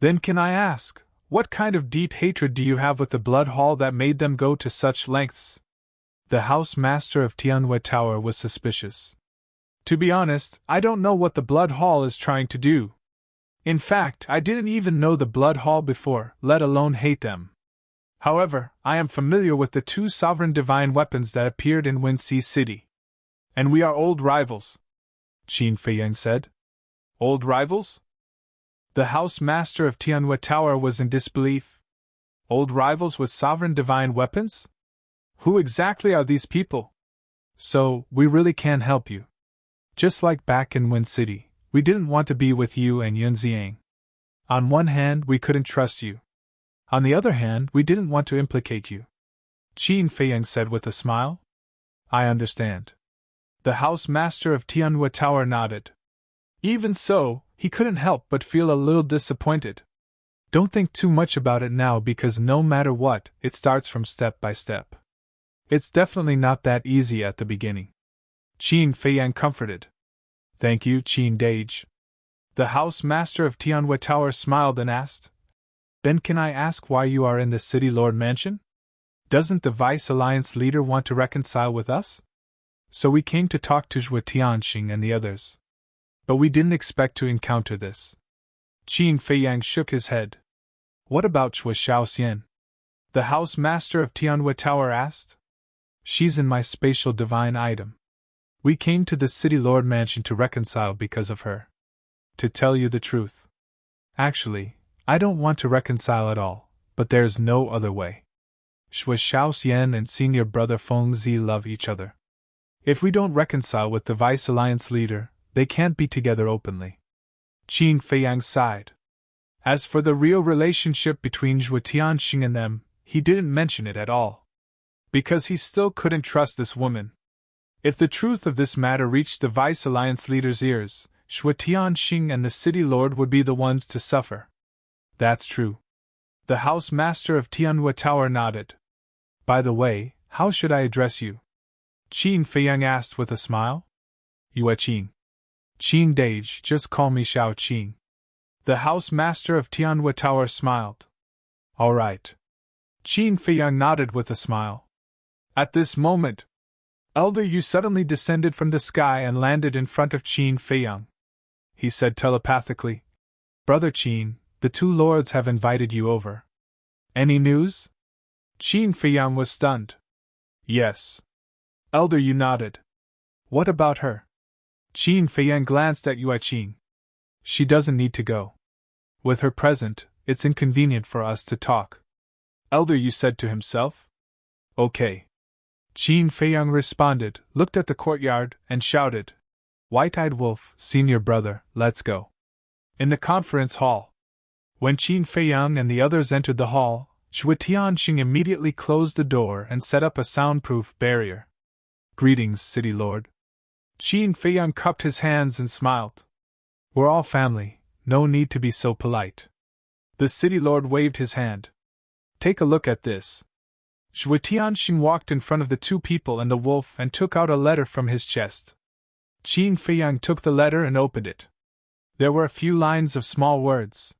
Then can I ask, what kind of deep hatred do you have with the Blood Hall that made them go to such lengths? The House Master of Tianhua Tower was suspicious. To be honest, I don't know what the Blood Hall is trying to do. In fact, I didn't even know the Blood Hall before, let alone hate them. However, I am familiar with the two sovereign divine weapons that appeared in Windsea City. And we are old rivals. Qin Feiyang said. Old rivals? The House Master of Tianhua Tower was in disbelief. Old rivals with sovereign divine weapons? Who exactly are these people? So, we really can't help you. Just like back in Wind City, we didn't want to be with you and Yun Xiang. On one hand, we couldn't trust you. On the other hand, we didn't want to implicate you. Qin Feiyang said with a smile. I understand. The House Master of Tianhua Tower nodded. Even so, he couldn't help but feel a little disappointed. Don't think too much about it now because no matter what, it starts from step by step. It's definitely not that easy at the beginning. Qin Feiyang comforted. Thank you, Qin Dage. The house master of Tianhui Tower smiled and asked, Then can I ask why you are in the City Lord Mansion? Doesn't the Vice Alliance leader want to reconcile with us? So we came to talk to Zhuo Tianxing and the others. But we didn't expect to encounter this. Qin Feiyang shook his head. What about Zhuo Xiaoxian? The house master of Tianhui Tower asked. She's in my spatial divine item. We came to the City Lord Mansion to reconcile because of her. To tell you the truth. Actually, I don't want to reconcile at all, but there's no other way. Zhuo Xiaoxian and senior brother Feng Zi love each other. If we don't reconcile with the Vice Alliance leader, they can't be together openly. Qin Feiyang sighed. As for the real relationship between Zhuo Tianxing and them, he didn't mention it at all. Because he still couldn't trust this woman. If the truth of this matter reached the Vice Alliance leader's ears, Zhuo Tianxing and the City Lord would be the ones to suffer. That's true. The house master of Tianhui Tower nodded. By the way, how should I address you? Qin Feiyang asked with a smile. Yue Qin. Qin Dage, just call me Xiao Qin. The house master of Tianhui Tower smiled. All right. Qin Feiyang nodded with a smile. At this moment, Elder Yu suddenly descended from the sky and landed in front of Qin Feiyang. He said telepathically, Brother Qin, the two lords have invited you over. Any news? Qin Feiyang was stunned. Yes. Elder Yu nodded. What about her? Qin Feiyang glanced at Yue Qin. She doesn't need to go. With her present, it's inconvenient for us to talk. Elder Yu said to himself. Okay. Qin Feiyang responded, looked at the courtyard, and shouted, White-eyed wolf, senior brother, let's go. In the conference hall. When Qin Feiyang and the others entered the hall, Zhuo Tianxing immediately closed the door and set up a soundproof barrier. Greetings, City Lord. Qin Feiyang cupped his hands and smiled. We're all family, no need to be so polite. The City Lord waved his hand. Take a look at this. Zhuo Tianxing walked in front of the two people and the wolf and took out a letter from his chest. Qin Feiyang took the letter and opened it. There were a few lines of small words.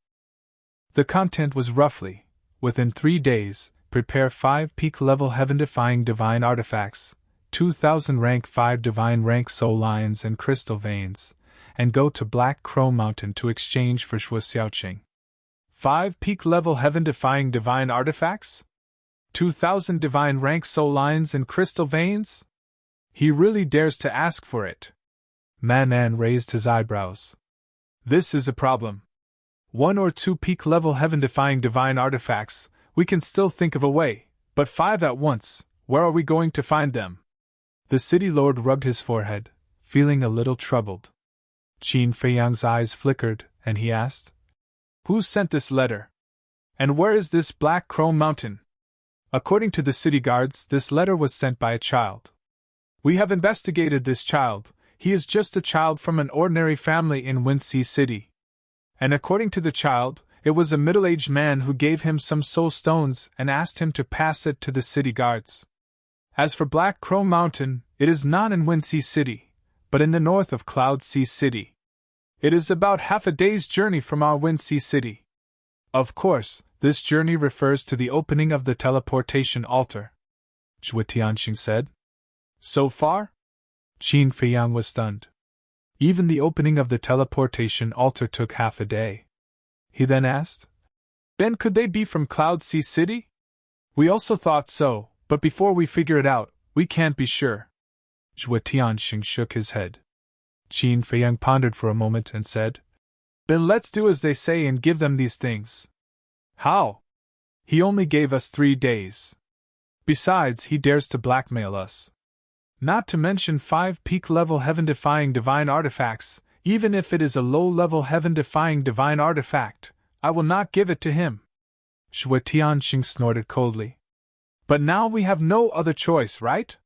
The content was roughly, within 3 days, prepare 5 peak-level heaven-defying divine artifacts, 2,000 rank 5 divine rank soul lines and crystal veins, and go to Black Crow Mountain to exchange for Zhuo Xiaoqing. 5 peak-level heaven-defying divine artifacts? 2,000 divine rank soul lines and crystal veins? He really dares to ask for it. Manan raised his eyebrows. This is a problem. 1 or 2 peak-level heaven-defying divine artifacts, we can still think of a way, but 5 at once, where are we going to find them? The City Lord rubbed his forehead, feeling a little troubled. Qin Feiyang's eyes flickered, and he asked, Who sent this letter? And where is this Black Crow Mountain? According to the city guards, this letter was sent by a child. We have investigated this child. He is just a child from an ordinary family in Winxi City. And according to the child, it was a middle-aged man who gave him some soul stones and asked him to pass it to the city guards. As for Black Crow Mountain, it is not in Winxi City, but in the north of Cloud Sea City. It is about half a day's journey from our Winxi City. Of course, this journey refers to the opening of the teleportation altar, Zhuo Tianxing said. So far? Qin Feiyang was stunned. Even the opening of the teleportation altar took half a day. He then asked, Then could they be from Cloud Sea City? We also thought so, but before we figure it out, we can't be sure. Zhuo Tianxing shook his head. Qin Feiyang pondered for a moment and said, Then let's do as they say and give them these things. How? He only gave us 3 days. Besides, he dares to blackmail us. Not to mention 5 peak-level heaven-defying divine artifacts. Even if it is a low-level heaven-defying divine artifact, I will not give it to him. Zhuo Tianxing snorted coldly. But now we have no other choice, right?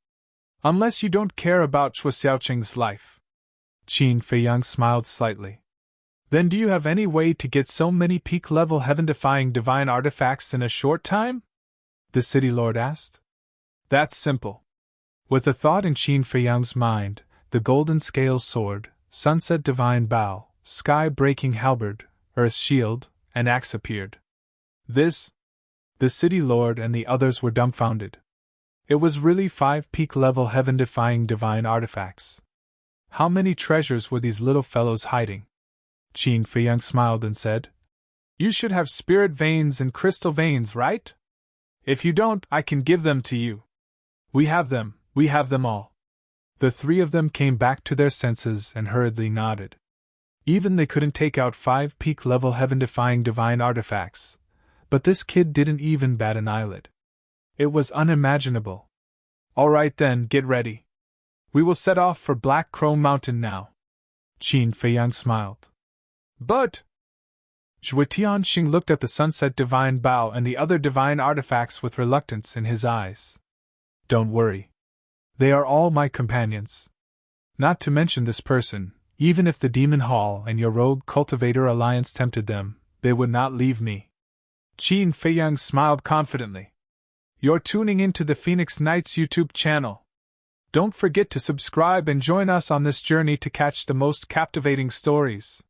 Unless you don't care about Zhuo Xiaoqing's life. Qin Feiyang smiled slightly. Then do you have any way to get so many peak-level heaven-defying divine artifacts in a short time? The city lord asked. That's simple. With a thought in Qin Feiyang's mind, the golden scales sword, sunset divine bow, sky-breaking halberd, earth shield, and axe appeared. This? The city lord and the others were dumbfounded. It was really 5 peak-level heaven-defying divine artifacts. How many treasures were these little fellows hiding? Qin Feiyang smiled and said, You should have spirit veins and crystal veins, right? If you don't, I can give them to you. We have them all. The 3 of them came back to their senses and hurriedly nodded. Even they couldn't take out 5 peak-level heaven-defying divine artifacts, but this kid didn't even bat an eyelid. It was unimaginable. All right then, get ready. We will set off for Black Crow Mountain now. Qin Feiyang smiled. But... Zhuo Tianxing looked at the sunset divine bow and the other divine artifacts with reluctance in his eyes. Don't worry. They are all my companions. Not to mention this person, even if the Demon Hall and your Rogue Cultivator Alliance tempted them, they would not leave me. Qin Feiyang smiled confidently. You're tuning into the Phoenix Knights YouTube channel. Don't forget to subscribe and join us on this journey to catch the most captivating stories.